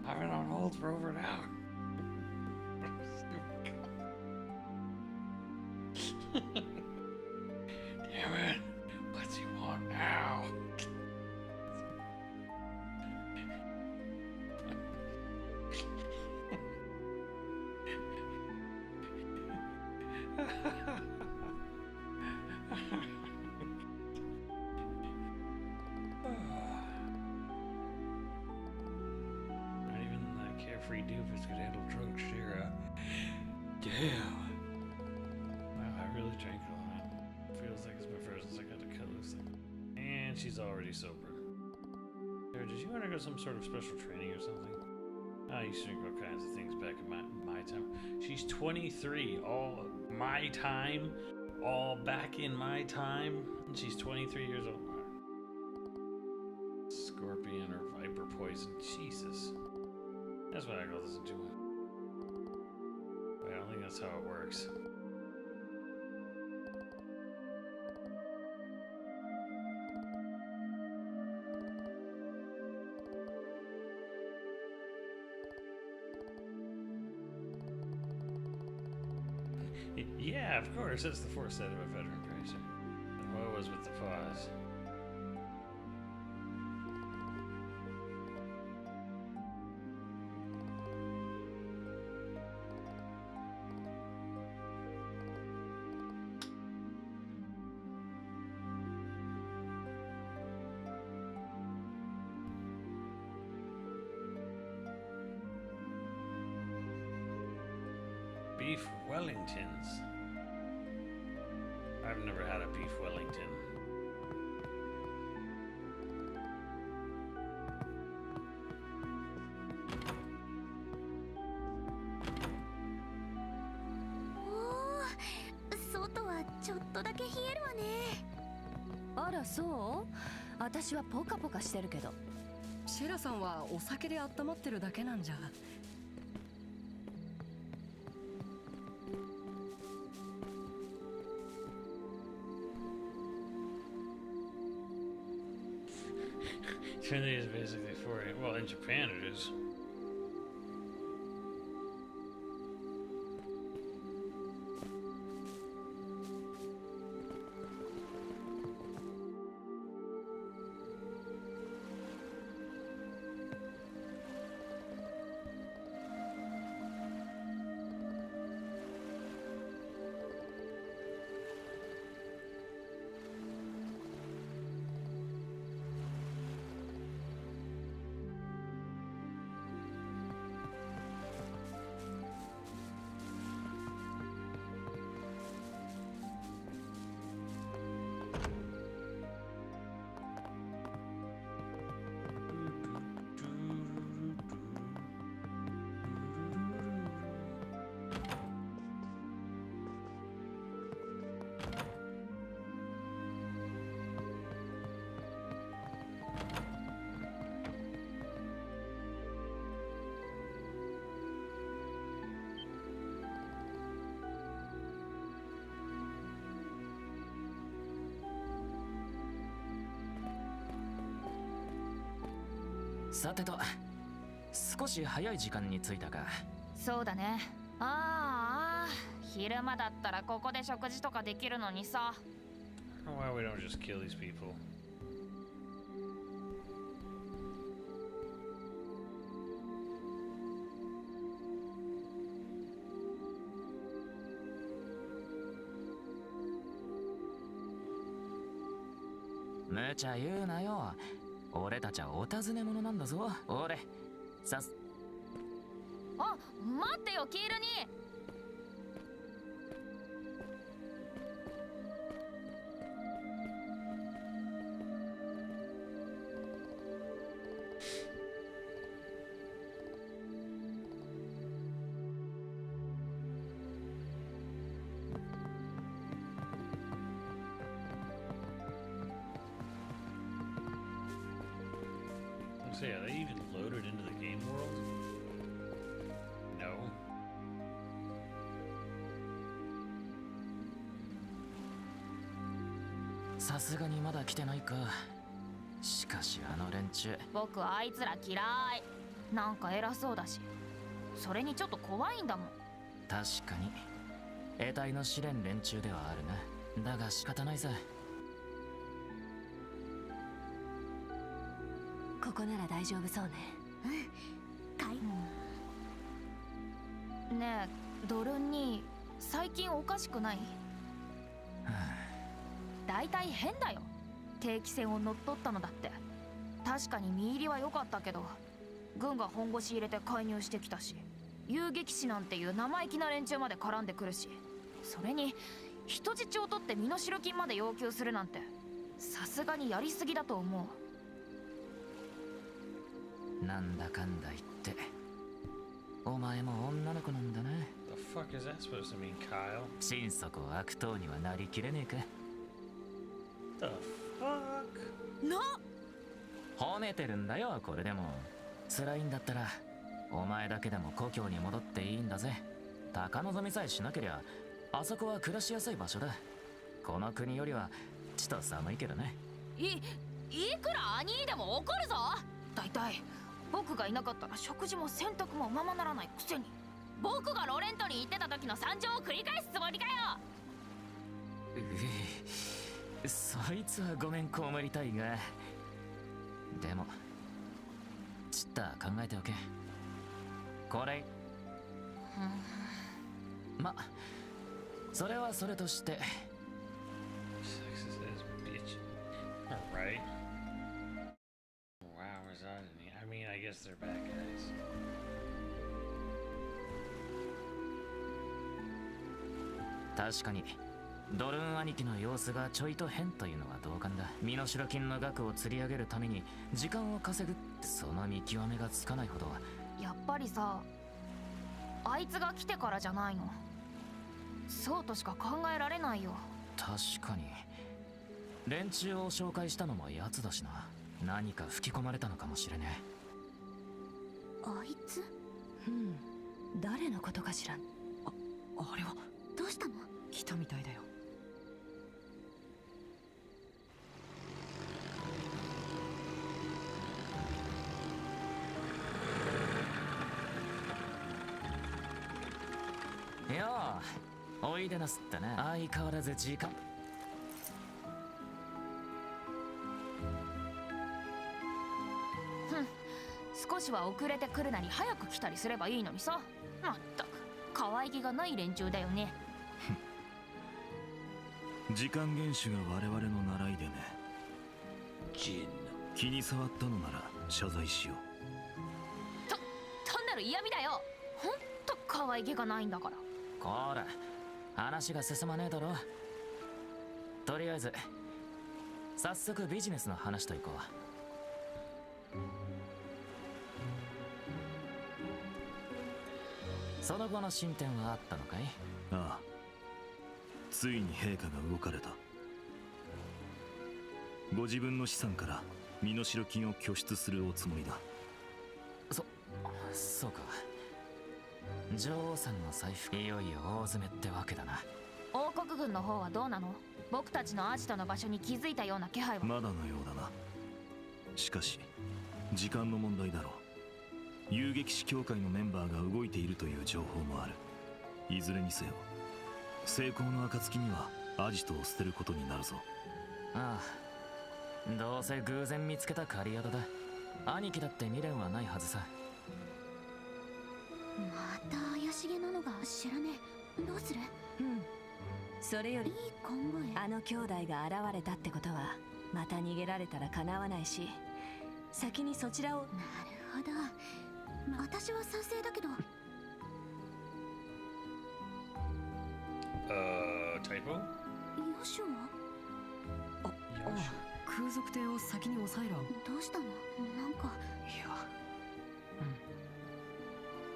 I've been on hold for over an hour. Damn it. What's he want now? Not even the carefree doofus could handle drunk Shira. Damn. Wow, I really drank a lot. Feels like it's my first since I got to cut loose. And she's already sober. Sarah, did you undergo some sort of special training or something? Oh, you should all kinds of things back in my time. She's 23, all my time, all back in my time, and she's 23 years old. Scorpion or viper poison, Jesus. That's what I call this too much. that's how it works. Yeah, of course, that's the force side of a veteran racer. What was with the pause? Beef Wellingtons. I've never had a beef Wellington.外はちょっとだけ冷えるわね。あらそう？私はポカポカしてるけど。シェラさんはお酒で温まってるだけなんじゃ。Trinity is basically 40. Well, in Japan it is.さてと、少し早い時間に着いたか。そうだね。ああ、昼間だったらここで食事とかできるのにさ。Why we don't just kill these people? 無茶言うなよ。俺たちはお尋ね者なんだぞ。俺さす。あ、待ってよキールに。So yeah, they even loaded into the game world? No. さすがにまだ来てないか。しかしあの連中。僕はあいつら嫌い。なんか偉そうだし。それにちょっと怖いんだもん。確かに得体の試練連中ではあるな。だが仕方ないさ。ここなら大丈夫そうね。かい。ねえ、ドルンに最近おかしくない？だいたい変だよ。定期船を乗っ取ったのだって。確かに見入りは良かったけど、軍が本腰入れて介入してきたし、遊撃士なんていう生意気な連中まで絡んでくるし、それに人質を取って身代金まで要求するなんて、さすがにやりすぎだと思う。なんだかんだ言ってお前も女の子なんだな。 The fuck is that supposed to mean, Kyle? 心底悪党にはなりきれねえか。 The fuck? な！褒めてるんだよ。これでも辛いんだったらお前だけでも故郷に戻っていいんだぜ。高望みさえしなけりゃあそこは暮らしやすい場所だ。この国よりはちと寒いけどね。いくら兄でも怒るぞ。だいたい僕がいなかったら食事も洗濯もままならないくせに、僕がロレントに行ってた時の惨状を繰り返すつもりかよ。そいつはごめん被りたいが、でもちった考えておけ。これま、それはそれとして。 Right. Wow, is that any? I mean, I guess they're bad guys. 確かにドルーン兄貴の様子がちょいと変というのは同感だ。身代金の額を釣り上げるために時間を稼ぐってその見極めがつかないほど。やっぱりさ、あいつが来てからじゃないの。そうとしか考えられないよ。確かに連中を紹介したのも奴だしな。何か吹き込まれたのかもしれねあいつ？誰のことかしら。あれはどうしたの？来たみたいだよ。よう、おいでなすってね。相変わらず時間。少しは遅れてくるなり早く来たりすればいいのにさ。まったく可愛げがない連中だよね。時間厳守が我々の習いでね。気に障ったのなら謝罪しよう。単なる嫌味だよ。ほんと可愛げがないんだから。こら、話が進まねえだろ。とりあえず早速ビジネスの話といこう。その後の進展はあったのかい？ああ、ついに陛下が動かれた。ご自分の資産から身代金を拠出するおつもりだ。そうか。女王さんの財布、いよいよ大詰めってわけだな。王国軍の方はどうなの？僕たちのアジトの場所に気づいたような気配は。まだのようだな。しかし時間の問題だろう。遊撃士協会のメンバーが動いているという情報もある。いずれにせよ成功の暁にはアジトを捨てることになるぞ。ああ、どうせ偶然見つけた狩り宿だ。兄貴だって未練はないはずさ。また怪しげなのが知らねえ。どうする？それよりいい考え。あの兄弟が現れたってことはまた逃げられたらかなわないし、先にそちらを。なるほど。私は賛成だけど。Typo? ヨシュあ、空賊艇を先に抑えろ。どうしたの？なんか。いや、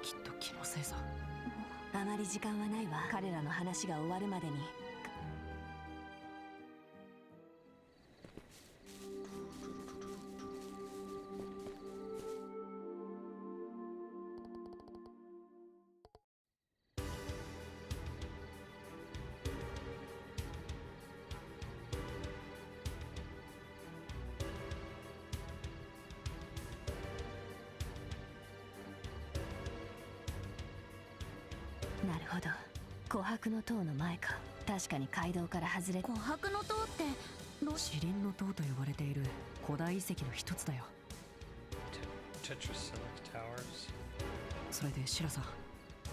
きっと気のせいさ。あまり時間はないわ。彼らの話が終わるまでに。なるほど、琥珀の塔の前か。確かに街道から外れ。琥珀の塔ってシリンの塔と呼ばれている古代遺跡の一つだよ。それでシラさん。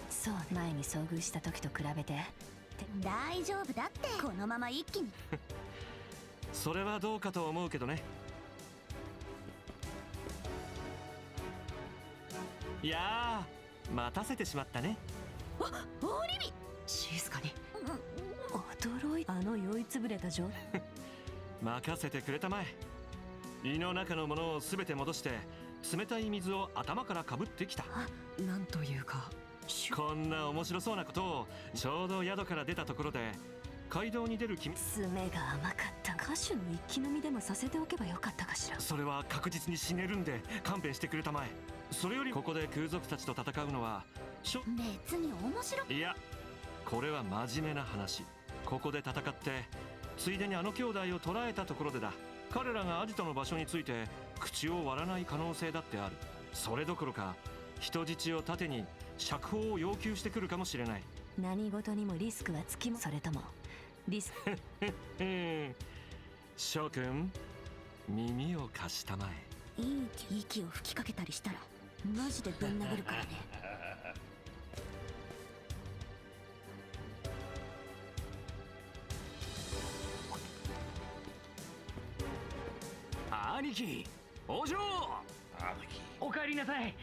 そう、前に遭遇した時と比べて。大丈夫だって。このまま一気に。それはどうかと思うけどね。いやー、待たせてしまったね。オリビ。静かに。驚い。あの酔いつぶれた女。任せてくれたまえ。胃の中のものを全て戻して冷たい水を頭からかぶってきた。なんというか、こんな面白そうなことをちょうど宿から出たところで街道に出る君。爪が甘かった。歌手の一気飲みでもさせておけばよかったかしら。それは確実に死ねるんで勘弁してくれたまえ。それよりここで空賊たちと戦うのは別に面白いや、これは真面目な話。ここで戦ってついでにあの兄弟を捕らえたところでだ。彼らがアジトの場所について口を割らない可能性だってある。それどころか人質を盾に釈放を要求してくるかもしれない。何事にもリスクはつきも、それともリスク諸君、耳を貸したまえ。いい息を吹きかけたりしたらマジでぶん殴るからね。兄貴、お嬢、お帰りなさい。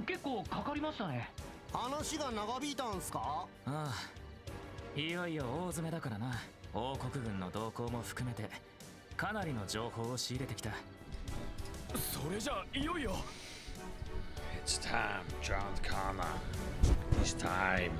結構かかりましたね。話が長引いたんすか？ああ、いよいよ大詰めだからな。王国軍の動向も含めてかなりの情報を仕入れてきた。それじゃいよいよ。 It's time, John Connor. It's time.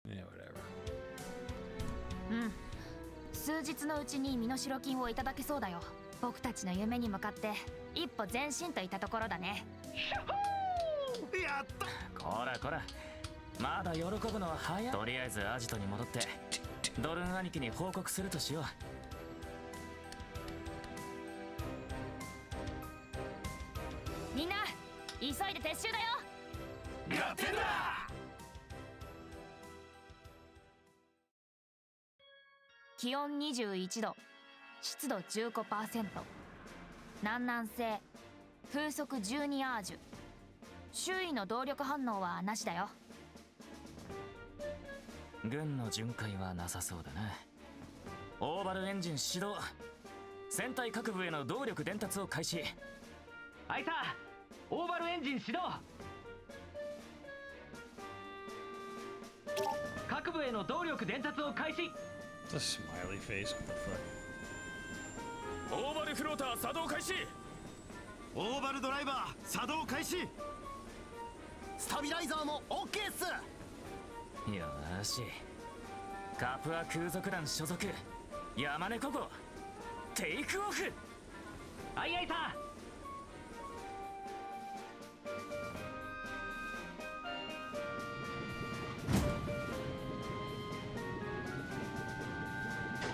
Yeah, whatever. うん、数日のうちに身代金をいただけそうだよ。僕たちの夢に向かって一歩前進といったところだね。やった。こらこら、まだ喜ぶのは早い。とりあえずアジトに戻ってドルン兄貴に報告するとしよう。みんな急いで撤収だよ。やってんだ。気温21度、湿度 15%、南南西、風速12アージュ。周囲の動力反応はなしだよ。軍の巡回はなさそうだな。オーバルエンジン始動。船体各部への動力伝達を開始。あいさ、オーバルエンジン始動。各部への動力伝達を開始。 The smiley face. What the fuck? オーバルフローター作動開始。オーバルドライバー作動開始。スタビライザーも OK っす。よーし、カプア空賊団所属山猫号テイクオフ。あいあいさ。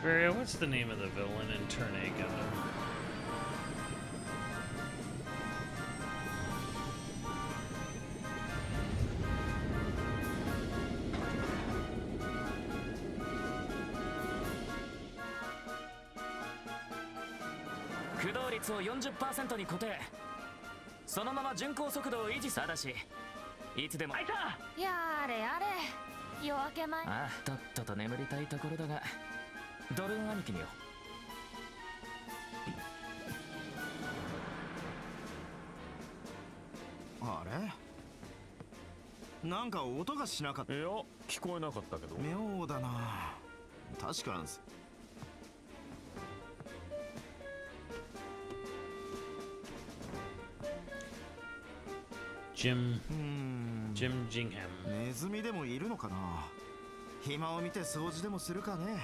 Barry, what's the name of the villain in Turn A Gundam? .駆動率を 40% に固定。そのまま巡航速度を維持。ただしいつでもあいさ。やれやれ、夜明け前。ああ、とっとと眠りたいところだが、ドルン兄貴によ。あれ、なんか音がしなかった。いや、聞こえなかったけど。妙だな。確かに。Jim Jingham. ネズミでもいるのかな。暇を見て掃除でもするかね。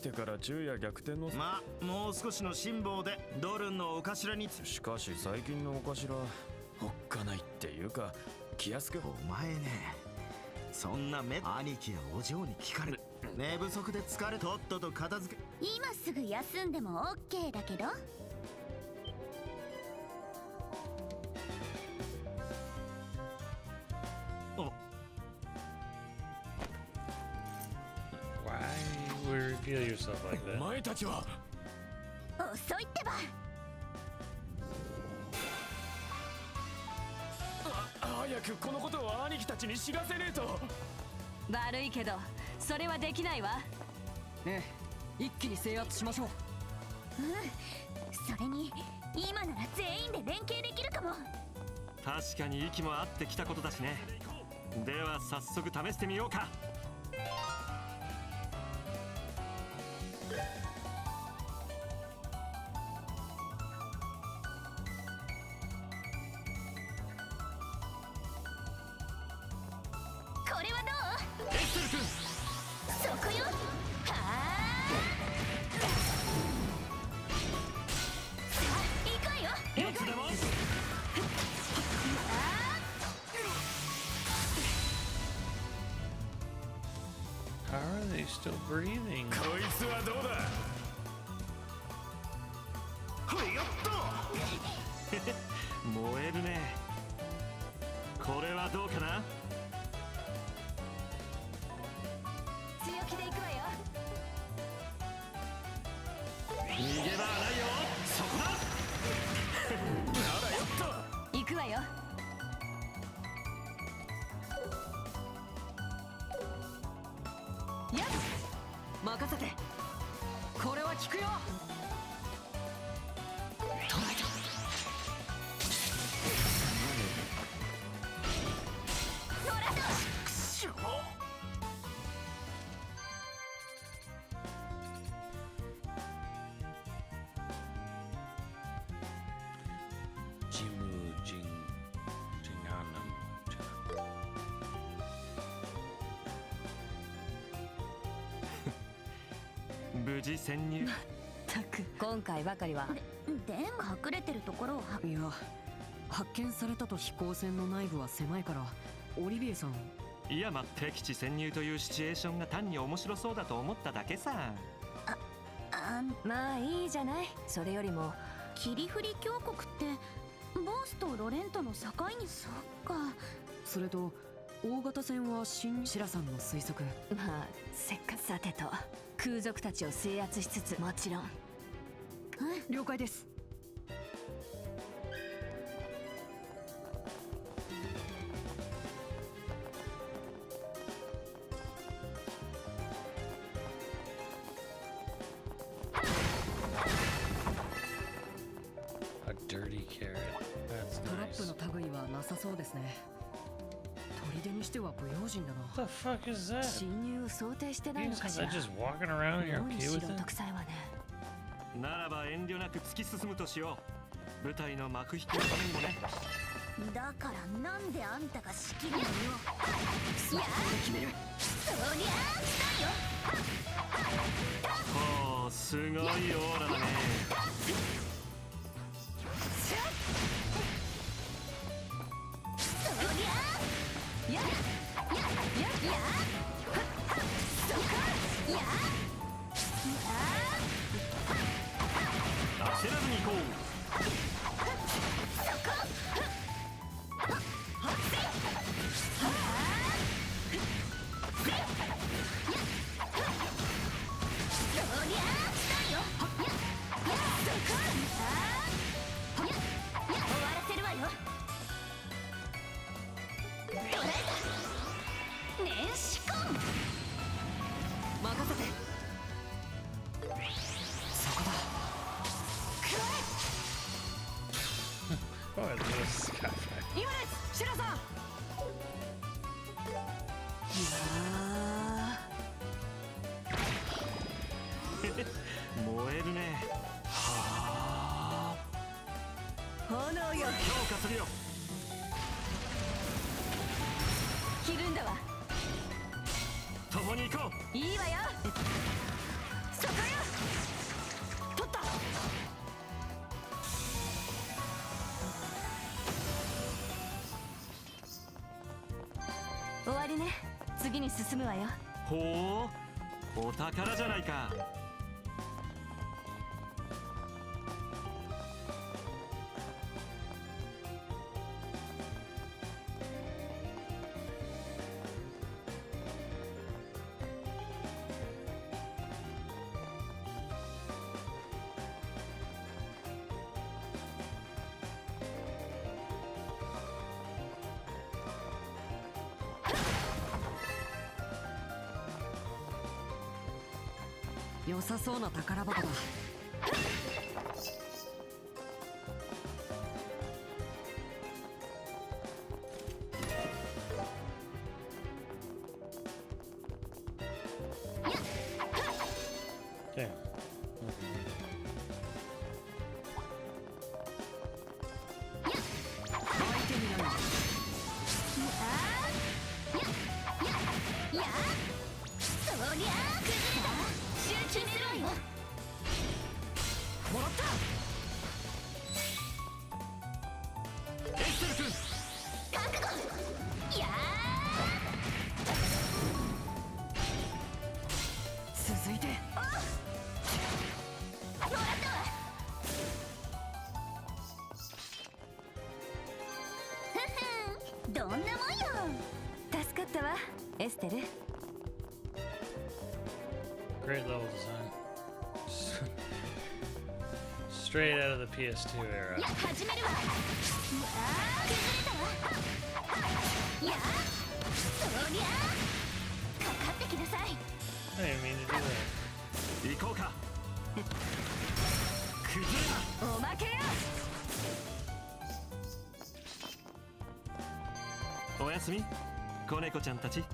てから昼夜逆転の。まあもう少しの辛抱でドルンのお頭にしかし最近のお頭おっかないっていうか気安く。お前ね、そんな兄貴やお嬢に聞かれる。寝不足で疲れ、とっとと片付け。今すぐ休んでも OK だけど。Why would you reveal yourself like that? お前たちは遅いってば。早くこのことを兄貴たちに知らせねえと。悪いけどそれはできないわ。ねえ、一気に制圧しましょう。それに今なら全員で連携できるかも。確かに息も合ってきたことだしね。では早速試してみようか。これはどう？エクセル君、そこよ。はあ。さあ行くわよ。いつでも。How are they still breathing? こいつはどうだ。はいやった。燃えるね。これはどうかな。強気でいくわよ。逃げ場はないよ。そこだ。ならよっと。行くわよ。やっ任せて。これは効くよ。捉えた。もらった。くしょ。無事潜入。たく今回ばかりは。でも隠れてるところをいや、発見されたと飛行船の内部は狭いから、オリビエさん。いや、敵地潜入というシチュエーションが単に面白そうだと思っただけさ。まあいいじゃない。それよりも霧降り峡谷ってボースとロレントの境に。そっか。それと大型船は新シラさんの推測。まあせっかく。さてと空賊たちを制圧しつつ、もちろん。了解です。A dirty carrot. That's トラッ nice. プの類はなさそうですね。砦にしては不用心だな。 What the fuck is that? 侵入を想定してない You の guys かし are ら。 just walking around and you're 妙に okay 素 with 人 it? 臭いわね。ならば遠慮なく突き進むとしよう。舞台の幕引きのためにもね。だからなんであんたが仕切るのよ。そこで決める。そりゃあ来たよ。ほう、すごいオーラだね。そりゃややややそこや焦らずに行こう。Oh, it's just Skyfire. 今ですシラさん。燃えるね。はあ。炎よ。強化するよ。切るんだわ。共に行こう。いいわよ。そこ。りね。次に進むわよ。ほう、お宝じゃないか。良さそうな宝箱だ。Damn. 続いてどんなもんよ。助かったわ、エステル。 Great level design. Straight out of the PS2 era. 始めるわ。崩れたわ。やあ、そりゃあ、かかってきなさい。 I didn't mean to do that. 行こうか。崩れた。おまけよ。おやすみ、子猫ちゃんたち。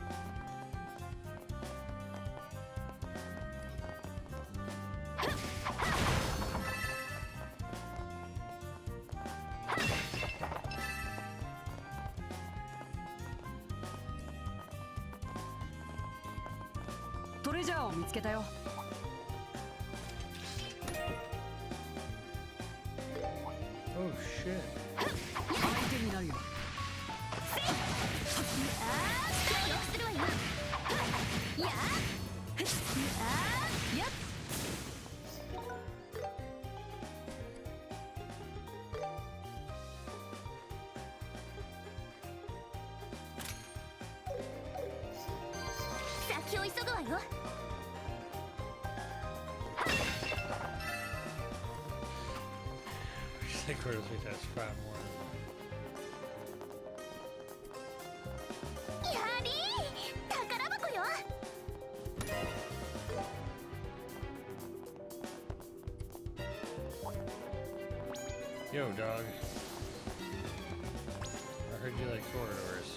トレジャーを見つけたよ。Oh shit. 相手になるよ。協力するわよ。やあ、やっ。先を急ぐわよ。 I think we're just like that's 5 more. やはり宝箱よ。 Yo, dog. I heard you like corridors.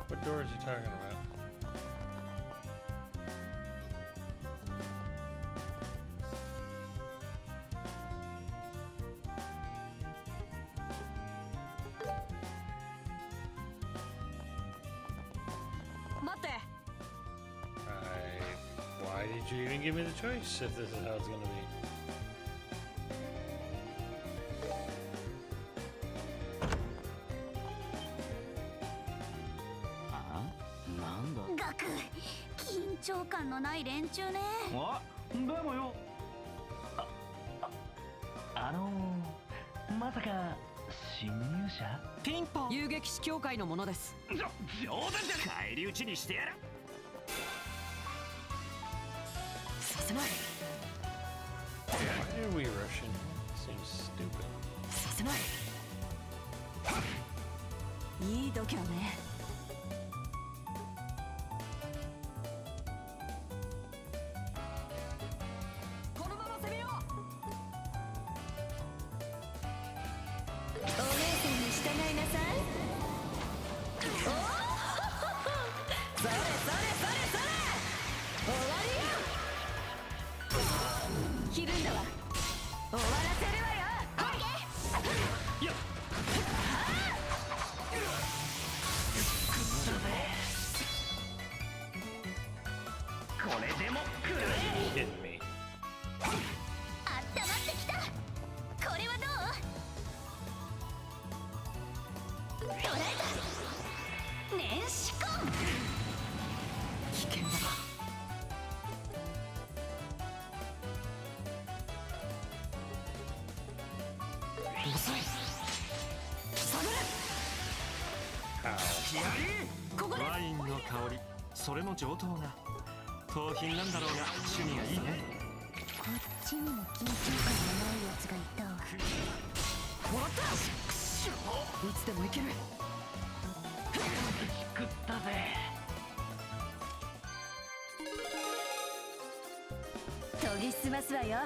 What door is he talking about? Why did you even give me the choice if this is how it's gonna be? Ah? ガク、緊張感のない連中ね。あ、でもよ。まさか侵入者？ピンポン。遊撃士協会のものです。冗談じゃ返り討ちにしてやる。させない。Why are we rushing? Seems stupid. させない。いい度胸ね。このまま攻めよう。お姉さんに従いなさい。おお、それそれそれそれ、終わりよ。切るんだわ。終わらせるわよ。よっ。遅い。下がれ。ワインの香り、それも上等な盗品なんだろうが趣味がいいね。こっちにも緊張感のないやつがいたわ。もらった。いつでもいける。食ったぜ。研ぎ澄ますわよ。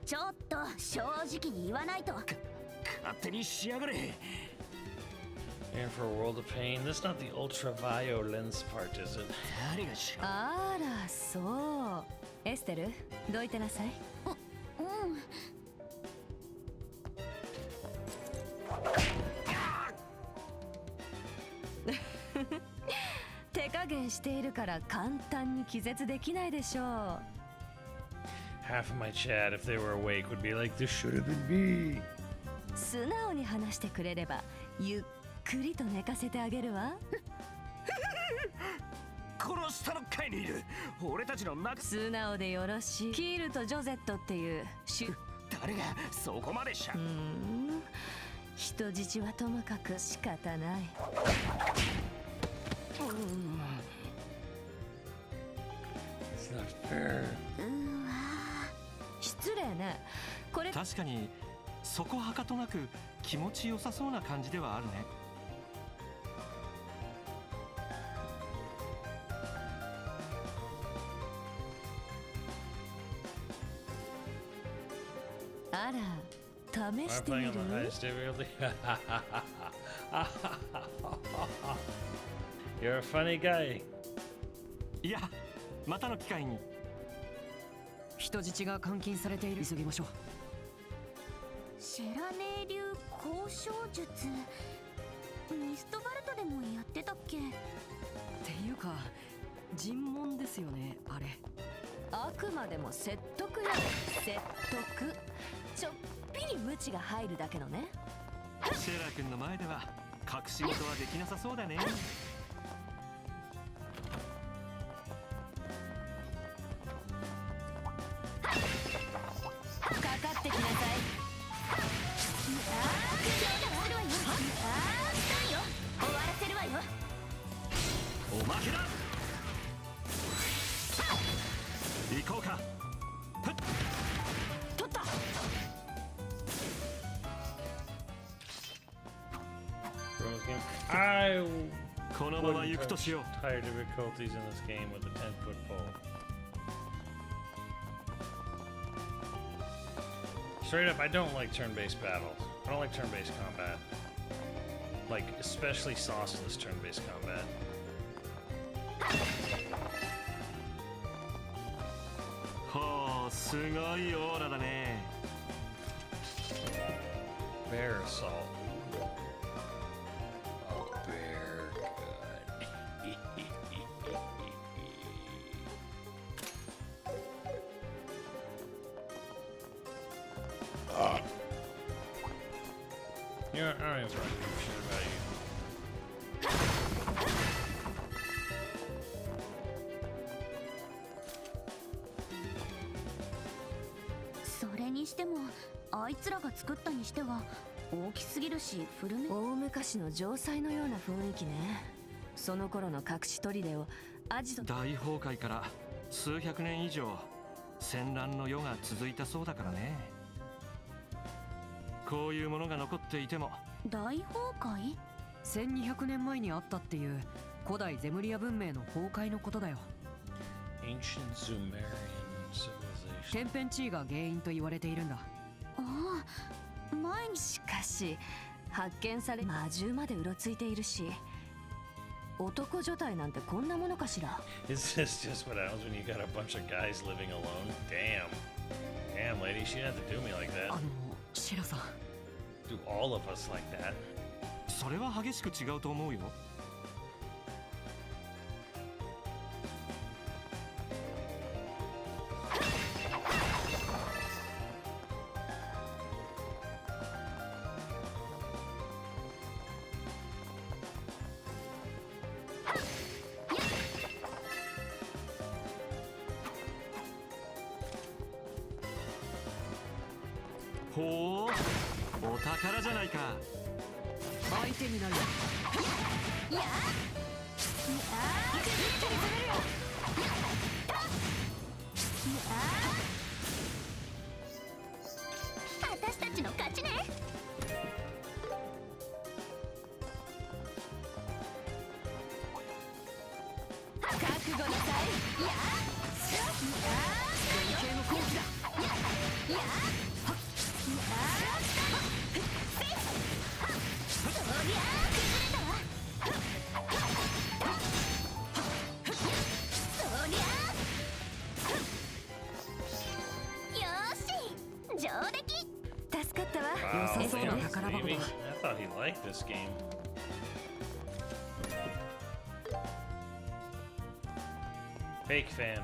ちょっと正直に言わないと。勝手にしやがれ。And for a world of pain, this is not the ultraviolence part, is it? 誰がしあら、そう。エステル、どいてなさい。手加減しているから簡単に気絶できないでしょう。Half of my chat, if they were awake, would be like, this should have been me. 素直に話してくれればゆっくりと寝かせてあげるわ。殺したの会にいる俺たちの中。素直でよろしい。キールとジョゼットっていう誰がそこまでしゃ。人質はともかく仕方ない。It's not fair. 失礼ね。これ確かにそこはかとなく気持ちよさそうな感じではあるね。あら、試してみる？ You're a funny guy. いや、またの機会に。人質が監禁されている。急ぎましょう。シェラネー流交渉術、ミストバルトでもやってたっけ？っていうか尋問ですよね、あれ。あくまでも説得よ。説得。ちょっぴり無知が入るだけのね。シェラ君の前では隠し事はできなさそうだね。かかってきなさい。終わらせるわよ。おまけだ。行こうか。取った。このまま行くとしよう。 Higher difficulties in this game with a 10-foot pole. Straight up, I don't like turn-based battles. I don't like turn-based combat. Like, especially sauceless turn-based combat. ほう、すごいオーラだね。Bear assault. Oh, bear good. You know, I don't even fucking give a shit about you. それにしてもあいつらが作ったにしては大きすぎるし古め。大昔の城塞のような雰囲気ね。その頃の隠し砦をアジト。大崩壊から数百年以上戦乱の世が続いたそうだからね。こういうものが残っていても。大崩壊？1200年前にあったっていう古代ゼムリア文明の崩壊のことだよ。 Ancient Sumerian civilization. 天変地異が原因と言われているんだ。ああ、前に。しかし発見され魔獣までうろついているし、男女体なんてこんなものかしら。 Is this just what happens when you got a bunch of guys living alone? Damn. Damn, lady, she didn't have to do me like that. シェラさん。Do all of us like that? それは激しく違うと思うよ。ほう、お宝じゃないか。相手になる。やあ、私たちの勝ちね。覚悟なさい。やあ、連携の好機だ。やあ、そりゃあ崩れたわ。そりゃよーし、上出来。助かったわ。 Wow, 良さそうな Leon's 宝箱だ。 leaving. I thought he liked this game. Fake fan.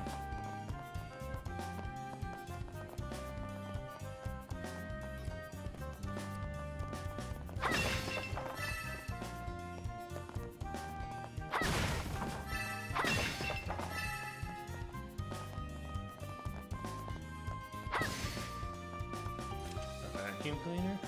A vacuum cleaner?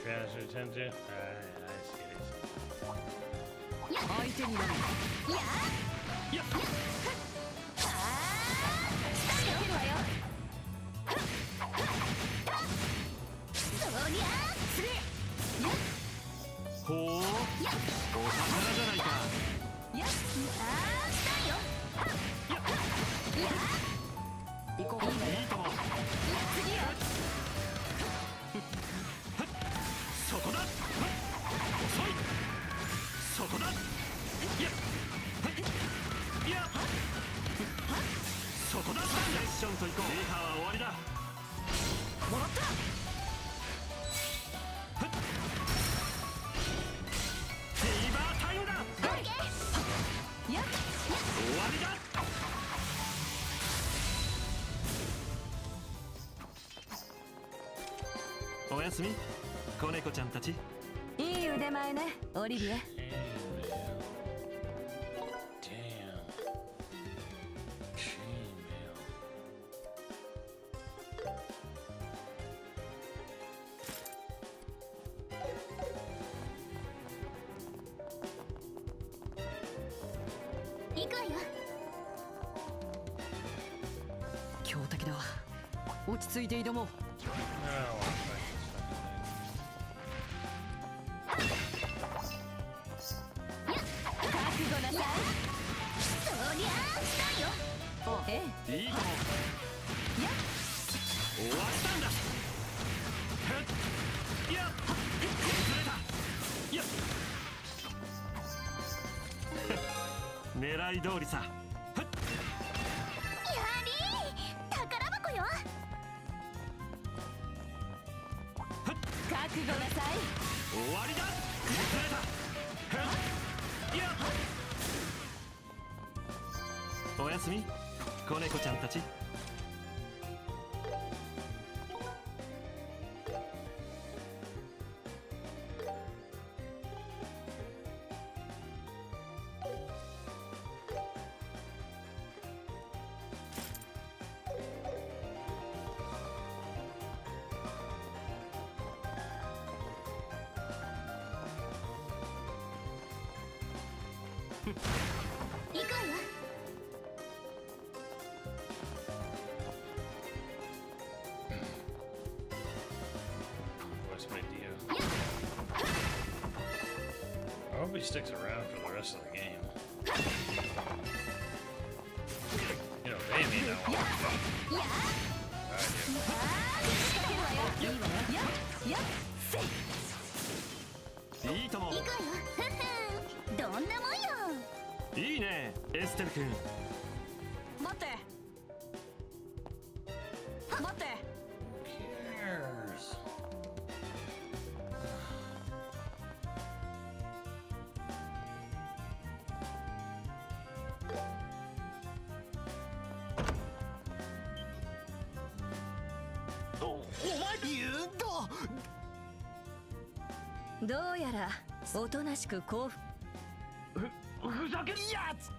Transfer attention. I see it. 相手になる。やあ、仕掛けるわよ。そりゃあすげえ。ほう、お宝じゃないか。やあ、したよ。行こう。いいとも。次よ。そこだ。遅い。そこだ。いや、そこだ。セッションと行こう。リハは終わりだ。もらった。フィーバータイムだ。オッケー。やっ、終わりだ。おやすみ、子猫ちゃんたち。いい腕前ね、オリビエ。行くわよ。強敵だ。落ち着いて挑もう。覚悟なさい。そりゃあしたよ。ええ、いいとも。やっ、終わったんだ。いや、崩れた。いや、狙い通りさ。やりー、宝箱よ。覚悟なさい。終わりだ。崩れた。いや、おやすみ、子猫ちゃんたち。行くわよ。What's my deal? I hope he sticks around for the rest of the game. You know, they may not want to. やあ、仕掛けるわよ。いいわよ。やっ、せい。いいとも。行くわよ。ふふん、どんなもんよ。いいね、エステル君。待って。待って。Cares. どうやらおとなしく幸福ふざけんやつ。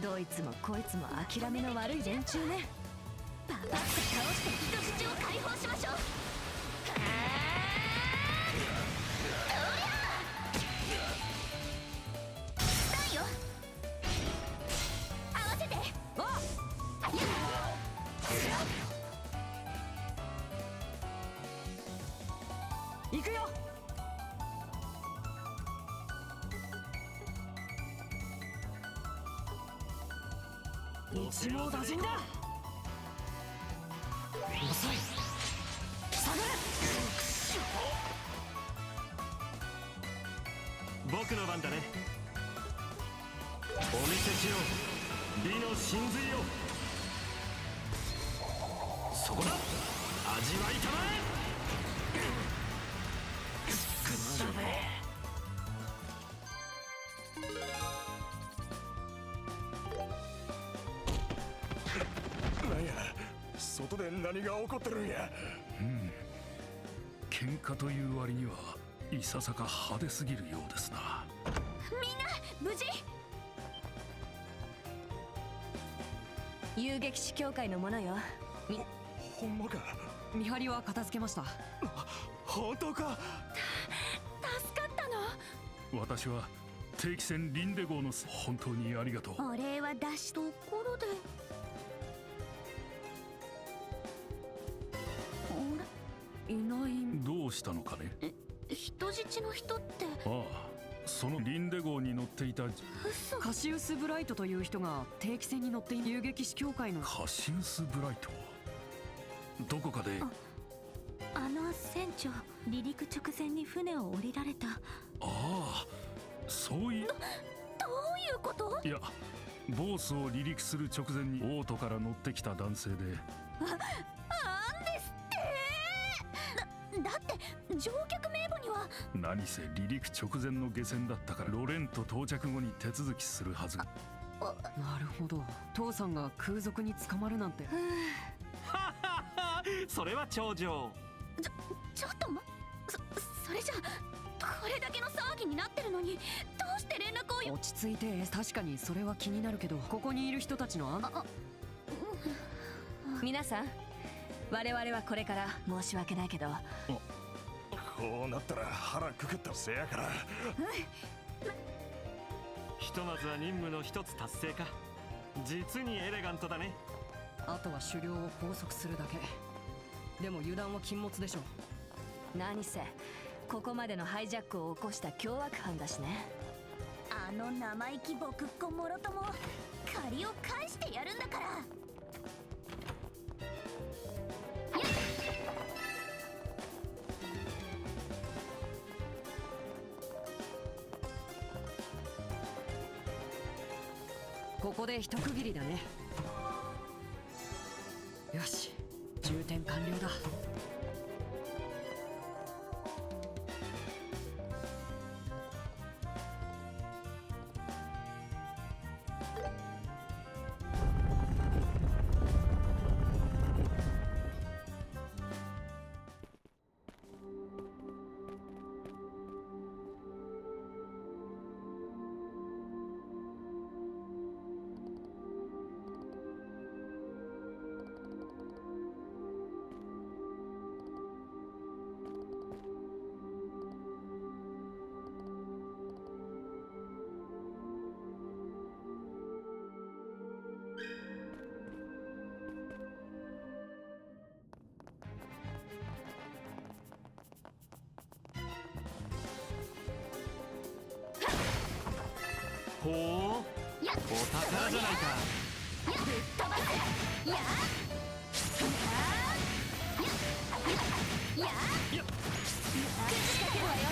どいつもこいつも諦めの悪い連中ね。パパッと倒して人質を解放しましょう。だよ、合わせて。行くよ。一網打尽だ。遅い。下がれ。僕の番だね。お見せしよう、美の真髄を。そこだ、味わいたまえ。くっそべ。なんや、外で何が起こってるんや。喧嘩という割にはいささか派手すぎるようですな。みんな無事？遊撃士協会のものよ。ほんまか。見張りは片付けました。本当か。助かったの？私は定期船リンデ号の本当にありがとう。お礼は出しところで。いない。どうしたのかね。人質の人って。ああ、そのリンデ号に乗っていたカシウス・ブライトという人が定期船に乗っている遊撃士協会の。カシウス・ブライト、どこかで。あの船長、離陸直前に船を降りられた。ああ、そういう。どういうこと？いや、ボースを離陸する直前にオートから乗ってきた男性で。なんですって。だって乗客名簿には。何せ離陸直前の下船だったから、ロレント到着後に手続きするはず。なるほど、父さんが空賊に捕まるなんて。それは頂上。ちょっとそれじゃこれだけの騒ぎになってるのに、どうして連絡を。落ち着いて。確かにそれは気になるけど、ここにいる人たちの皆さん、我々はこれから申し訳ないけど。こうなったら腹くくったせやから。ひとまずは任務の一つ達成か。実にエレガントだね。あとは狩猟を拘束するだけ。でも油断は禁物でしょ。何せここまでのハイジャックを起こした凶悪犯だしね。あの生意気僕っ子もろとも借りを返してやるんだから。ここで一区切りだね。よし、充填完了だ。ほう、お宝じゃないか。ぶっ飛ばせ。やや仕掛けるわよ。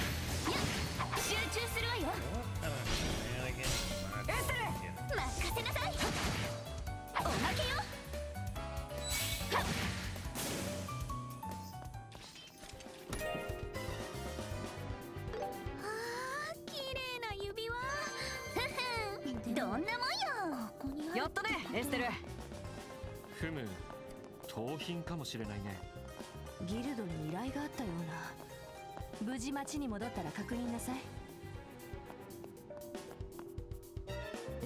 集中するわよ。エステル、任せなさい。おまけよ。どんなもんよ。やったね、エステル。ふむ、盗品かもしれないね。ギルドに依頼があったような。無事町に戻ったら確認なさい。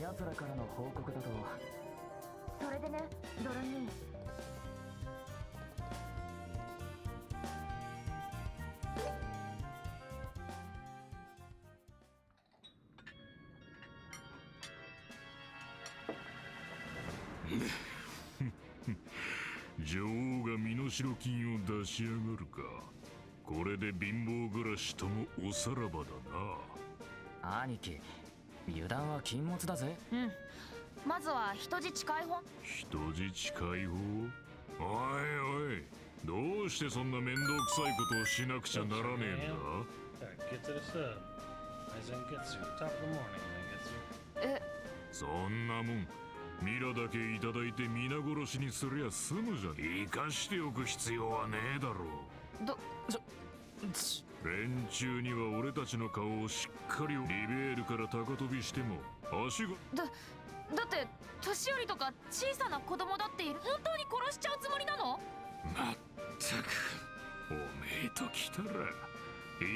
奴らからの報告だと、それでね、ドル兄。女王が身代金を出し上がるか。これで貧乏暮らしともおさらばだな。兄貴、油断は禁物だぜ。うん。まずは人質解放。人質解放？おいおい、どうしてそんな面倒くさいことをしなくちゃならねえんだ。そんなもんミラだけいただいて皆殺しにすりゃ済むじゃん。生かしておく必要はねえだろう。連中には俺たちの顔をしっかりリベールから高飛びしても足がだって年寄りとか小さな子供だっている。本当に殺しちゃうつもりなの？まったくおめえと来たら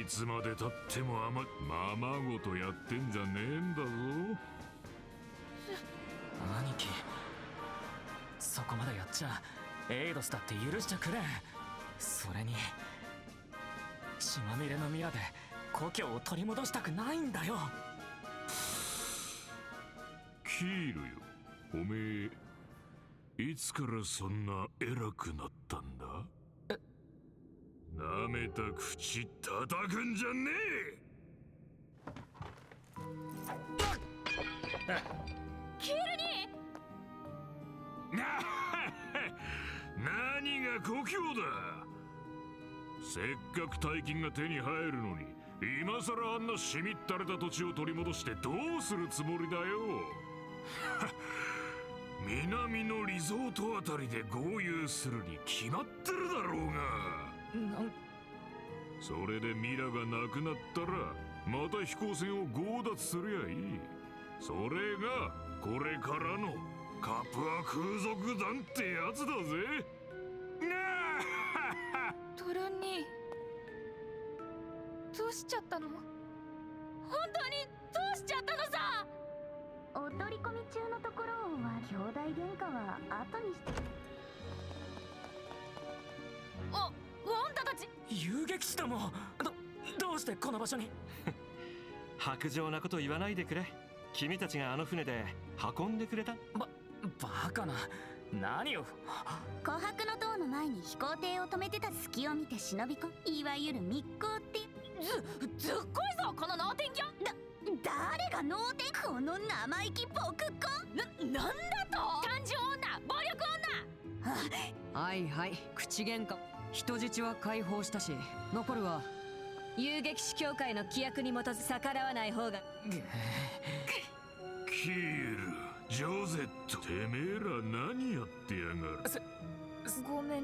いつまでたってもままごとやってんじゃねえんだぞ。兄貴、そこまでやっちゃエイドスだって許しちゃくれん。それに血まみれのミラで故郷を取り戻したくないんだよ。キールよ、おめえいつからそんな偉くなったんだ？なめた口叩くんじゃねえ。キールに何が故郷だ。せっかく大金が手に入るのに今さらあんなしみったれた土地を取り戻してどうするつもりだよ。南のリゾートあたりで豪遊するに決まってるだろうが。それでミラがなくなったらまた飛行船を強奪すりゃいい。それがこれからのカプア空賊団ってやつだぜ。トルンにどうしちゃったの？本当にどうしちゃったのさ。お取り込み中のところは兄弟喧嘩は後にして。あんたたち遊撃士ども、どうしてこの場所に？薄情なこと言わないでくれ。君たちがあの船で運んでくれた？バカな。何を？琥珀の塔の前に飛行艇を止めてた隙を見て忍び込む、いわゆる密航って。ずっこいぞこの脳天気。誰が脳天？この生意気僕子。なんだと？感情女、暴力女。はいはい、口喧嘩。人質は解放したし、残るは遊撃士協会の規約に基づき逆らわない方が。キール、ジョゼット、てめえら何やってやがる。ごめん。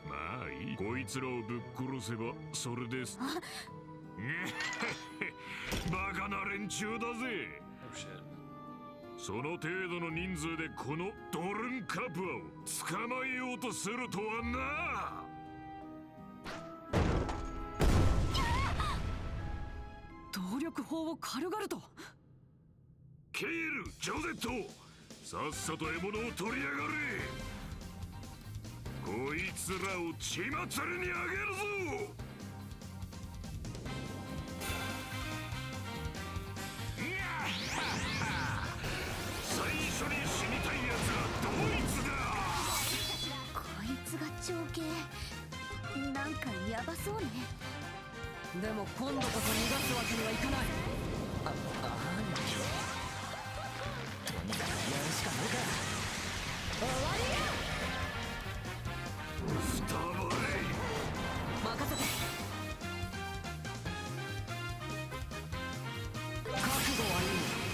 まあいい。こいつらをぶっ殺せばそれです。バカな連中だぜ。その程度の人数でこのドルンカプアを捕まえようとするとはな。動力砲を軽々と。ケール、ジョゼット、さっさと獲物を取りやがれ。こいつらを血祭りにあげるぞ。最初に死にたいやつはドイツだ。こいつが長兄、なんかヤバそうね。でも今度こそ逃がすわけにはいかない。とにかくやるしかねえか。終わりや。スターバレイ、任せて。覚悟はいい。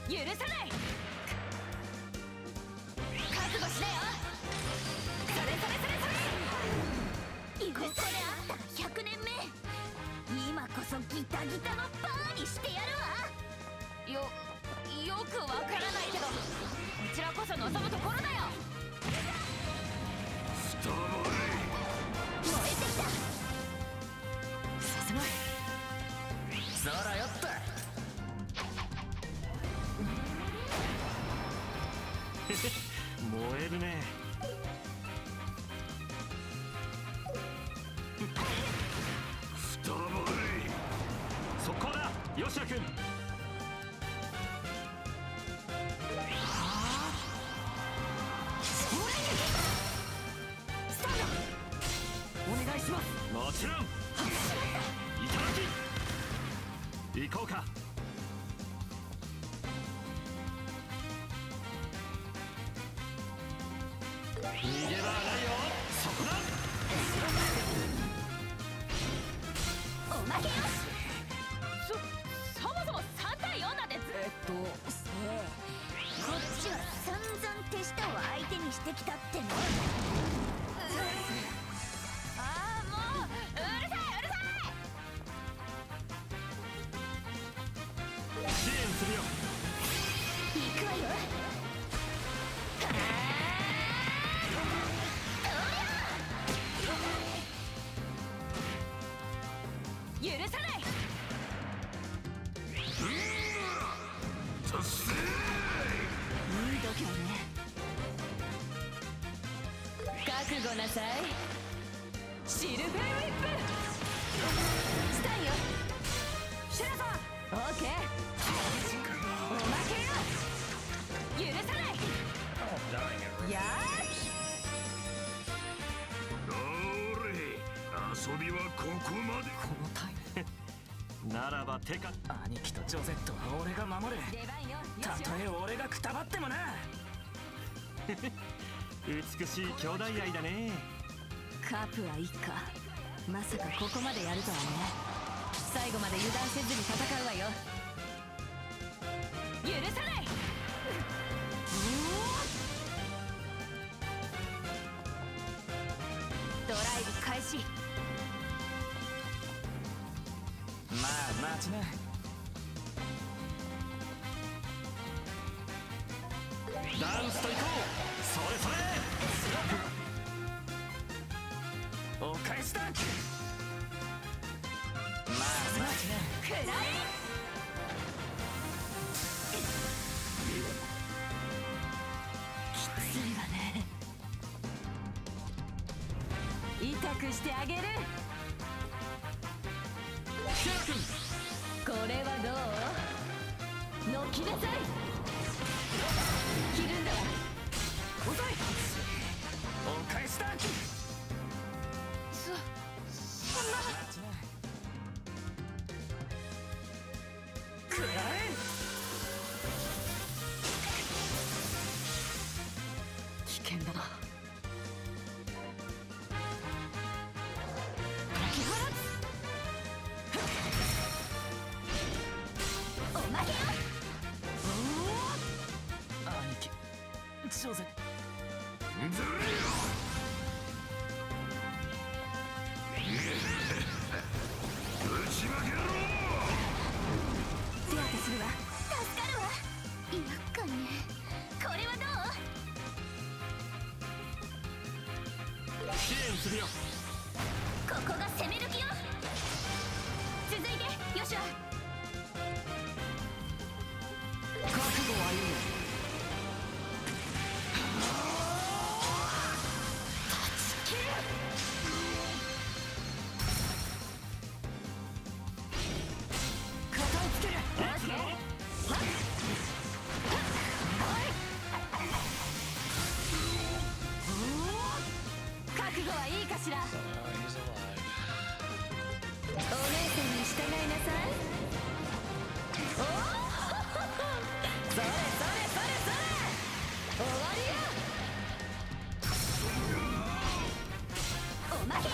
許さない。覚悟しなよ。それこれあった100年目。今こそそギタギタのパーにしてやるわ。よくわからないけど、こちらこそ望むところだよ。スターバレ燃えてきた。させない。そらよっと。燃えるね。スターバレ速攻だ、吉田君。スタートお願いします。もちろん。いただき行こうか。逃げ場はないよ。そこだ。おまけよ。そもそも3対4なんてこっちは散々手下を相手にしてきたっての。ああ、もううるさいうるさい。支援するよ。行くわよ。許さない。達成。いい度胸ね。覚悟なさい。シルベーウィップ。スタンよ。シュラさん。オーケー。おまけよ。許さない。やどれ、遊びはここまで。このタイならば手か。兄貴とジョゼットは俺が守る。出番よ。たとえ俺がくたばってもな。美しい兄弟愛だね。カープは一家。まさかここまでやるとはね。最後まで油断せずに戦うわよ。許さない。ドライブ開始。まあ待ちな。ダンスと行こう。それそれ。お返しだ。まあ待ちな。くらえ。きついわね。痛くしてあげる。これはどう？のきなさい。切るんだわ。遅い。お返しだ。そんな。くらえ。危険だな。おまけよ。兄貴ジョゼ。ずるいよ。ぶちまけろ。手当てするわ。助かるわ。やっかね。これはどう？支援するよ。ここが攻める気よ。続いてよしわ。覚悟はいい。覚悟はいいかしら。お姉さんに従いなさい。おおそれそれそれそれ。終わりよ。おまけよ。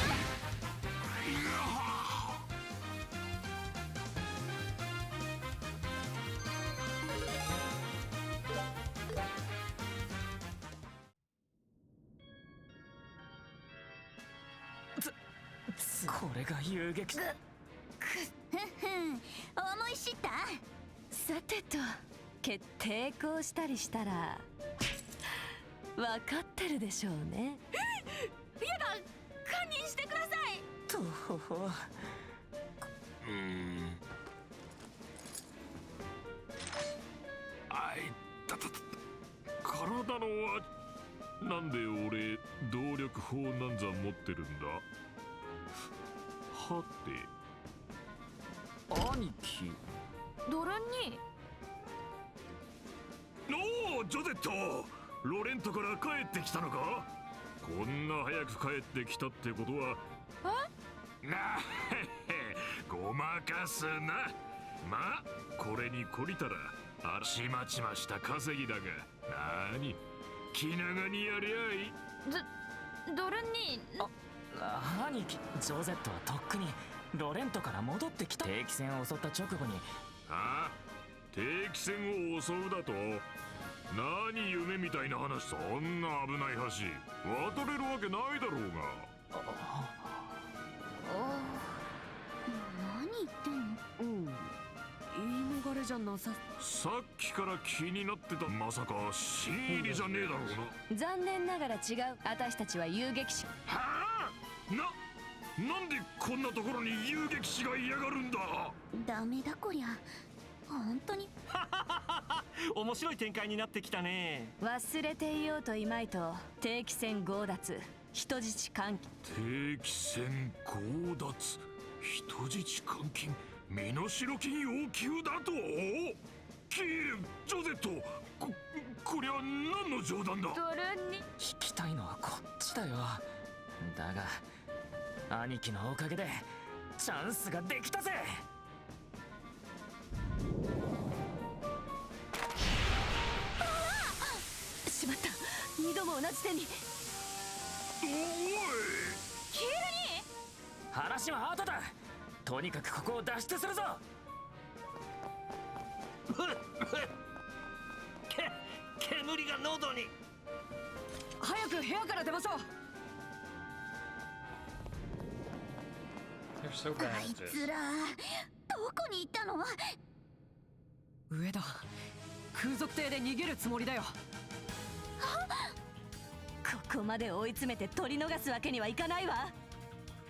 これが遊撃。くっ思い知った。さてと、抵抗したりしたら分かってるでしょうね。やだ、堪忍してください。とほほ。あいたたた。体のはなんで俺動力砲なんざ持ってるんだ。はて兄貴。ドルンに。おお、ジョゼット、ロレントから帰ってきたのか。こんな早く帰ってきたってことは。なへへ、ごまかすな。まあこれに懲りたらちまちました稼ぎだが、なに気長にやりゃい。ドルンに。兄貴、ジョゼットはとっくにロレントから戻ってきた。定期戦を襲った直後に。ああ、定期戦を襲うだと。何夢みたいな話。そんな危ない橋渡れるわけないだろうが。何言ってんの。言い逃れじゃなさ。さっきから気になってた。まさか新入りじゃねえだろうな。残念ながら違う。私たちは遊撃士。はあ、なんでこんなところに遊撃士が嫌がるんだ。ダメだこりゃ。本当に面白い展開になってきたね。忘れていようといまいと、定期戦強奪、人質監禁。定期戦強奪、人質監禁、身代金要求だと。キール、ジョゼット、こりゃ何の冗談だ。ドルンに。引きたいのはこっちだよ。だが兄貴のおかげでチャンスができたぜ。しまった、二度も同じ手に。おい、ヒールに。話は後だ。とにかくここを脱出するぞ。煙が喉に。早く部屋から出ましょう。あいつらどこに行ったの。上だ、空賊艇で逃げるつもりだよ。ここまで追い詰めて取り逃すわけにはいかないわ。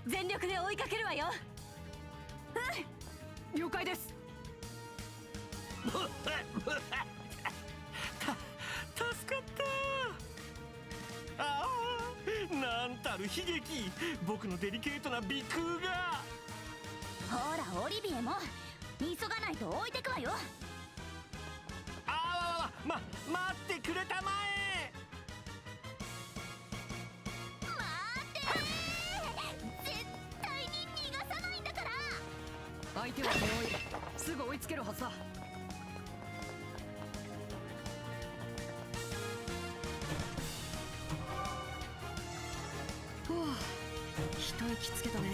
全力で追いかけるわよ。了解です。助かった。ああ、なんたる悲劇。僕のデリケートな鼻腔が。ほらオリビエも急がないと置いてくわよ。待ってくれたまえ。絶対に逃がさないんだから。相手は手負い、すぐ追いつけるはずだ。ふう、一息つけたね。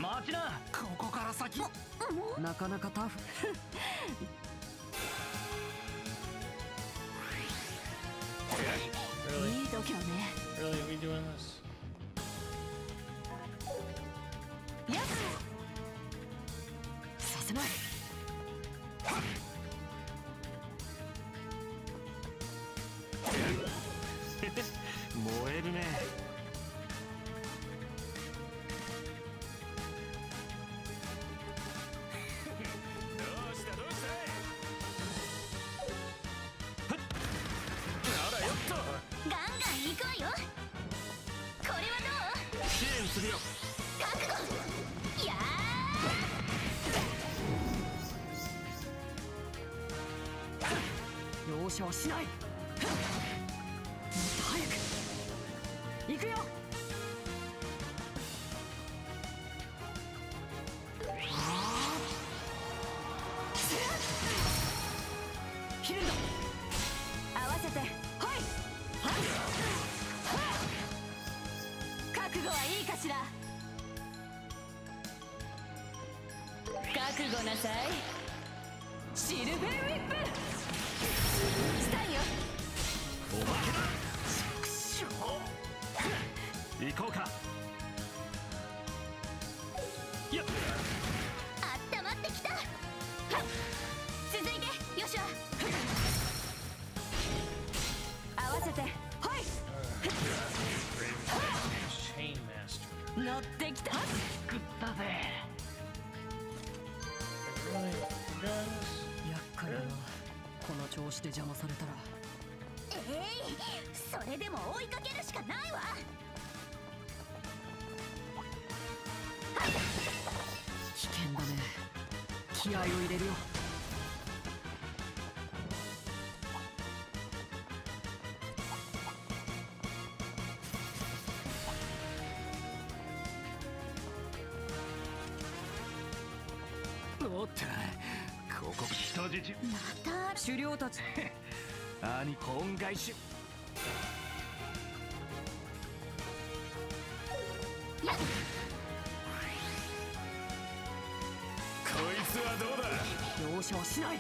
待ちな。ここから先なかなかタフ。いい度胸ね。Really, are we doing this? やっさせない。燃えるね。ガンガン行くわよ。これはどう。支援するよ。覚悟。や容赦はしない。もっと早く行くよ。切るんだ。合わせて。はい。覚悟はいいかしら。覚悟なさい。シルベンウィップスタイよ。おまけだ。行こうか。よっ、あったまってきた。はっ、続いてよし合わせて。はい。 Chain Master. 乗ってきた。食ったぜ。厄介だな。この調子で邪魔されたら。それでも追いかけるしかないわ。危険だね。気合を入れるよ。おったここ人質。また狩猟たち。兄本返し。やっ、こいつはどうだ。容赦はしない。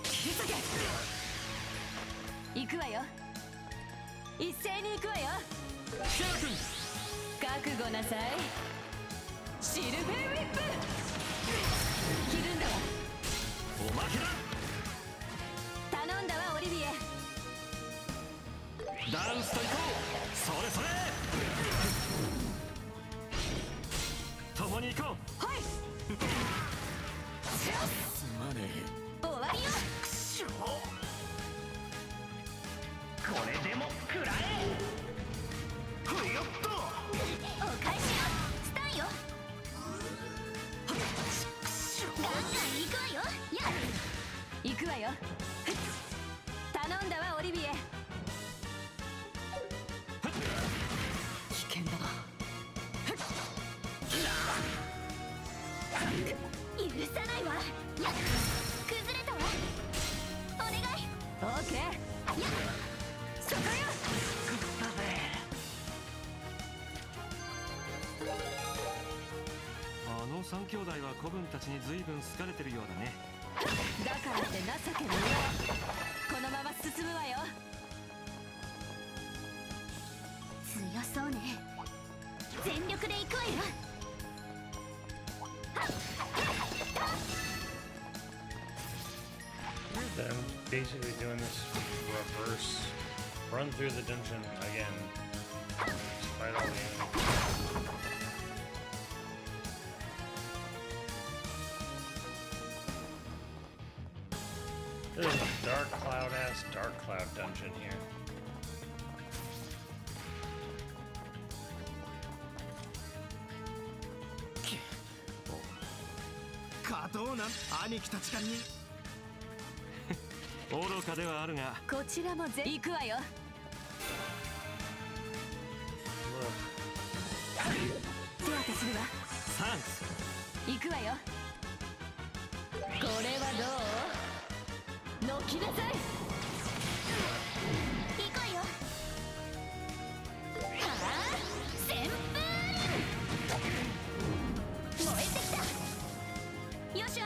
切り裂け。行くわよ。一斉に行くわよ。シャー君、覚悟なさい。シルベンウィップ切るんだわ。おまけだ。頼んだわオリビエ。ダンスと行こう。それそれ。共に行こう。はい。すまね終わりよ。これでも食らえ。ふよっと。お返しよ。スタンよ。ガンガン行くわよ。やっ、行くわよ。頼んだわオリビエ。危険だな。許さないわ。やっ、崩れたわ。お願い。オーケー。やっ、そこよ。食ったぜ。あの三兄弟は子分たちに随分好かれてるようだね。だからって情け無用。このまま進むわよ。強そうね。全力で行くわよ。Then basically doing this reverse run through the dungeon again. Despite all the enemies. There's a dark cloud ass dark cloud dungeon here. 勝とうな兄貴たちかに。愚かではあるが、こちらも行くわよ。手当てするわ。サンクス。行くわよ。これはどう？のきなさい。行くわよ。はあ、旋風燃えてきた。よしわ、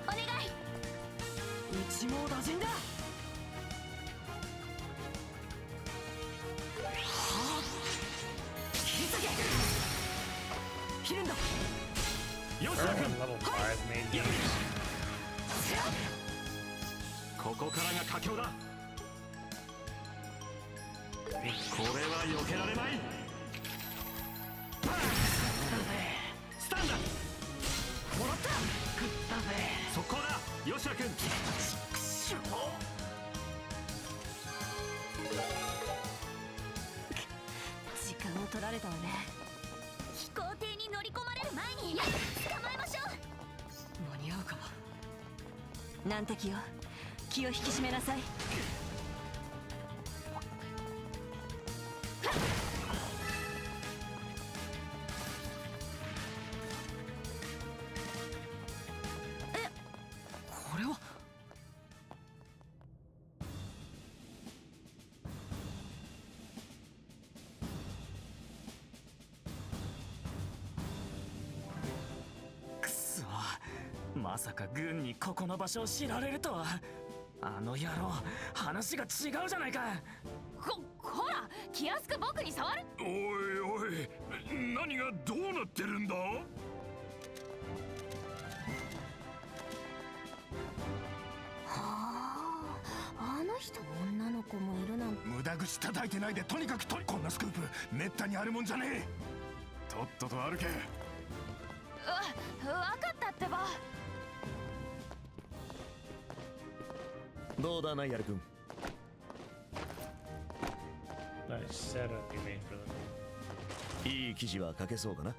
お願い。一網打尽だ。切り裂け。切るんだ。よし Everyone level 5 main games. ここからが佳境だ。これは避けられまい。スタンだ。もらった。食ったぜ。速攻だ。吉田君。時間を取られたわね。飛行艇に乗り込まれる前に捕まえましょう。間に合うか。難敵よ。気を引き締めなさい。これはまさか軍にここの場所を知られるとは。あの野郎、話が違うじゃないか。ほら、気安く僕に触る。おいおい、何がどうなってるんだ。あの人、女の子もいるなんて。無駄口叩いてないで、とにかくこんなスクープめったにあるもんじゃねえ。とっとと歩け。わかったってば。どうだナイアル君。いい記事は書けそうかな。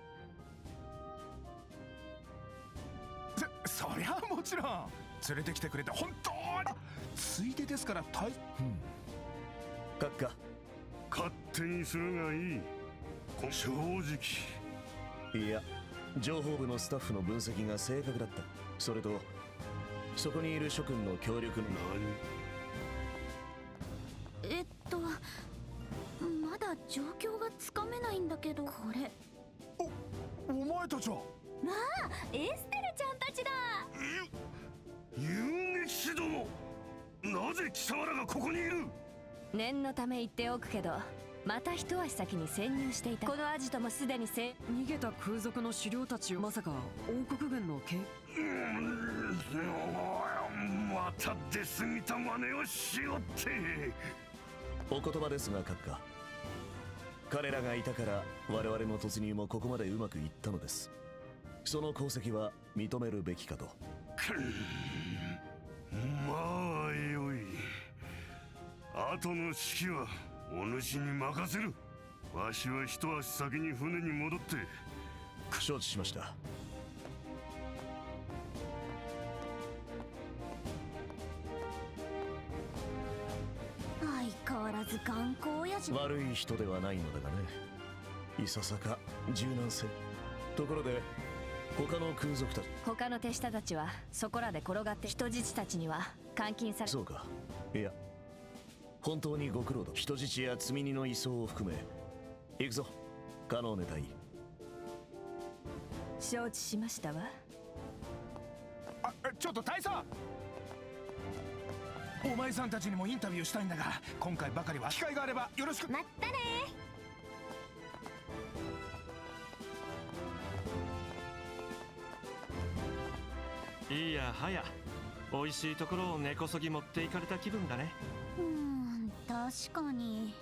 そりゃもちろん。連れてきてくれて本当に。ついでですから閣下、勝手にするがいい。正直。いや、情報部のスタッフの分析が正確だった。それとそこにいる諸君の協力の。まだ状況がつかめないんだけど。これお前たちは。まあ、エステルちゃんたちだ。遊撃士ども、なぜ貴様らがここにいる。念のため言っておくけど、また一足先に潜入していた。このアジトもすでに逃げた空賊の狩猟たちを。まさか王国軍のまた出過ぎた真似をしよって。お言葉ですが閣下、彼らがいたから我々の突入もここまでうまくいったのです。その功績は認めるべきかと。まあよい。後の指揮はお主に任せる。わしは一足先に船に戻って。承知しました。相変わらず頑固親父。悪い人ではないのだがね。いささか柔軟性。ところで他の空賊たち。他の手下たちはそこらで転がって人質たちには監禁され。そうか。いや、本当にご苦労だ。人質や積み荷の移送を含め行くぞカノーネ隊。承知しましたわ。ちょっと大佐、お前さんたちにもインタビューしたいんだが、今回ばかりは機会があればよろしく。まったね。いやはや、美味しいところを根こそぎ持っていかれた気分だね。確かに。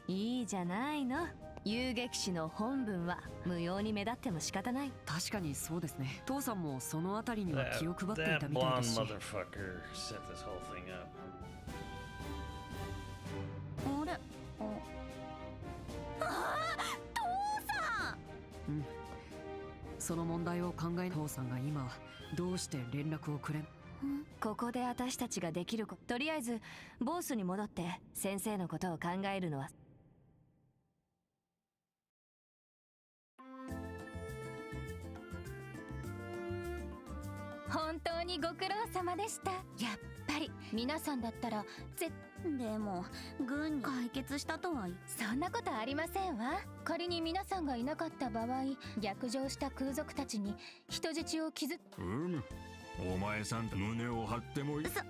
いいじゃないの。遊撃士の本分は無用に目立っても仕方ない。確かにそうですね。父さんもそのあたりには気を配っていたみたいですし。That blonde motherfucker set this whole thing up. あれ、父さん。その問題を考え、父さんが今どうして連絡をくれん。ここで私たちができること、とりあえずボースに戻って先生のことを考えるのは。本当にご苦労様でした。やっぱり皆さんだったらでも軍に解決したとは。そんなことありませんわ。仮に皆さんがいなかった場合、逆上した空賊たちに人質をお前さん胸を張ってもいい。そっか。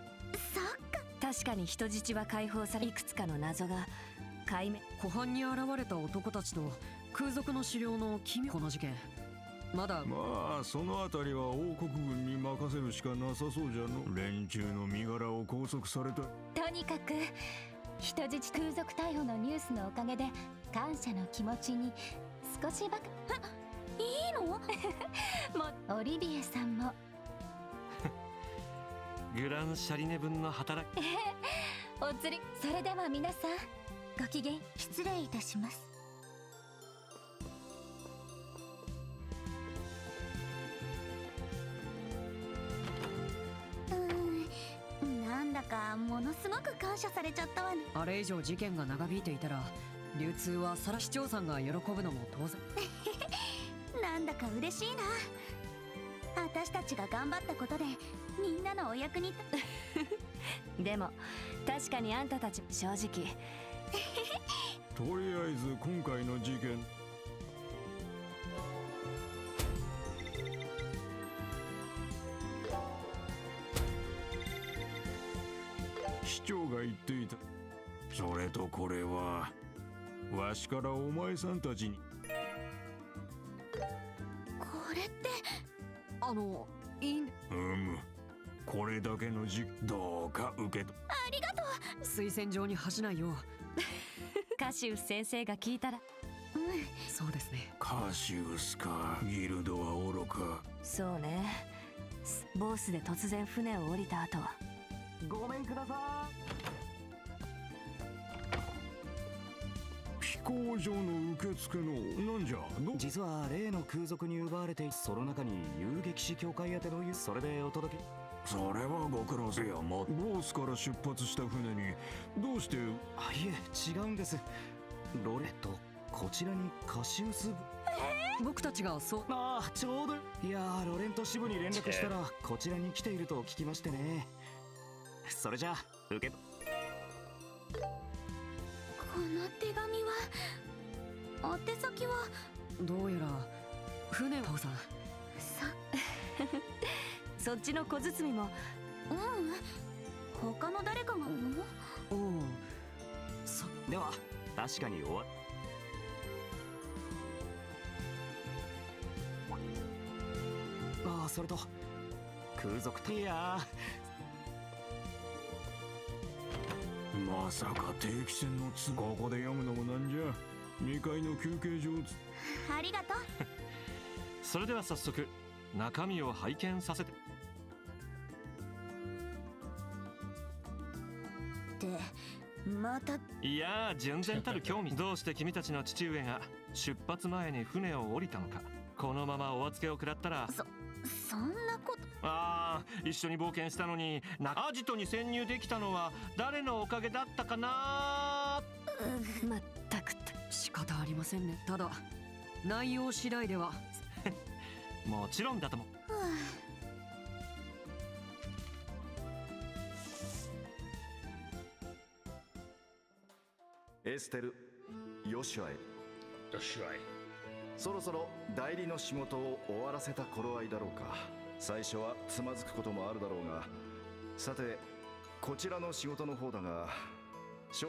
確かに人質は解放され、いくつかの謎が解明。湖畔に現れた男たちと空賊の狩猟の奇妙。この事件まだ。まあそのあたりは王国軍に任せるしかなさそうじゃの。連中の身柄を拘束された。とにかく人質空賊逮捕のニュースのおかげで感謝の気持ちに少しばか。いいの？もうオリビエさんもグランシャリネ分の働き。お釣り。それでは皆さんごきげん。失礼いたします。なんだかものすごく感謝されちゃったわね。あれ以上事件が長引いていたら流通はさら。市長さんが喜ぶのも当然。なんだか嬉しいな。私たちが頑張ったことでみんなのお役にでも確かにあんたたち正直とりあえず今回の事件市長が言っていた。それとこれはわしからお前さんたちに。これっていいん。これだけのどうか受けと。ありがとう。推薦状に恥じないよ。カシウス先生が聞いたら。そうですね。カシウスか。ギルドは愚か。そうね。ボースで突然船を降りた後。ごめんくださ飛行場の受付のなんじゃ。実は例の空賊に奪われて、その中に遊撃士協会宛てのそれでお届け。それはご苦労せや。ボースから出発した船にどうして。いえ違うんです。ロレット、こちらにカシウス。僕たちがそう。ちょうど。いやー、ロレント支部に連絡したらこちらに来ていると聞きましてね。それじゃあ受け。この手紙は宛先は。どうやら船父さん。そっちの小包も。他の誰かが。おお。では確かに終わっ。それと空賊と。いやまさか定期船のここで読むのもなんじゃ。2階の休憩所。ありがとう。それでは早速中身を拝見させて。でまた。いやー、純然たる興味。どうして君たちの父上が出発前に船を降りたのか。このままお預けを食らったら。そんなこと。一緒に冒険したのにアジトに潜入できたのは誰のおかげだったかな。まったく仕方ありませんね。ただ内容次第では。もちろんだとも。エステル、ヨシュアへ。そろそろ代理の仕事を終わらせた頃合いだろうか。最初はつまずくこともあるだろうが、さてこちらの仕事の方だが、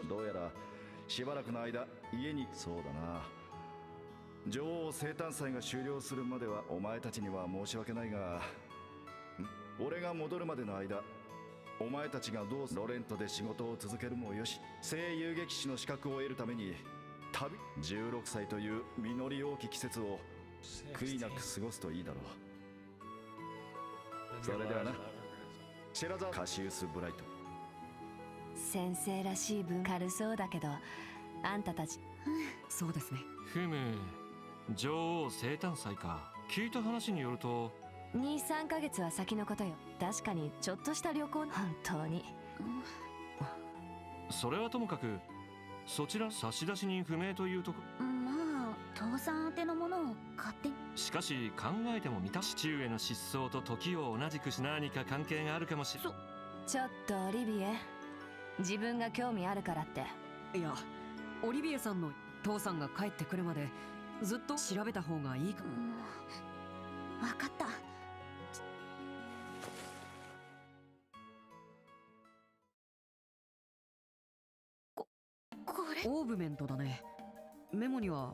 どうやらしばらくの間家に。そうだな、女王生誕祭が終了するまではお前たちには申し訳ないが、俺が戻るまでの間、お前たちがどうロレントで仕事を続けるもよし、聖遊撃士の資格を得るために16歳という実り多き季節を悔いなく過ごすといいだろう。それではな、シェラザーカシウス・ブライト。先生らしい分軽そうだけど、あんたたち。そうですね。女王生誕祭か。聞いた話によると2、3ヶ月は先のことよ。確かにちょっとした旅行。本当に。それはともかく、そちら差出人不明というとこ。父さん宛てのものを買って。しかし考えてもみた。父上の失踪と時を同じくし、何か関係があるかもしれ。ちょっとオリビエ、自分が興味あるからって。いや、オリビエさんの父さんが帰ってくるまでずっと調べた方がいいかも。分かった。これオーブメントだね。メモには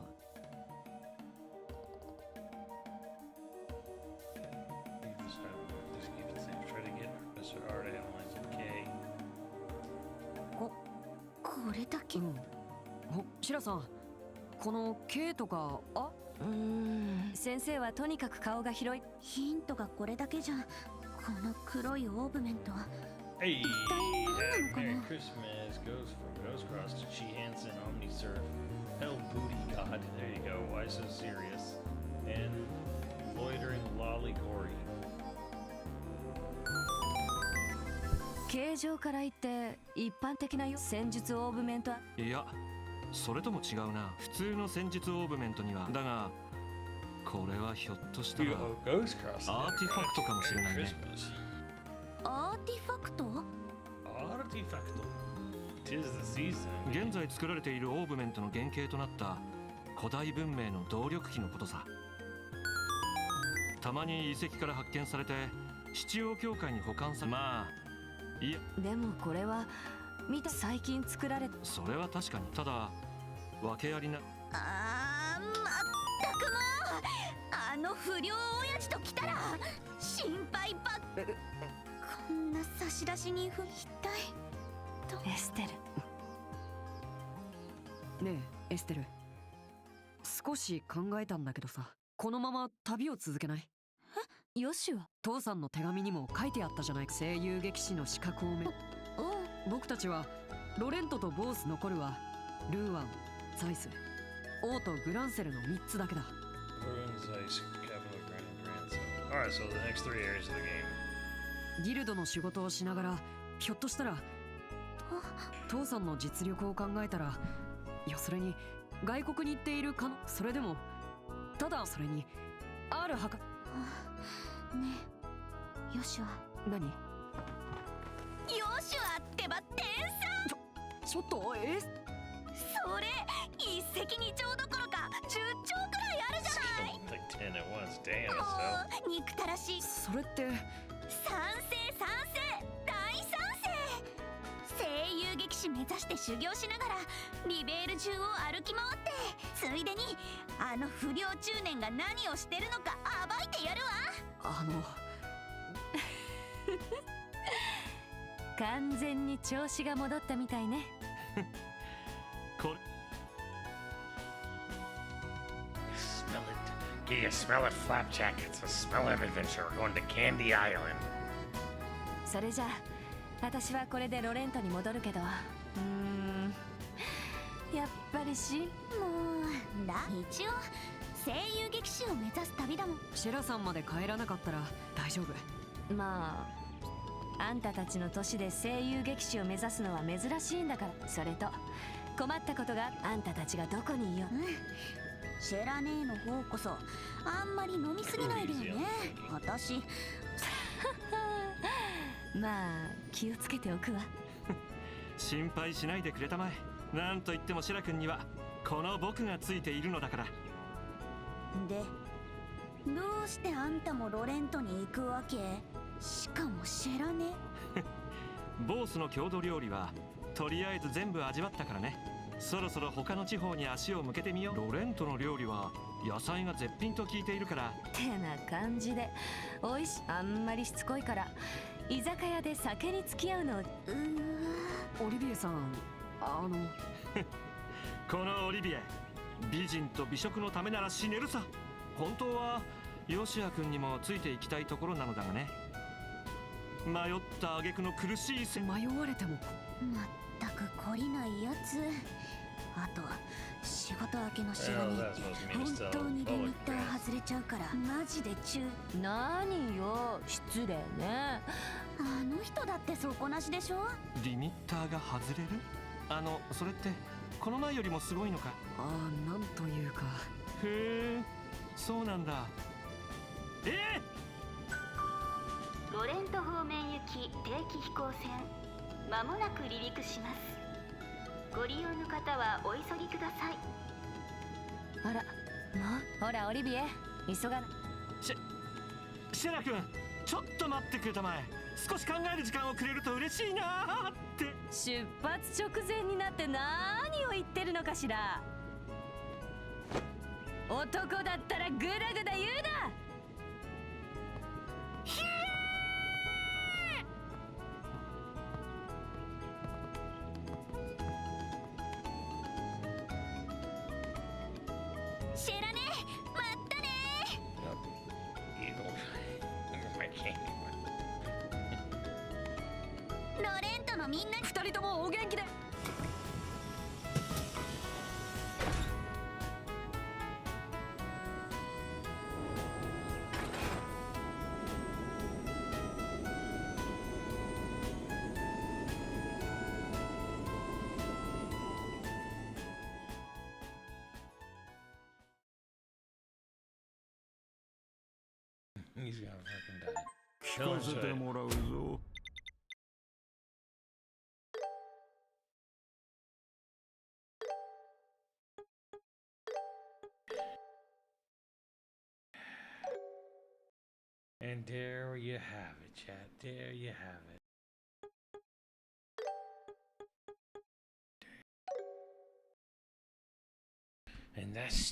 これだけ。シラさん、この K とか。先生はとにかく顔が広い。ヒントがこれだけじゃ。この黒いオーブメントはHey, 一体何なのか Merry な。 Christmas goes from Ghost Cross to She Hansen Omnisurf. Hell Booty God, there you go. Why so serious? And Loitering Lolly Gory. 形状から言って一般的な戦術オーブメント。いや、それとも違うな。普通の戦術オーブメントには。だがこれはひょっとしたらアーティファクトかもしれないね。アーティファクト？現在作られているオーブメントの原型となった古代文明の動力機のことさ。たまに遺跡から発見されて七王教会に保管され、いやでもこれは見た最近作られた。それは確かに。ただ訳ありな。あー、まったくもう、あの不良親父と来たら心配ばっこんな差出人不一体と。エステル。ねえエステル、少し考えたんだけどさ、このまま旅を続けない？え、ヨシュア？父さんの手紙にも書いてあったじゃないか、声優劇士の資格を僕たちはロレントとボース、残るはルーアン、ザイス、オーとグランセルの3つだけだ。Alright, so the next 3 areas of the game. ギルドの仕事をしながら、ひょっとしたら父さんの実力を考えたら、それに外国に行っているかの、それでもただそれにあるはか。ねえヨシュア。何？ヨシュアってば天才。ちょっとそれ一石二鳥どころか10兆くらいあるじゃない。Like 10 at once. Damn, も so. う憎たらしい。それって賛成賛成大賛成。声優劇士目指して修行しながらリベール中を歩き回って、ついでにあの不良中年が何をしてるのか暴いてやるわ。完全に調子が戻ったみたいね。これ Smell it. Can you smell it, Flapjack? It's a smell of adventure. We're going to Candy Island. それじゃあ私はこれでロレントに戻るけど、やっぱりもうだ、一応声優劇士を目指す旅だもん。シェラさんまで帰らなかったら大丈夫。まああんたたちの年で声優劇士を目指すのは珍しいんだから。それと困ったことがあんたたちがどこにいよう、シェラ姉の方こそあんまり飲みすぎないでよね。私まあ気をつけておくわ。心配しないでくれたまえ。なんといってもシェラ君にはこの僕がついているのだから。でどうしてあんたもロレントに行くわけ？しかもシェラネ。ボースの郷土料理はとりあえず全部味わったからね。そろそろ他の地方に足を向けてみよう。ロレントの料理は野菜が絶品と聞いているから。てな感じでおいしい。あんまりしつこいから居酒屋で酒に付き合うの。オリビエさん、このオリビエ、美人と美食のためなら死ねるさ。本当はヨシア君にもついていきたいところなのだがね。迷った挙句の苦しい迷われてもまったく懲りないやつ。あと仕事明けのシェラネって本当にリミッター外れちゃうからマジで何よ失礼ね。あの人だって底なしでしょ。リミッターが外れる？それってこの前よりもすごいのか？なんというか。へえ、そうなんだ。ロレント方面行き定期飛行船、まもなく離陸します。ご利用の方はお急ぎください。あら、ほらオリビエ、急がな。シェラ君、ちょっと待ってくれたまえ。少し考える時間をくれると嬉しいなーって。出発直前になって何を言ってるのかしら。男だったらグダグダ言うな。シェラネ、まったね。ロレントのみんな、2人ともお元気で。He's gonna fucking die. 聞かせてもらうぞ。And there you have it, chat. There you have it. And that's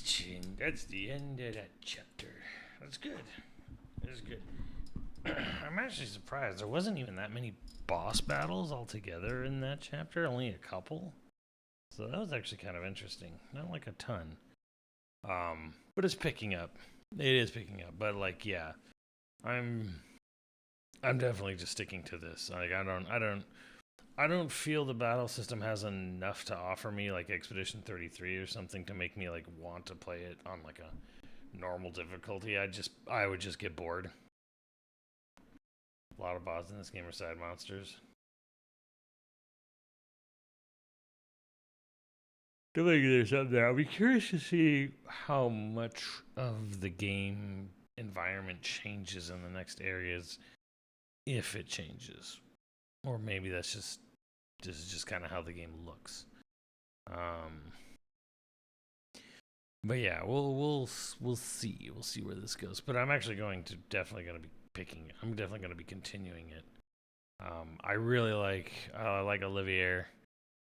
the end of that chapter. That's good. That's good. I'm actually surprised. There wasn't even that many boss battles altogether in that chapter. Only a couple. So that was actually kind of interesting. Not like a ton. But it's picking up. It is picking up. But like, yeah, I'm definitely just sticking to this. Like, I don't feel the battle system has enough to offer me like Expedition 33 or something to make me like want to play it on like a normal difficulty. I would just get bored. A lot of bots in this game are side monsters. Definitely there's something there. I'll be curious to see how much of the game environment changes in the next areas, if it changes, or maybe this is just kind of how the game looks. But yeah, we'll see. We'll see where this goes. But I'm actually definitely going to be continuing it. I really like Olivier.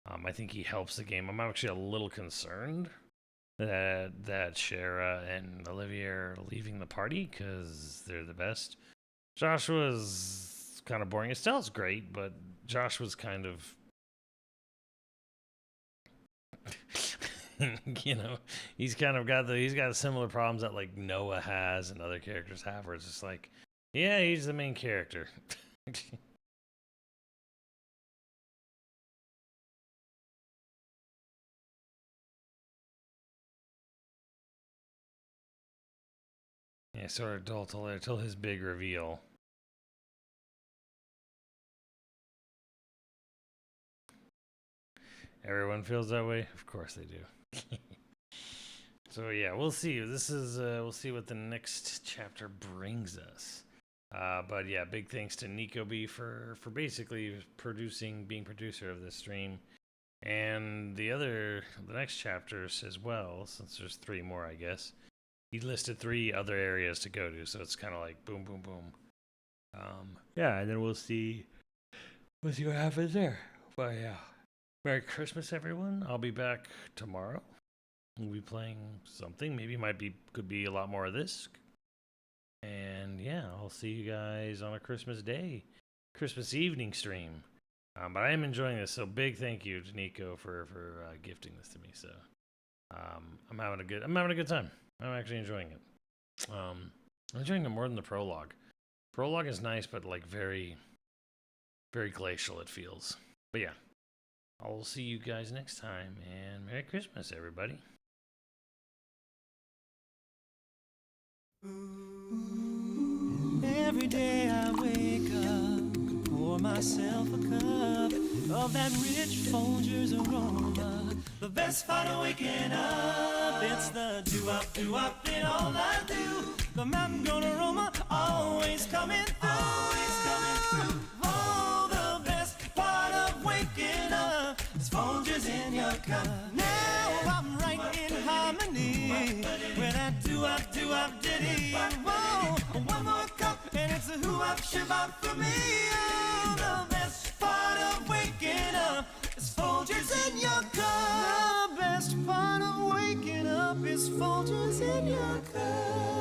I think he helps the game. I'm actually a little concerned that Shara and Olivier are leaving the party because they're the best. Joshua's kind of boring. Estelle's great, but Josh was kind of, you know, he's got similar problems that like Noah has and other characters have, where it's just like, yeah, he's the main character. Yeah, sort of dull till his big reveal. Everyone feels that way? Of course they do. So yeah, we'll see. We'll see what the next chapter brings us. But yeah, big thanks to NicoB for basically being producer of this stream. And the next chapters as well, since there's 3 more, I guess. He listed 3 other areas to go to, so it's kind of like boom, boom, boom. Yeah, and then we'll see what happens there. But yeah, Merry Christmas, everyone. I'll be back tomorrow. We'll be playing something. Maybe could be a lot more of this. And yeah, I'll see you guys on a Christmas day, Christmas evening stream. But I am enjoying this, so big thank you to Nico for gifting this to me. So I'm having a good time. I'm actually enjoying it. I'm enjoying it more than the prologue. Prologue is nice, but like very, very glacial it feels. But yeah, I'll see you guys next time, and Merry Christmas, everybody. Every day I wake up, pour myself a cup of that rich Folgers aroma. The best part of waking up, it's the do-up in all I do. The mountain-grown aroma always coming through. Oh, the best part of waking up is Folgers in your cup. Now I'm right in harmony with that do-up ditty. Whoa, one more cup and it's a who-up ship-up for me. Oh, the best part of waking up is Folgers in your cup. The best part of waking up is Folgers in your cup.